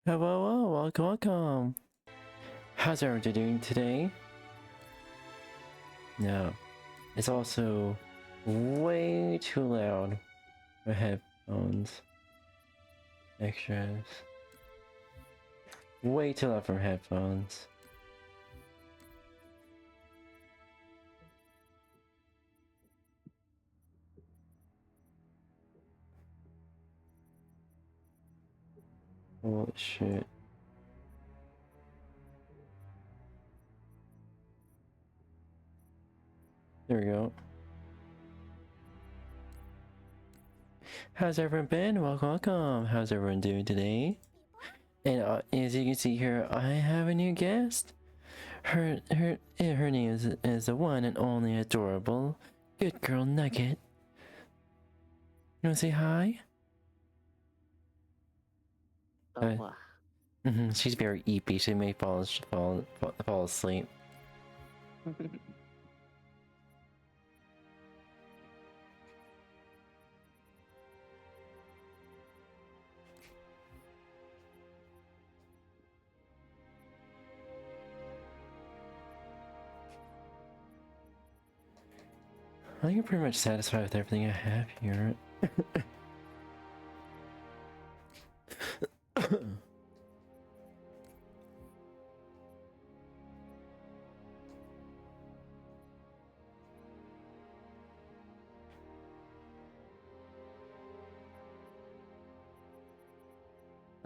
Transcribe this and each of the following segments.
Hello, welcome. How's everyone doing today? No, it's also way too loud for headphones. Extras. Way too loud for headphones. Holy shit. There we go. How's everyone been? Welcome. How's everyone doing today? And as you can see here, I have a new guest. Her name is the one and only adorable good girl Nugget. You wanna say hi? She's very eepy. She may fall asleep. I think I'm pretty much satisfied with everything I have here.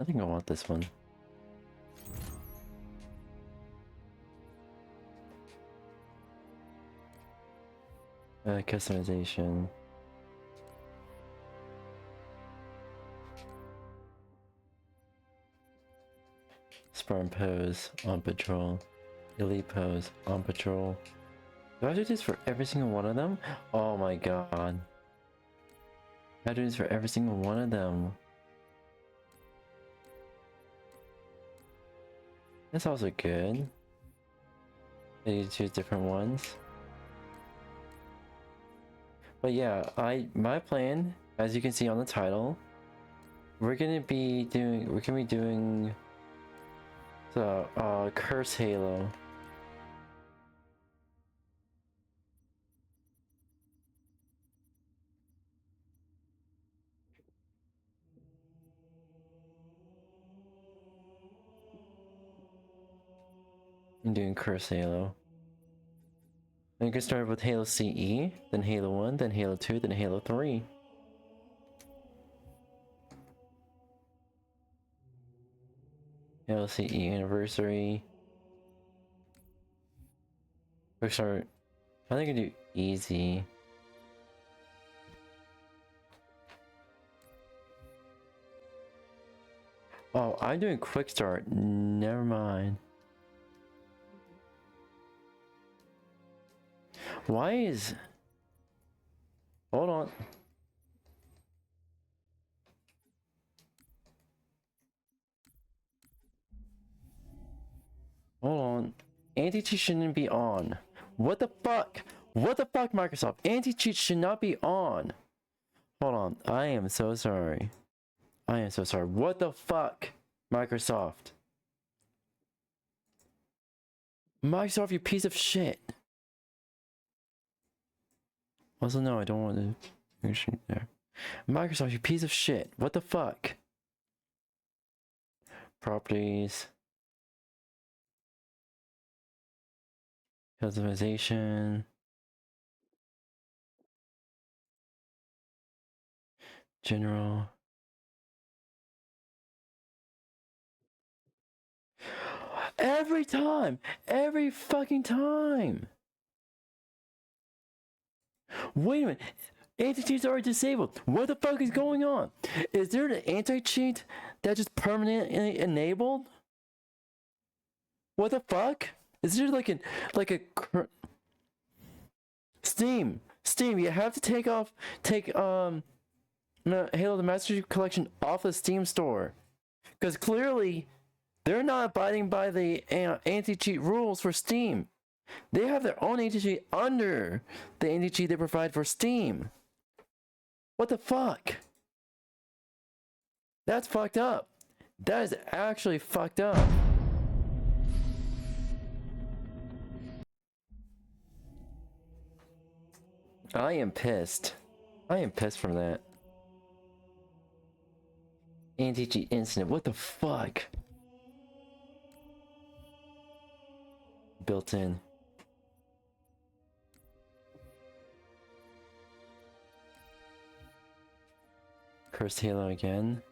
I think I want this one. Customization. Sperm pose on patrol. Elite pose on patrol. Do I do this for every single one of them? Oh my god. I do this for every single one of them. That's also good. You choose different ones. But yeah, my plan, as you can see on the title, we're gonna be doing the Curse Halo. I'm doing Curse Halo. And you can start with Halo CE, then Halo 1, then Halo 2, then Halo 3. Halo CE Anniversary. We start. I think I do easy. Oh, I'm doing quick start. Never mind. Why is... Hold on. Hold on. Anti-cheat shouldn't be on. What the fuck? What the fuck, Microsoft? Anti-cheat should not be on. Hold on. I am so sorry. I am so sorry. What the fuck, Microsoft? Microsoft, you piece of shit. Also, no, I don't want to shoot there. Microsoft, you piece of shit. What the fuck? Properties. Customization. General. Every time! Every fucking time! Wait a minute. Anti-cheats are disabled. What the fuck is going on? Is there an anti-cheat that just permanently enabled? What the fuck? Is there like a Steam, you have to take Halo the Master Chief Collection off the Steam store. Because clearly they're not abiding by the anti-cheat rules for Steam. They have their own anti-cheat under the anti-cheat they provide for Steam. What the fuck? That's fucked up. That is actually fucked up. I am pissed. I am pissed from that. Anti-cheat incident. What the fuck? Built in. Cursed Halo again.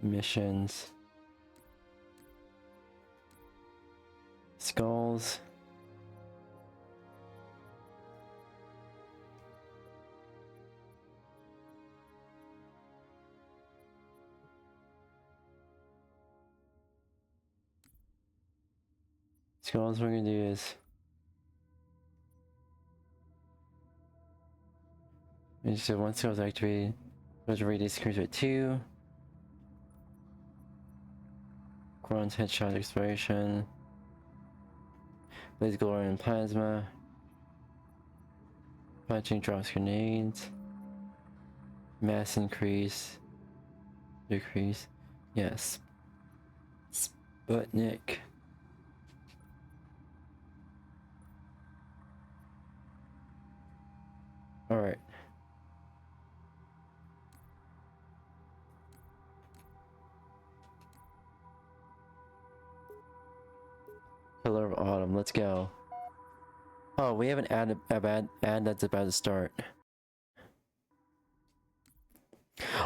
Missions. Skulls. Skulls, what we're gonna do is so once skills activated, goes radius increases by 2. Grunts, headshot, exploration. Blaze glory and plasma. Punching drops grenades. Mass increase. Decrease. Yes. Sputnik. Alright. Pillar of Autumn, let's go. Oh, we have an ad that's about to start.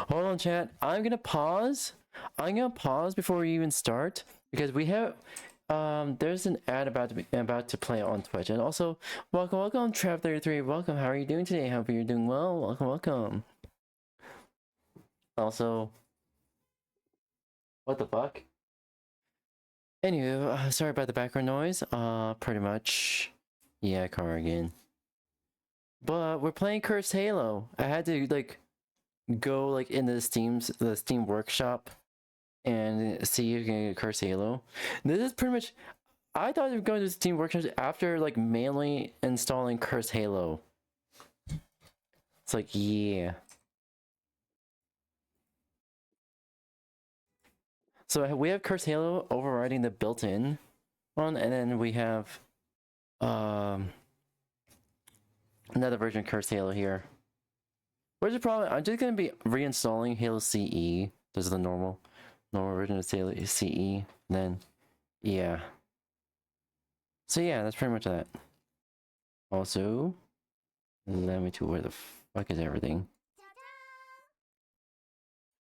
Hold on, chat. I'm gonna pause before we even start because we have there's an ad about to play on Twitch. And also, welcome Trav33. Welcome. How are you doing today? Hope you're doing well. Welcome. Also, what the fuck? Anyway, sorry about the background noise. Pretty much, yeah, car again. But we're playing Cursed Halo. I had to like go like into the Steam workshop and see if you can get Cursed Halo. This is pretty much. I thought we were going to Steam workshop after like manually installing Cursed Halo. It's like, yeah. So we have Cursed Halo overriding the built-in one, and then we have another version of Cursed Halo here. Which is probably I'm just gonna be reinstalling Halo CE. This is the normal version of Halo CE. Then yeah. So yeah, that's pretty much that. Also, let me to where the fuck is everything?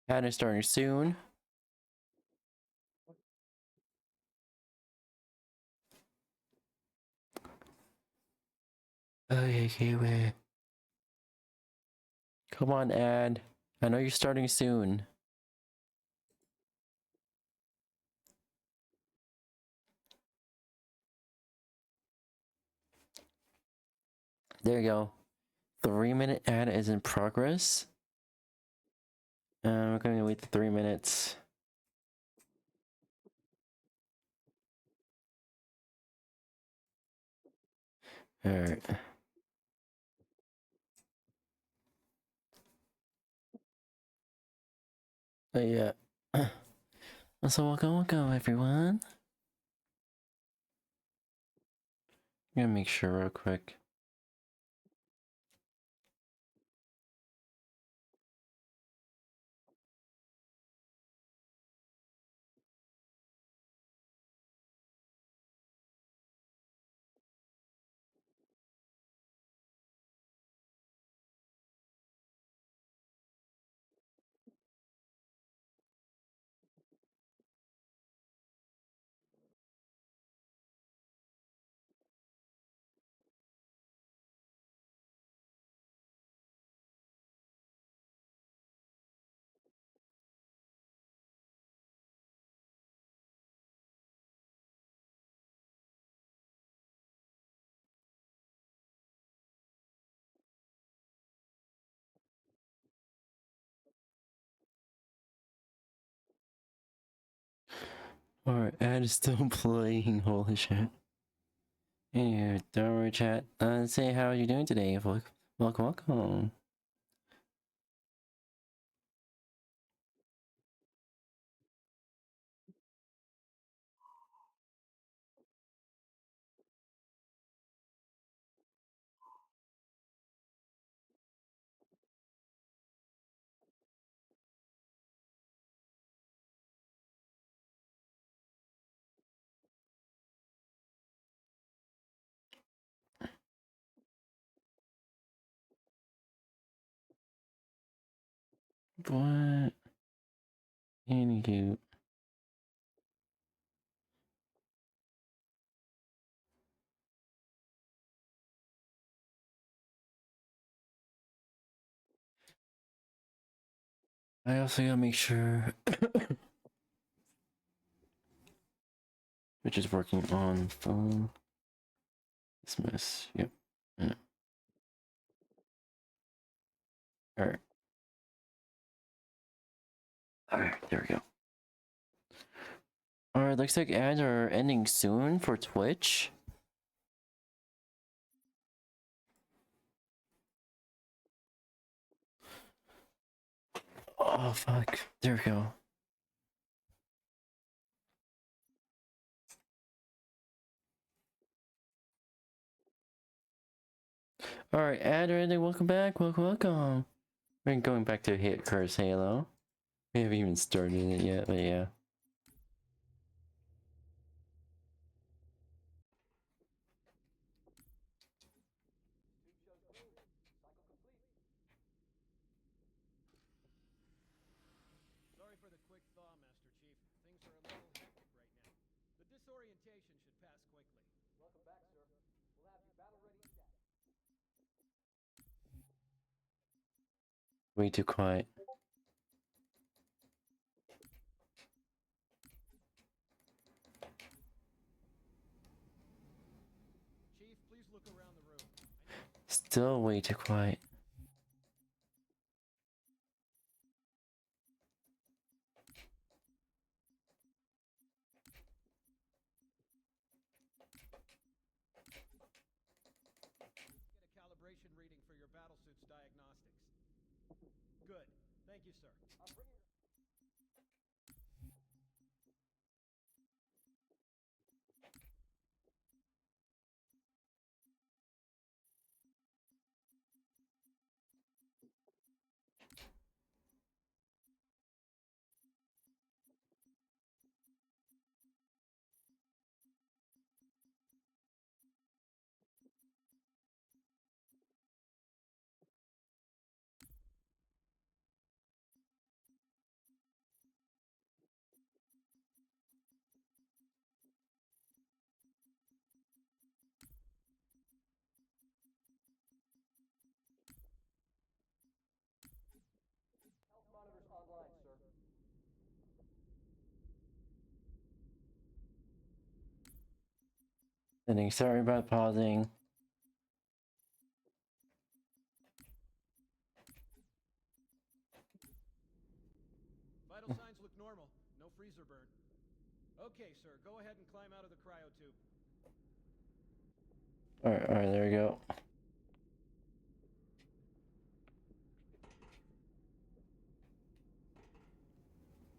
Ad is starting soon. Okay, wait. Come on, ad. I know you're starting soon. There you go. 3-minute ad is in progress. We're going to wait 3 minutes. Alright. Yeah. So welcome everyone. I'm gonna make sure real quick. Alright, ad is still playing, holy shit. Anyway, don't worry chat. Say how are you doing today? Welcome. What? Anywho. I also gotta make sure which is working on phone. Dismiss. Yep. Yeah. Alright. Alright, there we go. Alright, looks like ads are ending soon for Twitch. Oh fuck. There we go. Alright, ad ending, welcome back, welcome. We're going back to hit Curse Halo. We haven't even started it yet, but yeah. Sorry for the quick thaw, Master Chief. Things are a little hectic right now. The disorientation should pass quickly. Welcome back, sir. We'll have your battle-ready stat. Way too quiet. Chief, please look around the room. Still way too quiet. Get a calibration reading for your battlesuit's diagnostics. Good. Thank you, sir. I'm bringing... Health monitors online, sir. Ending, sorry about pausing. Vital signs look normal. No freezer burn. Okay, sir. Go ahead and climb out of the cryo tube. Alright, there we go.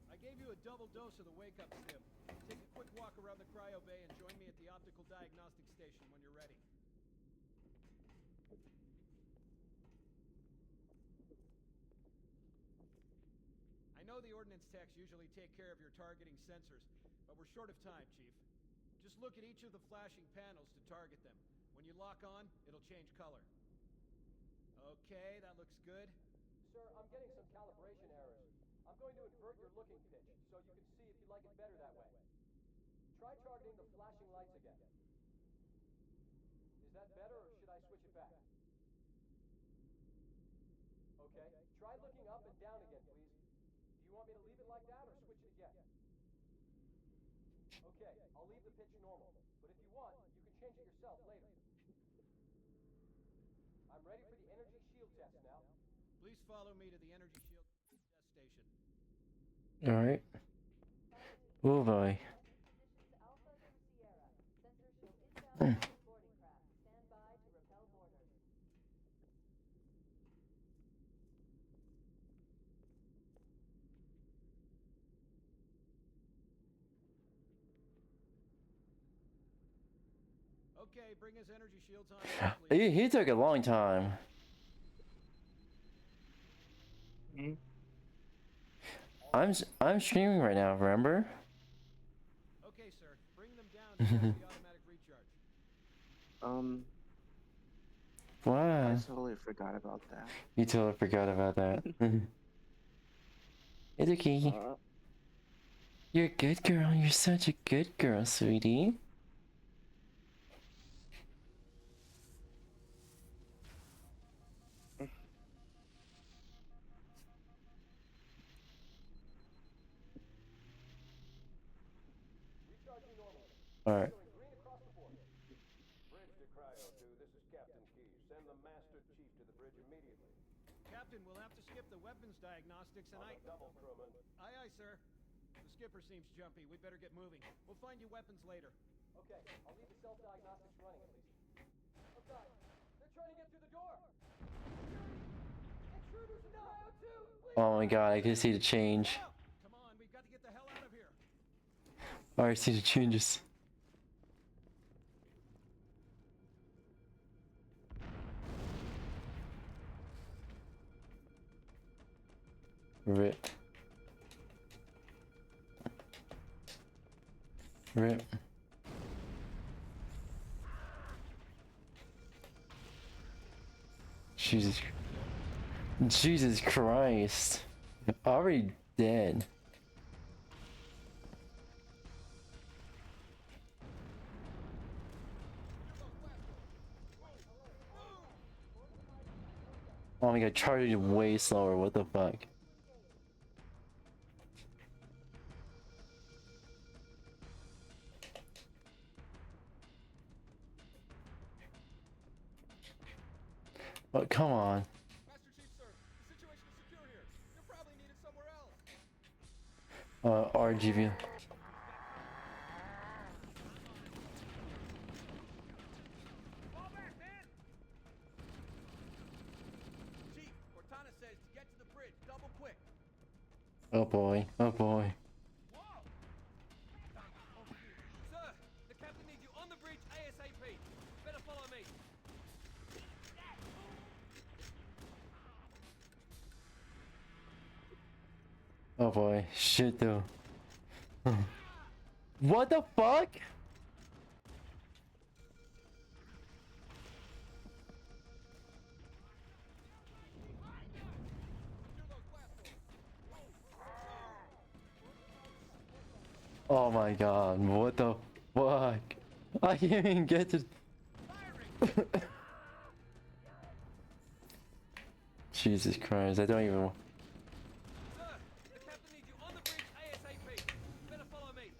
I gave you a double dose of the wake-up stim. Take a quick walk around the cryo bay and join me at the optical diagnostic station when you're ready. I know the ordnance techs usually take care of your targeting sensors, but we're short of time, Chief. Just look at each of the flashing panels to target them. When you lock on, it'll change color. Okay, that looks good. Sir, I'm getting some calibration errors. I'm going to invert your looking pitch, so you can see if you like it better that way. Try targeting the flashing lights again. Is that better, or should I switch it back? Okay, try looking up and down again, please. Do you want me to leave it like that, or switch it again? Okay, I'll leave the pitch normal, but if you want, you can change it yourself later. I'm ready for the energy shield test now. Please follow me to the energy shield test station. Alright. Oh boy. Okay, bring his energy shields on, please. He took a long time. I'm streaming right now, remember? Okay, sir. Bring them down to the automatic recharge. What? I totally forgot about that. You totally forgot about that. It's okay. You're a good girl. You're such a good girl, sweetie. Alright. Green across the board. Bridge to Cryo 2. This is Captain Key. Send the Master Chief to the bridge immediately. Captain, we'll have to skip the weapons diagnostics and double, crewman. Aye, aye, sir. The skipper seems jumpy. We better get moving. We'll find you weapons later. Okay, I'll leave the self-diagnostics running at least. Outside. They're trying to get through the door. Intruders in Cryo 2. Oh my god, I can see the change. Come on, we've got to get the hell out of here. I see the changes. Rip. Rip. Jesus Christ. Already dead. Oh my god, charging way slower, what the fuck? Oh, come on. Master Chief, sir. The situation is secure here. You're probably needed somewhere else. RGV. Fall back, man! Chief, Cortana says to get to the bridge, double quick. Oh boy, oh boy. Whoa! Sir, the captain needs you on the bridge ASAP. Better follow me. Oh boy, shit though. What the fuck? Oh my god, what the fuck? I can't even get to... Jesus Christ, I don't even... Sir, the captain needs you on the bridge ASAP. Better follow me.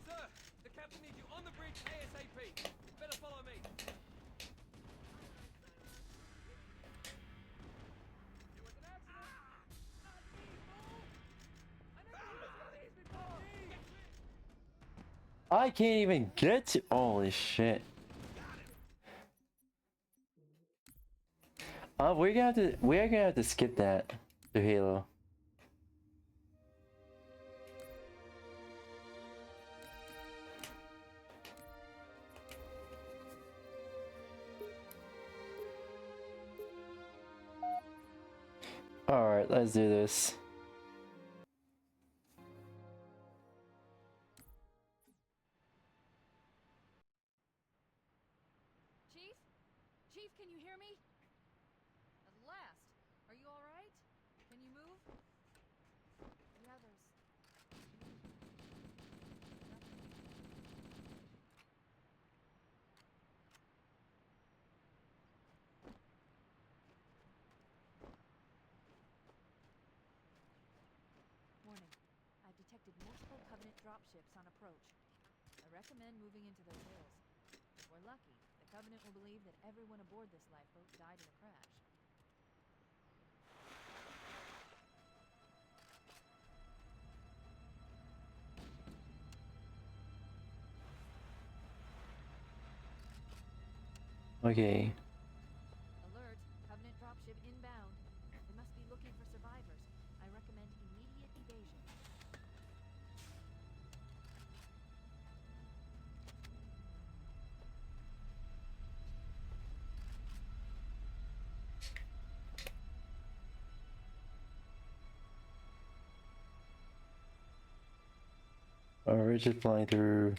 Sir, the captain needs you on the bridge ASAP. Better follow me. I can't even get to... Holy shit. We're gonna have to skip that to Halo. Alright, let's do this. Chief? Chief, can you hear me? At last. Are you all right? Can you move? The others. Warning. I've detected multiple Covenant dropships on approach. I recommend moving into those hills. If we're lucky, the Covenant will believe that everyone aboard this lifeboat died in the crash. Okay. Alert! Covenant dropship inbound. They must be looking for survivors. I recommend immediate evasion. Alright, we're just flying through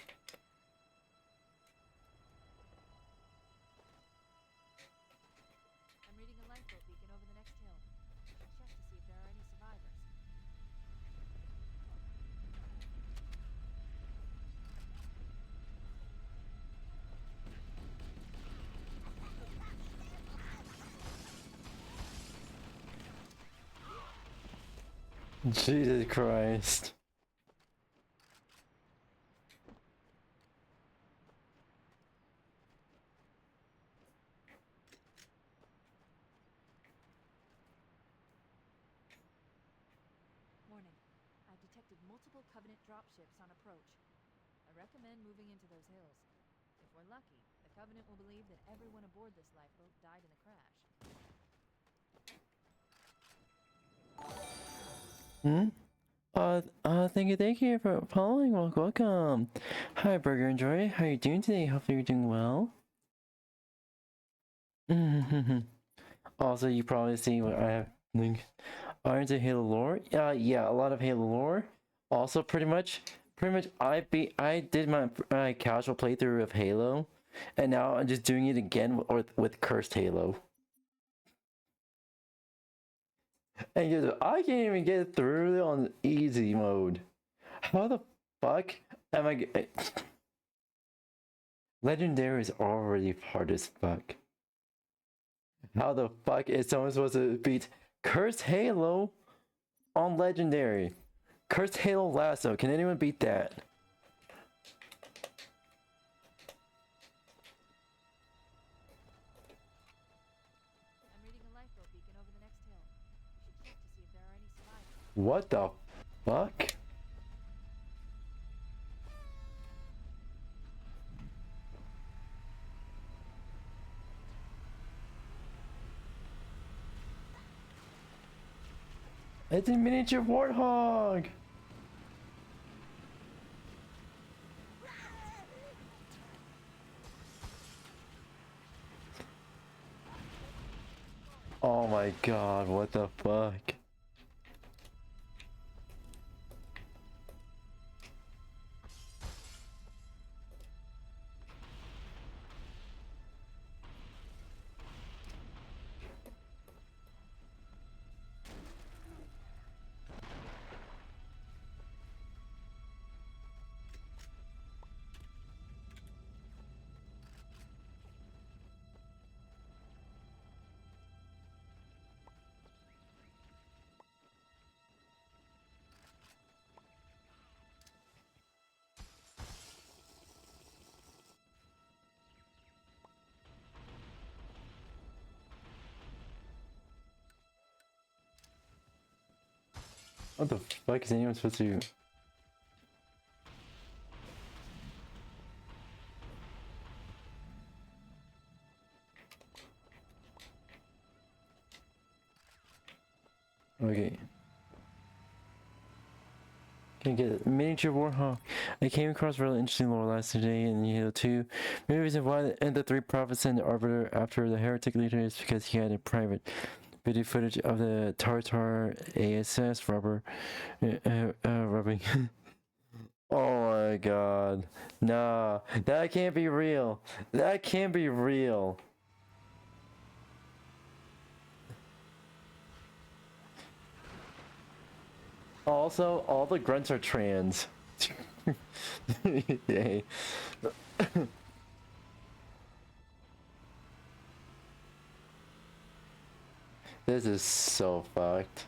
Jesus Christ. Warning. I've detected multiple Covenant dropships on approach. I recommend moving into those hills. If we're lucky, the Covenant will believe that everyone aboard this lifeboat died in the crash. Thank you for following. Welcome. Hi, Burger and Joy. How are you doing today? Hopefully you're doing well. Also, you probably see what I have. Are into Halo lore? Yeah, a lot of Halo lore. Also, pretty much, I did my casual playthrough of Halo, and now I'm just doing it again with Cursed Halo. And I can't even get through it on easy mode. How the fuck am I? Legendary is already hard as fuck. How the fuck is someone supposed to beat Cursed Halo on Legendary? Cursed Halo Lasso. Can anyone beat that? I'm reading a lifeboat beacon over the next hill. You should check to see if there are any survivors. What the fuck? It's a miniature warthog! Oh my god, what the fuck? What the fuck is anyone supposed to do? Okay. Can get it. Miniature Warhawk. I came across really interesting lore last day in Halo 2. Main reason why the three prophets sent the Arbiter after the heretic leader is because he had a private video footage of the Tartar ASS rubbing. Oh my god. Nah, that can't be real. That can't be real. Also, all the grunts are trans. Yay. This is so fucked.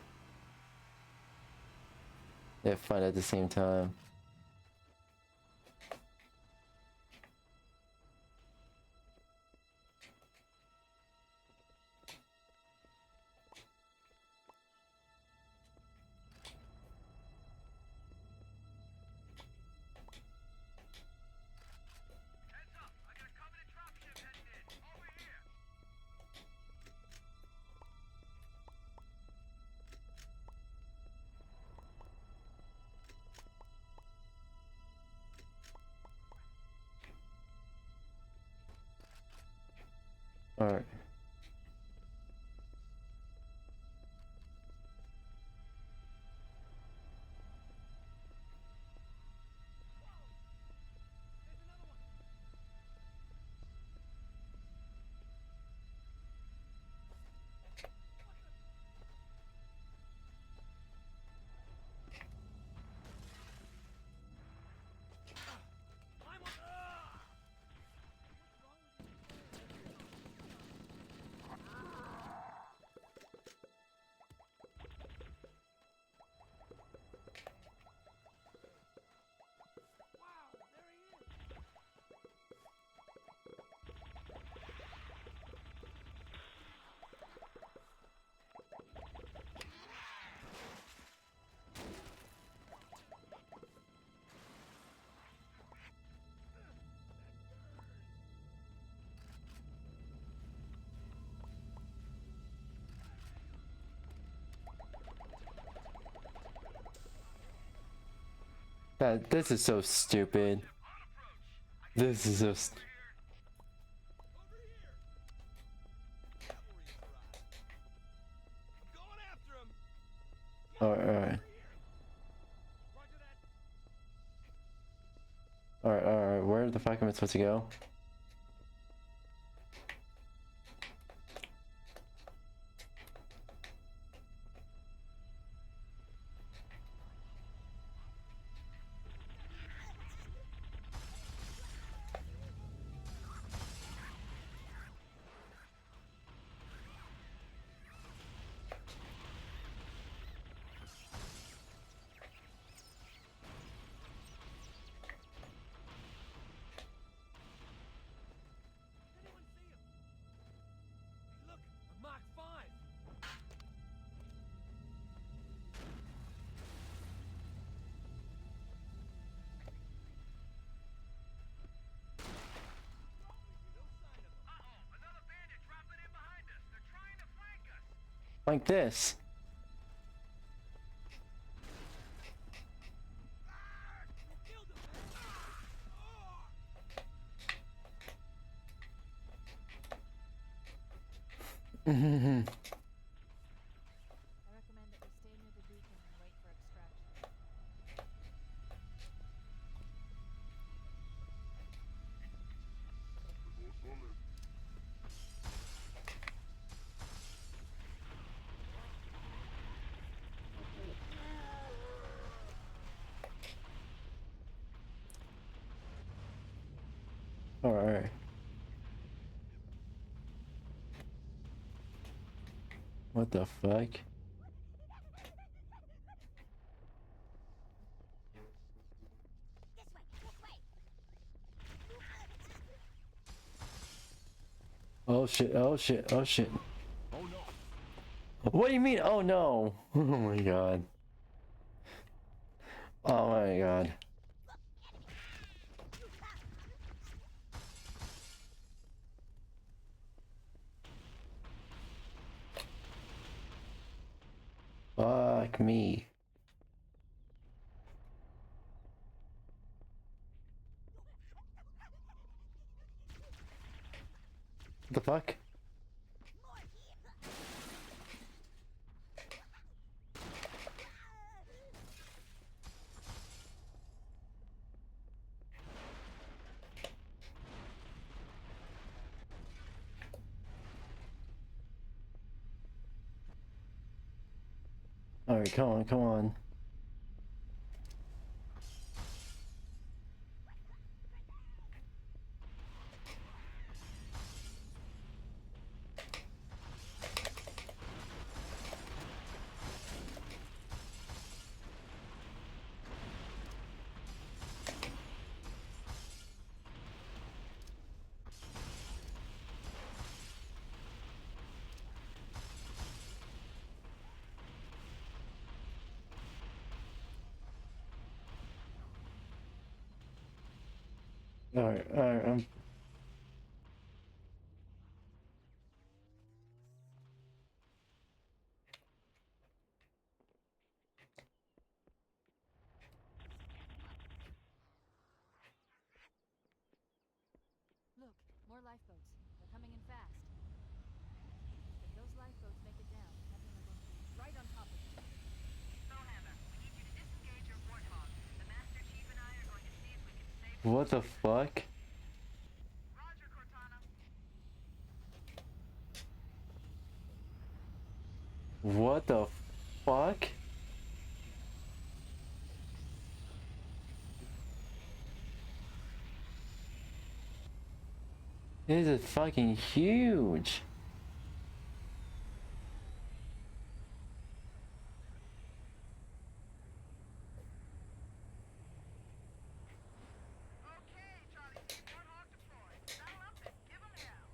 They're fun at the same time. Alright. This is so stupid. This is so st Alright. Alright, where the fuck am I supposed to go? Like this. I recommend that we stay near the beacon and wait for extraction. Alright. What the fuck? Oh shit, oh shit, oh shit. Oh no. What do you mean, oh no? Oh my god. Oh my god. Fuck me. What the fuck? Alright, come on, come on. Alright, Look, more lifeboats. They're coming in fast. If those lifeboats make it down, Kevin and I are going to be right on top of them. Owlhammer, we need you to disengage your warthog. The Master Chief and I are going to see if we can save what the fuck? Roger, Cortana. What the fuck? This is fucking huge. Okay, Charlie. Warthog deployed. Saddle up and give 'em hell.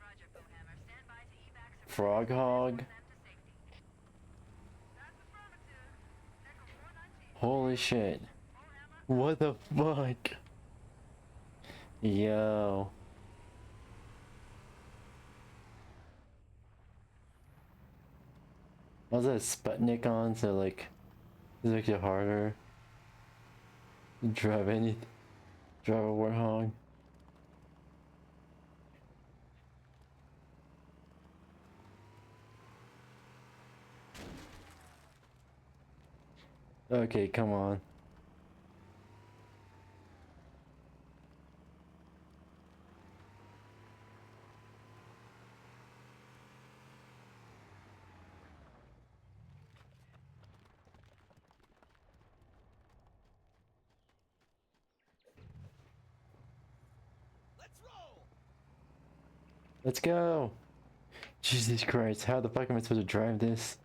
Roger, Owlhammer. Stand by to evac some Frog hog. them to safety. That's affirmative. Echo 419. Holy shit. Owlhammer. What the fuck? Yo. Was that Sputnik on so like this makes it harder? Drive a warthog. Okay, come on. Let's roll! Let's go! Jesus Christ, how the fuck am I supposed to drive this?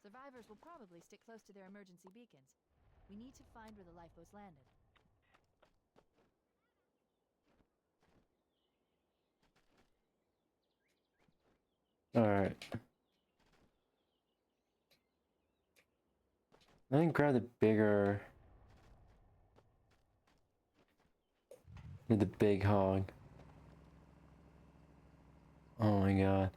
Survivors will probably stick close to their emergency beacons. We need to find where the lifeboats landed. Alright. I think grab the bigger... the big hog. Oh my god.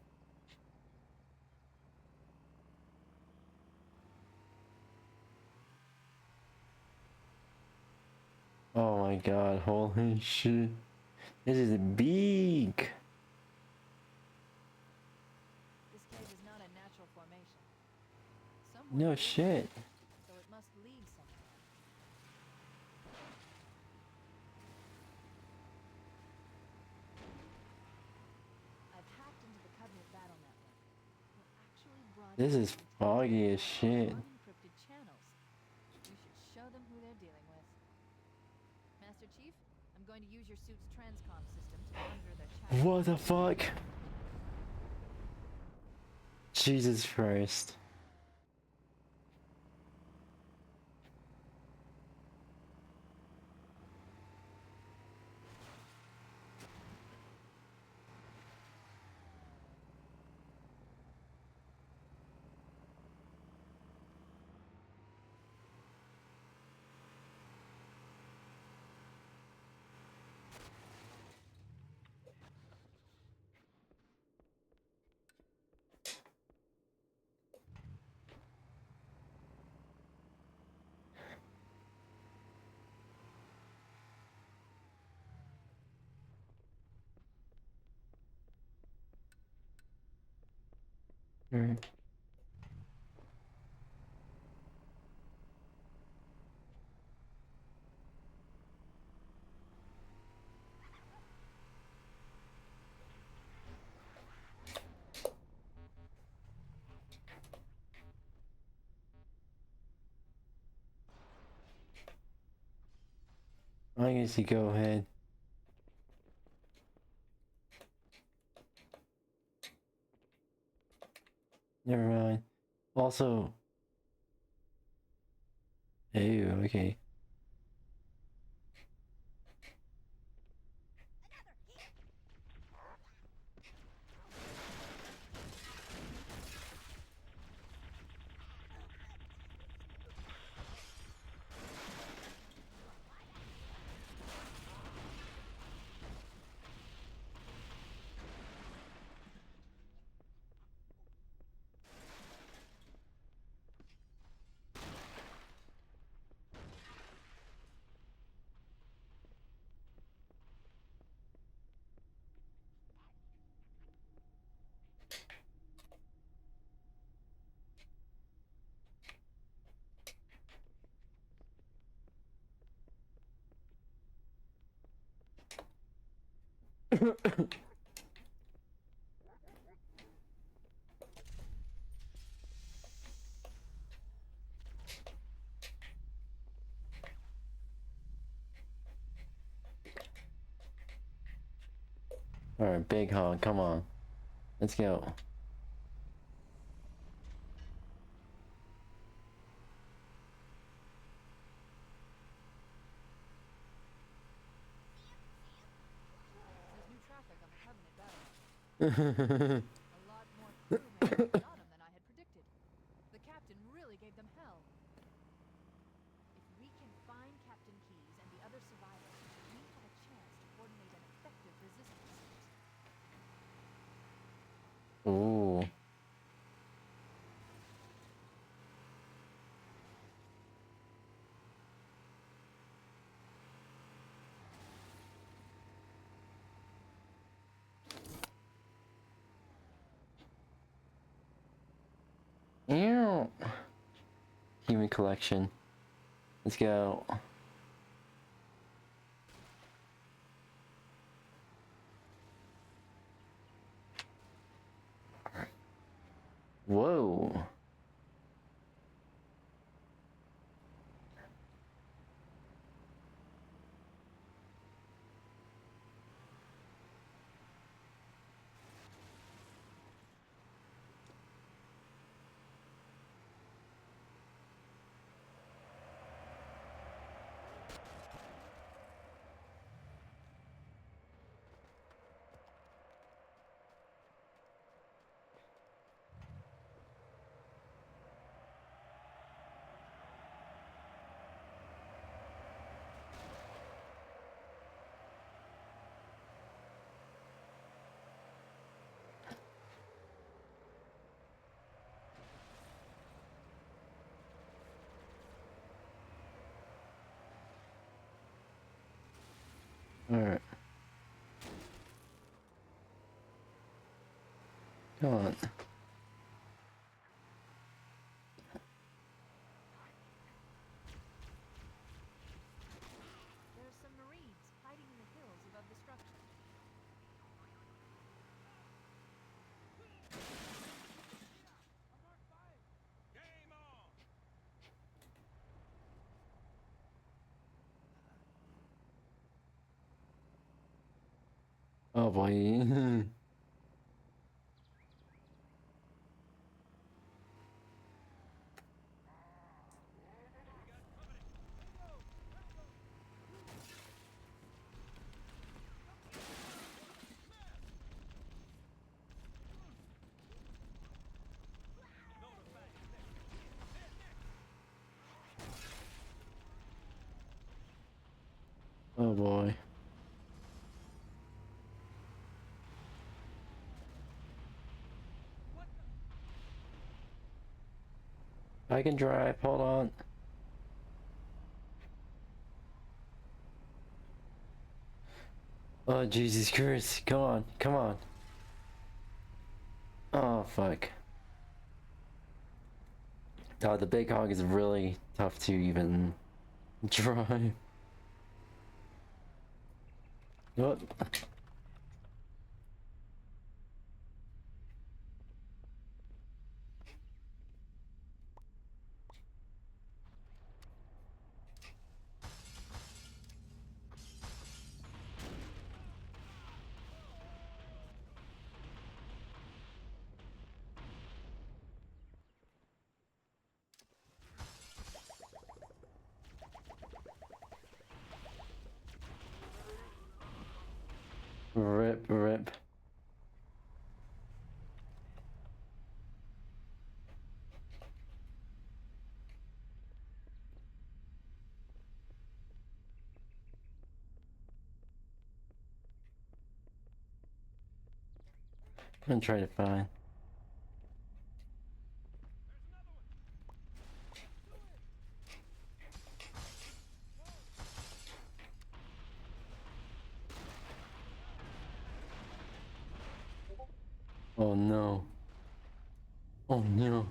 Oh my god, holy shit. This is big! This cave is not a natural formation. No shit. So it must lead somewhere. I've hacked into the Covenant battle network. We're actually This is foggy as shit. unencrypted channels. We should show them who they're dealing with. Master Chief, I'm going to use your suit's transcom system to monitor their chat. What the fuck? Jesus Christ. Alright. I guess you go ahead. Never mind. Also... Ew, okay. Alright, big hog, come on. Let's go. A lot more crew members got 'em than I had predicted. The captain really gave them hell. If we can find Captain Keyes and the other survivors, we have a chance to coordinate an effective resistance. Ooh. Ew. Human collection. Let's go. Whoa. Alright. Come on. There are some Marines hiding in the hills above the structure. Game on! Oh boy. Oh boy. I can drive, hold on. Oh Jesus Christ, come on, come on. Oh fuck. Oh, the big hog is really tough to even drive. What? Rip, rip. I'm gonna try to find. Oh no. Oh no.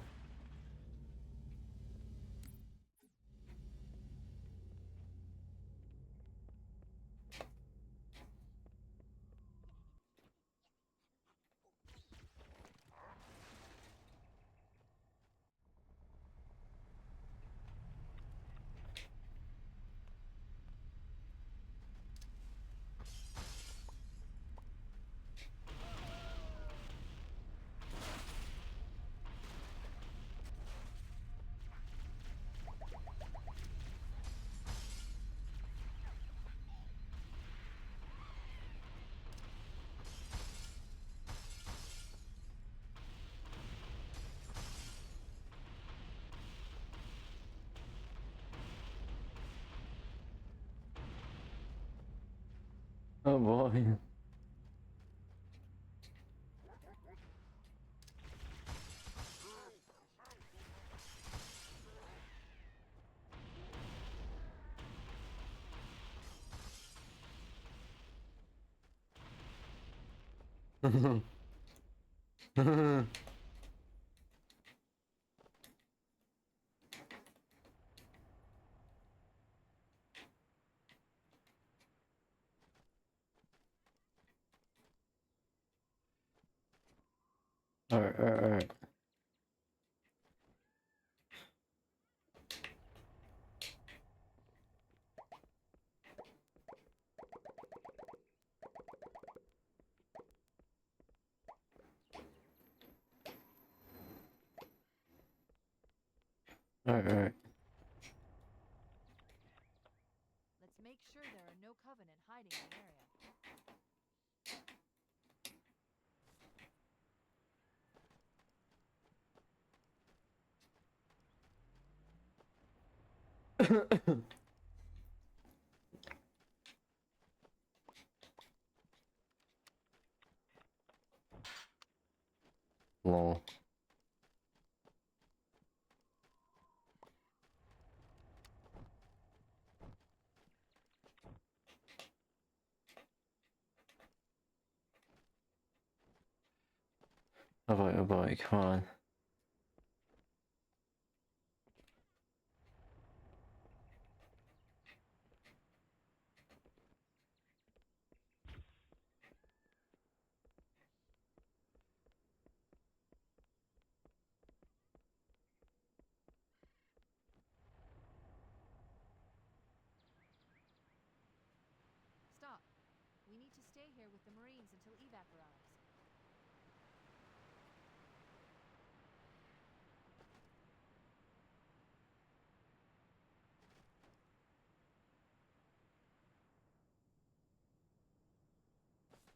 Oh boy. Alright. Alright. Let's make sure there are no Covenant hiding in the area. Lol. Oh boy, come on. Stop. We need to stay here with the Marines until evac arrives.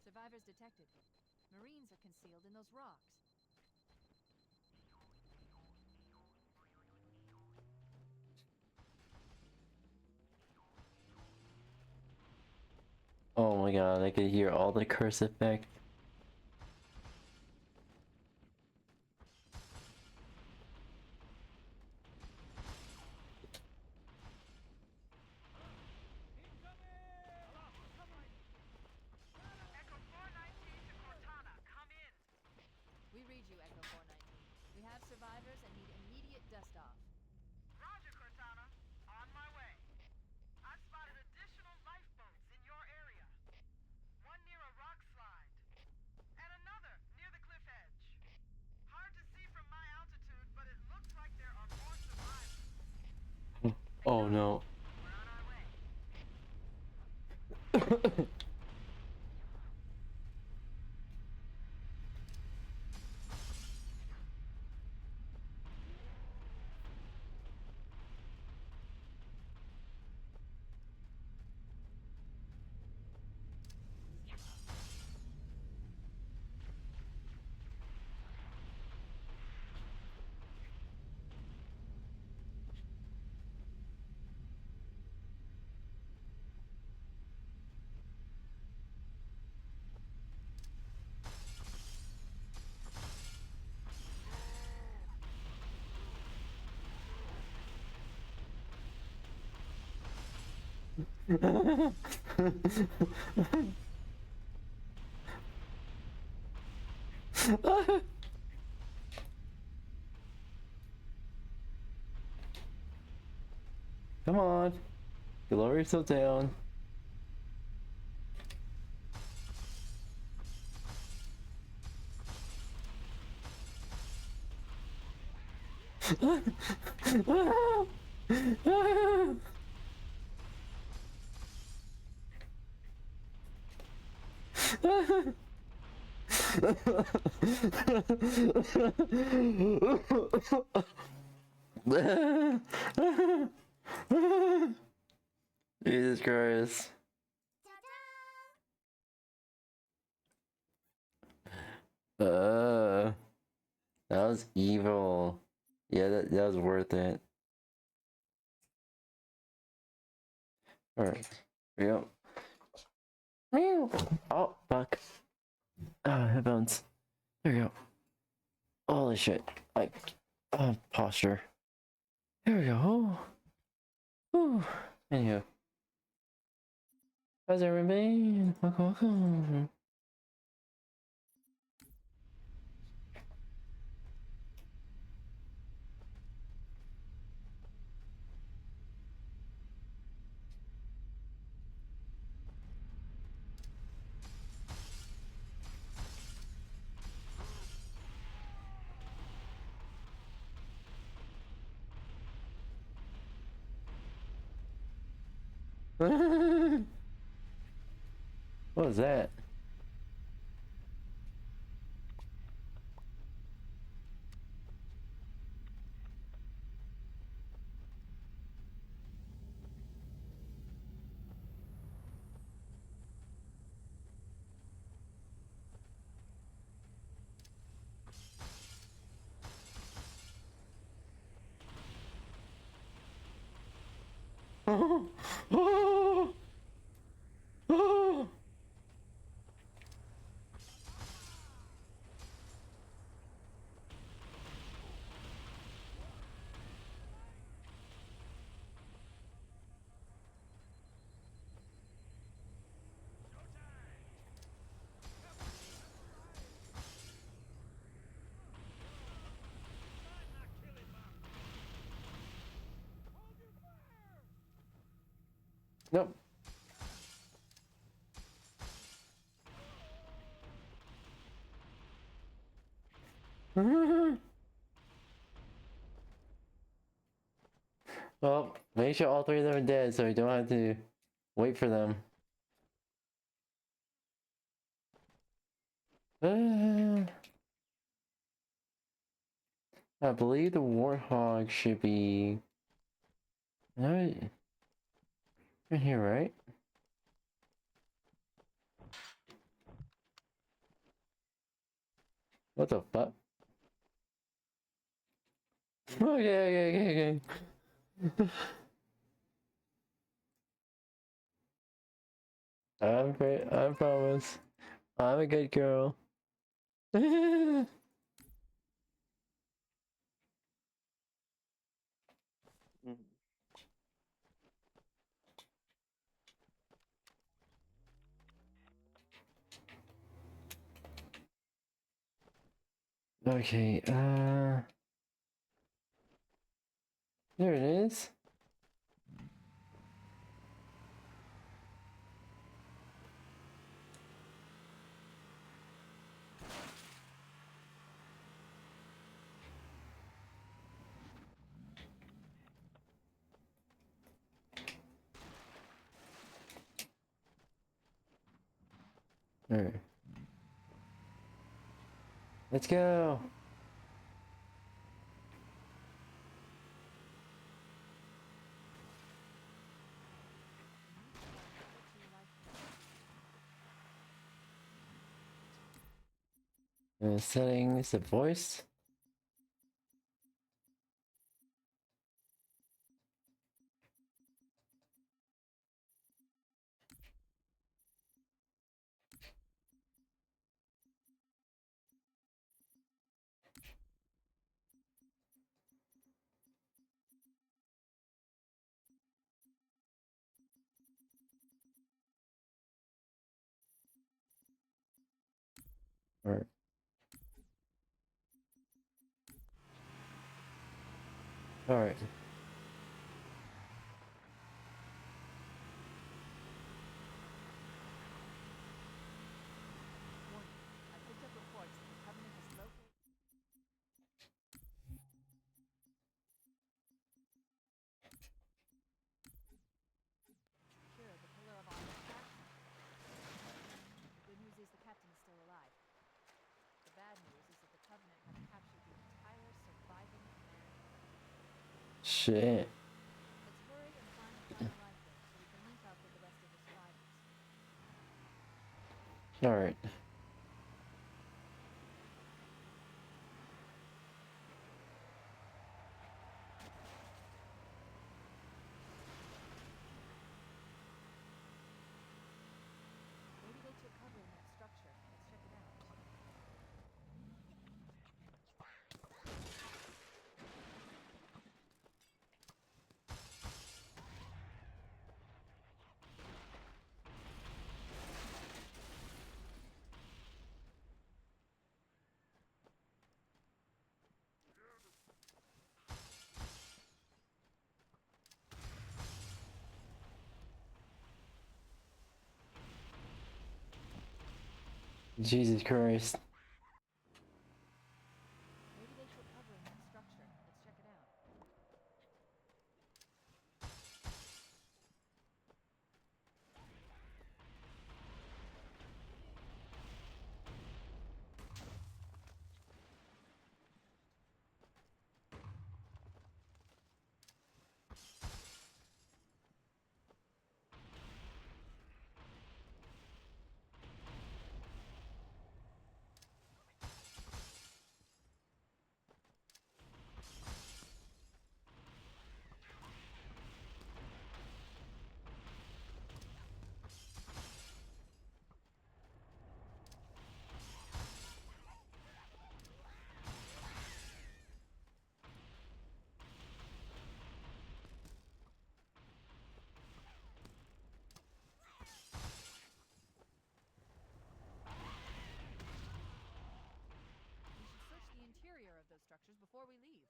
Survivors detected. Marines are concealed in those rocks. Oh my god, I could hear all the curse effect. Echo 419 to Cortana, come in. We read you, Echo 419. We have survivors and need immediate dust-off. Roger, Cortana. On my way. I've spotted additional lifeboats in your area. One near a rock slide. And another near the cliff edge. Hard to see from my altitude, but it looks like there are more survivors. Oh no. We're on our way. Come on. Lower yourself down. Jesus Christ. That was evil. Yeah, that was worth it. Alright. Yep. Oh, fuck. Headphones. There we go. Holy shit. Like, posture. There we go. Whew. Anywho. How's everybody? Welcome. What was that? Nope. Well, make sure all three of them are dead so we don't have to wait for them. I believe the warthog should be right in here, right? What the fuck? Okay. I'm great. I promise. I'm a good girl. Okay, there it is. Alright. Let's go. Settings, the voice. Alright. Alright. I picked up reports that the Covenant has located... Sure, the Pillar of Honor faction. The good news is the captain is still alive. The bad news is that the Covenant have captured the entire surviving command. Shit. Let's hurry and find the final lifeboat so we can link up with the rest of the survivors. Alright. Jesus Christ. Maybe they should cover in that structure. Let's check it out. We should search the interior of those structures before we leave.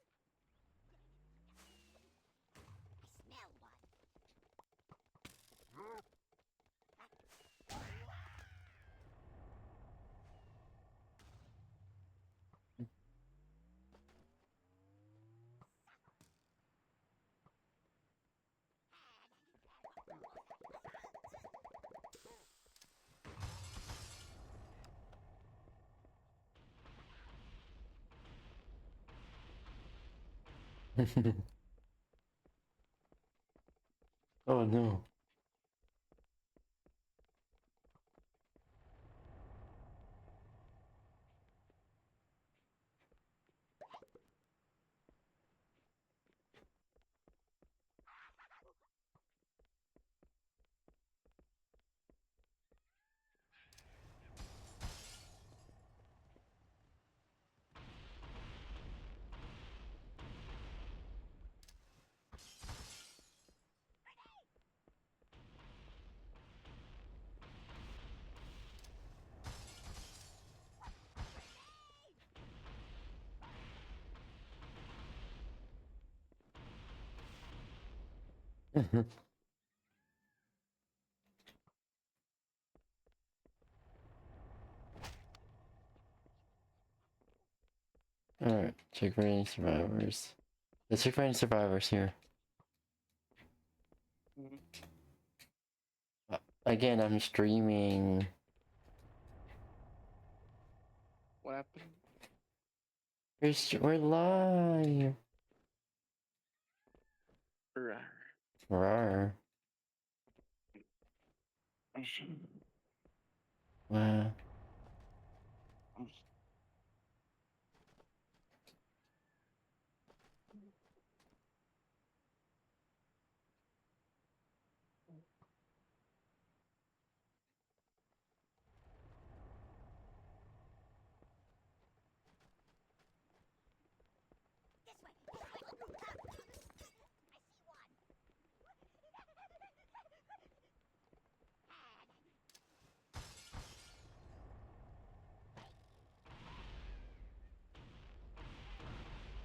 I smell one. Oh no. Alright, check for any survivors. Let's check for any survivors here. Again, I'm streaming. What happened? We're live. Rawr. Rawr. Wow. This way. I see one.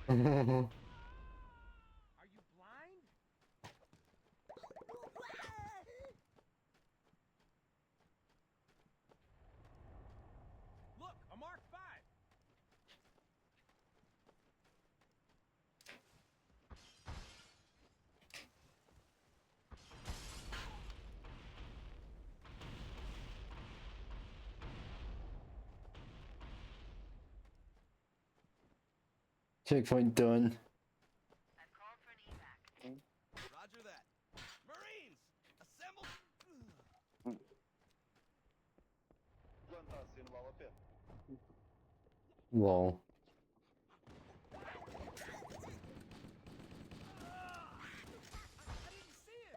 Are you blind? Look, a Mark V. Checkpoint done. I've called for an evac. Roger that. Marines, assemble. Lol. I didn't see it.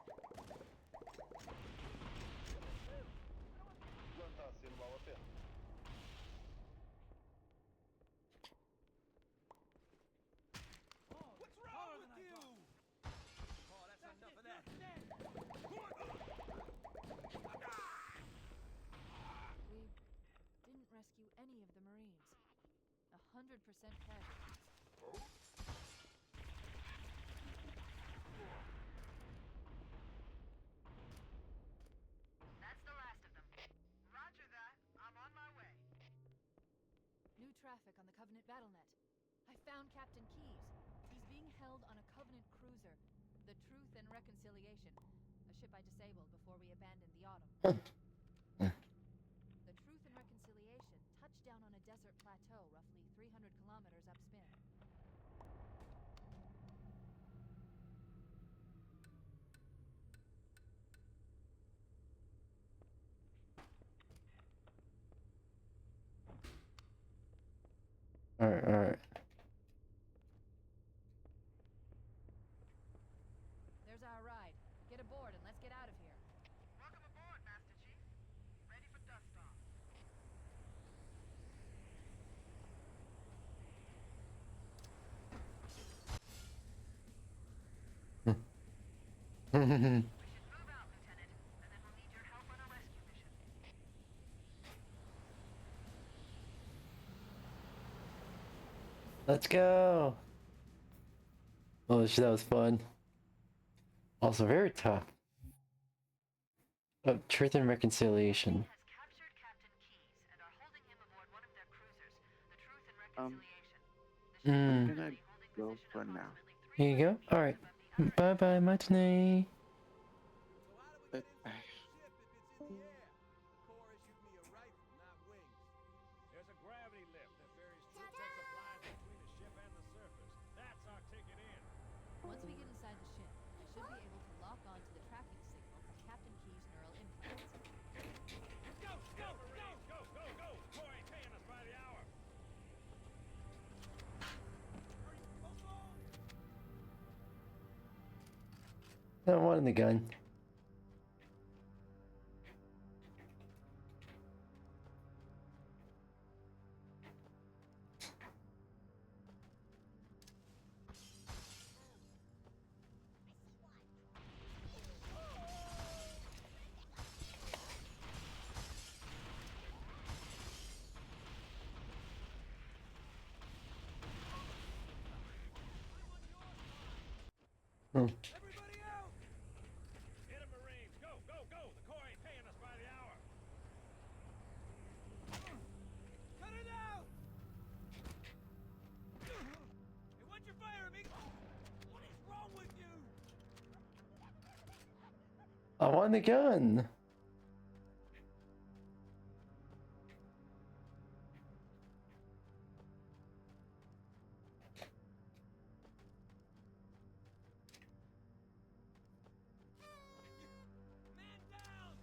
What's wrong with you? Oh, that's enough of that. We didn't rescue any of the Marines. 100% casualties. That's the last of them. Roger that. I'm on my way. traffic on the Covenant BattleNet. I found Captain Keyes. He's being held on a Covenant cruiser, the Truth and Reconciliation, a ship I disabled before we abandoned the Autumn. The Truth and Reconciliation touched down on a desert plateau roughly 300 kilometers upspin. Alright, alright. There's our ride. Get aboard and let's get out of here. Welcome aboard, Master Chief. Ready for dust off. We should move out, Lieutenant, and then we'll need your help on a rescue mission. Let's go. Oh shit, that was fun. Also very tough. Oh, Truth and Reconciliation. Has captured Captain Keyes and are holding him aboard one of their cruisers, the Truth and Reconciliation. The ship Mm. is Can I currently holding go position for now? approximately Here you go. 300 Alright. meters above the other Bye bye, matinee. So how do we But get inside the ship if it's in the air? The Corps issued me a rifle, not wings. There's a gravity lift that ferries troops and supplies between the ship and the surface. That's our ticket in. Once we get inside the ship, I should be able to lock on to the tracking signal from Captain Keyes' neural implants. Go, go, go! Go, go, go! The Corps ain't paying us by the hour. I wanted the gun. Everybody out! Get 'em, Marines! Go, go, go! The Corps ain't paying us by the hour. Cut it out! Hey, what's your fire, amigo? What is wrong with you? I want the gun. Man down!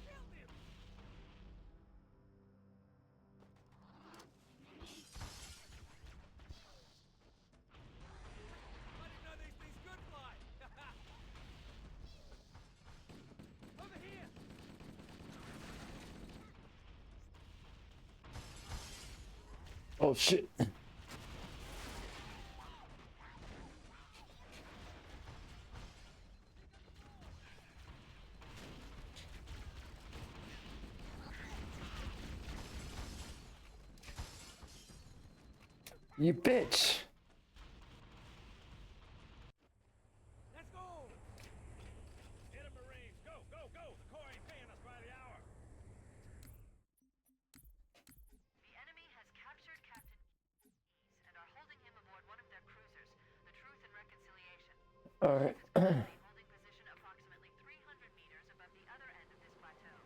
Killed him! I didn't know these things could fly! Over here! Oh shit. You bitch. Let's go! Get 'em, Marines! Go, go, go! The Corps ain't paying us by the hour. The enemy has captured Captain Keyes and are holding him aboard one of their cruisers, the Truth and Reconciliation. Alright. Is currently holding position approximately 300 meters above the other end of this plateau.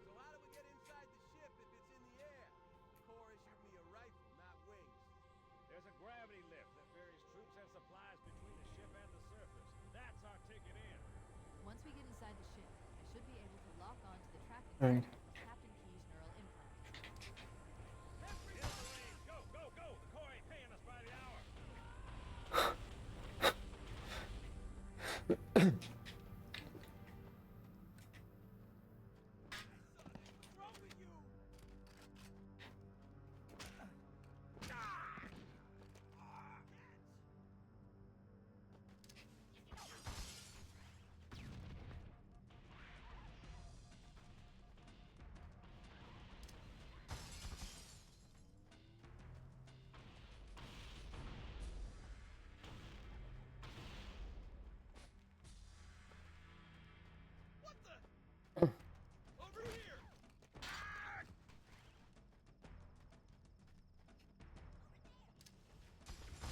So how do we get inside the ship if it's in the air? The Corps issued me a rifle, not wings. There's a gravity lift that ferries troops and supplies between the ship and the surface. That's our ticket in. Once we get inside the ship, I should be able to lock on to the tracking Right. signal from Captain Keyes' neural implants. Get 'em, Marines! Go, go, go! The Corps ain't paying us by the hour. What's wrong with you?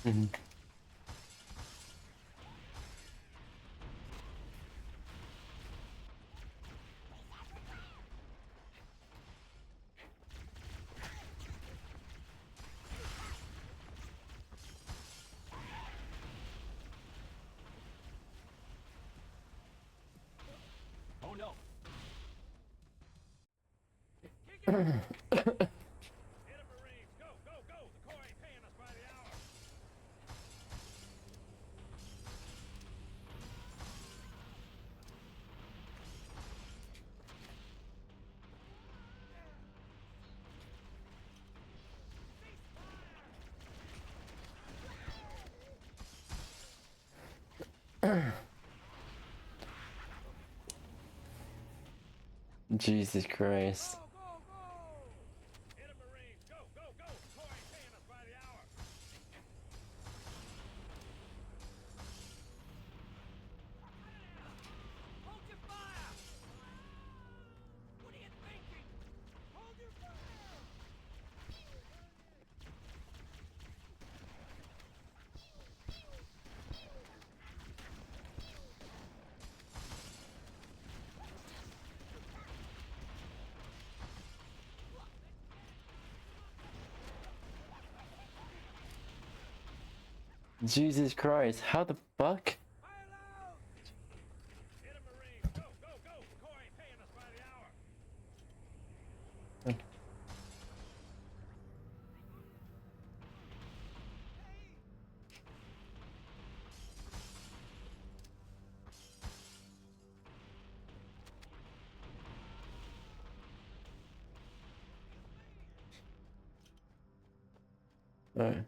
Mhm. Oh no. Hit 'em, Marines! Go, go, go! The Corps ain't paying us by the hour! Jesus Christ. Go, go, go! Hit 'em, Marines! Go, go, go! The Corps ain't paying us by the hour! Hold your fire! What are you thinking? Hold your fire! Jesus Christ, how the fuck? Fire loud! Hit 'em, Marines! Go, go, go! The Corps ain't paying us by the hour! Alright.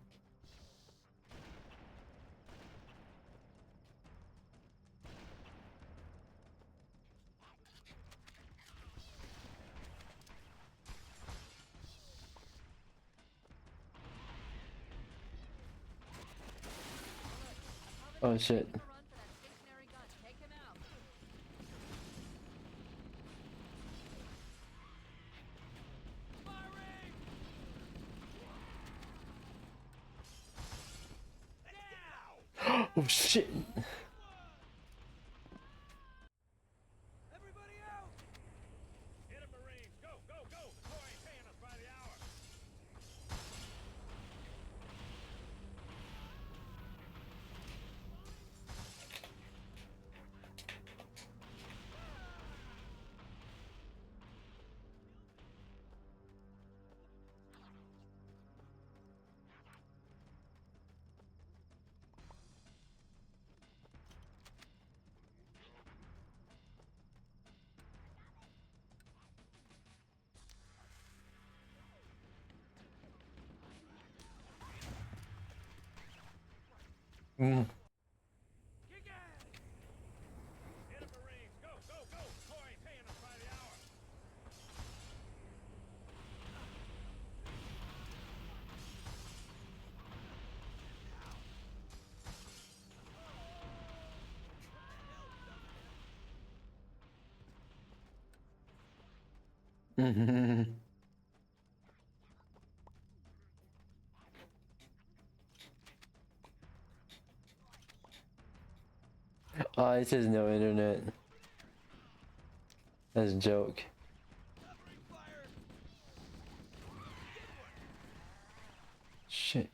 Oh shit. Run for that stationary gun. Take him out. Firing! Now! Oh shit. Everybody out! Hit 'em, Marines! Go, go, go! The Corps ain't paying us by the hour! Mm. Kick ass! Hit 'em, Marines! Go, go, go! The Corps ain't paying us by the hour! Mhm. Oh, it says no internet. That's a joke. Covering fire! Shit.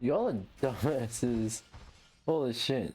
Y'all are dumbasses. Holy shit.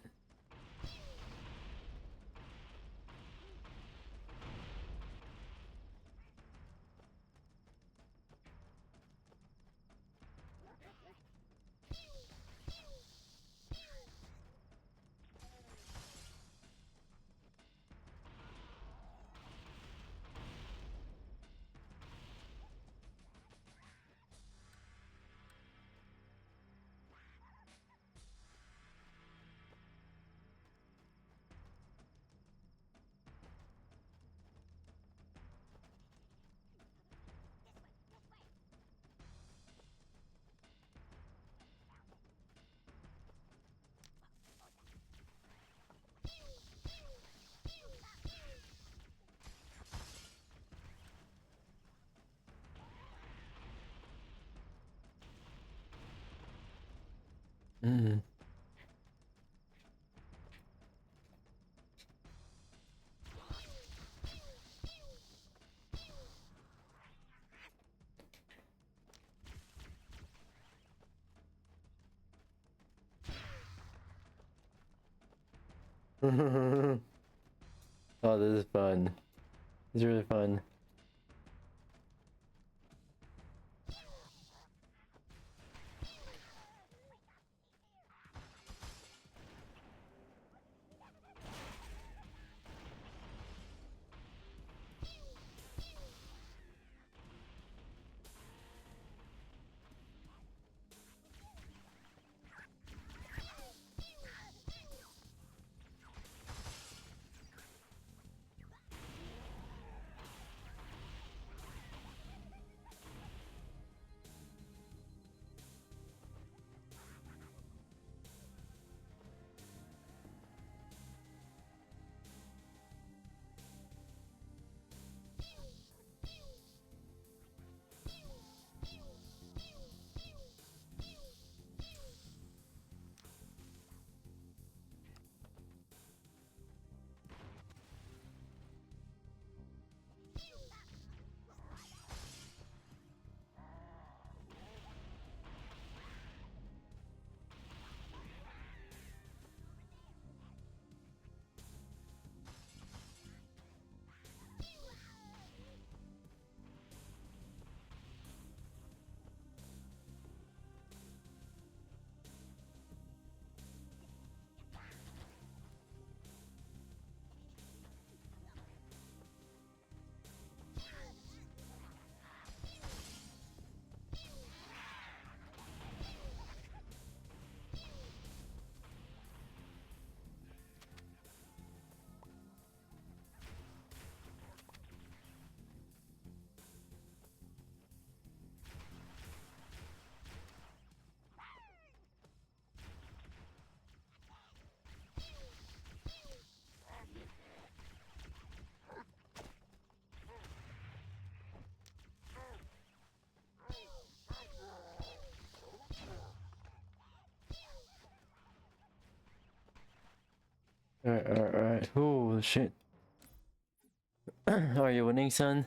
Oh, this is fun. It's really fun. Alright. Oh shit. Are you winning, son?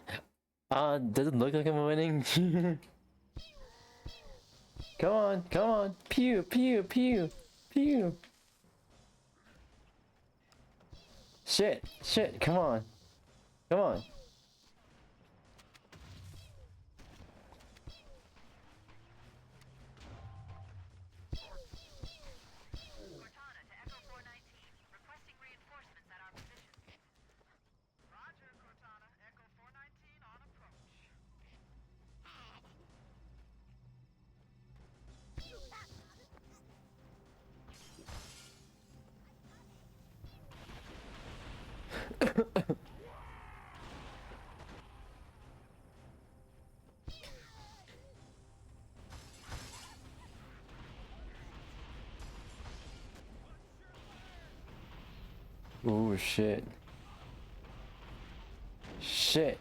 Does it look like I'm winning? Come on, come on. Pew, pew, pew, pew. Shit, come on. Come on. Cortana to Echo 419, requesting reinforcements at our position. Roger, Cortana. Echo 419 on approach. Oh shit. Shit.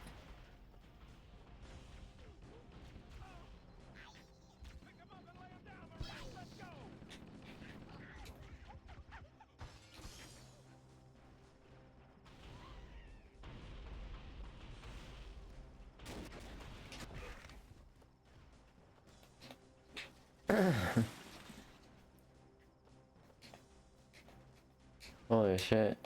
Holy shit.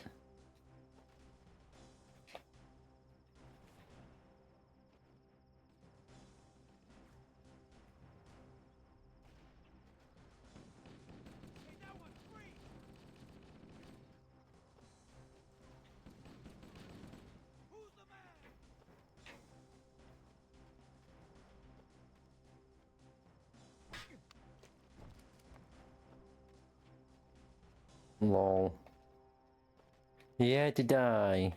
Lol. He had to die.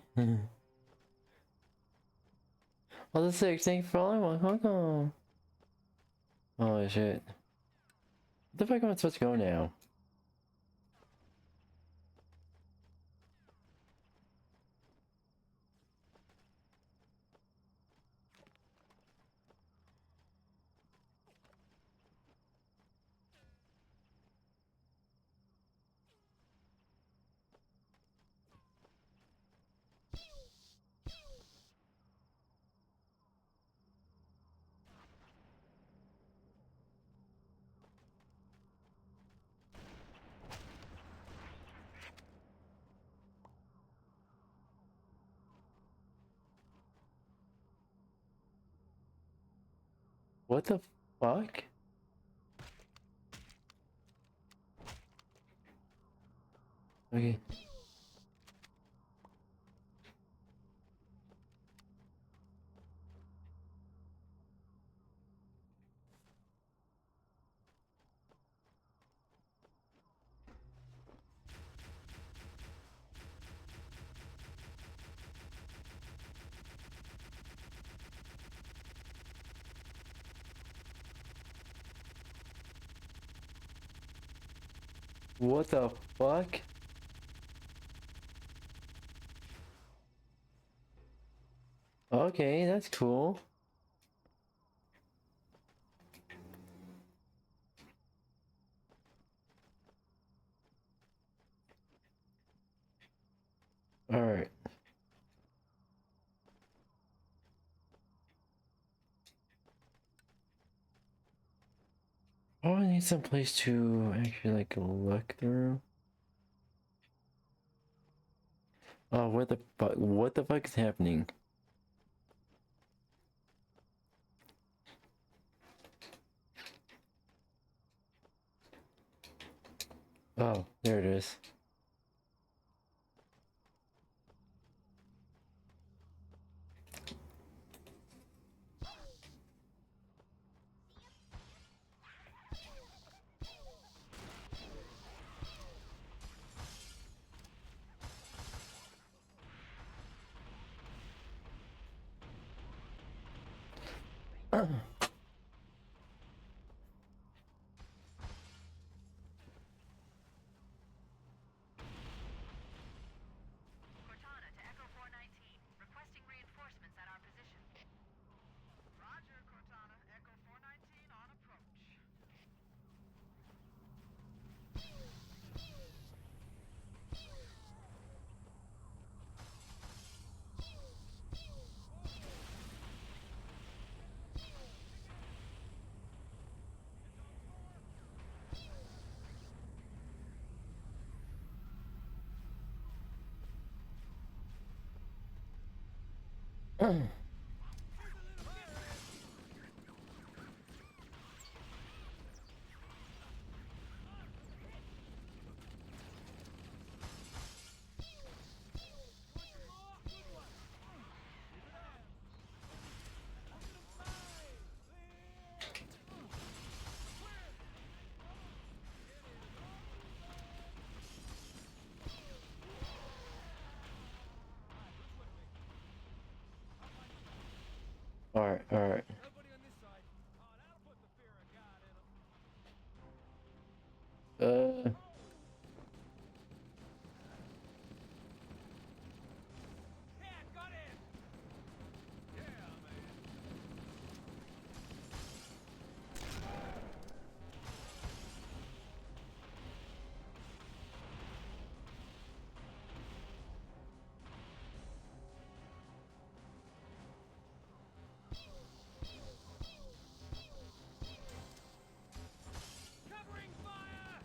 Oh, the 6, thank you for following one. Welcome. Holy shit. What the fuck am I supposed to go now? What the fuck? Okay. What the fuck? Okay, that's cool. Alright. Oh, I need some place to actually like look through. Oh, what the fuck? What the fuck is happening? Oh, there it is. Cortana to Echo 419, requesting reinforcements at our position. Roger, Cortana. Echo 419 on approach. Alright, alright. Nobody on this side. Oh, that'll put the fear of God in them. Yeah, got him! Yeah, man. Covering fire!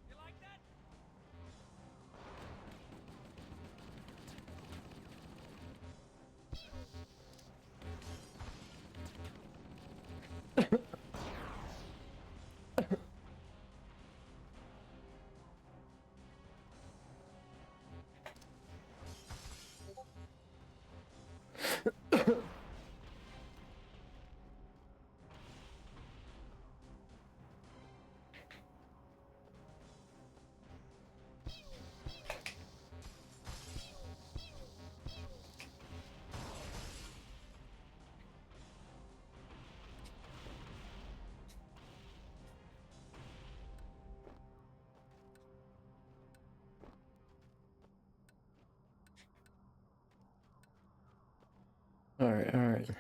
You like that? Alright, alright.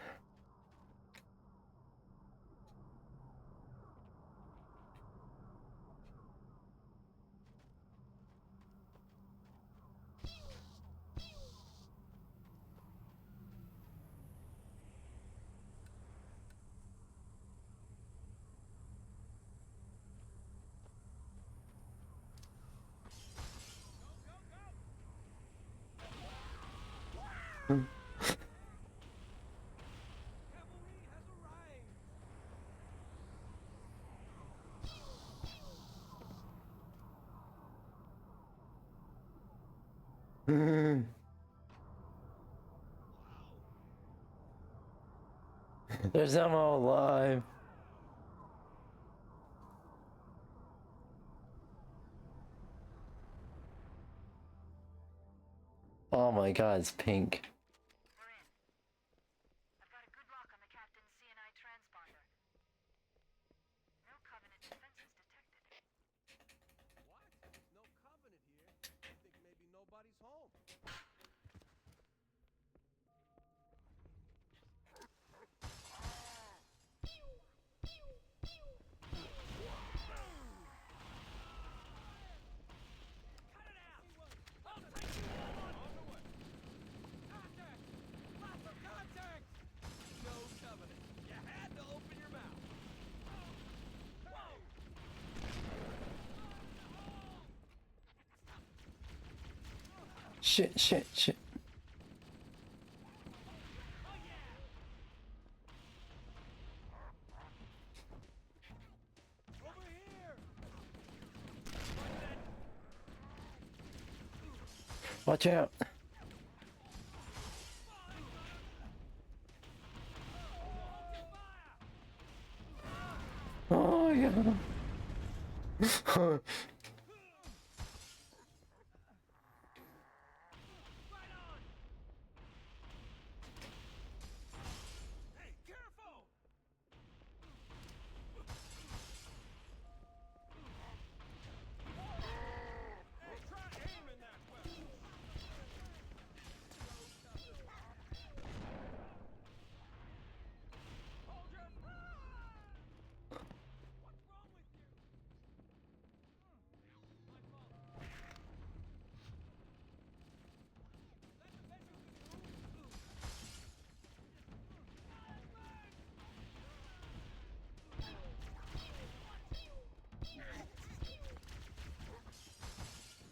There's them all alive. Oh my god, it's pink. We're in. I've got a good lock on the captain's CNI transponder. No Covenant defenses detected. What? No covenant here? I think maybe nobody's home. Shit, shit, shit. Over here! Watch out. Oh yeah. Hey, careful! Hey, try aiming that weapon! Hold your... What's wrong with you? My fault. That's the best you can do.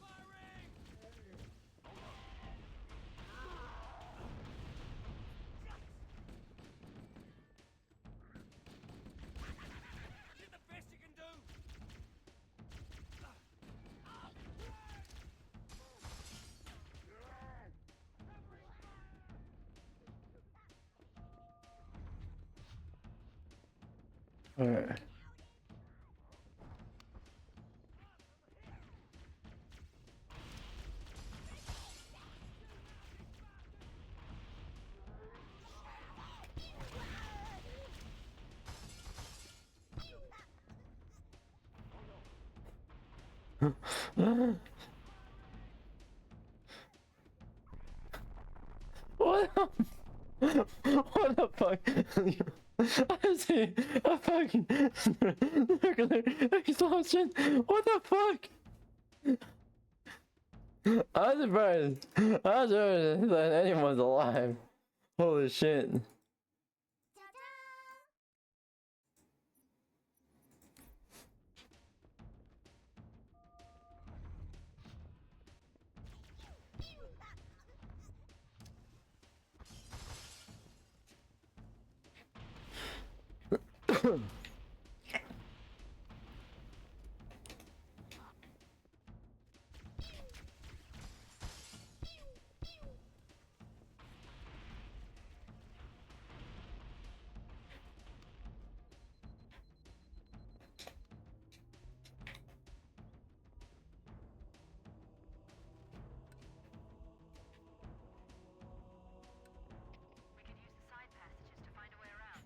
Firing! Did the best you can do. Alright. What? What the fuck? I see a fucking nuclear explosion. What the fuck? I'm surprised. I'm surprised that anyone's alive. Holy shit. We could use the side passages to find a way around.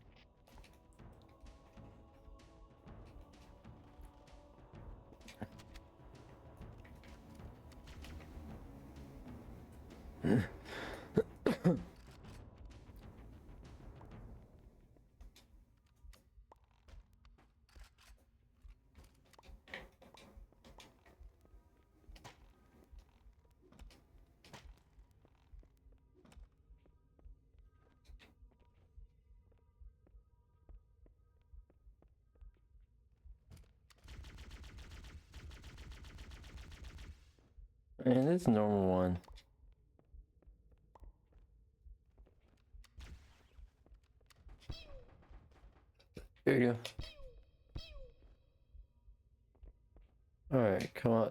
Man, this is a normal one. Here you go. Alright, come on.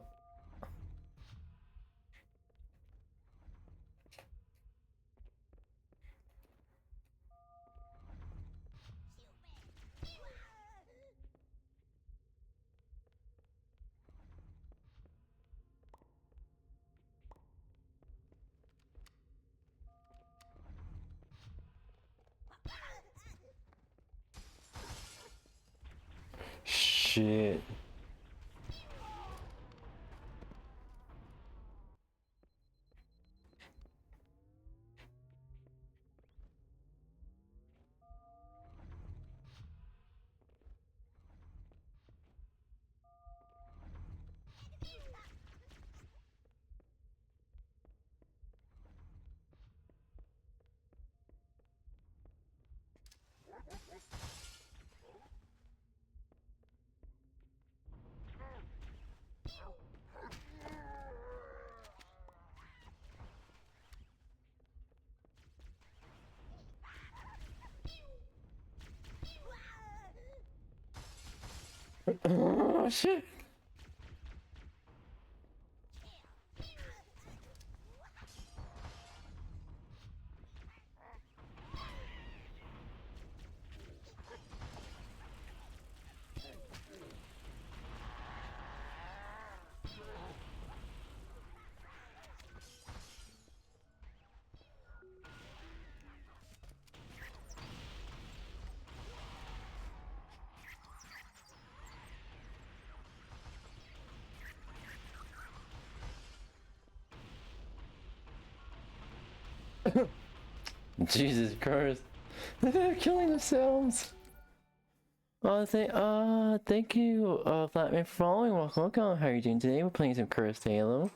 shit. Oh shit. Jesus Christ. They're killing themselves. Thank you, Flatman, for following. Welcome. How are you doing today? We're playing some Cursed Halo.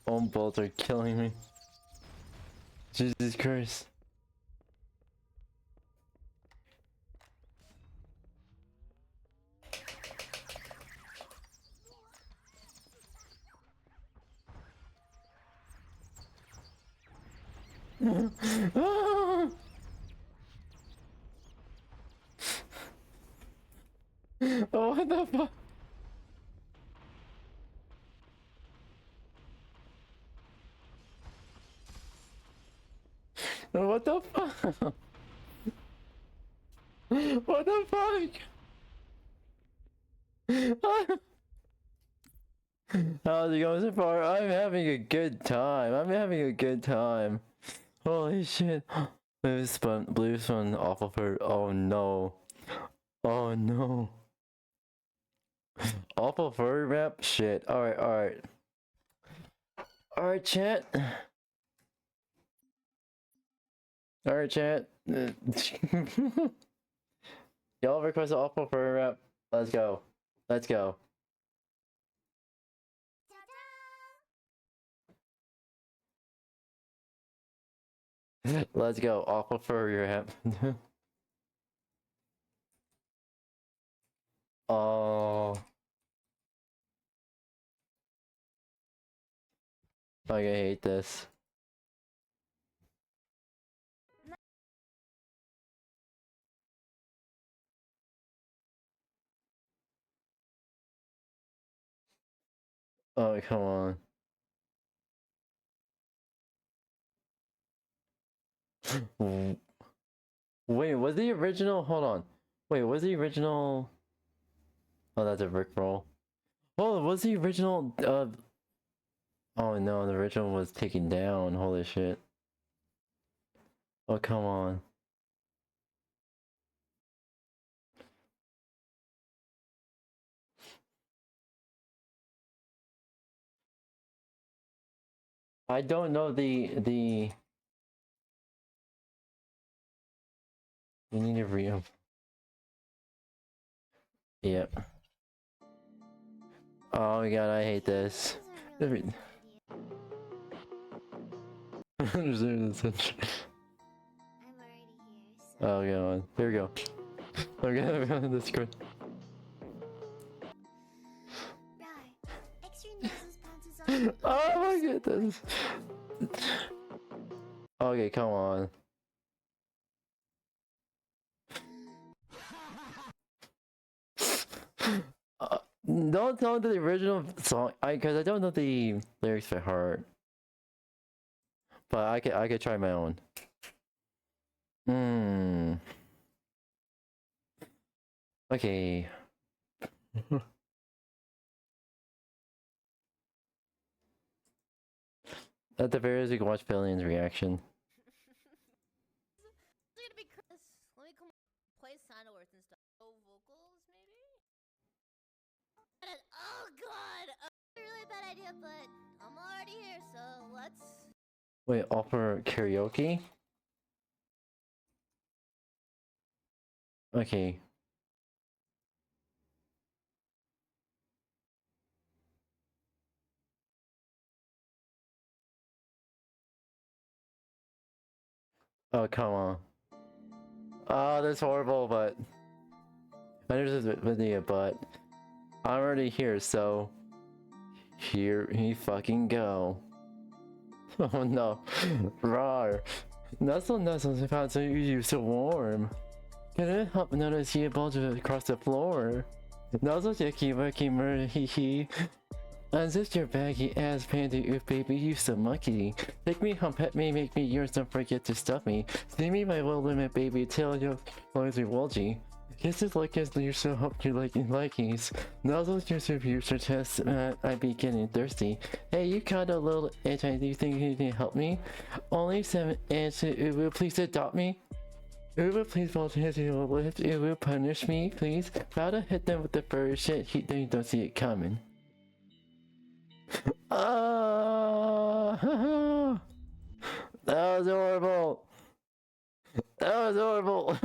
Own bolts are killing me. Jesus Christ. Ah! Oh, what the fuck? What the fuck? What the fuck? How's it going so far? I'm having a good time. I'm having a good time. Holy shit. Blue spun awful for. Oh no. Oh no. Awful furry rap? Shit. Alright, alright. Alright, chat. Alright, chat. Y'all request an awful furry rap. Let's go. Let's go. Let's go. Awful furry rap. Oh. I hate this. Oh, come on. Wait, was the original? Hold on. Wait, was the original? Oh, that's a Rickroll. Oh, was the original? Oh no, the original was taken down. Holy shit. Oh, come on. I don't know the. You need to re. Yep. Oh my god, I hate this. Oh god, here we go. Okay, that's good. Oh my goodness. Okay, come on. Don't tell me the original song, because I don't know the lyrics by heart. But I could try my own. Okay. At the very least, we can watch Billion's reaction. Let me come play Soundworth and stuff. Oh, vocals maybe? Oh god! Really bad idea, but I'm already here, so let's. Wait, offer karaoke? Okay. Oh, come on. Oh, that's horrible, but... I know this is a video, but... I'm already here, so... Here he fucking go. Oh no. Rawr. Nuzzle nuzzles about so you so warm. Can it help notice you bulge across the floor? Nuzzle yucky wucky murder hee hee. Unzip your baggy ass panty, oof baby, you so mucky. Take me home, pet me, make me yours, don't forget to stuff me. See me my will limit baby, tell your lazy wolgy. Kisses like as you're so hope you like likies. Nuzzles your future test, I be getting thirsty. Hey, you caught a little itch, do you think you can help me? Only 7 inch, will please adopt me? Uber, please volunteer to lift. Uber, punish me, please. About to hit them with the first shit, you don't see it coming. That was horrible. That was horrible.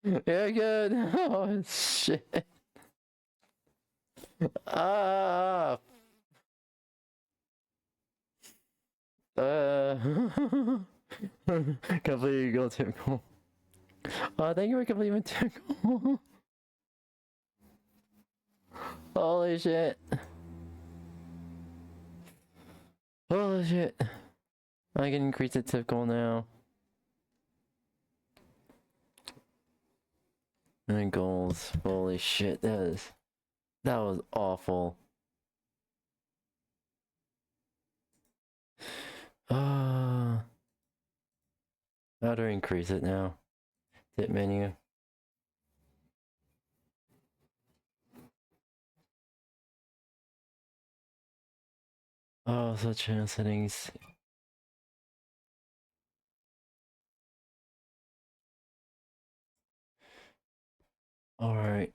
You're good. Oh shit. Completely go typical. Thank you for completing typical. Holy shit. Holy shit. I can increase the tip goal now. And goals. Holy shit, that was awful. How to increase it now? Tip menu. Oh, so channel settings. Alright.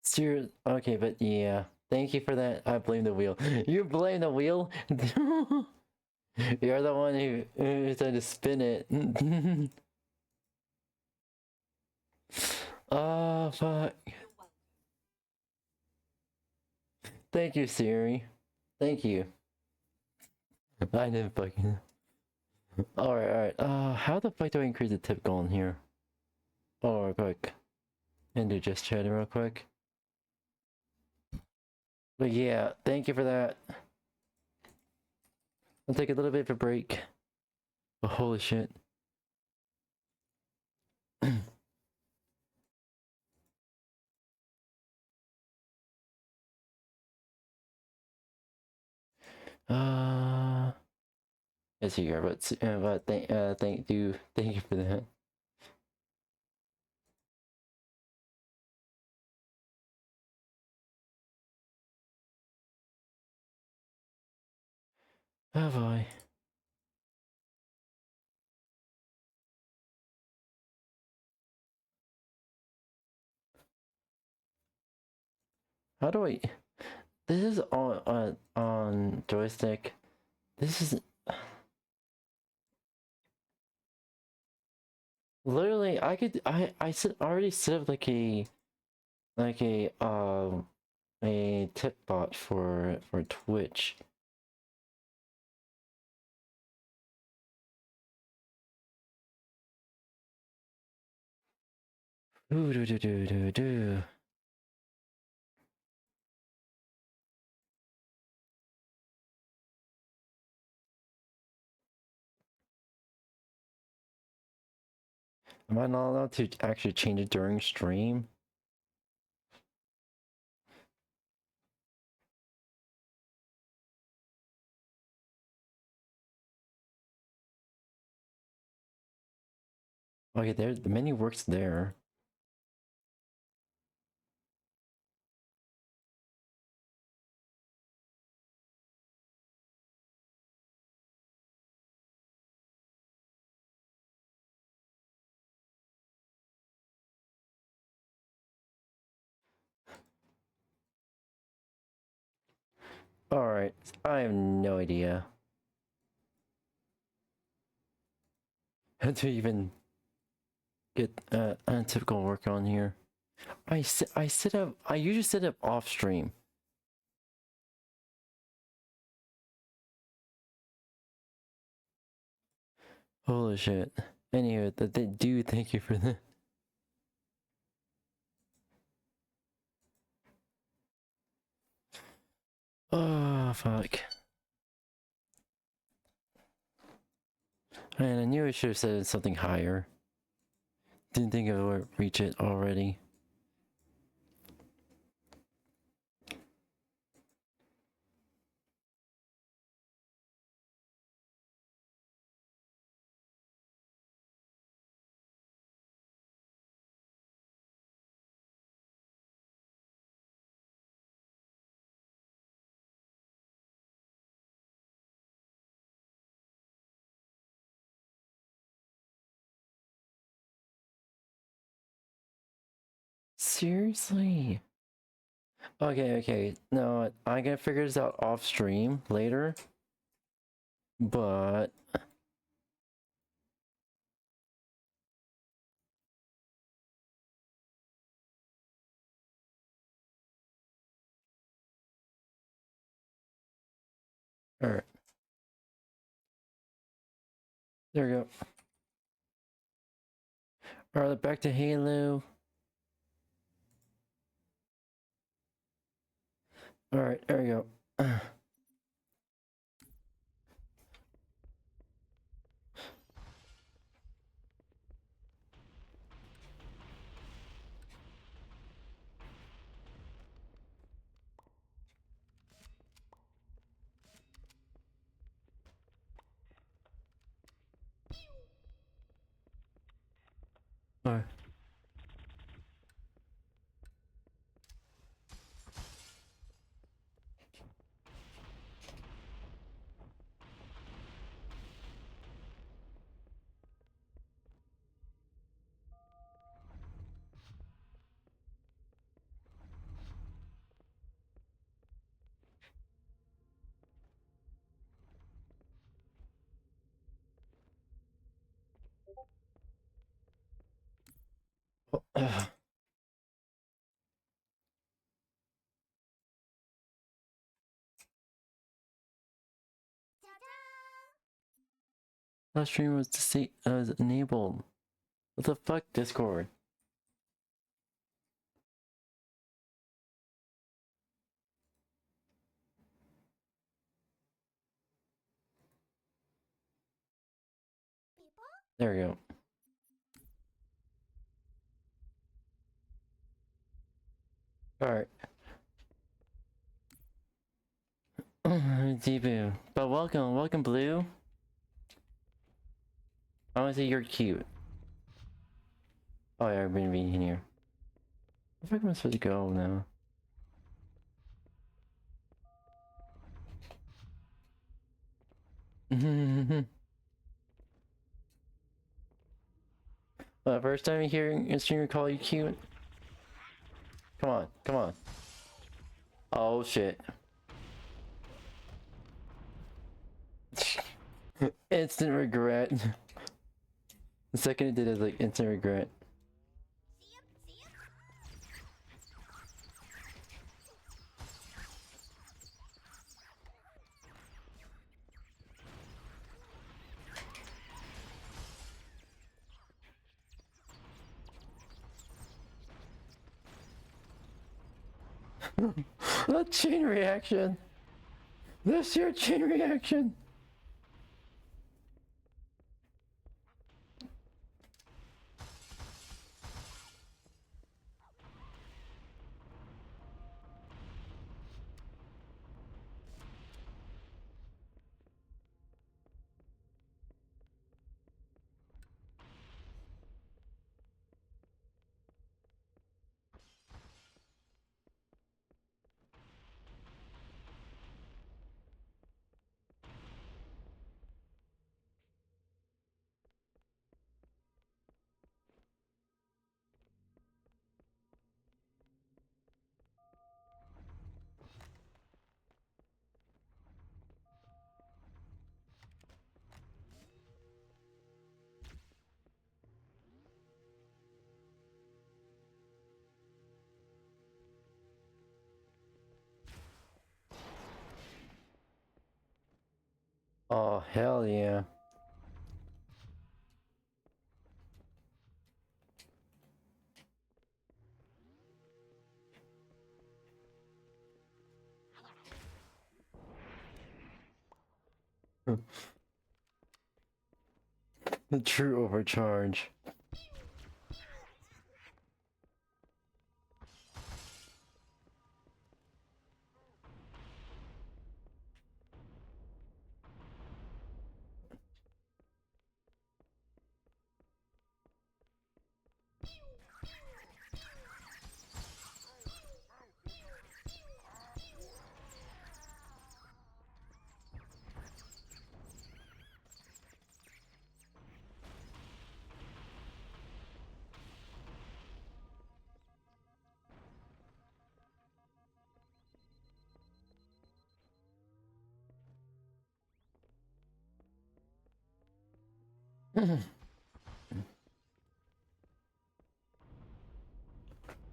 Steer. Okay, but yeah. Thank you for that. I blame the wheel. You blame the wheel? You're the one who tried to spin it. Oh, fuck. Thank you, Siri. Thank you. I didn't fucking... Alright. How the fuck do I increase the tip goal in here? Oh, real quick. And do just chat real quick. But yeah, thank you for that. I'll take a little bit of a break. But holy shit. Yes, you are, but thank you for that. Oh boy. How do I? This is on joystick. This is literally already set up a tip bot for Twitch. Ooh, do do do do do. Am I not allowed to actually change it during stream? Okay, there the menu works there. Alright, I have no idea how to even get a typical work on here. I usually set up off stream. Holy shit. Anyway, they do thank you for that. Oh fuck. Man, I knew I should have said something higher. Didn't think I would reach it already. Seriously? Okay. No, I'm gonna figure this out off stream later. But alright. There we go. Alright, back to Halo. Alright, there we go. Alright. Last stream was enabled. What the fuck, Discord? There we go. Alright. Debut. But welcome, Blue. I wanna say you're cute. Oh yeah, I've been being here. Where the fuck am I supposed to go now? First time hearing a streamer call you cute? Come on. Oh shit. Instant regret. The second it did, it was like instant regret. See him? See him? The chain reaction. That's your chain reaction. Oh, hell yeah. The true overcharge.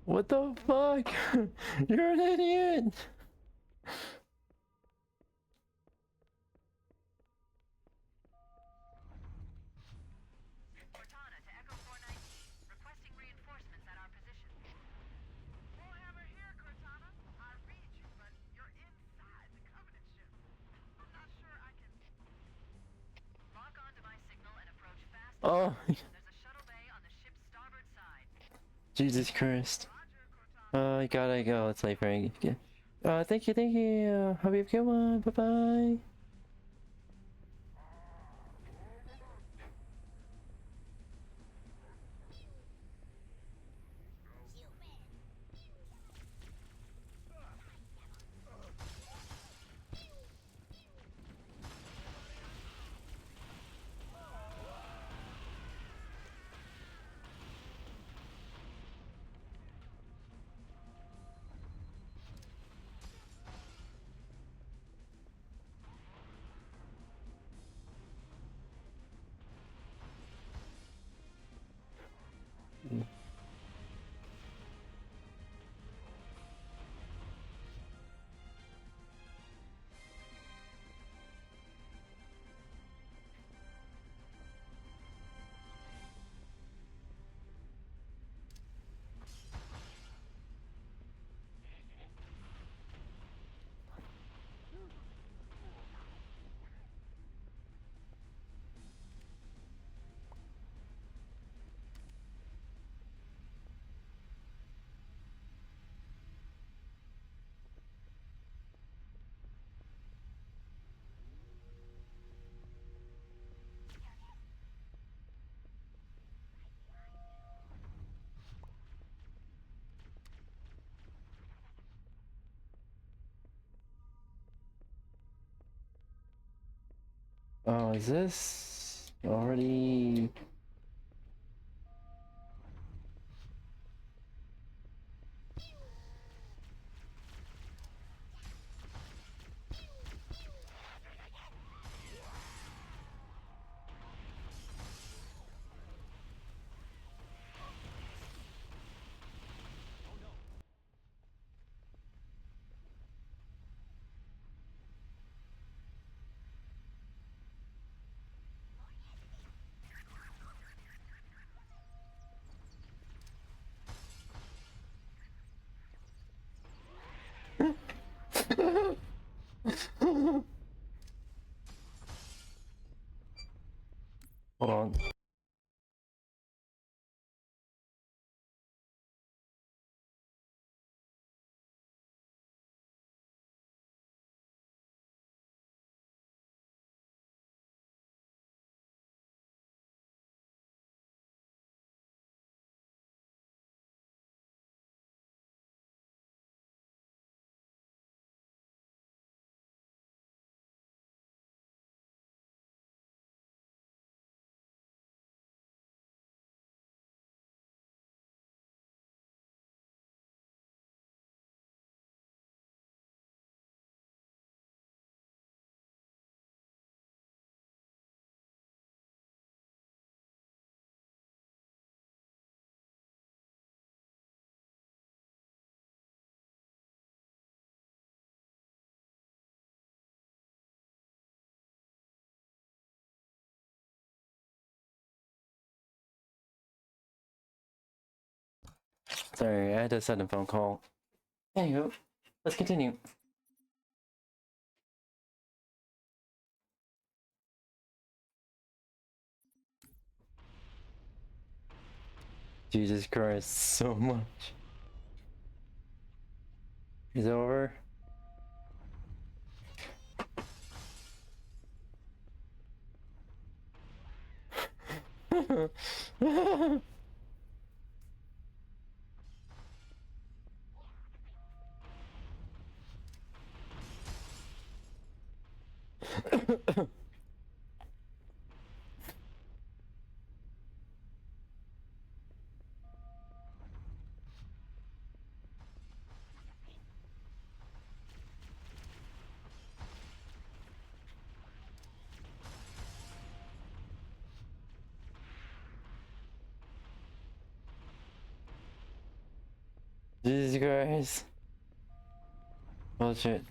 What the fuck? You're an idiot! Cortana to Echo 419, requesting reinforcements at our position. Warhammer here, Cortana. I read you, but you're inside the Covenant ship. I'm not sure I can... Lock onto my signal and approach fast. Oh, There's a shuttle bay on the ship's starboard side. Jesus Christ. Roger, Cortana. I gotta go. It's late for me. Thank you, thank you. Hope you have a good one. Bye bye. Oh, is this already? Sorry, I had to send a phone call. Anywho, let's continue. Jesus Christ, so much. Is it over? Jesus Christ. Bullshit.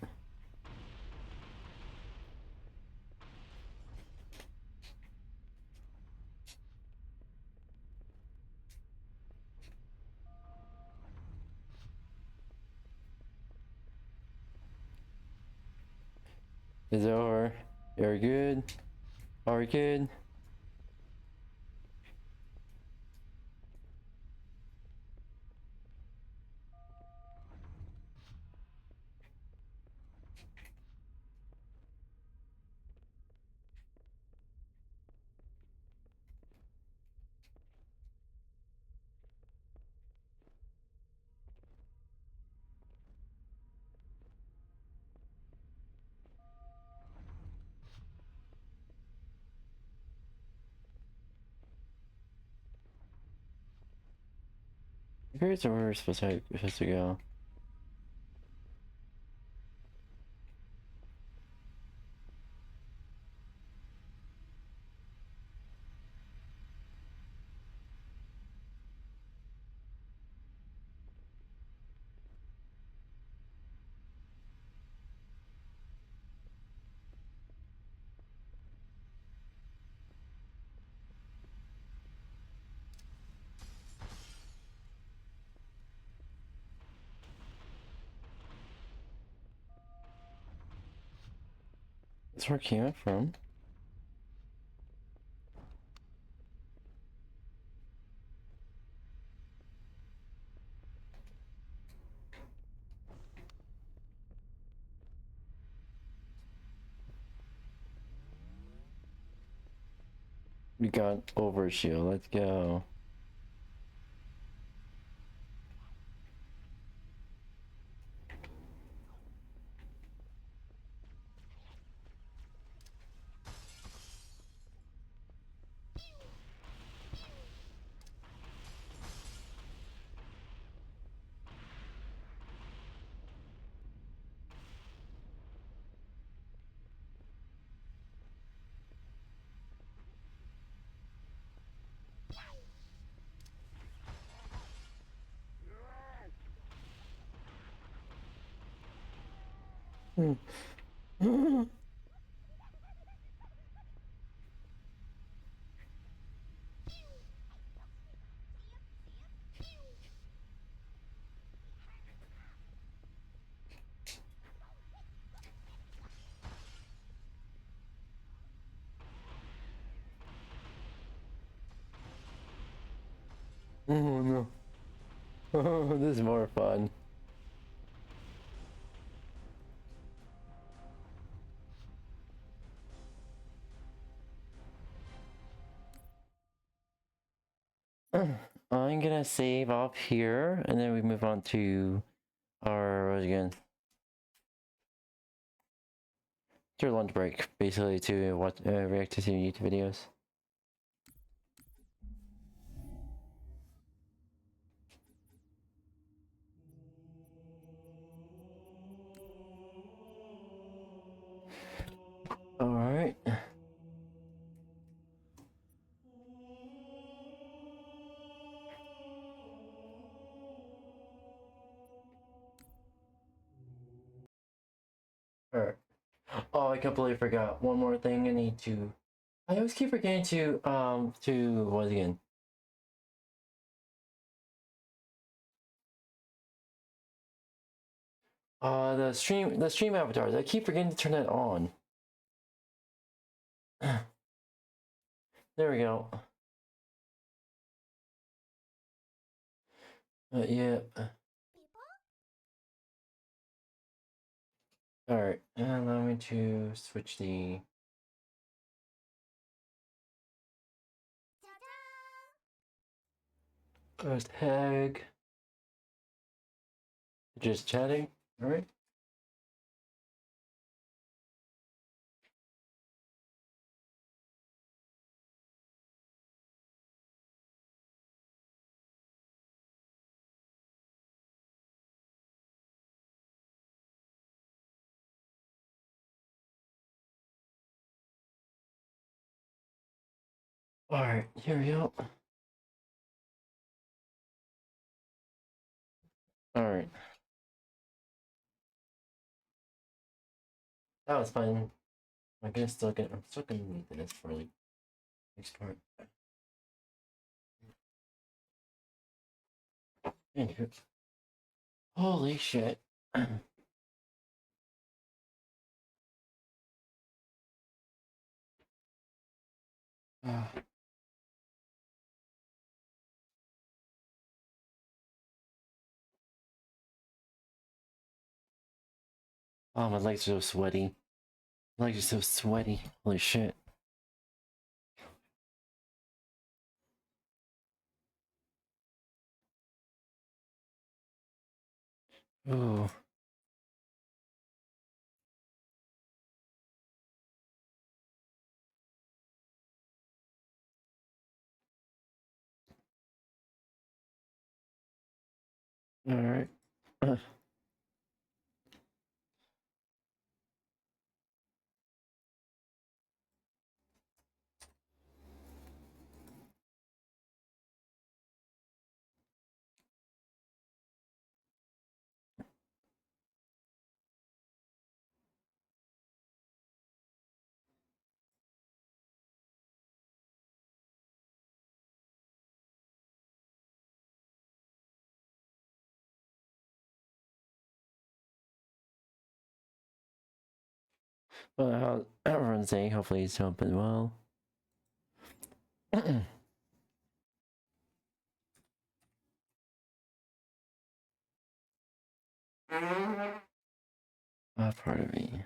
It's over. You're good. Are we good? Here's where we're supposed to go. That's where it came from. We got overshield. Let's go. Oh no. Oh, this is more fun. I'm gonna save up here and then we move on to our again. To our lunch break, basically to watch react to some YouTube videos. Alright. Alright. Oh, I completely forgot. One more thing I need to... I always keep forgetting to what again? The stream avatars. I keep forgetting to turn that on. There we go. Yeah. Alright, allow me to switch the tag. Just chatting, alright? Alright, here we go. Alright. That was fun. I'm still gonna need this for like next part. Anywho. Holy shit. Oh, my legs are so sweaty. My legs are so sweaty. Holy shit. Ooh. Alright. Well, how's everyone saying? Hopefully it's helping well. Part of me.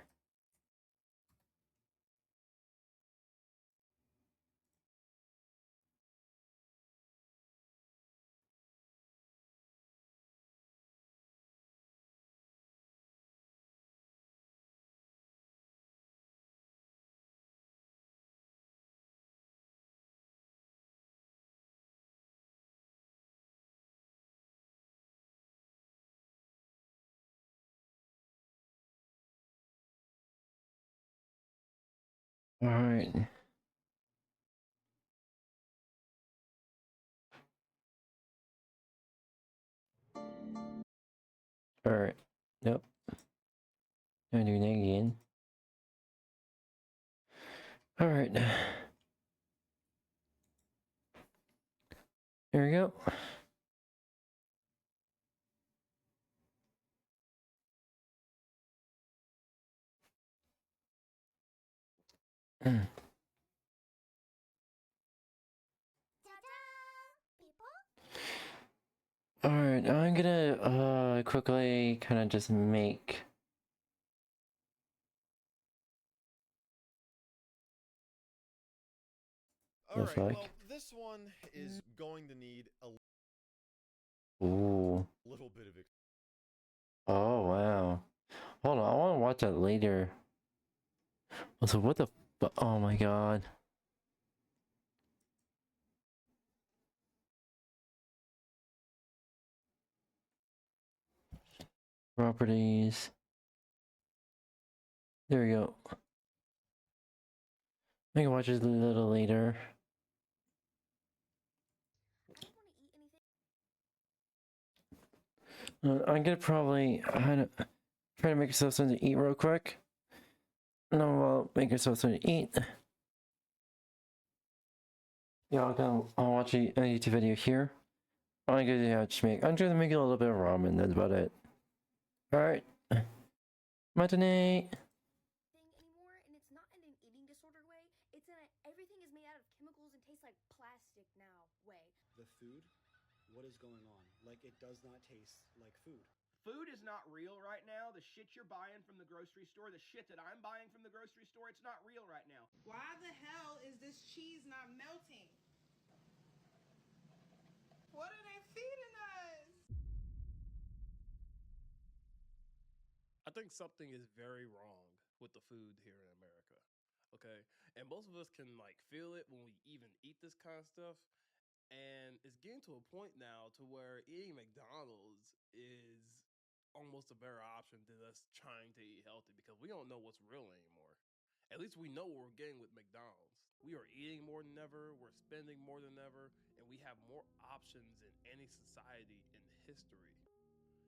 Alright. Alright. Nope. I'm doing that again. Alright. Here we go. Alright, I'm gonna quickly kind of just make Alright, like. well, this one is going to need a Ooh. little bit of Oh wow. Hold on, I want to watch that later. So what the oh my god. Properties. There we go. I can watch it a little later. I'm gonna probably try to make yourself something to eat real quick. No, I'll make yourself something to eat. Yeah, I'll watch a YouTube video here. I'm gonna just make a little bit of ramen. That's about it. All right. Matinee. thing anymore, and it's not in an eating disorder way. It's in a everything is made out of chemicals and tastes like plastic now way. The food? What is going on? Like, it does not taste like food. Food is not real right now. The shit you're buying from the grocery store, the shit that I'm buying from the grocery store, it's not real right now. Why the hell is this cheese not melting? What are they feeding us? I think something is very wrong with the food here in America. Okay. And most of us can like feel it when we even eat this kind of stuff. And it's getting to a point now to where eating McDonald's is almost a better option than us trying to eat healthy because we don't know what's real anymore. At least we know what we're getting with McDonald's. We are eating more than ever, we're spending more than ever, and we have more options than any society in history.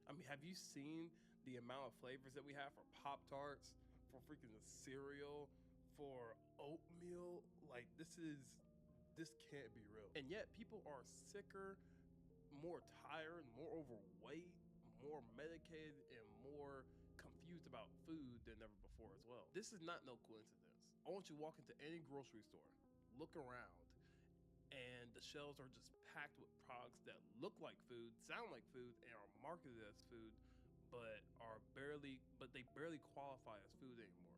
I mean, have you seen the amount of flavors that we have for Pop-Tarts, for freaking cereal, for oatmeal? Like, this can't be real. And yet people are sicker, more tired, more overweight, more medicated, and more confused about food than ever before as well. This is not no coincidence. I want you to walk into any grocery store, look around, and the shelves are just packed with products that look like food, sound like food, and are marketed as food, but they barely qualify as food anymore.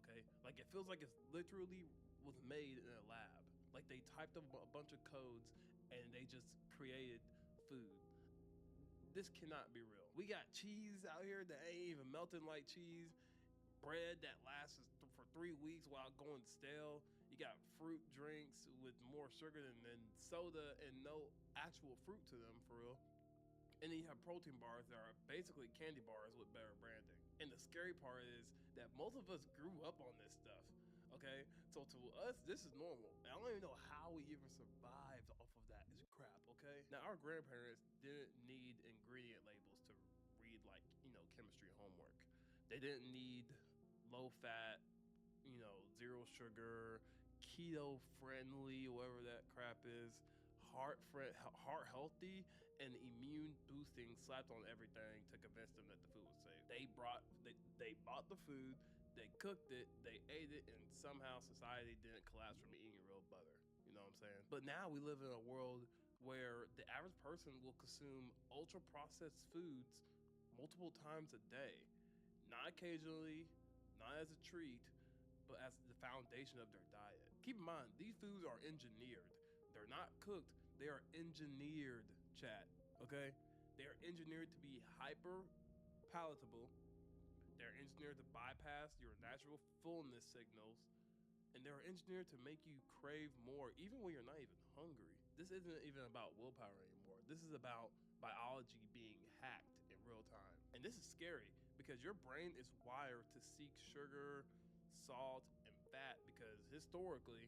Okay? Like, it feels like it's literally was made in a lab. Like, they typed up a bunch of codes and they just created food. This cannot be real. We got cheese out here that ain't even melting like cheese, bread that lasts for 3 weeks without going stale. You got fruit drinks with more sugar than soda and no actual fruit to them, for real. And then you have protein bars that are basically candy bars with better branding. And the scary part is that most of us grew up on this stuff, okay? So to us, this is normal. And I don't even know how we even survived off of that crap, okay? Now, our grandparents didn't need ingredient labels to read, like, chemistry homework. They didn't need low fat, zero sugar, keto friendly, whatever that crap is, heart healthy, and immune boosting slapped on everything to convince them that the food was safe. They bought the food, they cooked it, they ate it, and somehow society didn't collapse from eating real butter. You know what I'm saying? But now we live in a world where the average person will consume ultra processed foods multiple times a day, not occasionally, not as a treat, but as the foundation of their diet. Keep in mind, these foods are engineered. They're not cooked, they are engineered, chat, okay? They are engineered to be hyper palatable. They're engineered to bypass your natural fullness signals. And they're engineered to make you crave more, even when you're not even hungry. This isn't even about willpower anymore. This is about biology being hacked in real time. And this is scary because your brain is wired to seek sugar, salt, and fat because historically,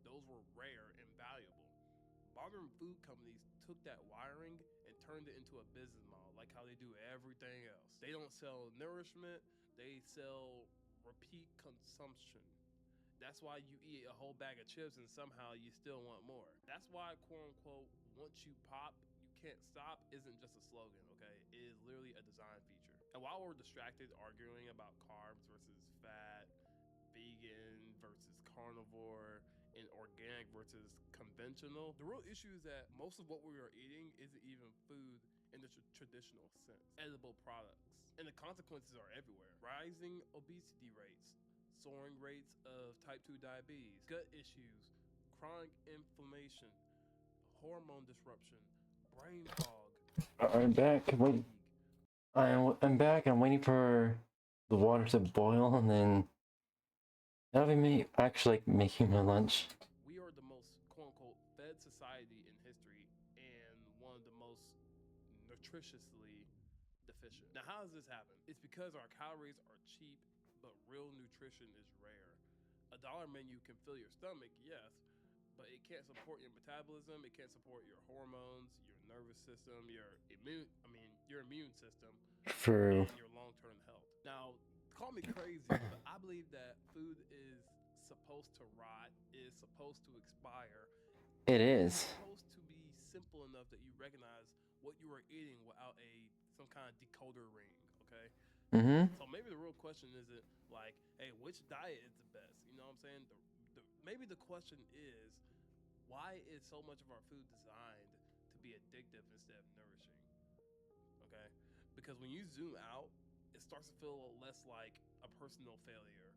those were rare and valuable. Modern food companies took that wiring and turned it into a business model, like how they do everything else. They don't sell nourishment, they sell repeat consumption. That's why you eat a whole bag of chips and somehow you still want more. That's why, quote unquote, once you pop, you can't stop isn't just a slogan, okay? It is literally a design feature. And while we're distracted arguing about carbs versus fat, vegan versus carnivore, and organic versus conventional, the real issue is that most of what we are eating isn't even food in the traditional sense. Edible products. And the consequences are everywhere. Rising obesity rates, soaring rates of type 2 diabetes, gut issues, chronic inflammation, hormone disruption, brain fog. I'm back. Wait. I'm back. I'm waiting for the water to boil and then that'll be me actually making my lunch. We are the most quote unquote fed society in history and one of the most nutritiously deficient. Now, how does this happen? It's because our calories are cheap, but real nutrition is rare. A dollar menu can fill your stomach, yes, but it can't support your metabolism, it can't support your hormones, your nervous system, your immune system, True. and your long-term health. Now, call me crazy, but I believe that food is supposed to rot, is supposed to expire. It is. It's supposed to be simple enough that you recognize what you are eating without some kind of decoder ring, okay? Mm-hmm. So maybe the real question isn't like, hey, which diet is the best? You know what I'm saying? Maybe the question is, why is so much of our food designed to be addictive instead of nourishing? Okay, because when you zoom out, it starts to feel less like a personal failure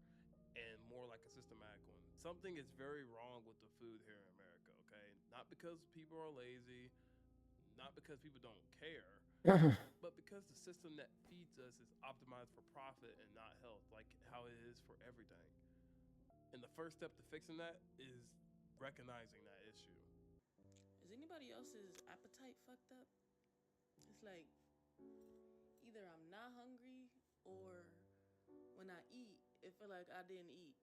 and more like a systematic one. Something is very wrong with the food here in America. Okay, not because people are lazy, not because people don't care, but because the system that feeds us is optimized for profit and not health, like how it is for everything. And the first step to fixing that is recognizing that issue. Is anybody else's appetite fucked up? It's like either I'm not hungry or when I eat, it feel like I didn't eat.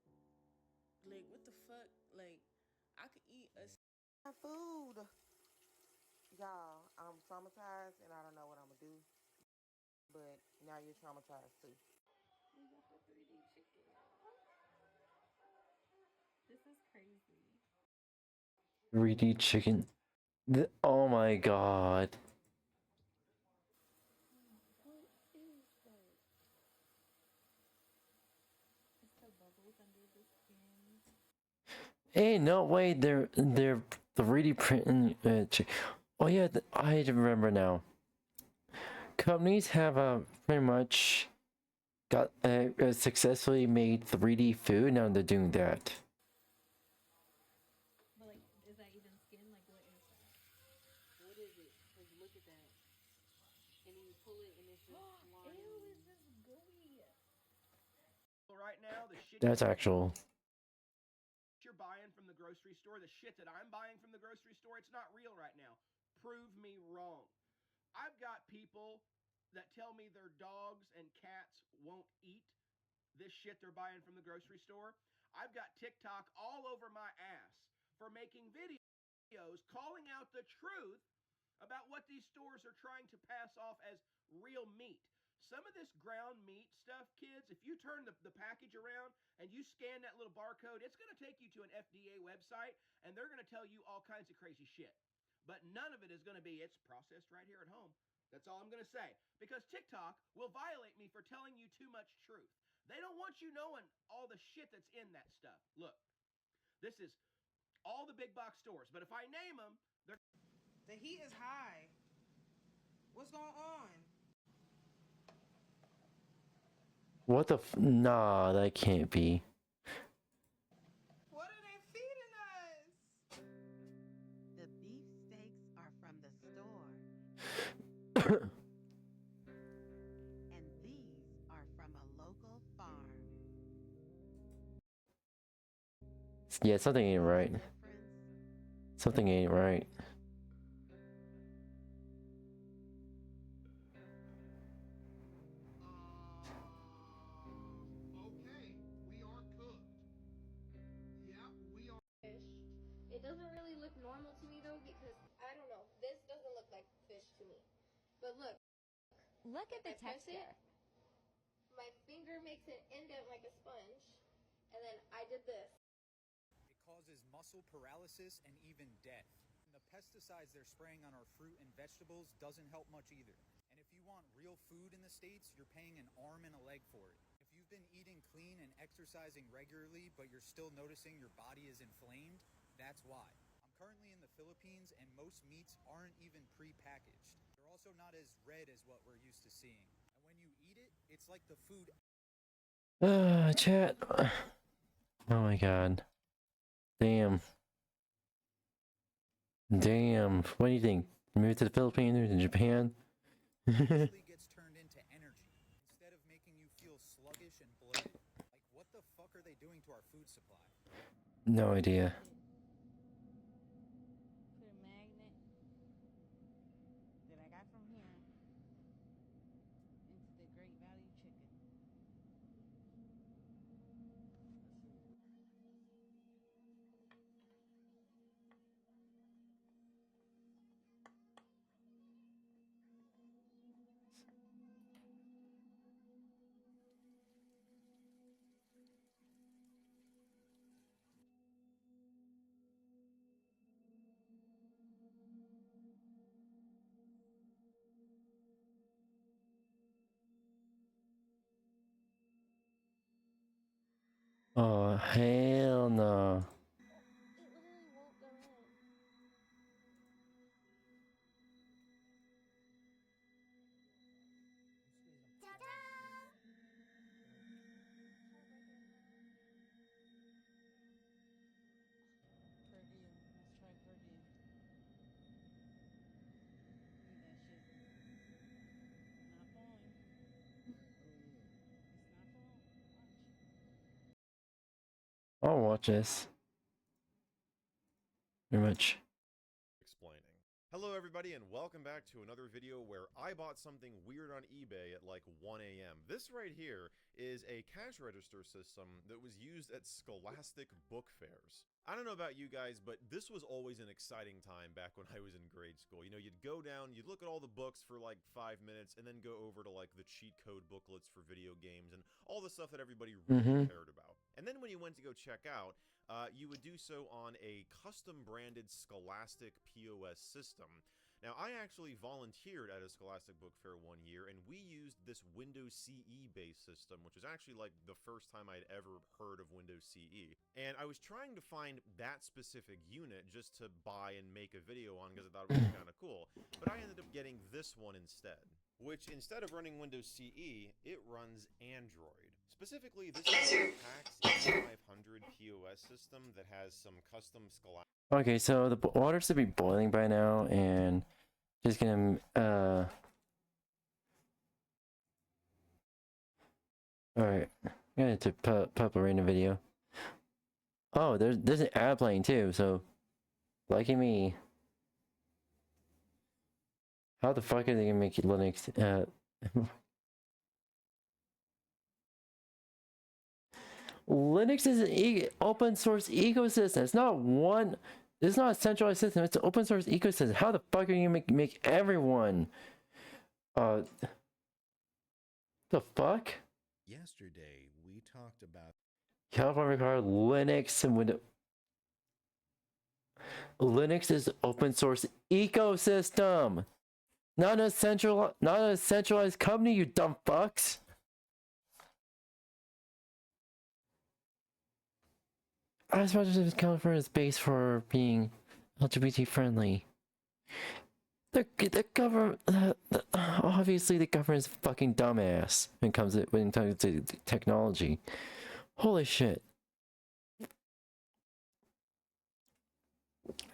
Like what the fuck? Like I could eat a food. Y'all, I'm traumatized and I don't know what I'm gonna do. But now you're traumatized too. We got the 3D chicken, y'all. This is crazy. 3D chicken. Oh my god. What is that? It's the bubbles under the skin. Hey, no way, they're 3D printing. Oh yeah, I remember now. Companies have pretty much got successfully made 3D food. Now they're doing that. But like, is that even skin? Like, what is that? What is it? Cause look at that. And then you pull it and it's just slimy. Ew, it's just gooey. Right now, the shit That's actual. you're buying from the grocery store, the shit that I'm buying from the grocery store, it's not real right now. Prove me wrong. I've got people that tell me their dogs and cats won't eat this shit they're buying from the grocery store. I've got TikTok all over my ass for making videos calling out the truth about what these stores are trying to pass off as real meat. Some of this ground meat stuff, kids, if you turn the package around and you scan that little barcode, it's going to take you to an FDA website and they're going to tell you all kinds of crazy shit. But none of it is going to be, it's processed right here at home. That's all I'm going to say. Because TikTok will violate me for telling you too much truth. They don't want you knowing all the shit that's in that stuff. Look, this is all the big box stores. But if I name them, they're... The heat is high. What's going on? What the nah, that can't be. What are they feeding us? The beef steaks are from the store. And these are from a local farm. Yeah, something ain't right. Something ain't right. Okay, we are cooked. Yeah, we are. It doesn't really look normal to me though because I don't know. This doesn't look like fish to me. But look. Look at the texture. My finger makes an indent like a sponge. And then I did this. It causes muscle paralysis and even death. And the pesticides they're spraying on our fruit and vegetables doesn't help much either. And if you want real food in the States, you're paying an arm and a leg for it. If you've been eating clean and exercising regularly, but you're still noticing your body is inflamed, that's why. I'm currently in the Philippines and most meats aren't even pre-packaged. They're also not as red as what we're used to seeing. And when you eat it, it's like the food... Chat. Oh my god. Damn. Damn. What do you think? Move to the Philippines or to Japan? Actually gets turned into energy instead of making you feel sluggish and bloated. Like, what the fuck are they doing to our food supply? No idea. Put a magnet that I got from here into the Great Value chicken. Oh, hell no. It literally won't go in. Per diem. Let's try per diem. Look at that shit. Not falling. It's not falling. Watch. I'll watch this. Very much. Explaining. Hello everybody and welcome back to another video where I bought something weird on eBay at like 1 a.m. This right here is a cash register system that was used at scholastic book fairs. I don't know about you guys, but this was always an exciting time back when I was in grade school. You know, you'd go down, you'd look at all the books for like 5 minutes, and then go over to like the cheat code booklets for video games and all the stuff that everybody really cared about. And then when you went to go check out, you would do so on a custom branded Scholastic POS system. Now, I actually volunteered at a Scholastic Book Fair one year, and we used this Windows CE based system, which was actually like the first time I'd ever heard of Windows CE. And I was trying to find that specific unit just to buy and make a video on because I thought it was kind of cool. But I ended up getting this one instead, which instead of running Windows CE, it runs Android. Specifically, this is a PAX 500 POS system that has some custom Scholastic. Okay, so the water should be boiling by now, and just gonna Alright, I'm gonna put up a random video. Oh, there's an ad playing too, so lucky me. How the fuck are they gonna make Linux Linux is an open source ecosystem. It's not one. It's not a centralized system. It's an open source ecosystem. How the fuck are you gonna make everyone? The fuck? Yesterday we talked about California required Linux and Windows. Linux is open source ecosystem, not a centralized company. You dumb fucks. As much as California is based for being LGBT friendly, the government, obviously the government is fucking dumbass when it comes to technology. Holy shit!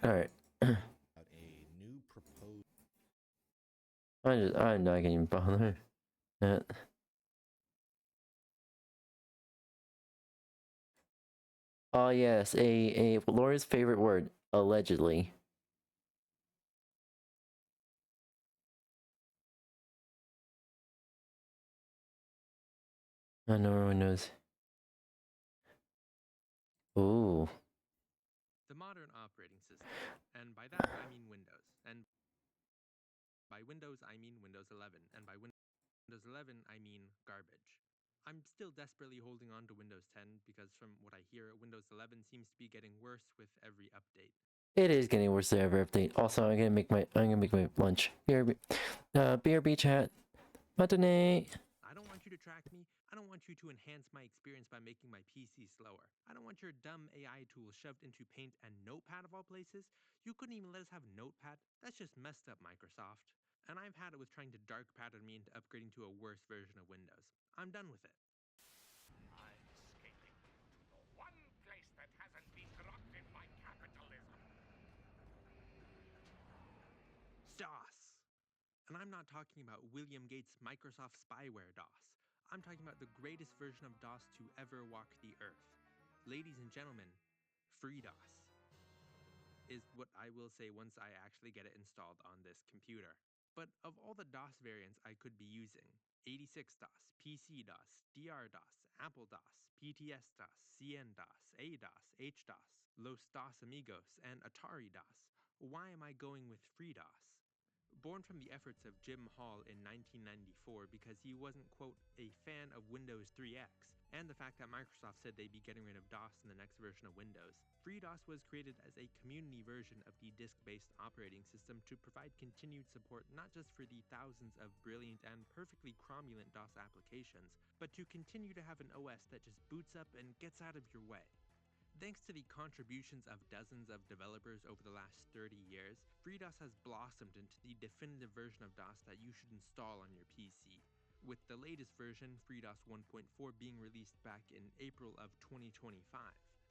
All right. a new proposed. I'm not getting bothered. Oh yes, a Laura's favorite word, allegedly. I know everyone knows. Ooh. The modern operating system, and by that I mean Windows, and by Windows I mean Windows 11, and by Windows 11 I mean garbage. I'm still desperately holding on to Windows 10 because from what I hear, Windows 11 seems to be getting worse with every update. It is getting worse with every update. Also, I'm gonna make my lunch. BRB chat. Matinee. I don't want you to track me. I don't want you to enhance my experience by making my PC slower. I don't want your dumb AI tools shoved into Paint and Notepad of all places. You couldn't even let us have Notepad. That's just messed up, Microsoft. And I've had it with trying to dark pattern me into upgrading to a worse version of Windows. I'm done with it. I'm escaping to the one place that hasn't been corrupted by capitalism. DOS! And I'm not talking about William Gates' Microsoft spyware DOS. I'm talking about the greatest version of DOS to ever walk the earth. Ladies and gentlemen, FreeDOS is what I will say once I actually get it installed on this computer. But of all the DOS variants I could be using, 86DOS, PC-DOS, DR-DOS, Apple-DOS, PTS-DOS, CN-DOS, A-DOS, H-DOS, Los Dos Amigos, and Atari-DOS, why am I going with FreeDOS? born from the efforts of Jim Hall in 1994 because he wasn't, quote, a fan of Windows 3X, and the fact that Microsoft said they'd be getting rid of DOS in the next version of Windows. FreeDOS was created as a community version of the disk-based operating system to provide continued support not just for the thousands of brilliant and perfectly cromulent DOS applications, but to continue to have an OS that just boots up and gets out of your way. Thanks to the contributions of dozens of developers over the last 30 years, FreeDOS has blossomed into the definitive version of DOS that you should install on your PC, with the latest version, FreeDOS 1.4, being released back in April of 2025.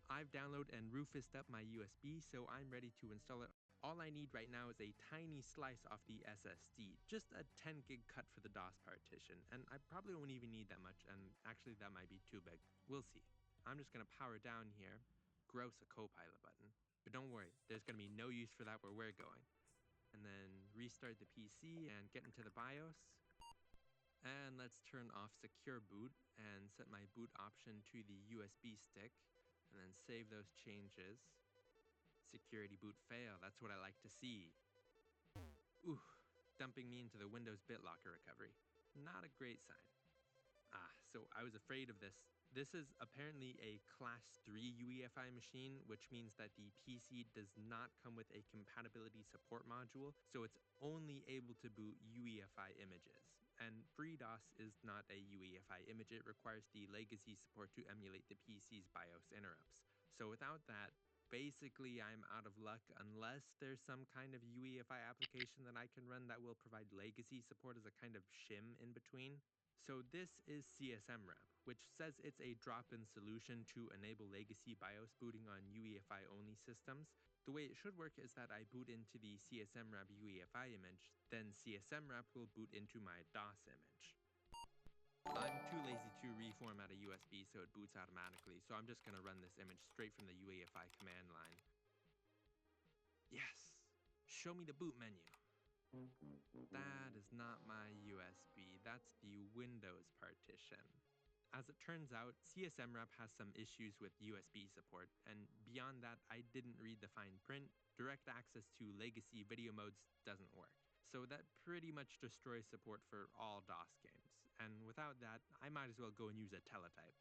I've downloaded and Rufused up my USB, so I'm ready to install it. All I need right now is a tiny slice off the SSD, just a 10 gig cut for the DOS partition, and I probably won't even need that much, and actually that might be too big. We'll see. I'm just gonna power down here, gross a Copilot button, but don't worry, there's gonna be no use for that where we're going. And then restart the PC and get into the BIOS. And let's turn off secure boot and set my boot option to the USB stick, and then save those changes. Security boot fail, that's what I like to see. Ooh, dumping me into the Windows BitLocker recovery. Not a great sign. So I was afraid of this. This is apparently a Class 3 UEFI machine, which means that the PC does not come with a compatibility support module, so it's only able to boot UEFI images. And FreeDOS is not a UEFI image, it requires the legacy support to emulate the PC's BIOS interrupts. So without that, basically I'm out of luck unless there's some kind of UEFI application that I can run that will provide legacy support as a kind of shim in between. So this is CSMWrap, which says it's a drop-in solution to enable legacy BIOS booting on UEFI only systems. The way it should work is that I boot into the CSMWrap UEFI image, then CSMWrap will boot into my DOS image. I'm too lazy to reformat a USB so it boots automatically, so I'm just gonna run this image straight from the UEFI command line. Yes! Show me the boot menu. That is not my USB, that's the Windows partition. As it turns out, CSMWrap has some issues with USB support, and beyond that, I didn't read the fine print. Direct access to legacy video modes doesn't work. So that pretty much destroys support for all DOS games, and without that, I might as well go and use a teletype.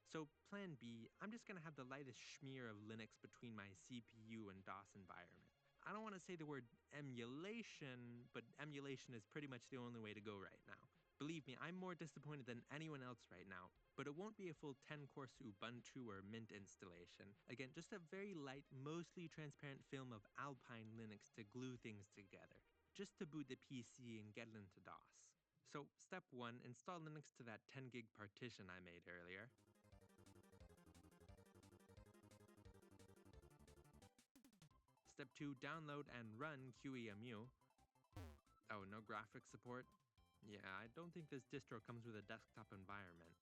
So plan B, I'm just gonna have the lightest smear of Linux between my CPU and DOS environment. I don't want to say the word emulation, but emulation is pretty much the only way to go right now. Believe me, I'm more disappointed than anyone else right now, but it won't be a full 10-course Ubuntu or Mint installation. Again, just a very light, mostly transparent film of Alpine Linux to glue things together, just to boot the PC and get it into DOS. So, step 1, install Linux to that 10 gig partition I made earlier. Step 2, download and run QEMU. Oh, no graphics support? Yeah, I don't think this distro comes with a desktop environment.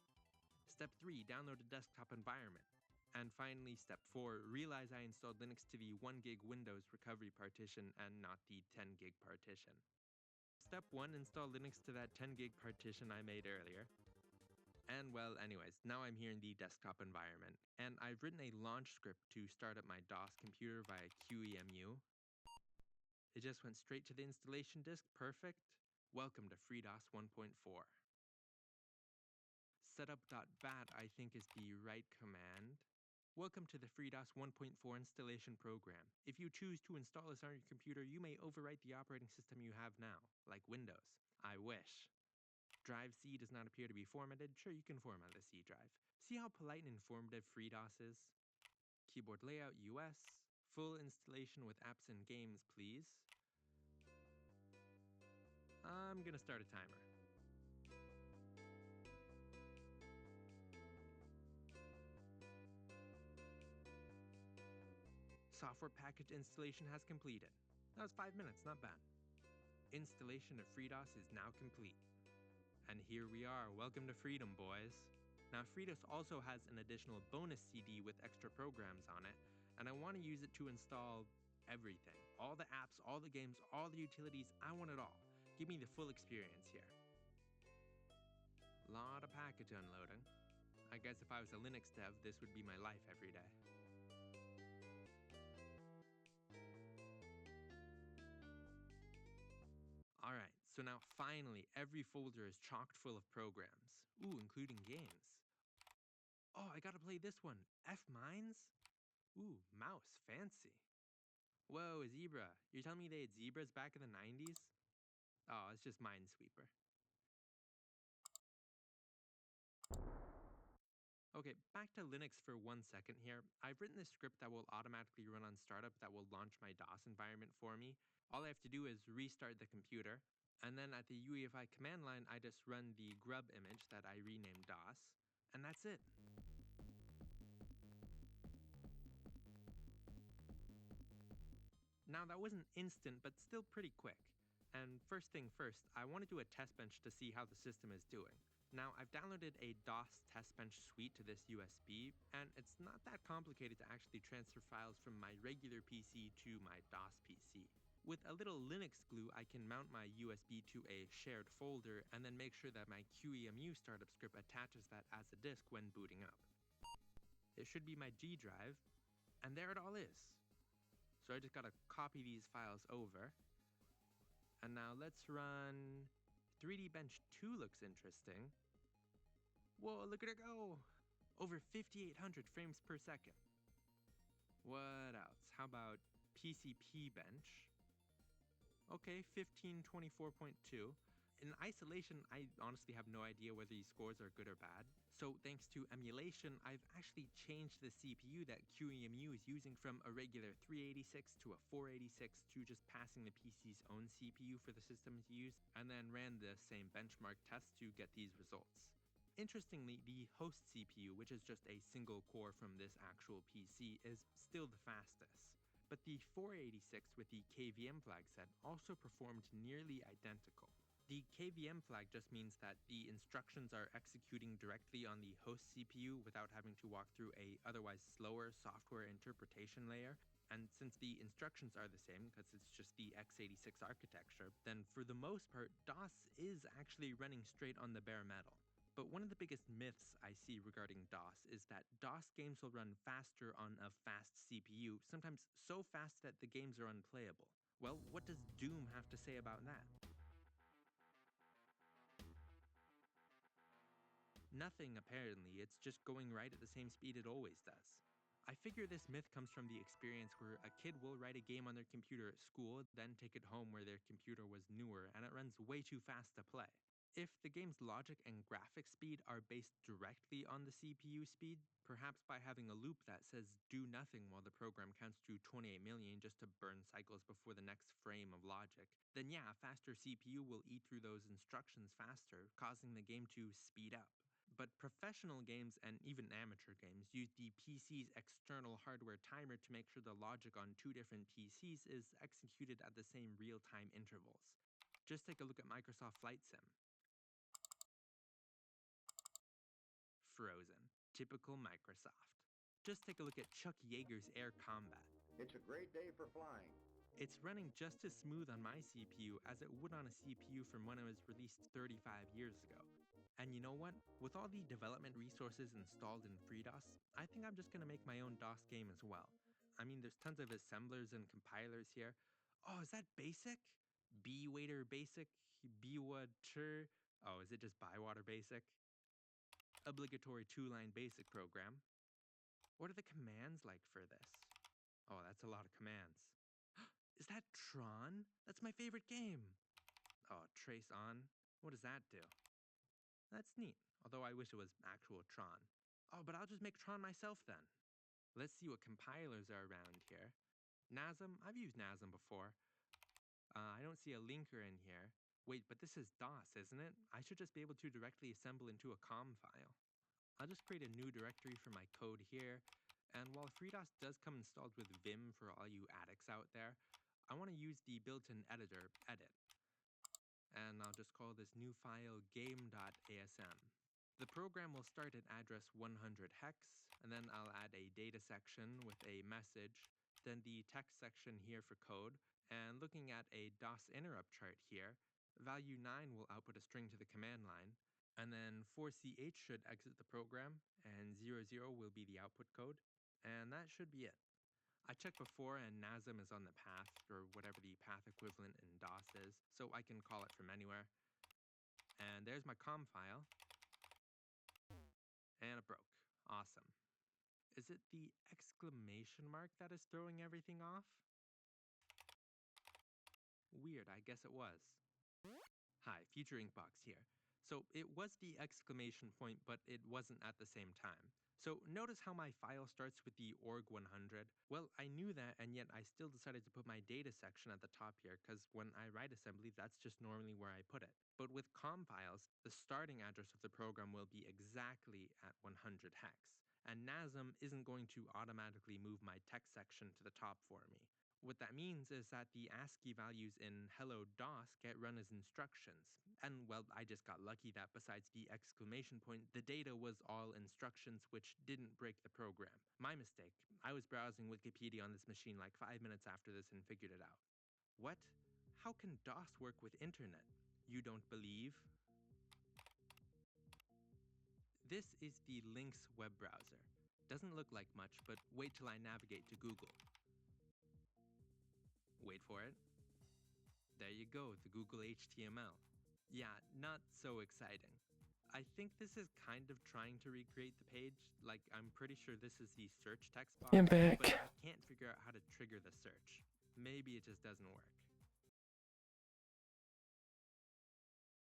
Step 3, download a desktop environment. And finally, step 4, realize I installed Linux to the 1 gig Windows recovery partition and not the 10 gig partition. Step 1, install Linux to that 10 gig partition I made earlier. And well, anyways, now I'm here in the desktop environment, and I've written a launch script to start up my DOS computer via QEMU. It just went straight to the installation disk, perfect. Welcome to FreeDOS 1.4. Setup.bat, I think, is the right command. Welcome to the FreeDOS 1.4 installation program. If you choose to install this on your computer, you may overwrite the operating system you have now, like Windows. I wish. Drive C does not appear to be formatted. Sure, you can format the C drive. See how polite and informative FreeDOS is? Keyboard layout US. Full installation with apps and games, please. I'm gonna start a timer. Software package installation has completed. That was 5 minutes, not bad. Installation of FreeDOS is now complete. And here we are, welcome to freedom, boys. Now FreeDOS also has an additional bonus CD with extra programs on it, and I want to use it to install everything. All the apps, all the games, all the utilities, I want it all. Give me the full experience here. Lot of package unloading. I guess if I was a Linux dev, this would be my life every day. Alright, so now finally every folder is chocked full of programs. Ooh, including games. Oh, I gotta play this one. F-Mines? Ooh, mouse, fancy. Whoa, a zebra. You're telling me they had zebras back in the 90s? Oh, it's just Minesweeper. Okay, back to Linux for 1 second here. I've written this script that will automatically run on startup that will launch my DOS environment for me. All I have to do is restart the computer, and then at the UEFI command line, I just run the grub image that I renamed DOS, and that's it. Now that wasn't instant, but still pretty quick. And first thing first, I want to do a test bench to see how the system is doing. Now, I've downloaded a DOS test bench suite to this USB, and it's not that complicated to actually transfer files from my regular PC to my DOS PC. With a little Linux glue, I can mount my USB to a shared folder and then make sure that my QEMU startup script attaches that as a disk when booting up. It should be my G drive, and there it all is. So I just gotta copy these files over. And now let's run 3D Bench 2 looks interesting. Whoa, look at it go! Over 5,800 frames per second. What else? How about PCP Bench? Okay, 1524.2. In isolation, I honestly have no idea whether these scores are good or bad. So thanks to emulation, I've actually changed the CPU that QEMU is using from a regular 386 to a 486 to just passing the PC's own CPU for the system to use, and then ran the same benchmark test to get these results. Interestingly, the host CPU, which is just a single core from this actual PC, is still the fastest. But the 486 with the KVM flag set also performed nearly identical. The KVM flag just means that the instructions are executing directly on the host CPU without having to walk through a otherwise slower software interpretation layer. And since the instructions are the same, because it's just the x86 architecture, then for the most part, DOS is actually running straight on the bare metal. But one of the biggest myths I see regarding DOS is that DOS games will run faster on a fast CPU, sometimes so fast that the games are unplayable. Well, what does Doom have to say about that? Nothing, apparently. It's just going right at the same speed it always does. I figure this myth comes from the experience where a kid will write a game on their computer at school, then take it home where their computer was newer, and it runs way too fast to play. If the game's logic and graphic speed are based directly on the CPU speed, perhaps by having a loop that says do nothing while the program counts to 28 million just to burn cycles before the next frame of logic, then yeah, a faster CPU will eat through those instructions faster, causing the game to speed up. But professional games and even amateur games use the PC's external hardware timer to make sure the logic on two different PCs is executed at the same real-time intervals. Just take a look at Microsoft Flight Sim. Frozen. Typical Microsoft. Just take a look at Chuck Yeager's Air Combat. It's a great day for flying. It's running just as smooth on my CPU as it would on a CPU from when it was released 35 years ago. And you know what? With all the development resources installed in FreeDOS, I think I'm just gonna make my own DOS game as well. I mean, there's tons of assemblers and compilers here. Oh, is that BASIC? 𝙂𝙚 BASIC? 𝙂𝙚? Oh, is it just Bywater BASIC? Obligatory 2-line BASIC program. What are the commands like for this? Oh, that's a lot of commands. Is that Tron? That's my favorite game! Oh, trace on. What does that do? That's neat, although I wish it was actual Tron. Oh, but I'll just make Tron myself then. Let's see what compilers are around here. NASM? I've used NASM before. I don't see a linker in here. Wait, but this is DOS, isn't it? I should just be able to directly assemble into a COM file. I'll just create a new directory for my code here, and while FreeDOS does come installed with Vim for all you addicts out there, I want to use the built-in editor, edit. And I'll just call this new file game.asm. The program will start at address 100 hex, and then I'll add a data section with a message, then the text section here for code, and looking at a DOS interrupt chart here, value 9 will output a string to the command line, and then 4ch should exit the program, and 00 will be the output code, and that should be it. I checked before and NASM is on the path, or whatever the path equivalent in DOS is, so I can call it from anywhere. And there's my COM file. And it broke. Awesome. Is it the exclamation mark that is throwing everything off? Weird, I guess it was. Hi, Future Inkbox here. So it was the exclamation point, but it wasn't at the same time. So notice how my file starts with the org100? Well, I knew that, and yet I still decided to put my data section at the top here, because when I write assembly, that's just normally where I put it. But with COM files, the starting address of the program will be exactly at 100 hex, and NASM isn't going to automatically move my text section to the top for me. What that means is that the ASCII values in hello DOS get run as instructions. And well, I just got lucky that besides the exclamation point, the data was all instructions, which didn't break the program. My mistake. I was browsing Wikipedia on this machine like 5 minutes after this and figured it out. What? How can DOS work with internet? You don't believe? This is the Lynx web browser. Doesn't look like much, but wait till I navigate to Google. Wait for it. There you go, the Google HTML. Yeah, not so exciting. I think this is kind of trying to recreate the page. Like, I'm pretty sure this is the search text box, I'm back. but I can't figure out how to trigger the search. Maybe it just doesn't work.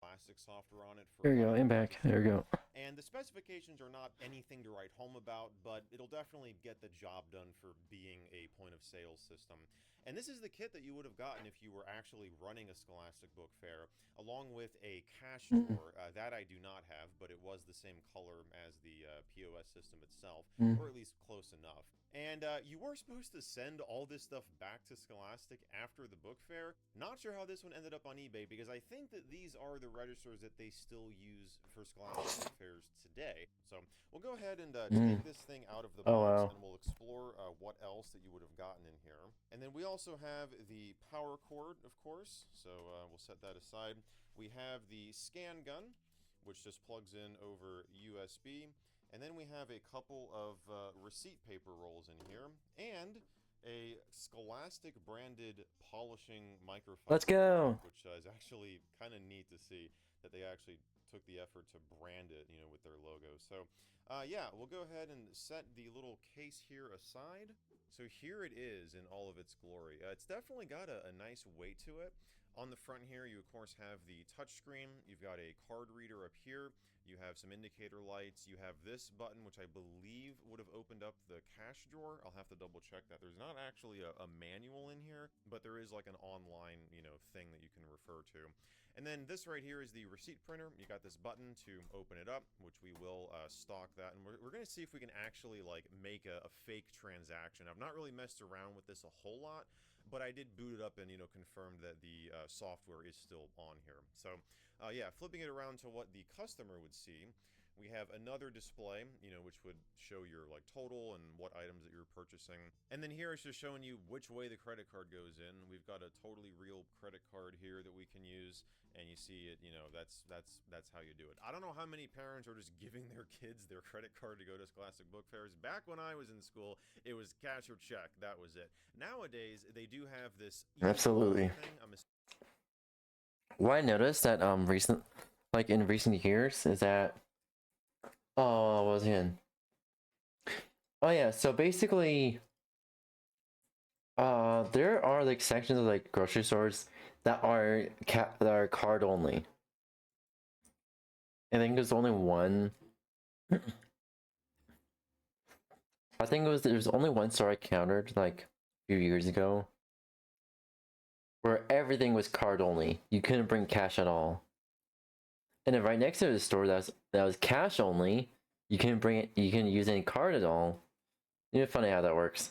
Classic software on it. There we go, I'm back. There we go. And the specifications are not anything to write home about, but it'll definitely get the job done for being a point of sale system. And this is the kit that you would have gotten if you were actually running a Scholastic Book Fair, along with a cash drawer. That I do not have, but it was the same color as the POS system itself, or at least close enough. And you were supposed to send all this stuff back to Scholastic after the book fair. Not sure how this one ended up on eBay, because I think that these are the registers that they still use for Scholastic Book Fairs today. So we'll go ahead and take this thing out of the box, and we'll explore what else that you would have gotten in here. And then we also have the power cord, of course, so we'll set that aside. We have the scan gun, which just plugs in over USB. And then we have a couple of receipt paper rolls in here, and a Scholastic branded polishing microfiber. Let's go! Which is actually kind of neat to see that they actually took the effort to brand it, you know, with their logo. So yeah, we'll go ahead and set the little case here aside. So here it is in all of its glory. It's definitely got a nice weight to it. On the front here, you of course have the touchscreen. You've got a card reader up here. You have some indicator lights. You have this button, which I believe would have opened up the cash drawer. I'll have to double check that. There's not actually a manual in here, but there is like an online, you know, thing that you can refer to. And then this right here is the receipt printer. You got this button to open it up, which we will stock that. And we're going to see if we can actually like make a fake transaction. I've not really messed around with this a whole lot, but I did boot it up and, you know, confirmed that the software is still on here. So yeah, flipping it around to what the customer would see, we have another display, you know, which would show your like total and what items that you're purchasing. And then here it's just showing you which way the credit card goes in. We've got a totally real credit card here that we can use, and you see it, you know, that's how you do it. I don't know how many parents are just giving their kids their credit card to go to Scholastic Book Fairs. Back when I was in school, it was cash or check. That was it. Nowadays, they do have this Absolutely. thing. What I noticed that in recent years is that what was it in? Oh yeah, so basically there are like sections of like grocery stores that are card only. I think there's only one. I think there's only one store I encountered like a few years ago where everything was card only. You couldn't bring cash at all. And then right next to the store that was cash only, you couldn't bring it. You couldn't use any card at all. It's funny how that works.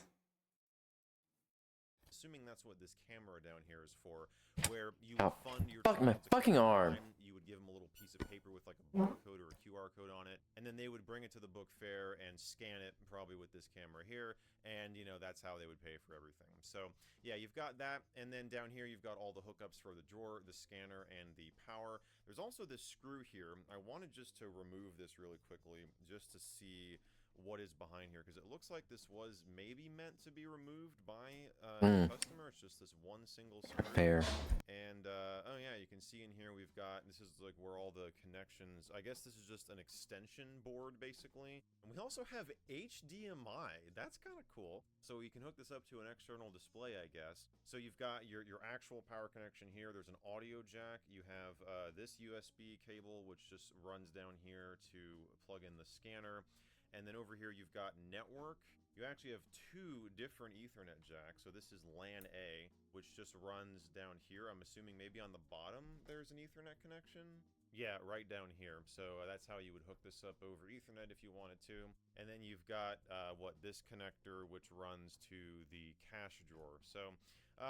Assuming that's what this camera down here is for, where you would fund your my fucking arm. You would give them a little piece of paper with like a barcode or a QR code on it, and then they would bring it to the book fair and scan it, probably with this camera here, and you know, that's how they would pay for everything. So yeah, you've got that, and then down here you've got all the hookups for the drawer, the scanner, and the power. There's also this screw here. I wanted just to remove this really quickly, just to see what is behind here, because it looks like this was maybe meant to be removed by Mm. the customer. It's just this one single screw. Fair. And oh yeah, you can see in here we've got, this is like where all the connections, I guess this is just an extension board basically. And we also have HDMI. That's kind of cool. So you can hook this up to an external display, I guess. So you've got your actual power connection here. There's an audio jack. You have this USB cable, which just runs down here to plug in the scanner. And then over here you've got network. You actually have two different Ethernet jacks. So this is LAN A, which just runs down here. I'm assuming maybe on the bottom there's an Ethernet connection. Yeah, right down here. So that's how you would hook this up over Ethernet if you wanted to. And then you've got this connector, which runs to the cache drawer. So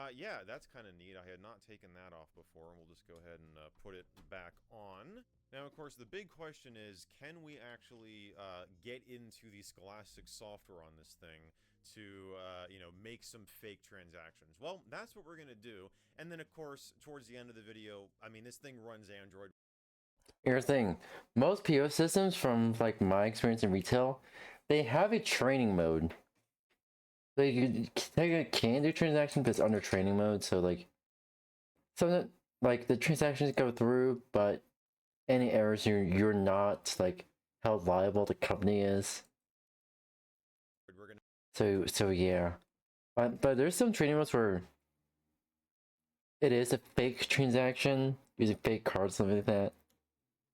yeah, that's kind of neat. I had not taken that off before, and we'll just go ahead and put it back on. Now, of course, the big question is, can we actually get into the Scholastic software on this thing to, you know, make some fake transactions? Well, that's what we're going to do. And then, of course, towards the end of the video, I mean, this thing runs Android. Here's the thing. Most POS systems, from like my experience in retail, they have a training mode. They can do transactions, but it's under training mode. So like, like the transactions go through, but any errors, you're not like held liable. The company is. So yeah, but there's some training modes where it is a fake transaction using fake cards, something like that.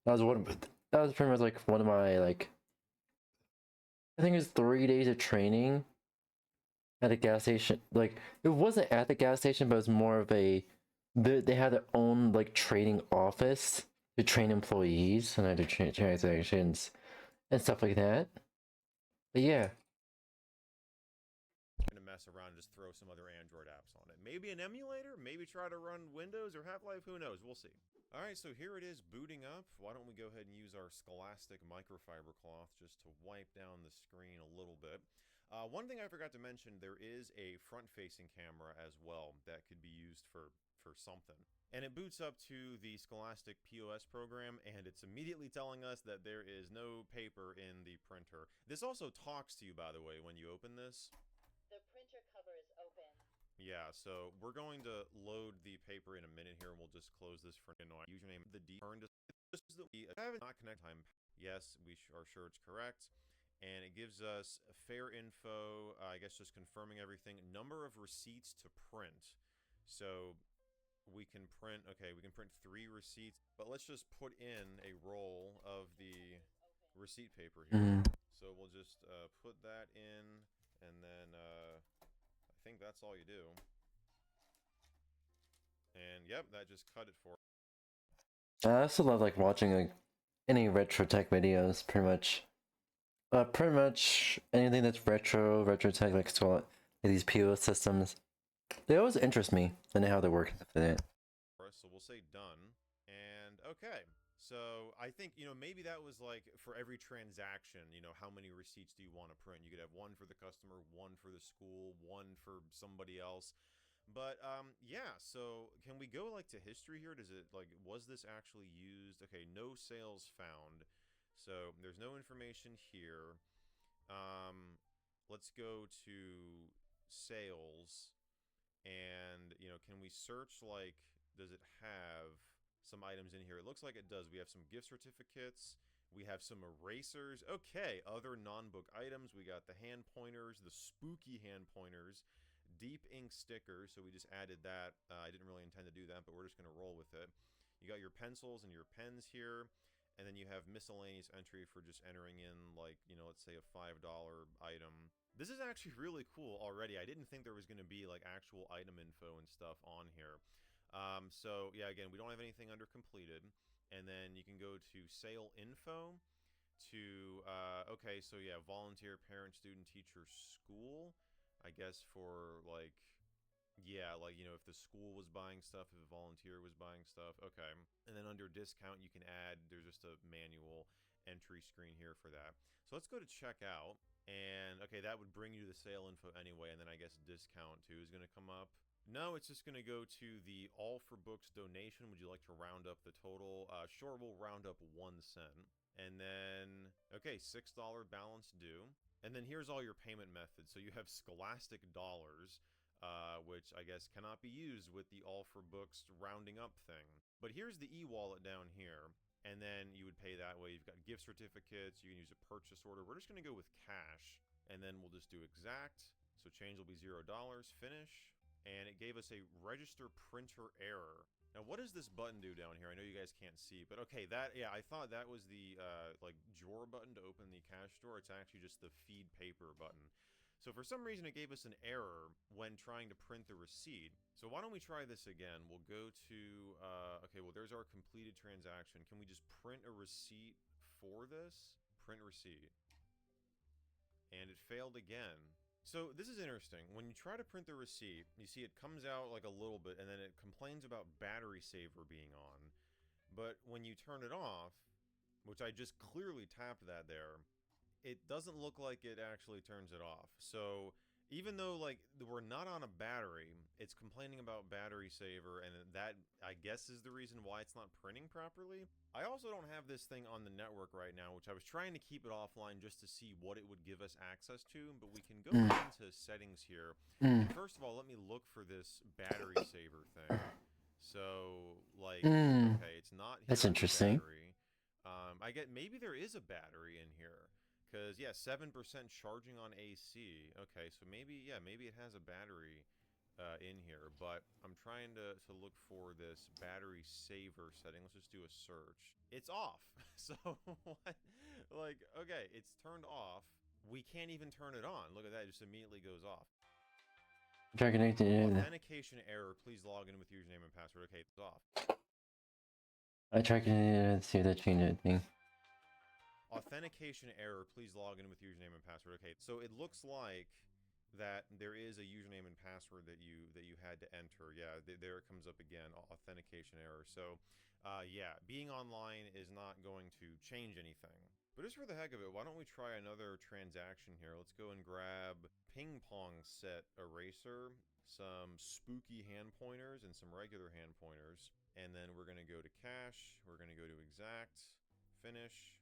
That was pretty much like one of my like. I think it was 3 days of training at a gas station. Like, it wasn't at the gas station, but it was more of a. They had their own like training office to train employees and other transactions and stuff like that. But yeah. Gonna mess around and just throw some other Android apps on it. Maybe an emulator, maybe try to run Windows or Half-Life, who knows, we'll see. Alright, so here it is booting up. Why don't we go ahead and use our Scholastic microfiber cloth just to wipe down the screen a little bit. One thing I forgot to mention, there is a front-facing camera as well that could be used for something. And it boots up to the Scholastic POS program, and it's immediately telling us that there is no paper in the printer. This also talks to you, by the way, when you open this. The printer cover is open. Yeah, so we're going to load the paper in a minute here, and we'll just close this for now. Username, the D, turn to not connect time. Yes, we are sure it's correct. And it gives us fair info, I guess just confirming everything. Number of receipts to print. So we can print, okay, we can print 3 receipts, but let's just put in a roll of the receipt paper here. So we'll just put that in, and then I think that's all you do. And yep, that just cut it for. I also love like watching like any retro tech videos, pretty much. Pretty much anything that's retro tech, like so, these POS systems. They always interest me and how they work with it. So we'll say done, and okay. So I think, you know, maybe that was like for every transaction, you know, how many receipts do you want to print? You could have one for the customer, one for the school, one for somebody else. But yeah, so can we go like to history here? Does it like, was this actually used? Okay, no sales found. So there's no information here. Let's go to sales, and you know, can we search like, does it have some items in here? It looks like it does. We have some gift certificates. We have some erasers. Okay, other non-book items. We got the hand pointers, the spooky hand pointers, deep ink stickers. So we just added that. I didn't really intend to do that, but we're just going to roll with it. You got your pencils and your pens here. And then you have miscellaneous entry for just entering in, like, you know, let's say a $5 item. This is actually really cool already. I didn't think there was going to be like actual item info and stuff on here. So yeah, again, we don't have anything under completed. And then you can go to sale info to, okay, so yeah, volunteer, parent, student, teacher, school. I guess for like, yeah, like, you know, if the school was buying stuff, if a volunteer was buying stuff, okay. And then under discount, you can add, there's just a manual entry screen here for that. So let's go to checkout, and okay, that would bring you to the sale info anyway, and then I guess discount too is going to come up. No, it's just going to go to the all for books donation. Would you like to round up the total? Sure, we'll round up 1 cent. And then, okay, $6 balance due. And then here's all your payment methods. So you have Scholastic dollars, which I guess cannot be used with the all for books rounding up thing. But here's the e-wallet down here. And then you would pay that way. You've got gift certificates. You can use a purchase order. We're just going to go with cash. And then we'll just do exact. So change will be $0. Finish. And it gave us a register printer error. Now, what does this button do down here? I know you guys can't see, but okay, yeah, I thought that was the, like, drawer button to open the cash drawer. It's actually just the feed paper button. So for some reason, it gave us an error when trying to print the receipt. So why don't we try this again? We'll go to, okay, well, there's our completed transaction. Can we just print a receipt for this? Print receipt. And it failed again. So this is interesting. When you try to print the receipt, you see it comes out like a little bit, and then it complains about battery saver being on. But when you turn it off, which I just clearly tapped that there, it doesn't look like it actually turns it off. So even though like we're not on a battery, it's complaining about battery saver, and that I guess is the reason why it's not printing properly. I also don't have this thing on the network right now, which I was trying to keep it offline just to see what it would give us access to, but we can go into settings here. First of all, let me look for this battery saver thing. So, like, okay, it's not here. That's interesting. I get maybe there is a battery in here. Because, yeah, 7% charging on AC. Okay, so maybe, yeah, maybe it has a battery in here. But I'm trying to look for this battery saver setting. Let's just do a search. It's off. So, what? Like, okay, it's turned off. We can't even turn it on. Look at that. It just immediately goes off. Try connecting. Authentication error. Please log in with username and password. Okay, it's off. I tried to see if that changed anything. Authentication error. Please log in with username and password. Okay, so it looks like that there is a username and password that you had to enter. Yeah, there it comes up again. Authentication error. So, yeah, being online is not going to change anything. But just for the heck of it, why don't we try another transaction here? Let's go and grab ping pong set eraser, some spooky hand pointers, and some regular hand pointers. And then we're going to go to cash. We're going to go to exact, finish.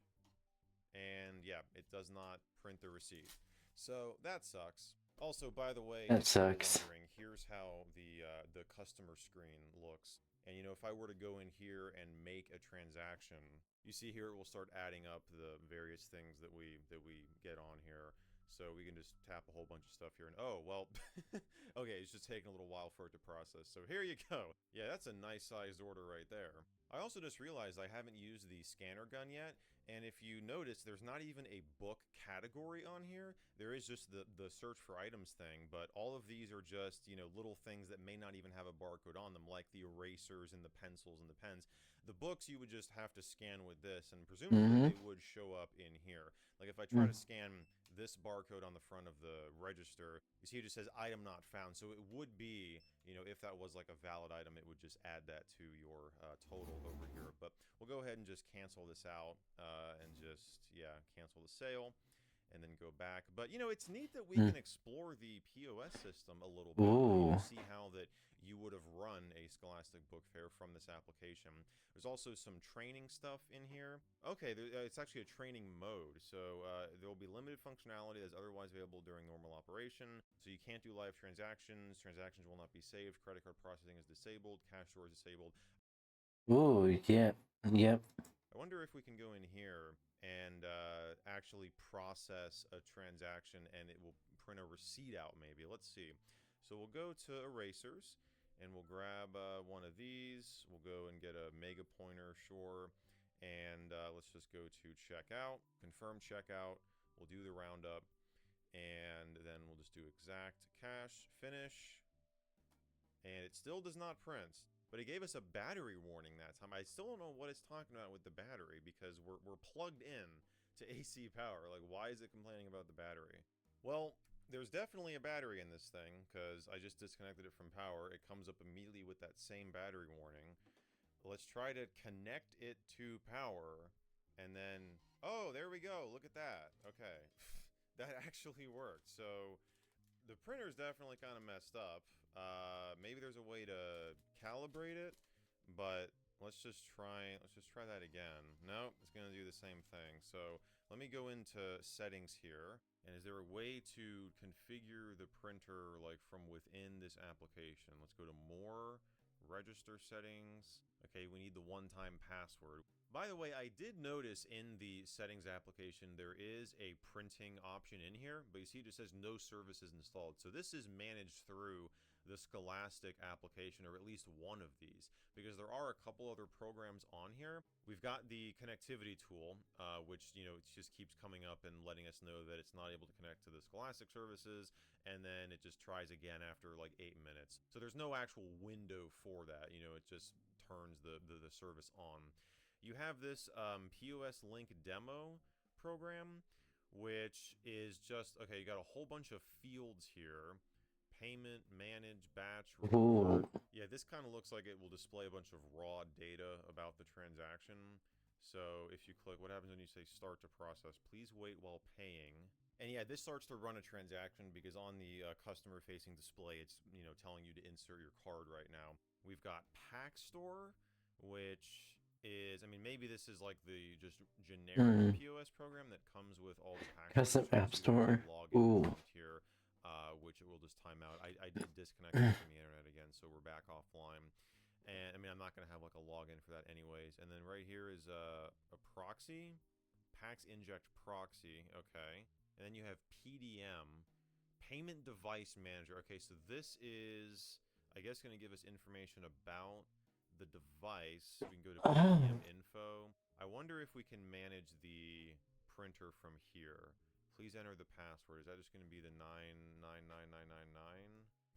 And yeah, it does not print the receipt. So that sucks. Also, by the way, that sucks. Here's how the customer screen looks. And you know, if I were to go in here and make a transaction, you see here it will start adding up the various things that we get on here. So we can just tap a whole bunch of stuff here, and oh well, okay, it's just taking a little while for it to process. So here you go. Yeah, that's a nice sized order right there. I also just realized I haven't used the scanner gun yet, and if you notice, there's not even a book category on here. There is just the search for items thing, but all of these are just, you know, little things that may not even have a barcode on them, like the erasers and the pencils and the pens. The books you would just have to scan with this, and presumably they would show up in here. Like if I try to scan this barcode on the front of the register, you see it just says item not found. So it would be, you know, if that was like a valid item, it would just add that to your total over here. But we'll go ahead and just cancel this out and just, yeah, cancel the sale and then go back. But, you know, it's neat that we can explore the POS system a little bit. You see how that you would have run a Scholastic Book Fair from this application. There's also some training stuff in here. Okay, it's actually a training mode. So there will be limited functionality that's otherwise available during normal operation. So you can't do live transactions. Transactions will not be saved. Credit card processing is disabled. Cash store is disabled. Ooh, yeah, yep. I wonder if we can go in here and actually process a transaction and it will print a receipt out maybe. Let's see. So we'll go to erasers and we'll grab one of these. We'll go and get a mega pointer, sure. And let's just go to checkout, confirm checkout. We'll do the roundup and then we'll just do exact cash, finish. And it still does not print. But it gave us a battery warning that time. I still don't know what it's talking about with the battery because we're plugged in to AC power. Like, why is it complaining about the battery? Well, there's definitely a battery in this thing because I just disconnected it from power. It comes up immediately with that same battery warning. Let's try to connect it to power and then, oh, there we go. Look at that. Okay. That actually worked. So the printer's definitely kind of messed up. Maybe there's a way to calibrate it, but let's just try that again. Nope, it's gonna do the same thing. So let me go into settings here. And is there a way to configure the printer like from within this application? Let's go to more, register settings. Okay, we need the one-time password. By the way, I did notice in the settings application there is a printing option in here, but you see it just says no services installed. So this is managed through the Scholastic application, or at least one of these, because there are a couple other programs on here. We've got the connectivity tool, which, you know, it just keeps coming up and letting us know that it's not able to connect to the Scholastic services, and then it just tries again after like 8 minutes. So there's no actual window for that, you know, it just turns the service on. You have this POS link demo program, which is just, okay, you got a whole bunch of fields here. Payment, manage, batch, reward. Yeah, this kind of looks like it will display a bunch of raw data about the transaction. So if you click, what happens when you say start to process? Please wait while paying. And yeah, this starts to run a transaction because on the customer-facing display, it's, you know, telling you to insert your card right now. We've got Pack Store, which is, I mean, maybe this is like the just generic POS program that comes with all the pack. Custom app store. Ooh. Here. Which it will just time out. I did disconnect from the internet again, so we're back offline. And I mean, I'm not going to have like a login for that anyways. And then right here is a proxy, Pax Inject proxy, okay. And then you have PDM, Payment Device Manager. Okay, so this is, I guess, going to give us information about the device. We can go to PDM info. I wonder if we can manage the printer from here. Please enter the password. Is that just going to be the 999999?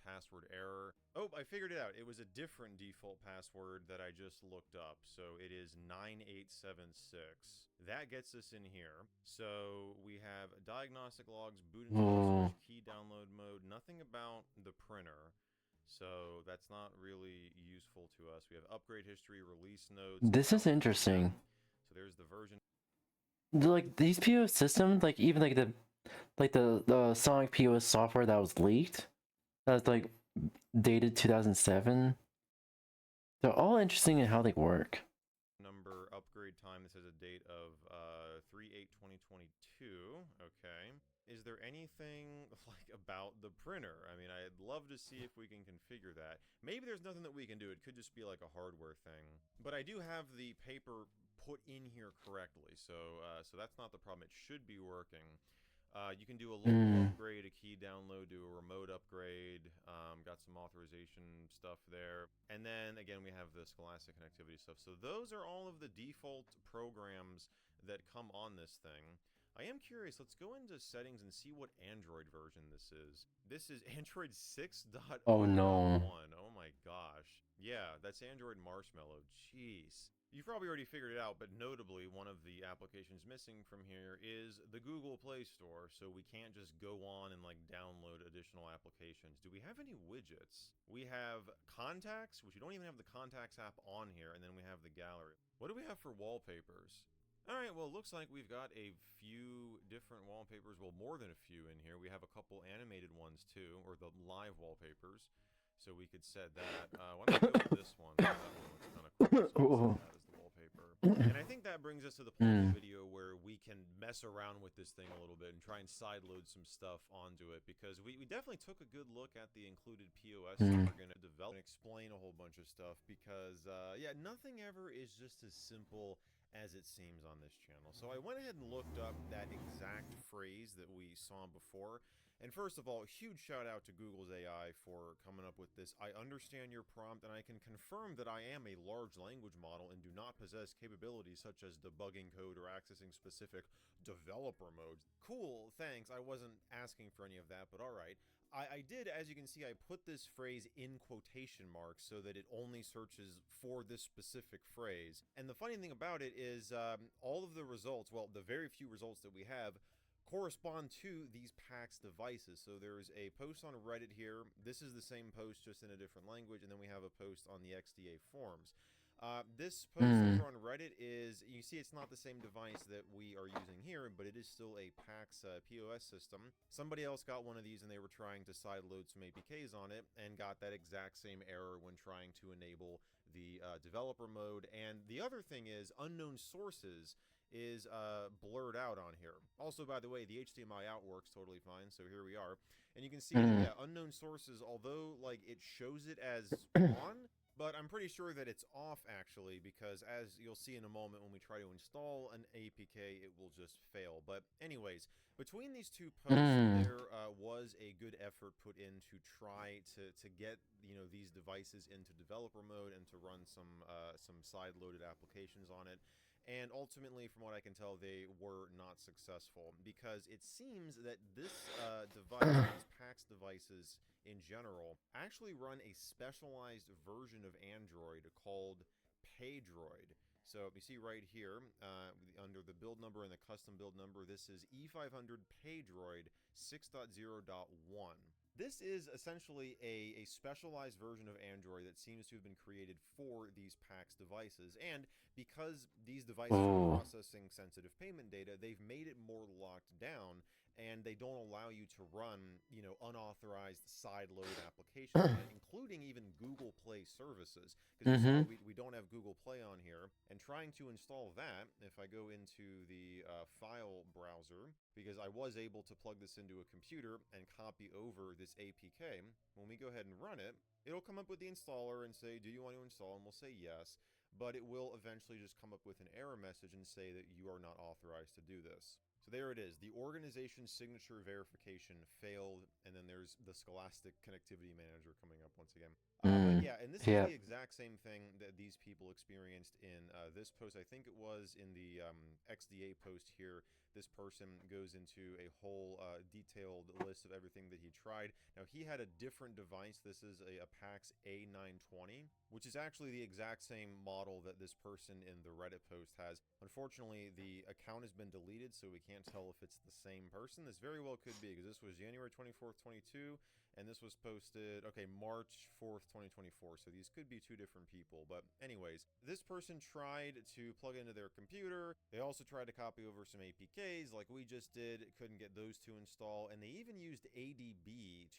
Password error. Oh, I figured it out. It was a different default password that I just looked up. So it is 9876. That gets us in here. So we have diagnostic logs, boot and key download mode. Nothing about the printer. So that's not really useful to us. We have upgrade history, release notes. This is interesting. So there's the version. Like these POS systems, like even like the Sonic POS software that was leaked, that's like dated 2007. They're all interesting in how they work. Number upgrade time. This has a date of 3/8/2022. Okay. Is there anything like about the printer? I mean, I'd love to see if we can configure that. Maybe there's nothing that we can do. It could just be like a hardware thing. But I do have the paper put in here correctly, so that's not the problem. It should be working. You can do a local upgrade, a key download, do a remote upgrade. Got some authorization stuff there. And then again, we have the Scholastic connectivity stuff. So those are all of the default programs that come on this thing. I am curious, let's go into settings and see what Android version this is. This is Android 6.0.1. Oh no. Oh my gosh. Yeah, that's Android Marshmallow. Jeez. You've probably already figured it out, but notably, one of the applications missing from here is the Google Play Store, so we can't just go on and like download additional applications. Do we have any widgets? We have contacts, which we don't even have the contacts app on here, and then we have the gallery. What do we have for wallpapers? All right, well, it looks like we've got a few different wallpapers, well, more than a few in here. We have a couple animated ones too, or the live wallpapers, so we could set that. Why don't we go with this one? That one looks kind of cool, so set that as the wallpaper. And I think that brings us to the point of the video where we can mess around with this thing a little bit and try and sideload some stuff onto it, because we definitely took a good look at the included POS. So we're going to develop and explain a whole bunch of stuff because, yeah, nothing ever is just as simple as it seems on this channel. So I went ahead and looked up that exact phrase that we saw before. And first of all, a huge shout out to Google's AI for coming up with this. I understand your prompt and I can confirm that I am a large language model and do not possess capabilities such as debugging code or accessing specific developer modes. Cool, thanks. I wasn't asking for any of that, but all right. I did, as you can see, I put this phrase in quotation marks so that it only searches for this specific phrase. And the funny thing about it is all of the results, well, the very few results that we have, correspond to these PAX devices. So there's a post on Reddit here. This is the same post, just in a different language. And then we have a post on the XDA forums. This post over on Reddit is, you see it's not the same device that we are using here, but it is still a PAX POS system. Somebody else got one of these and they were trying to sideload some APKs on it and got that exact same error when trying to enable the developer mode. And the other thing is, unknown sources is blurred out on here. Also, by the way, the HDMI out works totally fine, so here we are. And you can see, yeah, unknown sources, although, like, it shows it as on, but I'm pretty sure that it's off, actually, because as you'll see in a moment when we try to install an APK, it will just fail. But anyways, between these two posts, there was a good effort put in to try to get, you know, these devices into developer mode and to run some side-loaded applications on it. And ultimately, from what I can tell, they were not successful, because it seems that this device, these PAX devices in general, actually run a specialized version of Android called 𝙂𝙗𝙣𝙬𝙧. So you see right here, under the build number and the custom build number, this is 𝙂𝙗𝙣𝙬𝙧 6.0.1. This is essentially a specialized version of Android that seems to have been created for these PAX devices. And because these devices are processing sensitive payment data, they've made it more locked down, and they don't allow you to run, you know, unauthorized side-load applications, including even Google Play services. Because we don't have Google Play on here. And trying to install that, if I go into the file browser, because I was able to plug this into a computer and copy over this APK, when we go ahead and run it, it'll come up with the installer and say, do you want to install? And we'll say yes. But it will eventually just come up with an error message and say that you are not authorized to do this. So there it is. The organization signature verification failed, and then there's the Scholastic Connectivity Manager coming up once again. But yeah, and this is the exact same thing that these people experienced in this post. I think it was in the XDA post here. This person goes into a whole detailed list of everything that he tried. Now, he had a different device. This is a PAX A920, which is actually the exact same model that this person in the Reddit post has. Unfortunately, the account has been deleted, so we can't tell if it's the same person. This very well could be, because this was January 24th, 22, and this was posted, okay, March 4th, 2024. So these could be two different people. But anyways, this person tried to plug into their computer. They also tried to copy over some APKs like we just did. Couldn't get those to install. And they even used ADB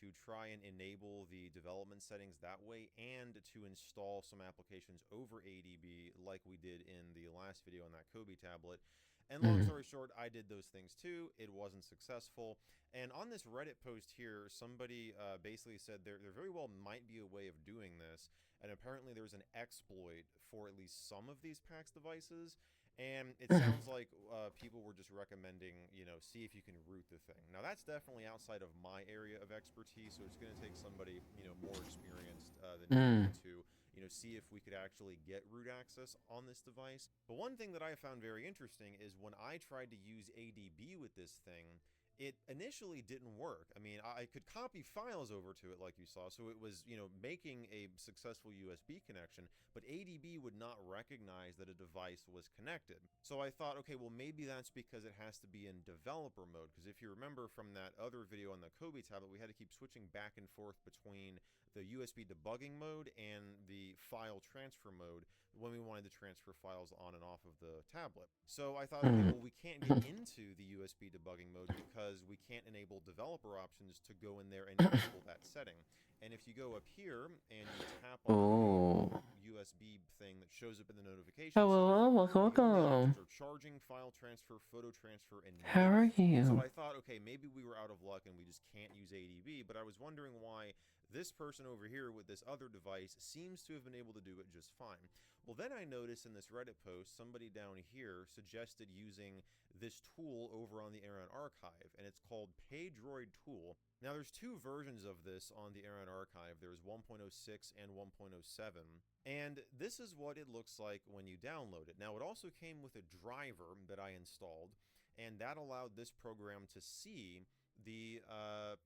to try and enable the development settings that way, and to install some applications over ADB like we did in the last video on that Kobe tablet. And long story short, I did those things too. It wasn't successful. And on this Reddit post here, somebody basically said there very well might be a way of doing this. And apparently there's an exploit for at least some of these PAX devices. And it sounds like people were just recommending, you know, see if you can root the thing. Now, that's definitely outside of my area of expertise, so it's going to take somebody, you know, more experienced than me to, you know, see if we could actually get root access on this device. But one thing that I found very interesting is when I tried to use ADB with this thing, it initially didn't work. I mean, I could copy files over to it like you saw, so it was, you know, making a successful USB connection, but ADB would not recognize that a device was connected. So I thought, okay, well, maybe that's because it has to be in developer mode, because if you remember from that other video on the Kobe tablet, we had to keep switching back and forth between the USB debugging mode and the file transfer mode when we wanted to transfer files on and off of the tablet. So I thought, okay, well, we can't get into the USB debugging mode because we can't enable developer options to go in there and enable that setting. And if you go up here and you tap on the USB thing that shows up in the notification center, welcome. Charging, file transfer, photo transfer, and how are you? So I thought, okay, maybe we were out of luck and we just can't use ADB, but I was wondering why this person over here with this other device seems to have been able to do it just fine. Well, then I noticed in this Reddit post, somebody down here suggested using this tool over on the Aaron Archive, and it's called 𝙂𝙗𝙖𝙬𝙧 tool. Now, there's two versions of this on the Aaron Archive. There's 1.06 and 1.07, and this is what it looks like when you download it. Now, it also came with a driver that I installed, and that allowed this program to see the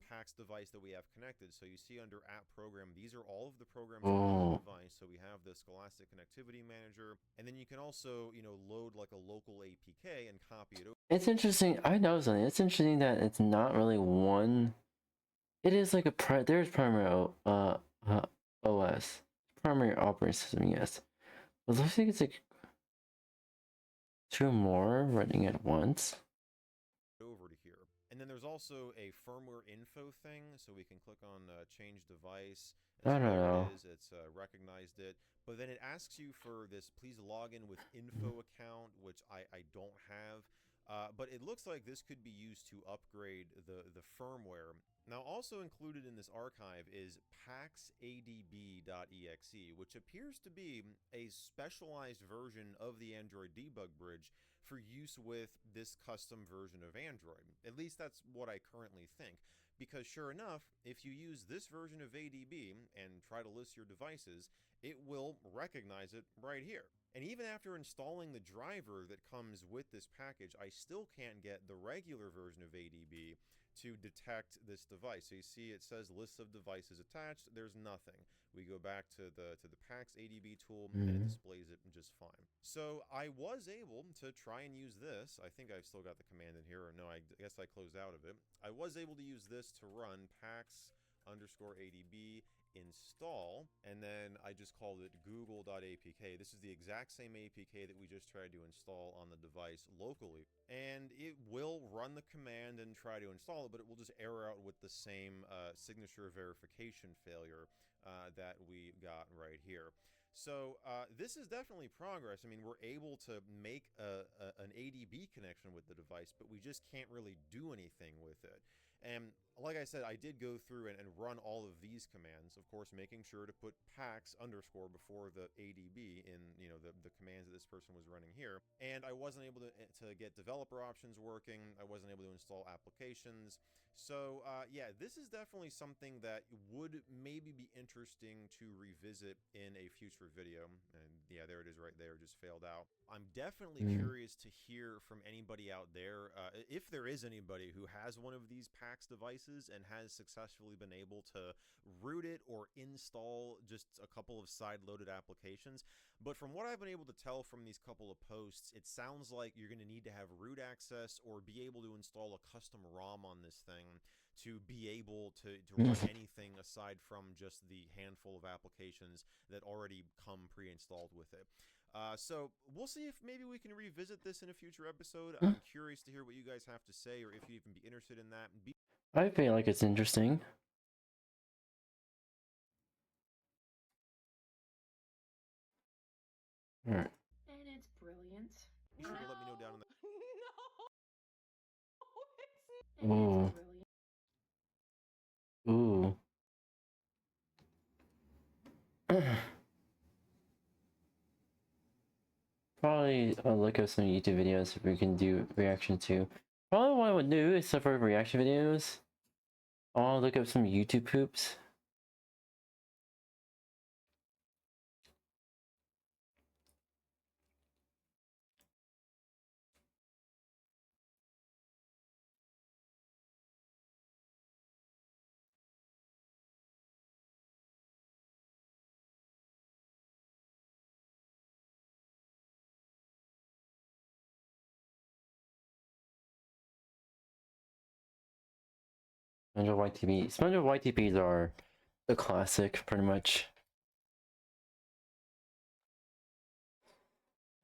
PAX device that we have connected. So you see under app program, these are all of the programs on the device. So we have the Scholastic Connectivity Manager, and then you can also, you know, load like a local APK and copy it over. It's interesting. I know something. It's interesting that it's not really one. It is like a there's primary OS, primary operating system, yes, It looks like it's like 2 more running at once. Over to here. And then there's also a firmware info thing, so we can click on change device. I don't know. It is, it's recognized it. But then it asks you for this, please log in with info account, which I don't have. But it looks like this could be used to upgrade the firmware. Now, also included in this archive is paxadb.exe, which appears to be a specialized version of the Android debug bridge for use with this custom version of Android. At least that's what I currently think. Because sure enough, if you use this version of ADB and try to list your devices, it will recognize it right here. And even after installing the driver that comes with this package, I still can't get the regular version of ADB to detect this device. So you see it says list of devices attached, there's nothing. We go back to the PAX ADB tool and it displays it just fine. So I was able to try and use this. I think I've still got the command in here, or no, I guess I closed out of it. I was able to use this to run PAX_ADB install, and then I just called it google.apk. This is the exact same APK that we just tried to install on the device locally, and it will run the command and try to install it, but it will just error out with the same signature verification failure that we got right here. So this is definitely progress. I mean, we're able to make an ADB connection with the device, but we just can't really do anything with it. And like I said, I did go through and run all of these commands, of course, making sure to put PAX_ before the ADB in, you know, the commands that this person was running here. And I wasn't able to get developer options working. I wasn't able to install applications. So yeah, this is definitely something that would maybe be interesting to revisit in a future video. And yeah, there it is right there, just failed out. I'm definitely curious to hear from anybody out there, if there is anybody who has one of these PAX devices and has successfully been able to root it or install just a couple of side-loaded applications. But from what I've been able to tell from these couple of posts, it sounds like you're going to need to have root access or be able to install a custom ROM on this thing to be able to run anything aside from just the handful of applications that already come pre-installed with it. So we'll see if maybe we can revisit this in a future episode. I'm curious to hear what you guys have to say, or if you even be interested in that. I feel like it's interesting. Alright. And it's brilliant. Be sure to let me know down in the Ooh. Ooh. Probably look up some YouTube videos if we can do reaction to. Probably what I would do, except for reaction videos, I want to look up some YouTube poops. SpongeBob YTP. SpongeBob YTPs are the classic, pretty much.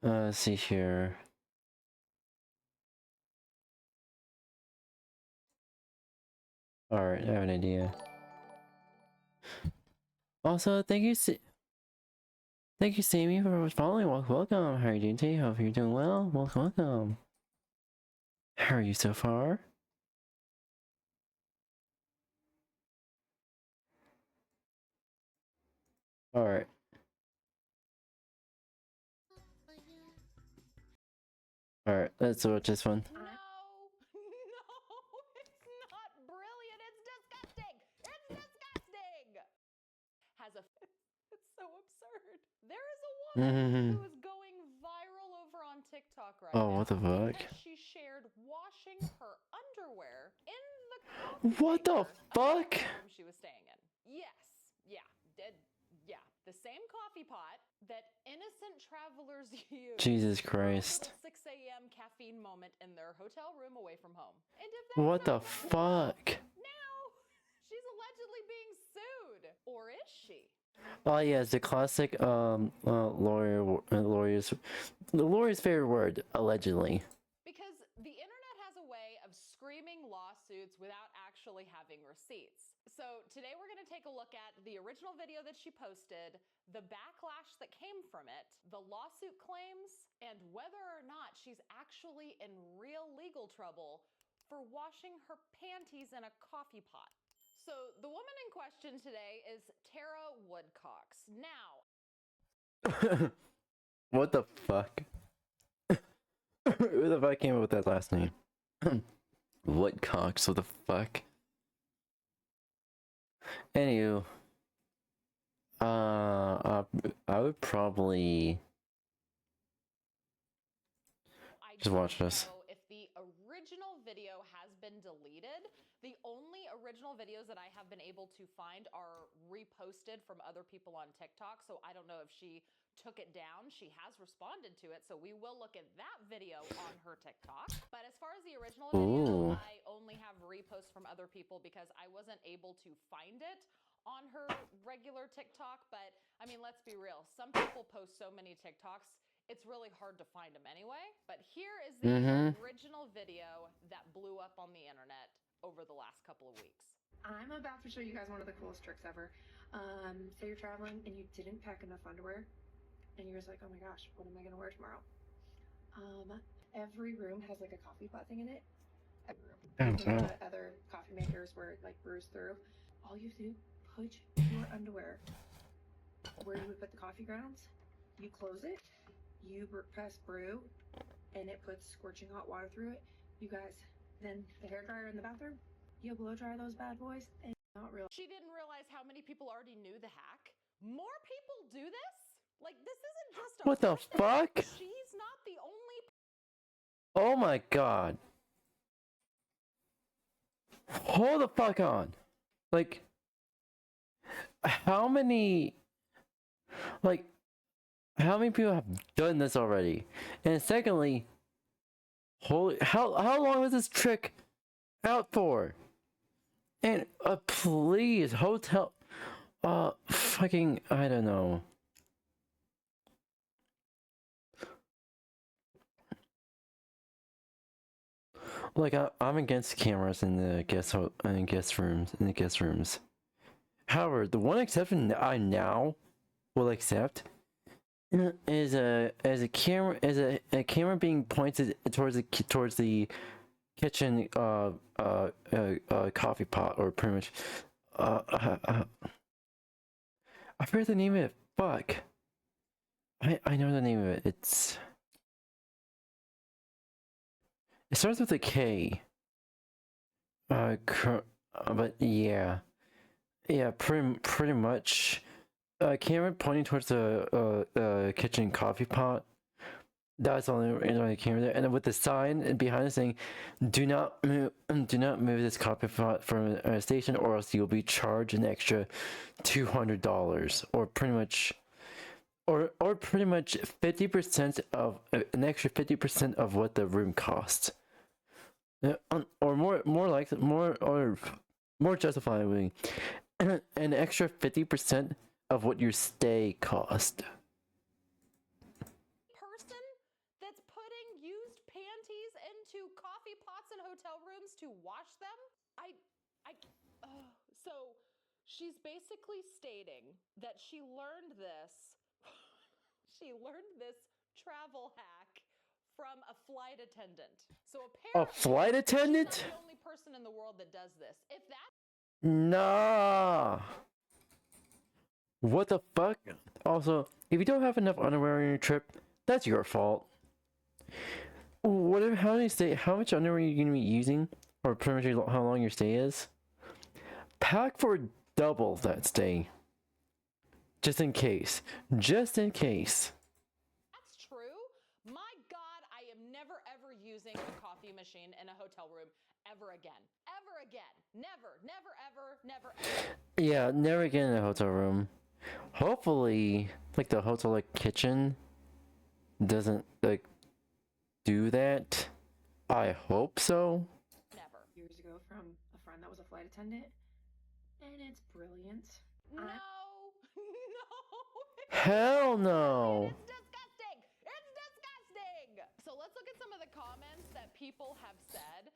Let's see here. Alright, I have an idea. Also, thank you, Sammy, for following. Welcome. How are you doing today? Hope you're doing well. Welcome. How are you so far? Alright. Alright, let's watch this one. No, it's not brilliant. It's disgusting. It's disgusting. It's so absurd. There is a woman who is going viral over on TikTok right now. Oh, what the fuck? Because she shared washing her underwear in the coffee What the fuck? room she was staying in. Yes, the same coffee pot that innocent travelers use. Jesus Christ. For a 6 a.m. caffeine moment in their hotel room away from home. And if What the fuck? now she's allegedly being sued. Or is she? Oh yeah, it's the classic lawyer's favorite word, allegedly. Because the internet has a way of screaming lawsuits without actually having receipts. So today we're going to take a look at the original video that she posted, the backlash that came from it, the lawsuit claims, and whether or not she's actually in real legal trouble for washing her panties in a coffee pot. So the woman in question today is Tara Woodcox. Now, What the fuck? Who the fuck came up with that last name? Woodcocks, what the fuck? Anywho, I would probably just watch this. if the original video has been deleted, the only original videos that I have been able to find are reposted from other people on TikTok. So I don't know if she took it down. She has responded to it. So we will look at that video on her TikTok. But as far as the original video, I only have reposts from other people because I wasn't able to find it on her regular TikTok. But I mean, let's be real. Some people post so many TikToks, it's really hard to find them anyway. But here is the original video that blew up on the internet over the last couple of weeks. I'm about to show you guys one of the coolest tricks ever. Say you're traveling and you didn't pack enough underwear and you're just like, oh my gosh, what am I gonna wear tomorrow? Every room has like a coffee pot thing in it. Other coffee makers where it like brews through. All you have to do, put your underwear where you would put the coffee grounds. You close it, you press brew, and it puts scorching hot water through it. You guys, then the hairdryer in the bathroom, you blow dry those bad boys and not real. She didn't realize how many people already knew the hack. More people do this? Like, this isn't just a What the fuck? She's not the only. Oh my god. Hold the fuck on. Like, how many people have done this already? And secondly, how long was this trick out for? And please, hotel, fucking, I don't know. Like, I'm against cameras in the guest rooms. However, the one exception I now will accept is a camera being pointed towards the kitchen coffee pot, or pretty much I forget the name of it. Fuck. I know the name of it. It starts with a K. But yeah, pretty much. Camera pointing towards the kitchen coffee pot. That's the only camera there, and with the sign behind it saying, "Do not move this coffee pot from a station, or else you'll be charged an extra $200, or pretty much 50% of an extra 50% of what the room costs." Or more justifiably, an extra 50% of what your stay cost. Person that's putting used panties into coffee pots in hotel rooms to wash them? So she's basically stating that she learned this travel hack from a flight attendant. So apparently, a flight attendant? She's not the only person in the world that does this. If that Nah. What the fuck? Also, if you don't have enough underwear on your trip, that's your fault. How much underwear are you gonna be using, or pretty much how long your stay is? Pack for double that stay. Just in case. Just in case. That's true. My God, I am never ever using a coffee machine in a hotel room ever again. Ever again. Never, ever. Yeah, never again in a hotel room. Hopefully, like, the hotel kitchen doesn't do that. I hope so. Never. Years ago from a friend that was a flight attendant, and it's brilliant. No, Hell no. It's disgusting. It's disgusting. So let's look at some of the comments that people have said.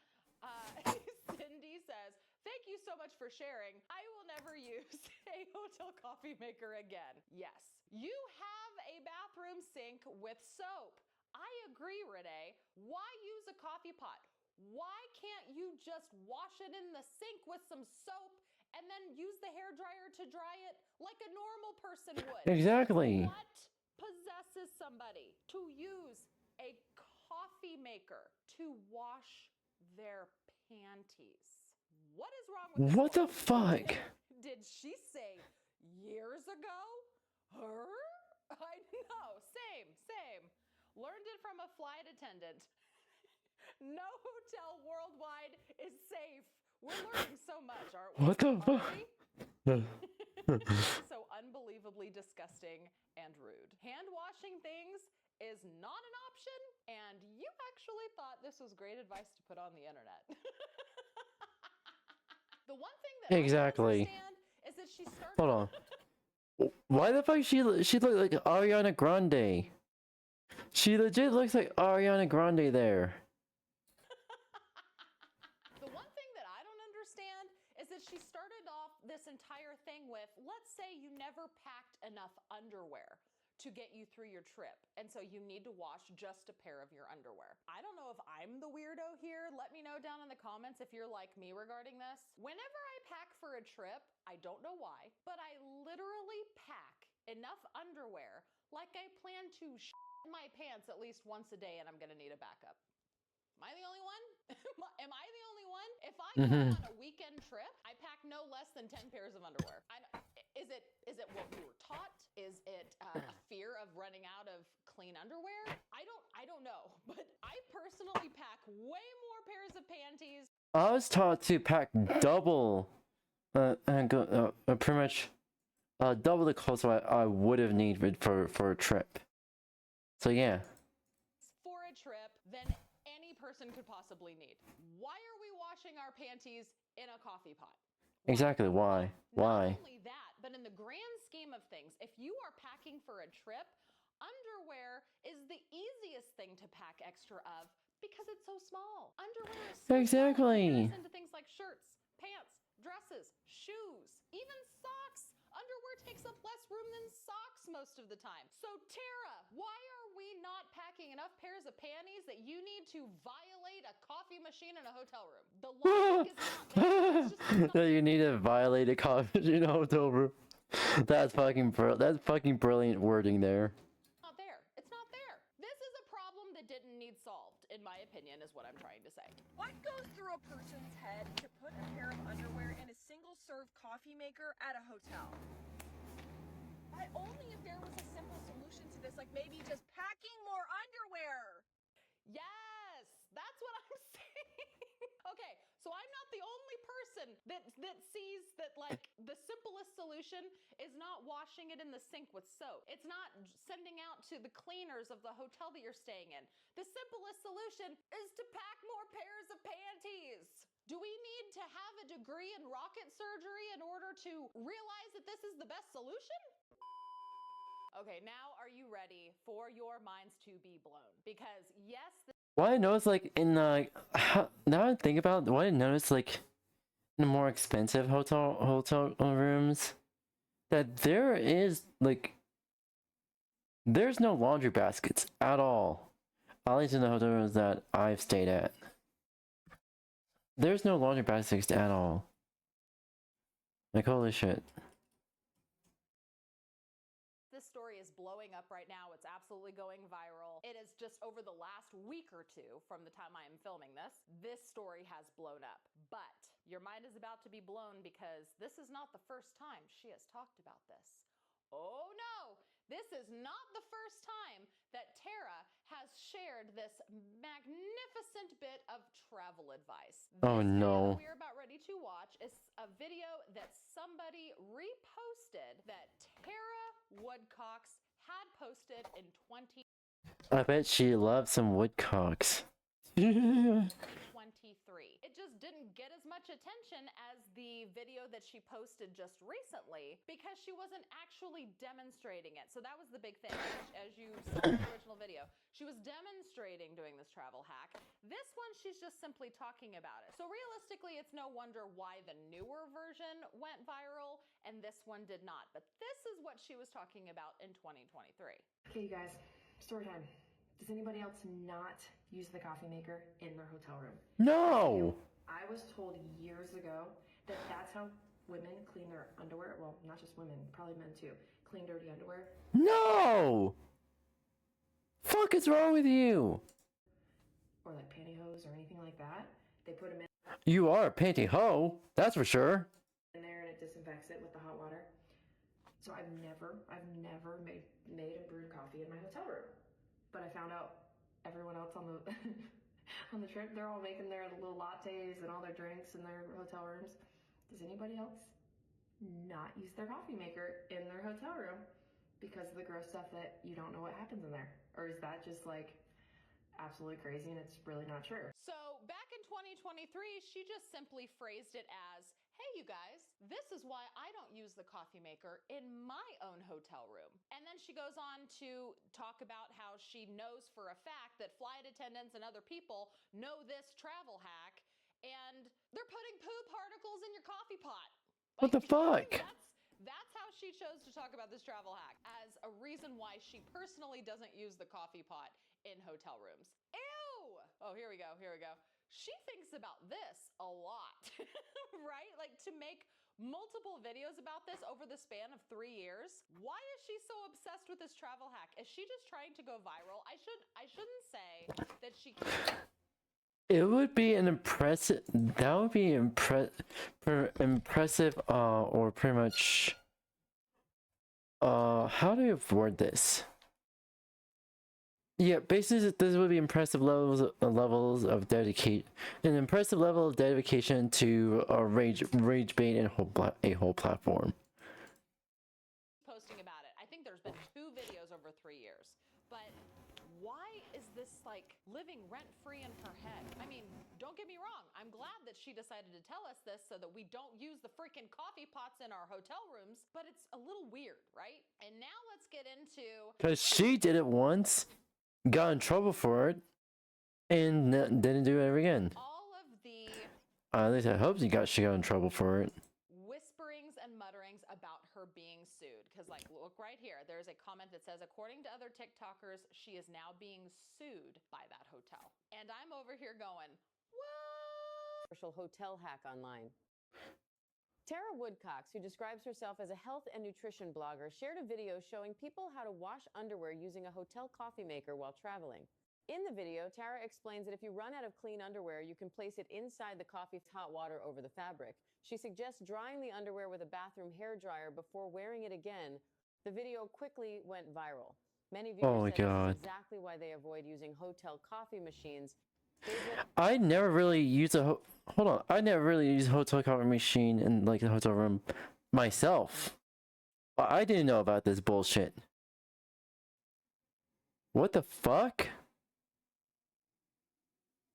Cindy says, "Thank you so much for sharing. I will never use a hotel coffee maker again." Yes. You have a bathroom sink with soap. I agree, Renee. Why use a coffee pot? Why can't you just wash it in the sink with some soap and then use the hairdryer to dry it like a normal person would? Exactly. What possesses somebody to use a coffee maker to wash their panties? What is wrong with this What the woman? fuck? Did she say years ago? Her? I know. Same. Learned it from a flight attendant. No hotel worldwide is safe. We're learning so much, aren't we? What the fuck? So unbelievably disgusting and rude. Hand washing things is not an option, and you actually thought this was great advice to put on the internet. The one thing that Exactly. I don't understand is that she started. Hold on. Why the fuck she looked like Ariana Grande? She legit looks like Ariana Grande there. The one thing that I don't understand is that she started off this entire thing with, let's say you never packed enough underwear to get you through your trip, and so you need to wash just a pair of your underwear. I don't know if I'm the weirdo here. Let me know down in the comments if you're like me regarding this. Whenever I pack for a trip, I don't know why, but I literally pack enough underwear like I plan to shit my pants at least once a day, and I'm gonna need a backup. Am I the only one? Am I the only one? If I go on a weekend trip, I pack no less than 10 pairs of underwear. Is it what we were taught? Is it a fear of running out of clean underwear? I don't know, but I personally pack way more pairs of panties. I was taught to pack double, pretty much, double the clothes I would have needed for a trip. So yeah. For a trip than any person could possibly need. Why are we washing our panties in a coffee pot? Exactly. Why? Not only that, but in the grand scheme of things, if you are packing for a trip, underwear is the easiest thing to pack extra of because it's so small. Underwear is so Exactly. small in comparison to things like shirts, pants, dresses, shoes, even socks. Underwear takes up less room than socks most of the time. So Tara, why are we not packing enough pairs of panties that you need to violate a coffee machine in a hotel room? The logic is not there. It's just That you need to violate a coffee in October. That's fucking brilliant wording there. not there. It's not there. This is a problem that didn't need solved, in my opinion, is what I'm trying to say. What goes through a person's head to put a pair of underwear in a single-serve coffee maker at a hotel? Only if there was a simple solution to this, like maybe just packing more underwear. Yes, that's what I'm saying. Okay, so I'm not the only person that sees that, like, the simplest solution is not washing it in the sink with soap. It's not sending out to the cleaners of the hotel that you're staying in. The simplest solution is to pack more pairs of panties. Do we need to have a degree in rocket surgery in order to realize that this is the best solution? Okay, now are you ready for your minds to be blown? Because yes, What I noticed, like, in now I think about it, what I noticed, like, in the more expensive hotel rooms, that there is, like, there's no laundry baskets at all. At least in the hotel rooms that I've stayed at. There's no laundry baskets at all. Like, holy shit. this story is blowing up right now. It's absolutely going viral. It is just over the last week or two from the time I am filming this story has blown up. But your mind is about to be blown because this is not the first time she has talked about this. Oh no, this is not the first time that Tara has shared this magnificent bit of travel advice. Oh no. What we're about ready to watch is a video that somebody reposted that Tara Woodcocks had posted in 2023. I bet she loves some woodcocks. reality. It just didn't get as much attention as the video that she posted just recently because she wasn't actually demonstrating it. So that was the big thing. As you saw in the original video, she was demonstrating doing this travel hack. This one, she's just simply talking about it. So realistically, it's no wonder why the newer version went viral and this one did not. But this is what she was talking about in 2023. Okay, you guys, story time. Does anybody else not use the coffee maker in their hotel room? No! I was told years ago that that's how women clean their underwear. Well, not just women, probably men too. Clean dirty underwear. No! Fuck is wrong with you? Or like pantyhose or anything like that. They put them You are a pantyhose, that's for sure. in there and it disinfects it with the hot water. So I've never made and brewed coffee in my hotel room. But I found out everyone else on the on the trip, they're all making their little lattes and all their drinks in their hotel rooms. Does anybody else not use their coffee maker in their hotel room because of the gross stuff that you don't know what happens in there? Or is that just like absolutely crazy and it's really not true? So back in 2023, she just simply phrased it as, hey, you guys, this is why I don't use the coffee maker in my own hotel room. And then she goes on to talk about how she knows for a fact that flight attendants and other people know this travel hack and they're putting poo particles in your coffee pot. What the fuck? That's how she chose to talk about this travel hack as a reason why she personally doesn't use the coffee pot in hotel rooms. Ew! Oh, here we go. She thinks about this a lot, right? Like to make multiple videos about this over the span of 3 years. Why is she so obsessed with this travel hack? Is she just trying to go viral? I shouldn't say that she can't. It would be an impressive. That would be impressive. Or pretty much. How do you word this? Yeah, basically, this would be impressive levels of dedication. An impressive level of dedication to rage bait and a whole platform. Posting about it. I think there's been 2 videos over 3 years, but why is this like living rent-free in her head? I mean, don't get me wrong. I'm glad that she decided to tell us this so that we don't use the freaking coffee pots in our hotel rooms, but it's a little weird, right? And now let's get into... Because she did it once, got in trouble for it, and didn't do it ever again. All of the... At least I hope she got in trouble for it. Whisperings and mutterings about her being sued. Because, like, look right here. There's a comment that says, according to other TikTokers, she is now being sued by that hotel. And I'm over here going, what? Hotel hack online. Tara Woodcox, who describes herself as a health and nutrition blogger, shared a video showing people how to wash underwear using a hotel coffee maker while traveling. In the video, Tara explains that if you run out of clean underwear, you can place it inside the coffee's hot water over the fabric. She suggests drying the underwear with a bathroom hairdryer before wearing it again. The video quickly went viral. Many viewers said this is exactly why they avoid using hotel coffee machines. I never really use a I never really use a hotel coffee machine in like the hotel room myself. But I didn't know about this bullshit. What the fuck?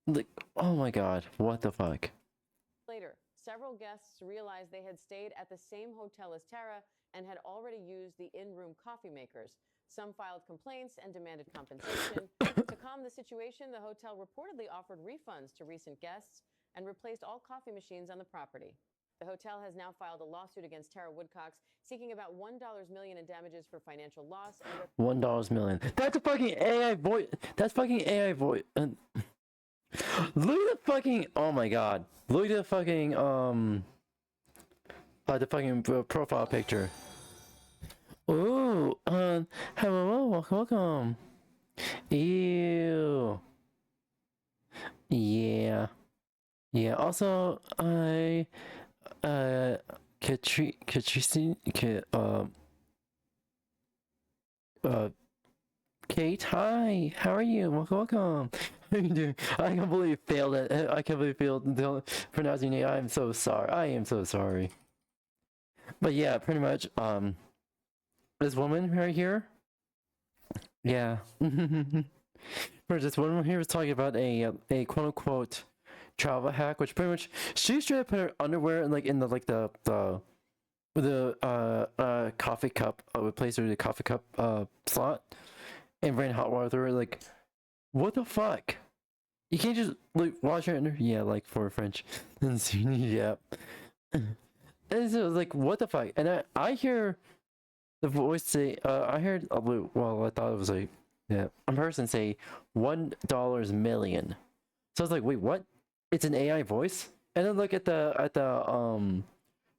Like, oh my god, what the fuck? Later, several guests realized they had stayed at the same hotel as Tara and had already used the in-room coffee makers. Some filed complaints and demanded compensation. To calm the situation, the hotel reportedly offered refunds to recent guests and replaced all coffee machines on the property. The hotel has now filed a lawsuit against Tara Woodcox, seeking about $1 million in damages for financial loss. $1 million. That's a fucking AI voice. That's fucking AI voice. Look at the fucking. Oh my god. Look at the fucking profile picture. Ooh, hello, welcome. Ew. Yeah. Also, Kate, hi. How are you? Welcome. How are you doing? I can't believe you failed it. I can't believe you failed pronouncing it. I am so sorry. I am so sorry. But yeah, pretty much, this woman right here, yeah. This woman here was talking about a quote-unquote travel hack, which pretty much she's trying to put her underwear in in the coffee cup, replace her the coffee cup slot, and ran hot water through it. Like, what the fuck? You can't just like wash your under. Yeah, like for French. Yeah. And so like, what the fuck? And I hear the voice say, I heard, well, I thought it was like, yeah, a person say $1 million. So I was like, wait, what? It's an AI voice? And then look at the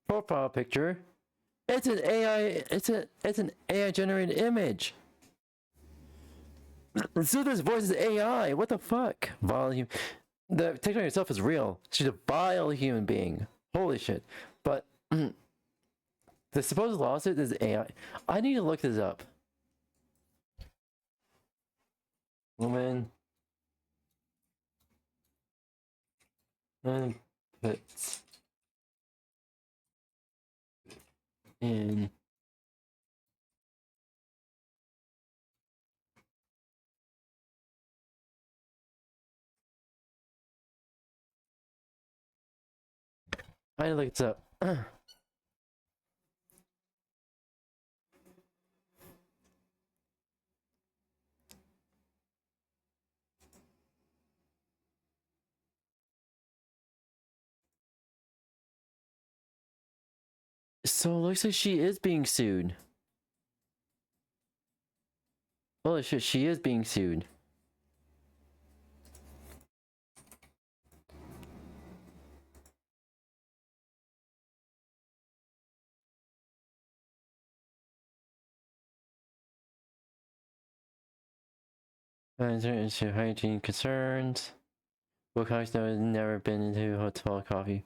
profile picture. It's an AI. It's an AI generated image. So this voice is AI. What the fuck? Vile. The TikTok itself is real. She's a vile human being. Holy shit. But the supposed lawsuit is AI. I need to look this up. Woman. And puts in I need to look this up. So it looks like she is being sued. Holy shit, she is being sued. Into hygiene concerns. Wilcox has never been into hotel coffee.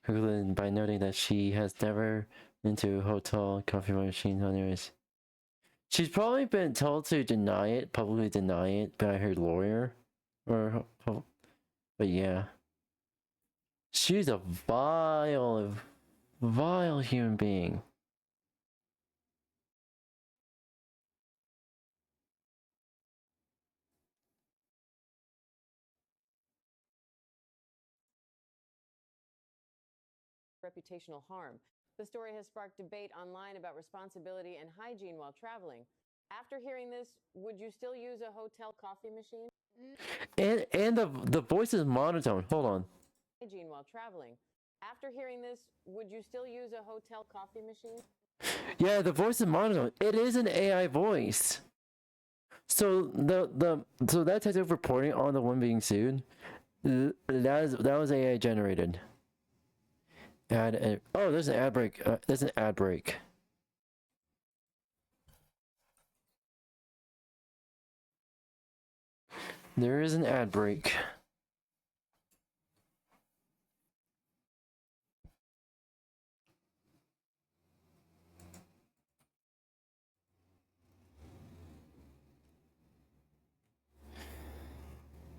Concluded by noting that she has never been to a hotel coffee machine anyways. She's probably been told to deny it, publicly deny it by her lawyer. But yeah. She's a vile human being. Reputational harm. The story has sparked debate online about responsibility and hygiene while traveling. After hearing this, would you still use a hotel coffee machine? And the voice is monotone. Hold on. Hygiene while traveling. After hearing this, would you still use a hotel coffee machine? Yeah, the voice is monotone. It is an AI voice. So so that type of reporting on the one being sued, that was AI generated. Oh, there's an ad break. There's an ad break. There is an ad break.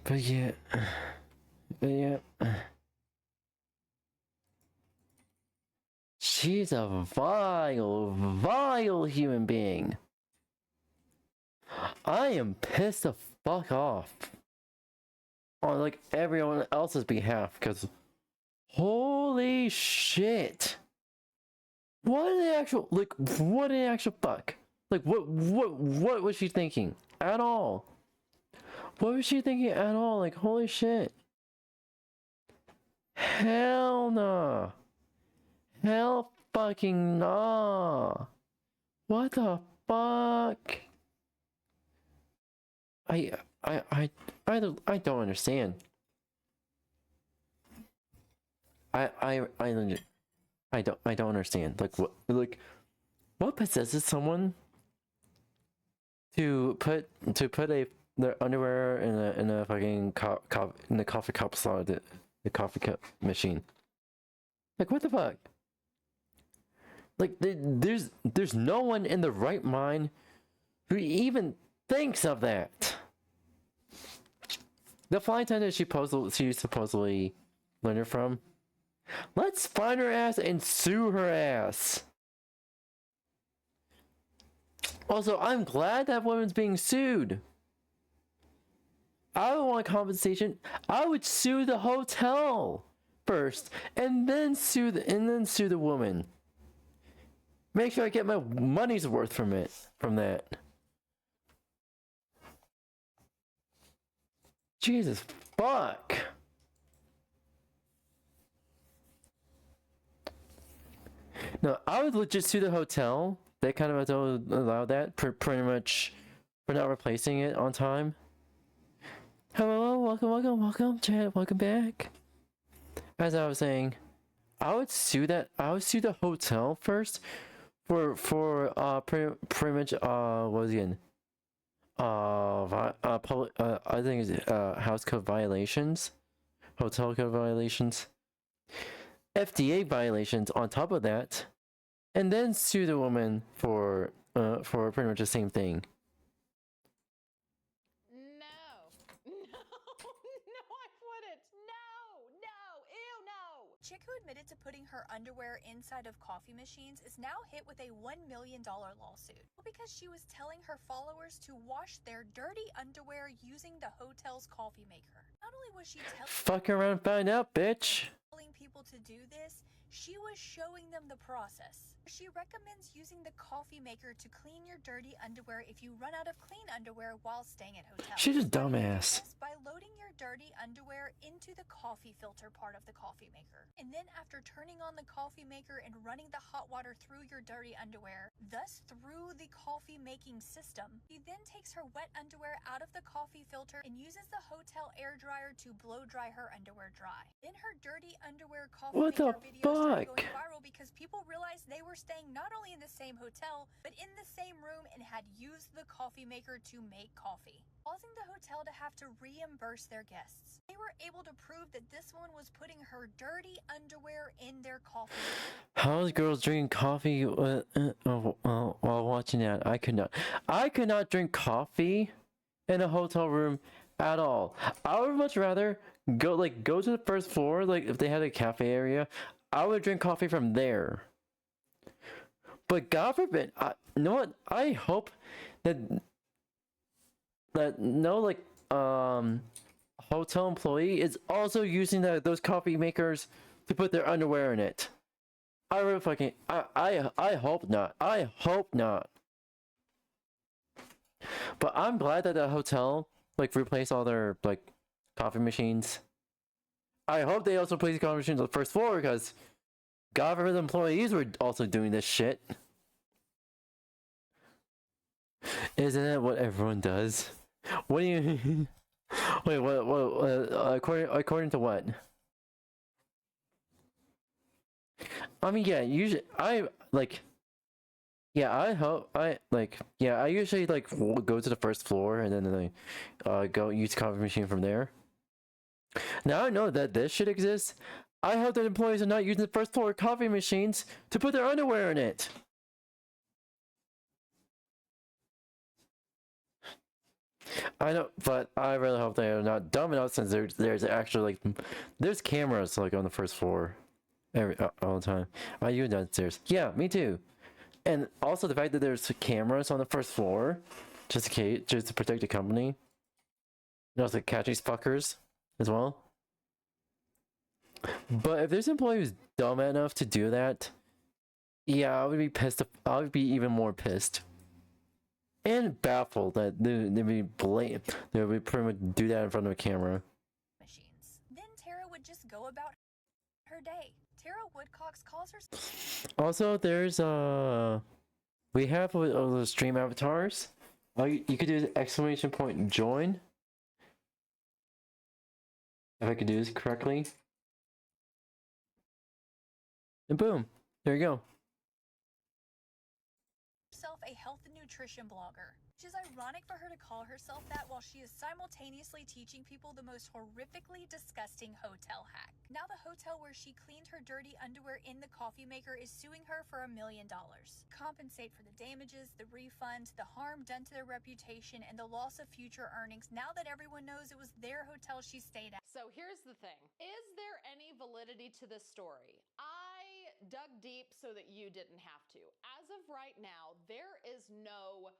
But yeah. She's a vile human being. I am pissed the fuck off on like everyone else's behalf because holy shit. What in the actual fuck? Like what was she thinking at all? What was she thinking at all? Like holy shit. Hell no. Hell fucking no. What the fuck? I don't understand. I don't understand. What possesses someone to put their underwear in a fucking in the coffee cup slot, the coffee cup machine? Like what the fuck? Like there's no one in the right mind who even thinks of that. The flight attendant she supposedly learned it from. Let's find her ass and sue her ass. Also, I'm glad that woman's being sued. I would want compensation. I would sue the hotel first, and then sue the woman. Make sure I get my money's worth from that. Jesus fuck. No, I would legit sue the hotel. They kind of don't allow that, pretty much, for not replacing it on time. Hello, welcome, chat, welcome back. As I was saying, I would sue the hotel first for pretty much what was it again? Public I think it's house code violations, hotel code violations, FDA violations on top of that, and then sue the woman for pretty much the same thing. Chick who admitted to putting her underwear inside of coffee machines is now hit with a $1 million lawsuit. Well, because she was telling her followers to wash their dirty underwear using the hotel's coffee maker. Not only was she Fuck around and find out, bitch. telling people to do this, she was showing them the process. She recommends using the coffee maker to clean your dirty underwear if you run out of clean underwear while staying at hotels. She's a dumbass. By loading your dirty underwear into the coffee filter part of the coffee maker. And then after turning on the coffee maker and running the hot water through your dirty underwear, thus through the coffee making system, she then takes her wet underwear out of the coffee filter and uses the hotel air dryer to blow dry her underwear dry. Then her dirty underwear coffee maker video started going viral because people realized they were staying not only in the same hotel, but in the same room and had used the coffee maker to make coffee, causing the hotel to have to reimburse their guests. They were able to prove that this one was putting her dirty underwear in their coffee. How's girls drinking coffee while watching that? I could not drink coffee in a hotel room at all. I would much rather go to the first floor, like if they had a cafe area, I would drink coffee from there. But God forbid, you know what? I hope that no hotel employee is also using those coffee makers to put their underwear in it. I really fucking I hope not. I hope not. But I'm glad that the hotel replaced all their coffee machines. I hope they also place coffee machines on the first floor because God forbid the employees were also doing this shit. Isn't that what everyone does? What do you wait? What? According to what? I mean, yeah. Usually, I usually go to the first floor and then go use the coffee machine from there. Now I know that this shit exists. I hope that employees are not using the first floor coffee machines to put their underwear in it. I know, but I really hope they are not dumb enough since there's actually there's cameras on the first floor all the time. I use downstairs. Yeah, me too. And also the fact that there's cameras on the first floor, just to protect the company. And also catch these fuckers as well. But if there's an employee who's dumb enough to do that, yeah, I would be pissed. I would be even more pissed. And baffled that they'd be blatant. They would pretty much do that in front of a camera. Machines. Then Tara would just go about her day. Tara Woodcox calls her. Also, there's we have the stream avatars. You could do !join. If I could do this correctly. And boom, there you go. Herself a health and nutrition blogger, which is ironic for her to call herself that while she is simultaneously teaching people the most horrifically disgusting hotel hack. Now the hotel where she cleaned her dirty underwear in the coffee maker is suing her for $1 million. Compensate for the damages, the refund, the harm done to their reputation, and the loss of future earnings now that everyone knows it was their hotel she stayed at. So here's the thing. Is there any validity to this story? I dug deep so that you didn't have to. As of right now, there is no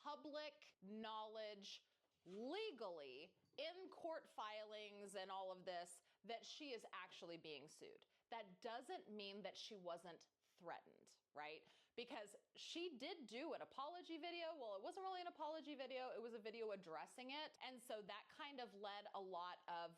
public knowledge legally in court filings and all of this that she is actually being sued. That doesn't mean that she wasn't threatened, right? Because she did do an apology video. Well, it wasn't really an apology video, it was a video addressing it. And so that kind of led a lot of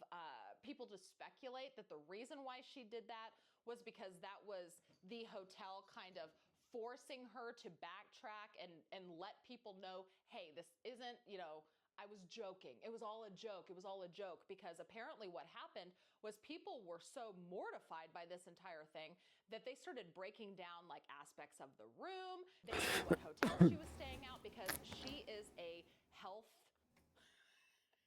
people to speculate that the reason why she did that was because that was the hotel kind of forcing her to backtrack and let people know, hey, this isn't, you know, I was joking. It was all a joke. It was all a joke. Because apparently what happened was people were so mortified by this entire thing that they started breaking down like aspects of the room. They knew what hotel she was staying at because she is a health,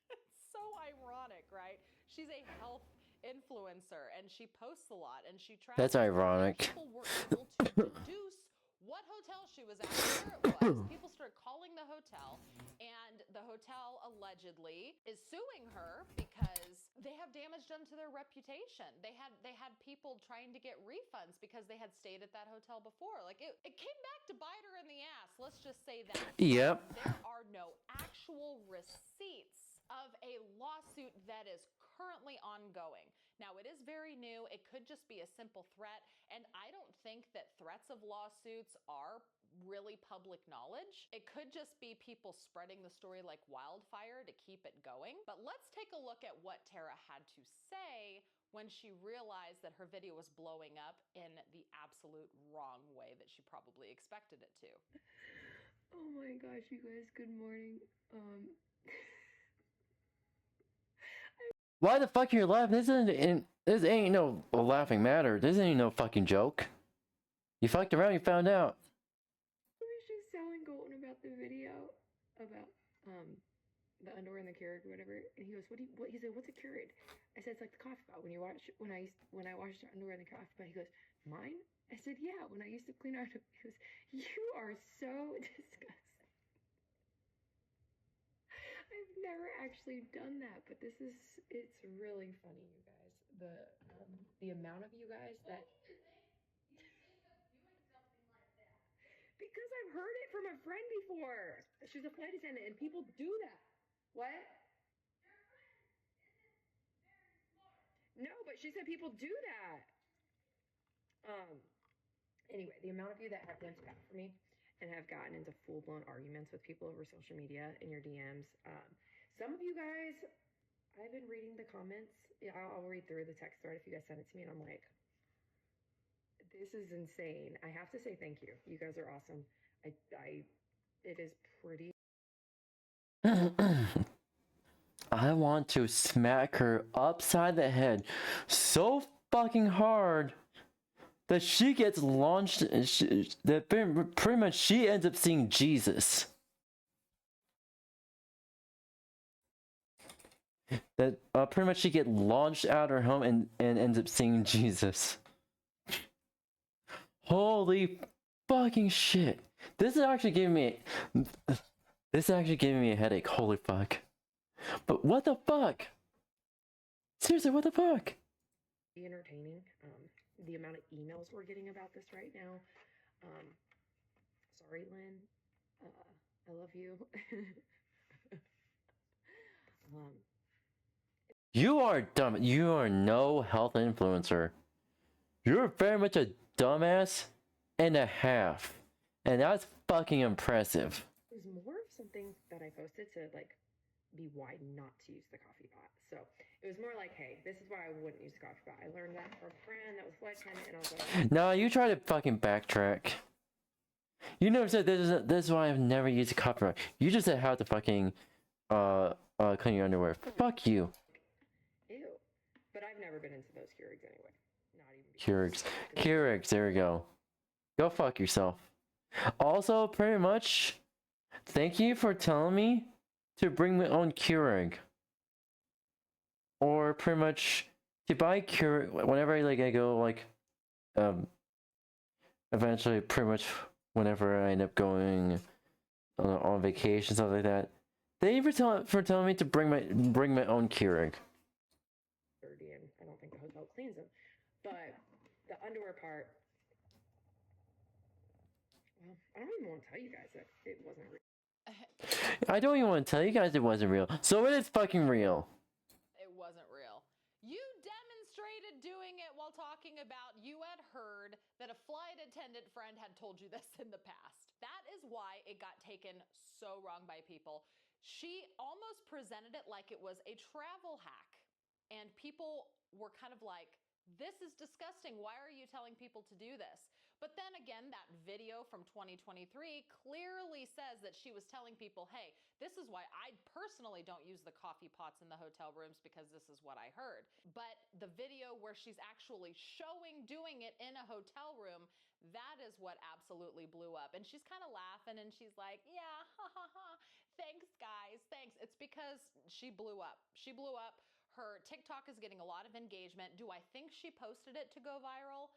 it's so ironic, right? She's a health influencer and she posts a lot and she travels. That's ironic. People were able to deduce what hotel she was at, where it was. People started calling the hotel, and the hotel allegedly is suing her because they have damage done to their reputation. They had people trying to get refunds because they had stayed at that hotel before. Like it came back to bite her in the ass. Let's just say that. Yep. There are no actual receipts of a lawsuit that is currently ongoing. Now, it is very new. It could just be a simple threat. And I don't think that threats of lawsuits are really public knowledge. It could just be people spreading the story like wildfire to keep it going. But let's take a look at what Tara had to say when she realized that her video was blowing up in the absolute wrong way that she probably expected it to. Oh my gosh, you guys, good morning. Why the fuck are you laughing? This ain't no laughing matter. This ain't no fucking joke. You fucked around, you found out. I was just telling Colton about the video about the underwear and the Keurig or whatever, and he goes, he said, what's a Keurig? I said, it's like the coffee pot when I washed the underwear in the coffee pot. He goes, mine? I said, yeah, when I used to clean out. He goes, you are so disgusting. I've never actually done that, but it's really funny, you guys. The amount of you guys that because I've heard it from a friend before. She's a flight attendant, and people do that. What? No, but she said people do that. Anyway, the amount of you that have went back for me and have gotten into full-blown arguments with people over social media in your DMs. Some of you guys, I've been reading the comments. Yeah, I'll read through the text thread if you guys send it to me, and I'm like, this is insane. I have to say thank you. You guys are awesome. It is pretty. I want to smack her upside the head so fucking hard that she gets launched, that pretty much she ends up seeing Jesus. That pretty much she gets launched out of her home and ends up seeing Jesus. Holy fucking shit. This is actually giving me a headache. Holy fuck. But what the fuck? Seriously, what the fuck? Entertaining. The amount of emails we're getting about this right now. Sorry, Lynn. I love you. You are dumb. You are no health influencer. You're very much a dumbass and a half. And that's fucking impressive. It was more of something that I posted to like be why not to use the coffee pot. So it was more like, hey, this is why I wouldn't use the coffee pot. I learned that from a friend that was flight attendant, and I was like, no, you try to fucking backtrack. You never said this is why I've never used a coffee pot. You just said how to fucking clean your underwear. Fuck you. Ew. But I've never been into those Keurigs anyway. Not even Keurigs, there we go. Go fuck yourself. Also, pretty much, thank you for telling me to bring my own Keurig. Or pretty much to buy Keurig whenever I go eventually pretty much whenever I end up going on vacation, stuff like that. Thank you for telling me to bring my own Keurig. Dirty, and I don't think the hotel cleans them. But the underwear part, well, I don't even want to tell you guys that it wasn't real. I don't even want to tell you guys it wasn't real. So it is fucking real. It wasn't real. You demonstrated doing it while talking about you had heard that a flight attendant friend had told you this in the past. That is why it got taken so wrong by people. She almost presented it like it was a travel hack. And people were kind of like, this is disgusting. Why are you telling people to do this? But then again, that video from 2023 clearly says that she was telling people, hey, this is why I personally don't use the coffee pots in the hotel rooms because this is what I heard. But the video where she's actually showing doing it in a hotel room, that is what absolutely blew up. And she's kind of laughing and she's like, yeah, ha ha ha, thanks guys, thanks. It's because she blew up. She blew up. Her TikTok is getting a lot of engagement. Do I think she posted it to go viral?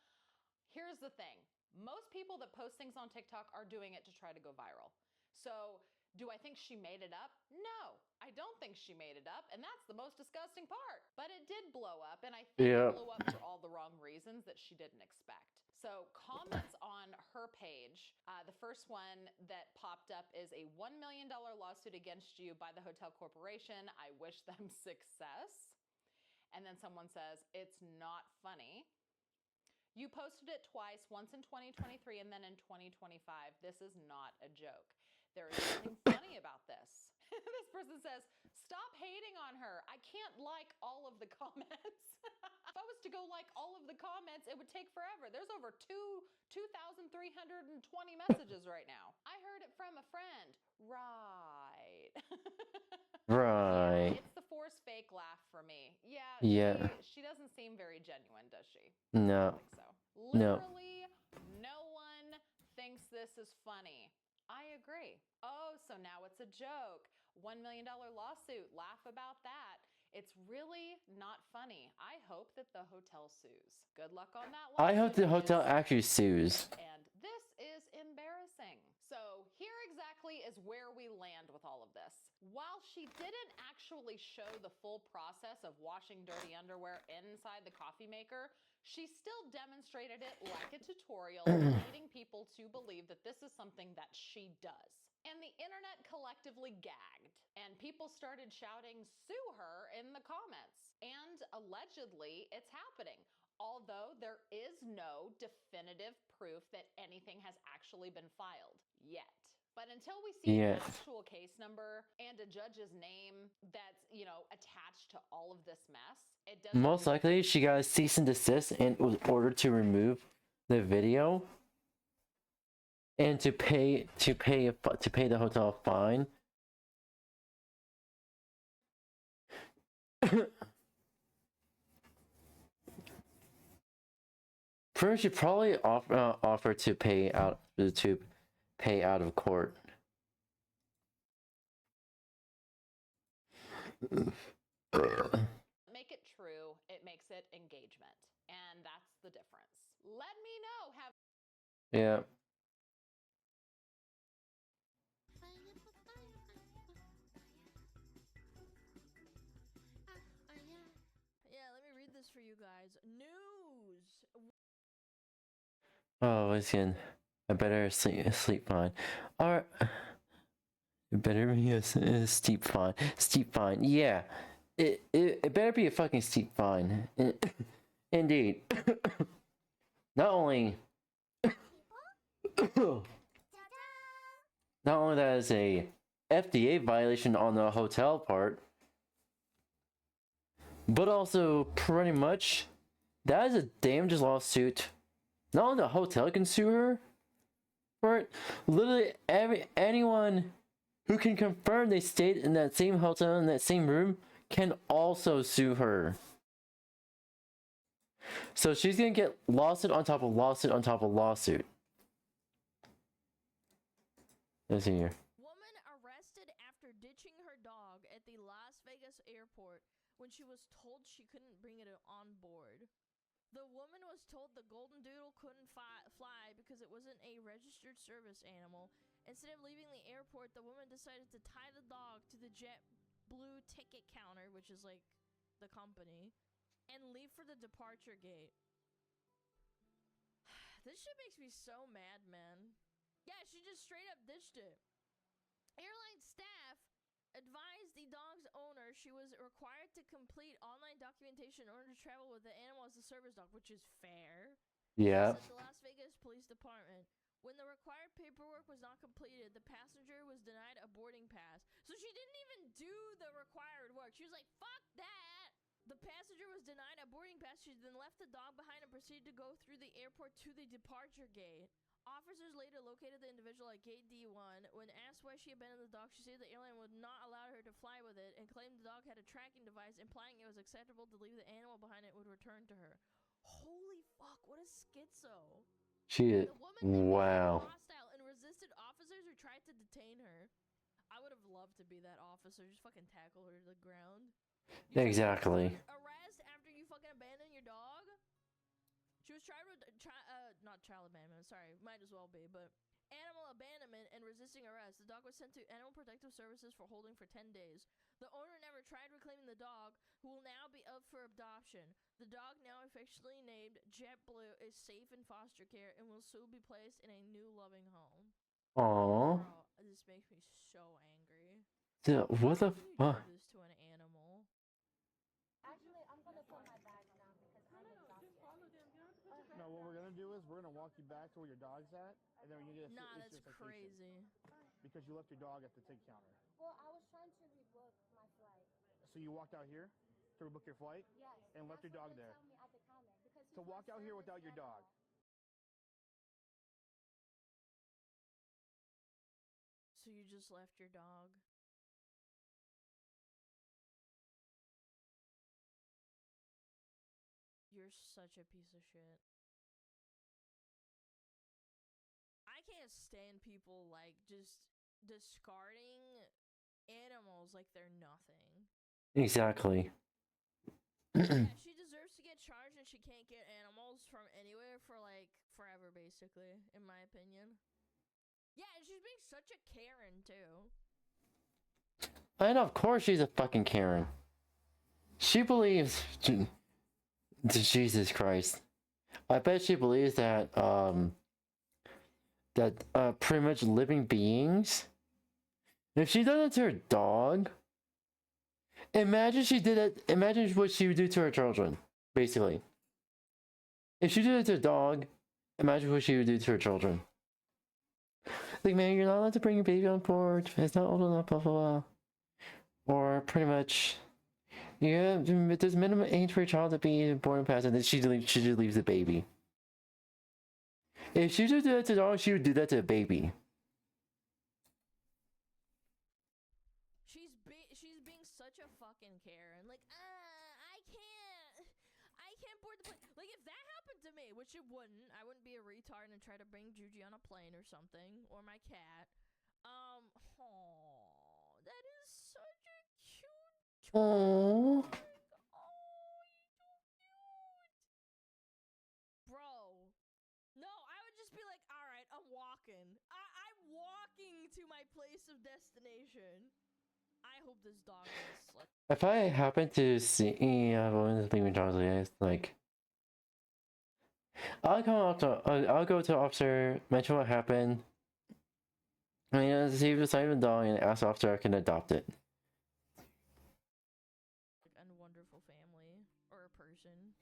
Here's the thing. Most people that post things on TikTok are doing it to try to go viral. So do I think she made it up? No, I don't think she made it up. And that's the most disgusting part. But it did blow up. And I think it blew up for all the wrong reasons that she didn't expect. So comments on her page, the first one that popped up is a $1 million lawsuit against you by the hotel corporation. I wish them success. And then someone says, it's not funny. You posted it twice, once in 2023 and then in 2025. This is not a joke. There is nothing funny about this. This person says, stop hating on her. I can't like all of the comments. If I was to go like all of the comments, it would take forever. There's over 2,320 messages right now. I heard it from a friend. Right. Right. Yeah, it's the forced fake laugh for me. Yeah. Yeah. She doesn't seem very genuine, does she? No. I don't think so. No. Literally, no one thinks this is funny. I agree. Oh, so now it's a joke. $1 million lawsuit. Laugh about that. It's really not funny. I hope that the hotel sues. Good luck on that lawsuit. I hope the hotel actually sues. And this is embarrassing. So here exactly is where we land with all of this. While she didn't actually show the full process of washing dirty underwear inside the coffee maker, she still demonstrated it like a tutorial, leading people to believe that this is something that she does. And the internet collectively gagged, and people started shouting, sue her in the comments. And allegedly, it's happening. Although there is no definitive proof that anything has actually been filed yet. But until we see an actual case number and a judge's name that's, attached to all of this mess, it doesn't. Most likely, she got a cease and desist and was ordered to remove the video and to pay the hotel fine. First, she probably offer to pay out of court. Make it true, it makes it engagement, and that's the difference. Let me know. Yeah. Yeah, let me read this for you guys. News. Oh, it's good. I better sleep fine. Alright. It better be a steep fine. Steep fine. Yeah. It better be a fucking steep fine. Indeed. Not only that is a FDA violation on the hotel part, but also pretty much that is a damages lawsuit. Not only the hotel can sue her for it, literally anyone who can confirm they stayed in that same hotel in that same room can also sue her. So she's gonna get lawsuit on top of lawsuit on top of lawsuit. Let's see here. Woman arrested after ditching her dog at the Las Vegas airport when she was told she couldn't bring it on board. The woman was told the golden doodle couldn't fly because it wasn't a registered service animal. Instead of leaving the airport, the woman decided to tie the dog to the JetBlue ticket counter, which is like the company, and leave for the departure gate. This shit makes me so mad, man. Yeah, she just straight up ditched it. Airline staff advised the dog's owner she was required to complete online documentation in order to travel with the animal as a service dog, which is fair. Yeah. Said the Las Vegas Police Department. When the required paperwork was not completed, the passenger was denied a boarding pass. So she didn't even do the required work. She was like, fuck that! The passenger was denied a boarding pass. She then left the dog behind and proceeded to go through the airport to the departure gate. Officers later located the individual at gate D1. When asked why she abandoned the dog, she said the airline would not allow her to fly with it and claimed the dog had a tracking device, implying it was acceptable to leave the animal behind it would return to her. Holy fuck, what a schizo. She is. Wow. Hostile and resisted officers who tried to detain her. I would have loved to be that officer. Just fucking tackle her to the ground. Exactly. Arrest after you fucking abandon your dog? She was tried with not child abandonment, sorry, might as well be, but animal abandonment and resisting arrest. The dog was sent to Animal Protective Services for holding for 10 days. The owner never tried reclaiming the dog, who will now be up for adoption. The dog, now officially named JetBlue, is safe in foster care and will soon be placed in a new loving home. Aww. Bro, this makes me so angry. Dude, what the fuck? Do this to an animal. Actually, I'm gonna put my bags down because I'm exhausted. No, what we're gonna do is we're gonna walk you back to where your dog's at, and then when you get a Nah, issue that's citation. crazy. Because you left your dog at the ticket counter. Well, I was trying to rebook my flight. So you walked out here to rebook your flight? Yes. And left your dog there. Tell me at the counter because To walk out here without your dog. So you just left your dog? You're such a piece of shit. I can't stand people like just discarding animals like they're nothing. Exactly. Yeah, she deserves to get charged and she can't get animals from anywhere for like forever basically, in my opinion. Yeah, and she's being such a Karen too. And of course she's a fucking Karen. She believes... Jesus Christ. I bet she believes that, pretty much living beings... If she does it to her dog... Imagine she did it... Imagine what she would do to her children, basically. If she did it to a dog, imagine what she would do to her children. Like, man, you're not allowed to bring your baby on board. It's not old enough, blah, blah, blah. Or pretty much... Yeah, there's minimum age for a child to be born and pass, and then she just leaves the baby. If she would do that to a dog, she would do that to a baby. She's being such a fucking Karen. Like, I can't board the plane. Like, if that happened to me, which it wouldn't, I wouldn't be a retard and try to bring Juji on a plane or something, or my cat. That is such a cute Aww. Bro. No, I would just be like, alright, I'm walking. I'm walking to my place of destination. I hope this dog is like... If I happen to see leaving Charlie, like... I'll go to the officer, mention what happened. And see if it's a dog and ask the officer I can adopt it. And wonderful family or a person.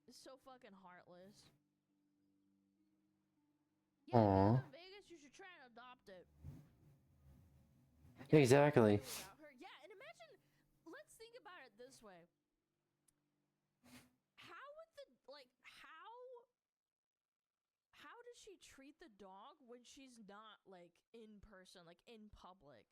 It's so fucking heartless. Yeah, if you live in Vegas, you should try and adopt it. Exactly. Yeah, and imagine, let's think about it this way. How would how does she treat the dog when she's not like in person, like in public?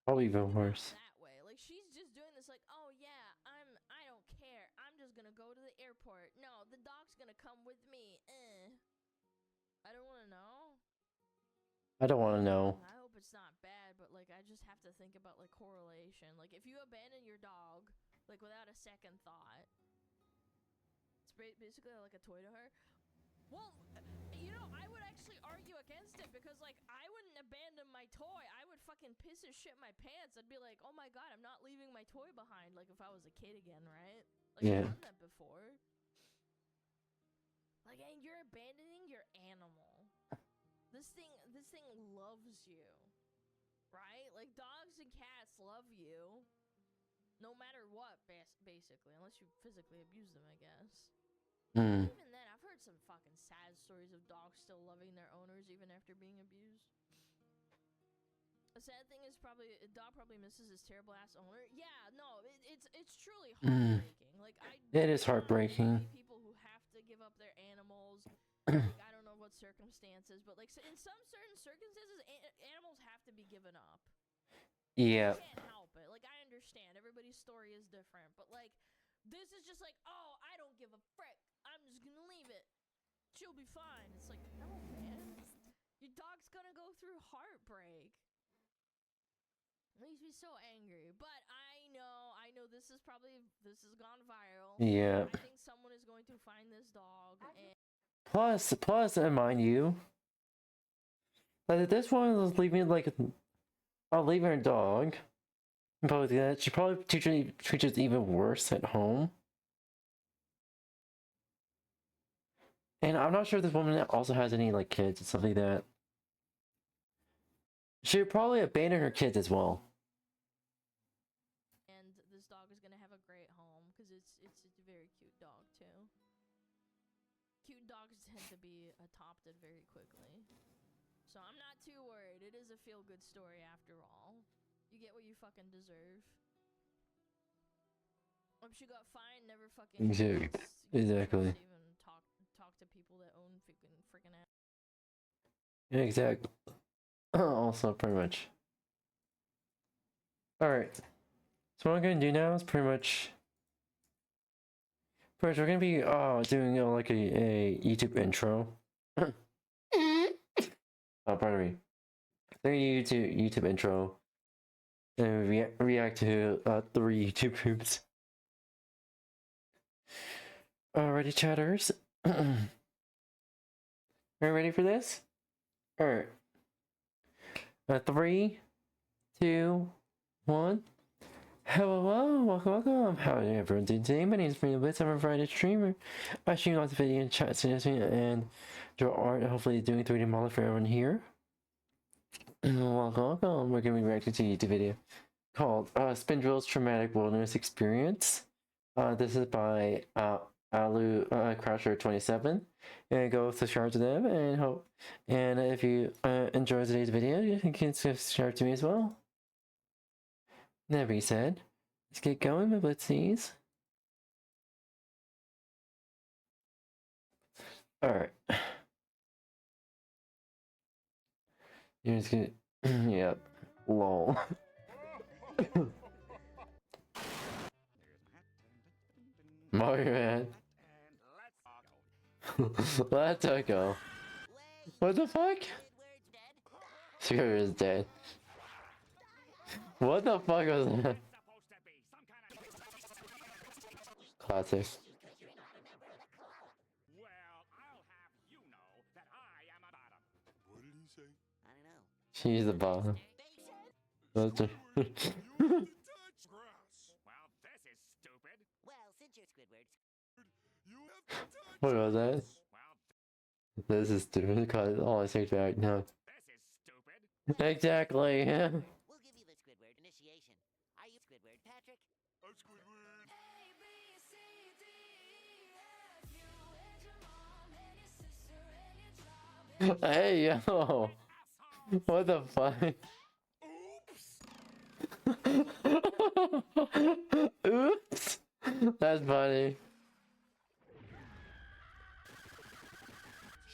Probably even worse. That way, like she's just doing this like, oh yeah, I don't care. I'm just gonna go to the airport. No, the dog's gonna come with me. I don't want to know. I don't want to know. I hope it's not bad, but like I just have to think about like correlation. Like if you abandon your dog like without a second thought, it's basically like a toy to her. Well, you know, I would actually argue against it because like I wouldn't abandon my toy. I would fucking piss and shit my pants. I'd be like, oh my god, I'm not leaving my toy behind. Like if I was a kid again, right? Like Yeah. I've done that before. Like, and you're abandoning your animal. This thing loves you. right? Like, dogs and cats love you. No matter what, basically. Unless you physically abuse them, I guess. Hmm. Even then, I've heard some fucking sad stories of dogs still loving their owners even after being abused. A sad thing is probably a dog probably misses his terrible ass owner. Yeah, no, it's truly heartbreaking. Like It is heartbreaking. people who have to give up their animals. Like I don't know what circumstances, but like in some certain circumstances, animals have to be given up. Yeah. You can't help it. Like I understand everybody's story is different, but like this is just like, oh, I don't give a frick. I'm just gonna leave it. She'll be fine. It's like, no, man. Your dog's gonna go through heartbreak. Makes me so angry. But I know this has gone viral. Yeah. I think someone is going to find this dog and Plus, and mind you, like this one was leaving leaving her dog. Probably that she probably treats even worse at home. And I'm not sure if this woman also has any like kids or something like that. She would probably abandon her kids as well. and this dog is gonna have a great home because it's a very cute dog too. Cute dogs tend to be adopted very quickly. So I'm not too worried. It is a feel-good story after all. You get what you fucking deserve. She got fined, never fucking Exactly. even talk to people that own freaking ass. Exactly. Also, pretty much. Alright. So what I'm gonna do now is pretty much we're gonna be doing like a YouTube intro. Oh, pardon me. YouTube intro. And react to 3 YouTube groups. Alrighty, chatters. Are you ready for this? Alright. 3, 2, 1. Hello, welcome. How are everyone doing today? My name is 𝙂𝙚𝙣𝙚. I'm a Friday streamer. I stream lots of video and chat suggesting and draw art, hopefully doing 3D model for everyone here. Welcome. We're gonna be reacting to a YouTube video called Spindrill's Traumatic Wilderness Experience. This is by Crasher27. And go subscribe to them and if you enjoy today's video, you can subscribe to me as well. That being said, let's get going with Blitzies. Alright. You're just gonna yep. Lol. Mario Man. Let's go. What the fuck? Squidward is dead. What the fuck was that? Classic. What did he say? I don't know. She's the bottom. Well, this is stupid. Well, since you're Squidward, you have to touch. What was that? This is stupid because all I say back now. This is stupid. Exactly. Yeah. We'll give you the Squidward initiation. Are you Squidward, Patrick? I'm Squidward. Hey yo. What the fuck? Oops. That's funny.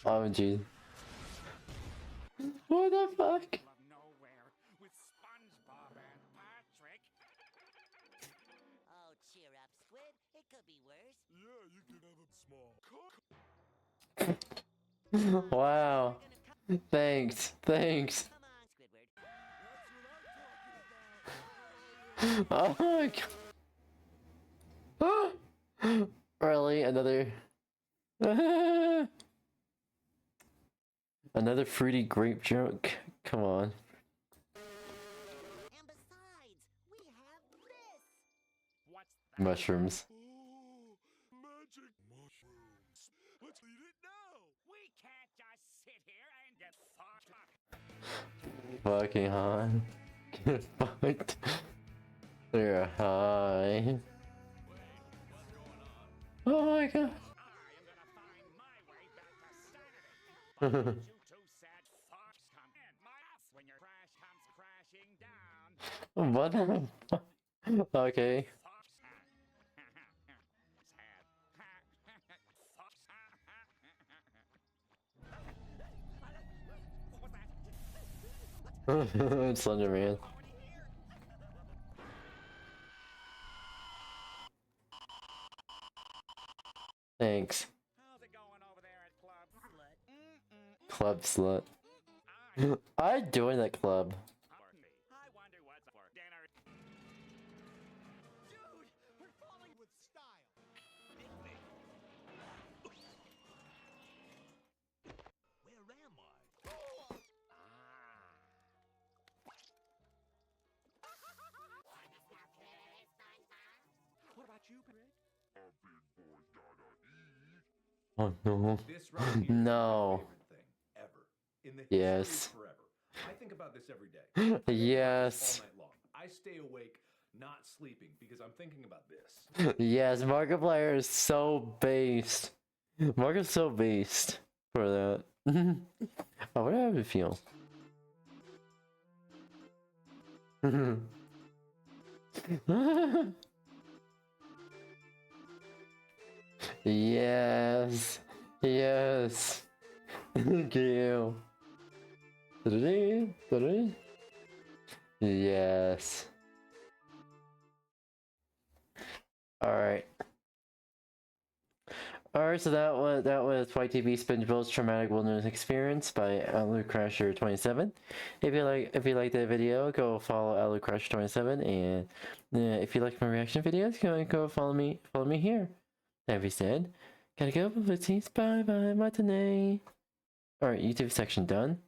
Oh jeez. What the fuck? With SpongeBob and Patrick. Oh, cheer up, Squid. It could be worse. Yeah, you could have a small cock. Wow. Thanks. Oh my god. Really? Another another fruity grape joke? Come on. And besides, we have this. What's that? Mushrooms. Oh, magic mushrooms. Let's eat it now. We can't just sit here and get fucked up. Fucking hot. Fucked. They're high. Oh my god. What the fuck? Okay. Slender Man. Thanks. Club slut. I joined that club. Oh no. No. Yes. I think about this every day. Yes. All night long. I stay awake, not sleeping, because I'm thinking about this. Yes, Markiplier is so based. Mark is so based for that. Oh, what do I feel? Yes. Yes. Thank you. Yes. Alright. Alright, so that was YTV SpongeBob's Traumatic Wilderness Experience by 𝙂𝙗𝙤𝙬𝙀27. If you like that video, go follow 𝙂𝙗𝙤𝙬𝙀27, and if you like my reaction videos, go follow me here. That being said, gotta go. Let's see. Bye bye, matinee. Alright, YouTube section done.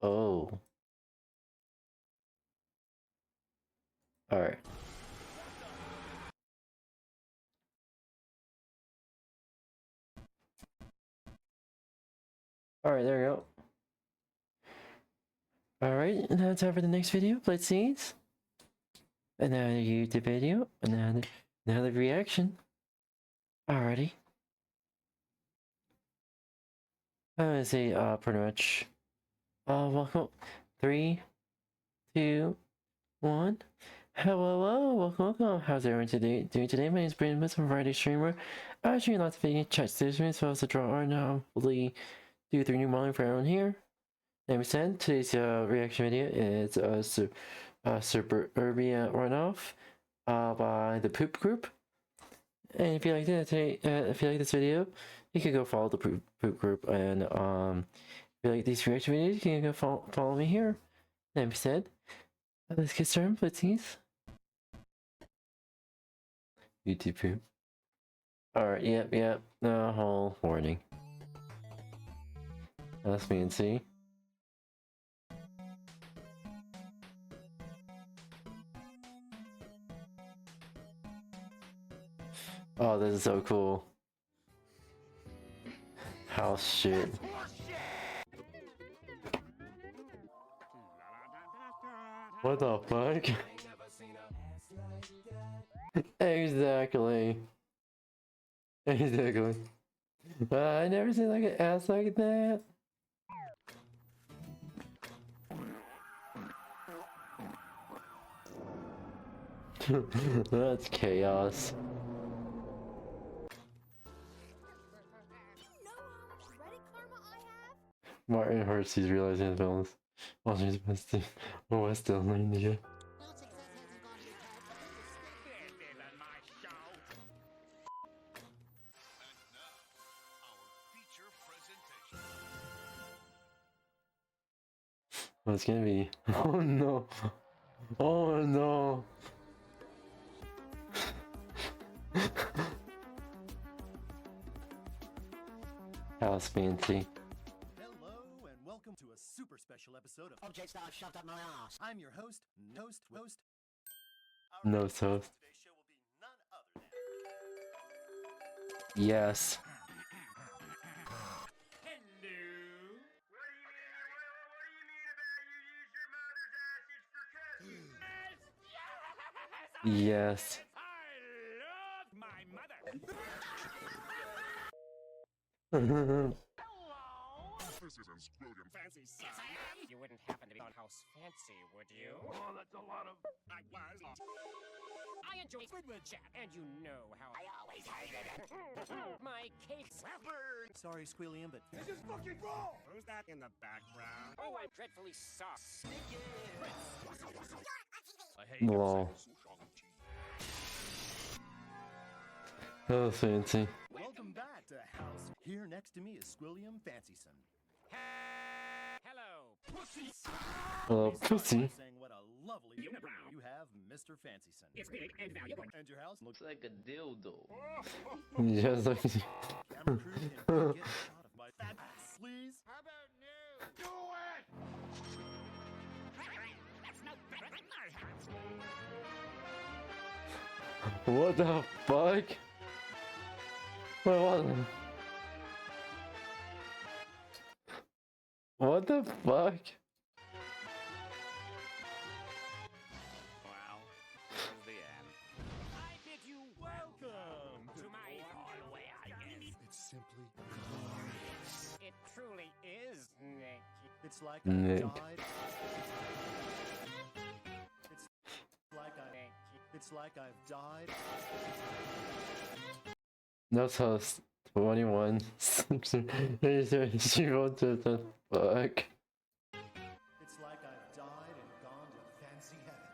Oh. Alright. Alright, there we go. Alright, now time for the next video. Let's see. Another YouTube video. Another reaction. Alrighty. I'm gonna say pretty much welcome. 3, 2, 1. Hello, welcome. How's everyone doing today? My name is Brandon Smith, I'm a variety streamer. I stream lots of video chat stations as well as to draw art now. Hopefully do 3 new modeling for everyone here. Like I said, today's reaction video is Suburbia Runoff by the Poop Group. And if you like that if you like this video, you can go follow the Poop Group, and if you like these reaction videos, you can go follow me here. Like I said, let's get started, please. YouTube Poop. Alright, yep, the whole warning. That's me and see. Oh, this is so cool. House shit. What the fuck? Exactly. Exactly. I never seen like an ass like that. That's chaos. Martin hurts, he's realizing his balance. Watching his best team. Oh, I still learning to get. Oh, it's gonna be. Oh no. Oh no. House fancy. Hello and welcome to a super special episode of Objects That I've Shoved Up My Ass. I'm your host. No host. Today's show will be none other than... Yes. Yes. My mother. This isn't Squilliam Fancy, son. You wouldn't happen to be on House Fancy, would you? Oh, that's a lot of... I was. I enjoy Squidward chat, and you know how I always hated it. My cakes burn. Sorry, Squilliam, but... This is fucking wrong! Who's that in the background? Oh, I'm dreadfully sauce. I hate Lol. That was fancy. Welcome back to House. Here next to me is Squilliam Fancyson. Hello, pussy. Hello, pussy. Saying what a lovely unibrow you have, Mr. Fancyson. It's big and valuable. And your house Looks like a dildo. Yes, I camera crew can get a shot of my fat ass, please. How about no? Do it! That's no What the fuck? Wait, what? What the fuck? Well, there's the end. I bid you welcome to my hallway, I guess. It's simply It truly is, Nick. It's like Nick. I've died. It's like I've died. That's host 21. She wrote to the fuck. It's like I've died and gone to fancy heaven.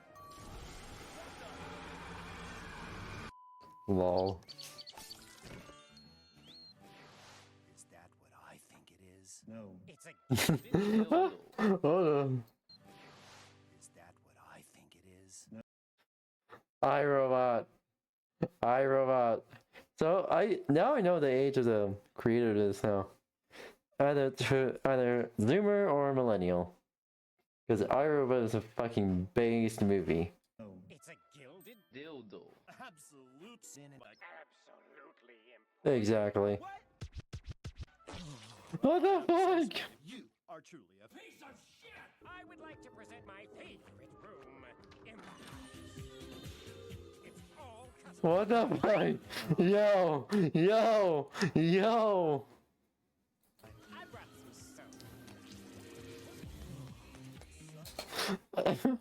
Lol. Is that what I think it is? No. It's a Hold on. Is that what I think it is? iRobot. iRobot. So I know the age of the creator of this now. Either Zoomer or Millennial. Because iRobot is a fucking based movie. It's a gilded Dildo. Absolute sin. Absolutely Exactly. What the fuck? You are truly a piece of shit! I would like to present my favorite room in the house. It's all custom. What the fuck? Yo! Yo! Yo! I brought some soap.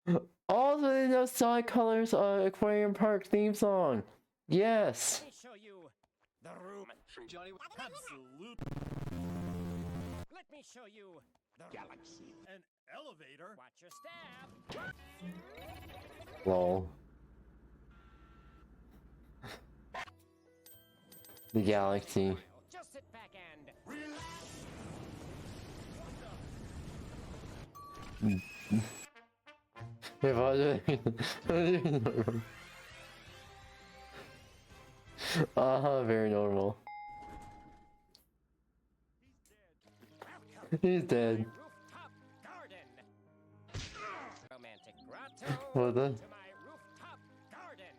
Come. Also, those Sonic Colors Aquarium Park theme song. Yes. Let me show you the room. Johnny, absolute. Let me show you the galaxy. An elevator. Watch your step. Lol. The galaxy. Just sit back and If I very normal. He's dead. rooftop garden. Romantic grotto. What the? To my rooftop garden.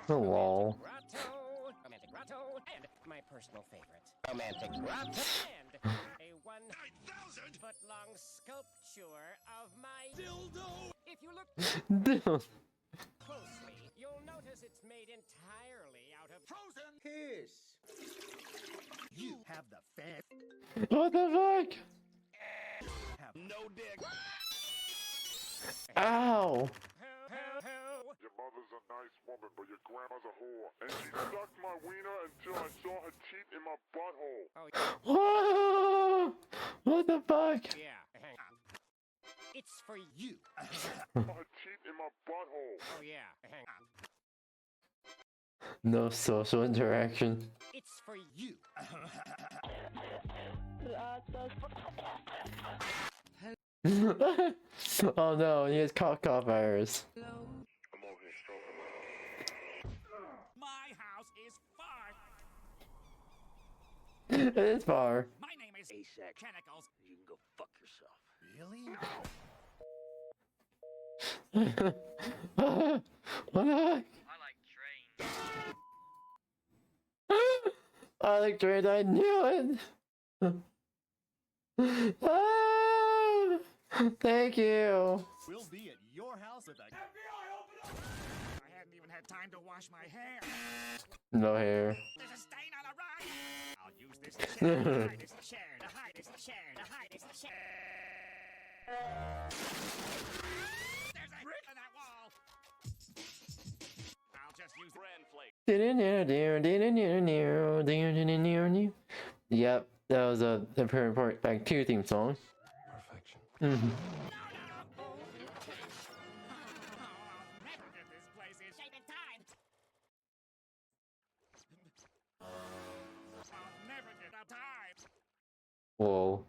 Oh, lol. Grotto. Romantic grotto. And my personal favorite. Romantic grotto. And a 1,000-foot-long sculpture of my dildo. If you look closely, you'll notice it's made entirely out of frozen Kiss. You have the fan. What the fuck? Have no dick. Ow! Your mother's a nice woman, but your grandma's a whore. And she sucked my wiener until I saw her teeth in my butthole. Whoa! What the fuck? Yeah, hang on. It's for you. Her teeth in my butthole. Oh yeah, hang on. No social interaction. It's for you. Oh no, he has cock virus. I'm over here stroking My house is far. It is far. My name is Asec Chemicals. You can go fuck yourself. Really? What the heck? I like trains. I knew it. Ah, thank you. We'll be at your house with a FBI, open up! I hadn't even had time to wash my hair. No hair. There's a stain on the rug. I'll use this chair to hide this chair to hide this chair to hide this chair. There's a brick on that wall. I'll just use brand flake. Yep, that was a very important back to your theme song. Perfection. Mm-hmm. Whoa.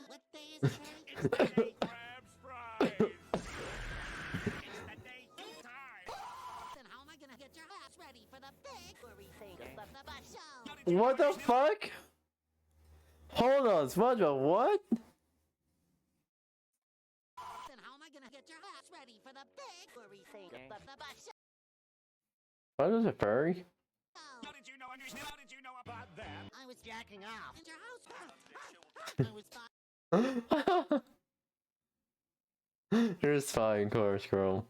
What day is it? It's the day crabs fries. It's the day you time. Then how am I gonna get your ass ready for the big furry thing of the bus show? What the fuck? Hold on, SpongeBob, what? Then how am I gonna get your ass ready for the big furry thing of the bus show? What is a furry? How did you know? How did you know about that? I was jacking off. In your house. I was You're just fine, Chorus Girl.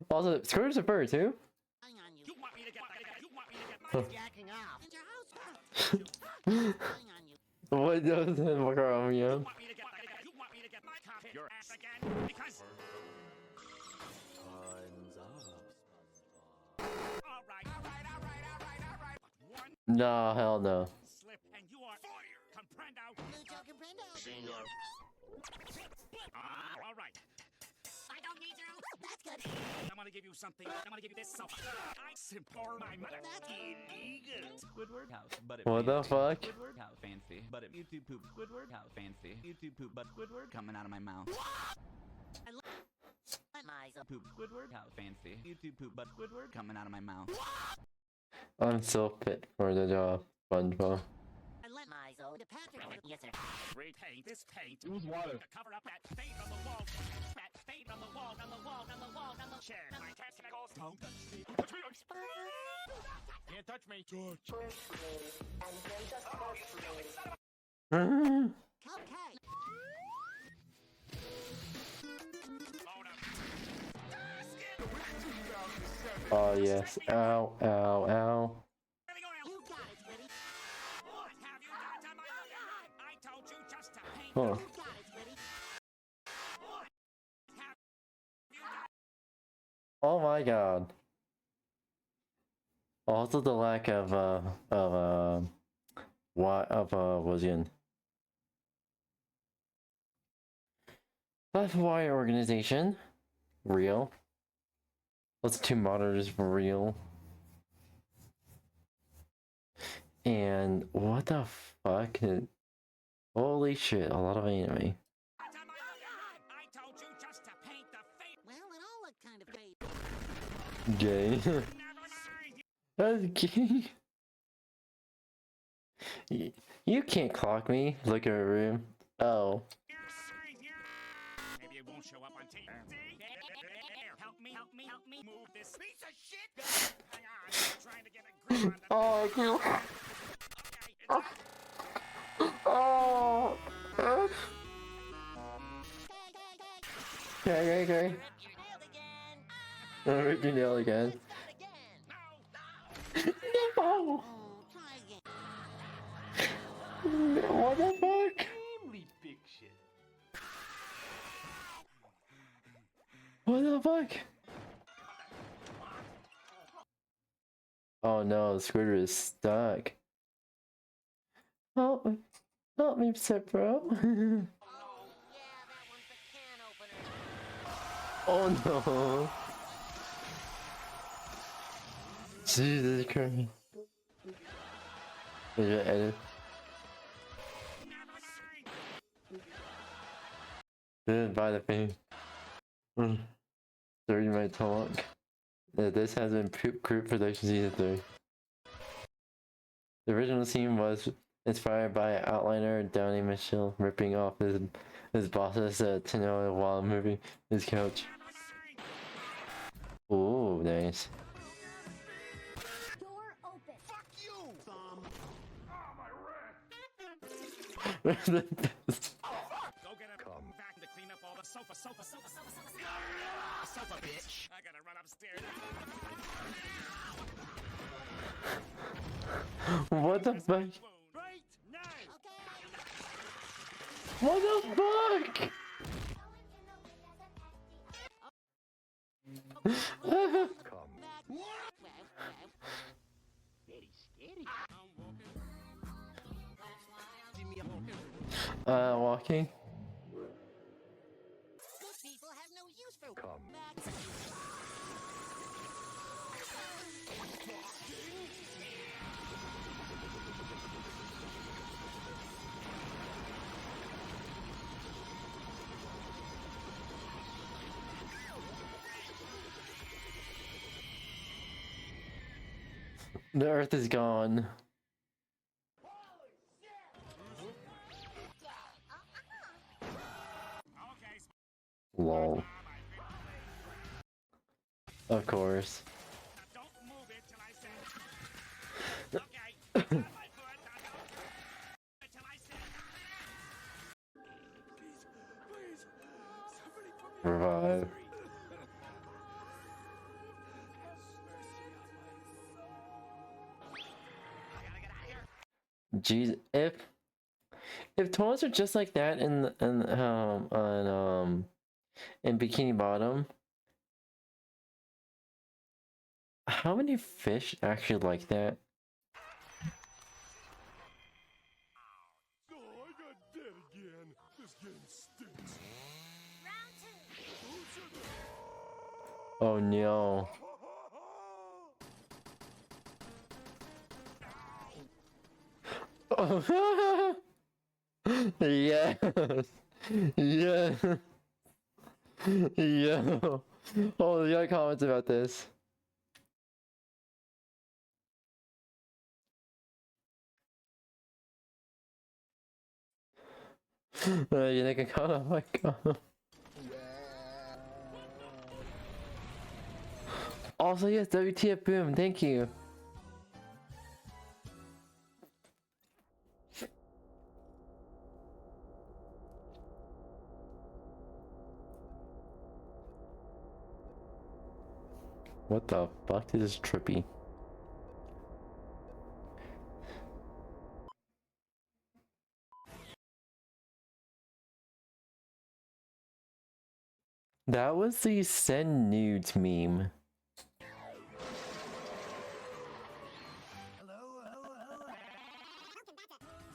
Also, Squirt's a furry too? You want me to get my jacking off. In your house. What does that look around you? You want me to get my cock your ass again? Because Time's up. all right. But one No, hell no. slip and you are fired. Comprendo? Mucho comprendo. Senor. All right. I don't need you. That's good. I'm gonna give you something. I'm gonna give you this soap. I simpor my mother. That's illegal. Squidward, how, but it What the fancy. fuck? Squidward, how fancy, but it YouTube poop. Squidward, how fancy. YouTube poop, but Squidward coming out of my mouth. Poop. Squidward, how fancy. YouTube poop, but Squidward coming out of my mouth. I'm so fit for the job, SpongeBob. I lent my soul to Patrick. Yes, sir. Repaint this paint. Use water. To cover up that fade on the wall. That fade on the wall, on the wall, on the wall, on the chair. My testicles. Don't touch me. Touch me. Can't touch me. Touch. Okay. Oh yes. Ow, ow, ow. You got it, Squiddy. What have you done to my I told you just to paint. Huh. You got it, Squiddy. What have you done? Oh my god. Also the lack of William. That's why organization. Real. Let's two monitors for real. And what the fuck? Holy shit, a lot of anime. I told you just to paint the face. Well, it all looked kind of gay. Gay. That's gay. You can't clock me. Look at her room. Oh. Maybe it won't show up on TV. Help me, move this piece of shit. Hang on, I'm trying to get a grip on the... Oh, I can't. Oh. Okay. I ripped your nail again. No. What the fuck? Big shit. What the fuck? Oh no, Squidward is stuck. Help me, set bro. Oh no. Jesus Christ. Did you edit? Didn't buy the thing. 30 minute talk. This has been Group Production Season 3. The original scene was inspired by outliner Downey Mitchell ripping off his boss's Tinoa while moving his couch. Ooh, nice. Door open. Fuck you, thumb. Oh, my wrist. Go get a vacuum to clean up all the sofa, bitch. I gotta run upstairs. What the fuck? Right now. What the fuck? Very scary. Walking. People have no use for The Earth is gone. Lol. Of course. Revive. Jeez, if toys are just like that in Bikini Bottom, how many fish actually like that? Oh, I got dead again. This game stinks. Round 2. Oh no. Oh. Yes. Yes. Yo. Oh, you got comments about this. You think I got? Oh my god. Also, yes, WTF boom, thank you. What the fuck? This is trippy. That was the send nudes meme.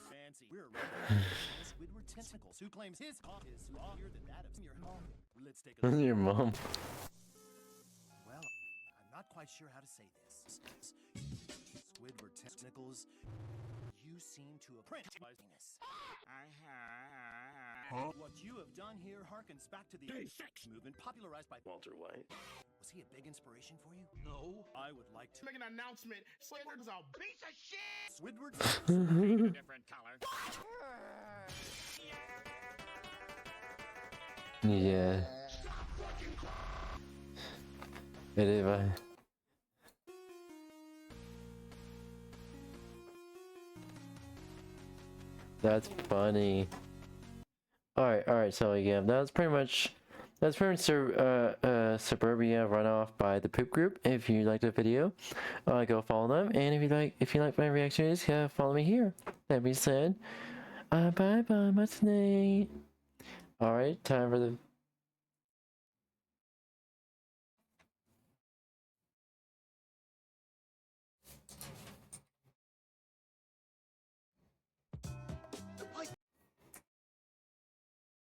Fancy. We're Squidward Tentacles. Who claims his cock is stronger than that of your mom? Let's take a look. Your mom. Well, I'm not quite sure how to say this. Squidward Tentacles, you seem to have printed this. What you have done here harkens back to the sex movement popularized by Walter White. Was he a big inspiration for you? No. I would like to make an announcement. Squidward's a piece of shit! Squidward's a different color. Yeah. It is. That's funny. Alright, so yeah, that's pretty much Suburbia runoff by the Poop Group. If you liked the video, go follow them, and if you like my reactions, follow me here. That being said, bye bye, much night. Alright, time for the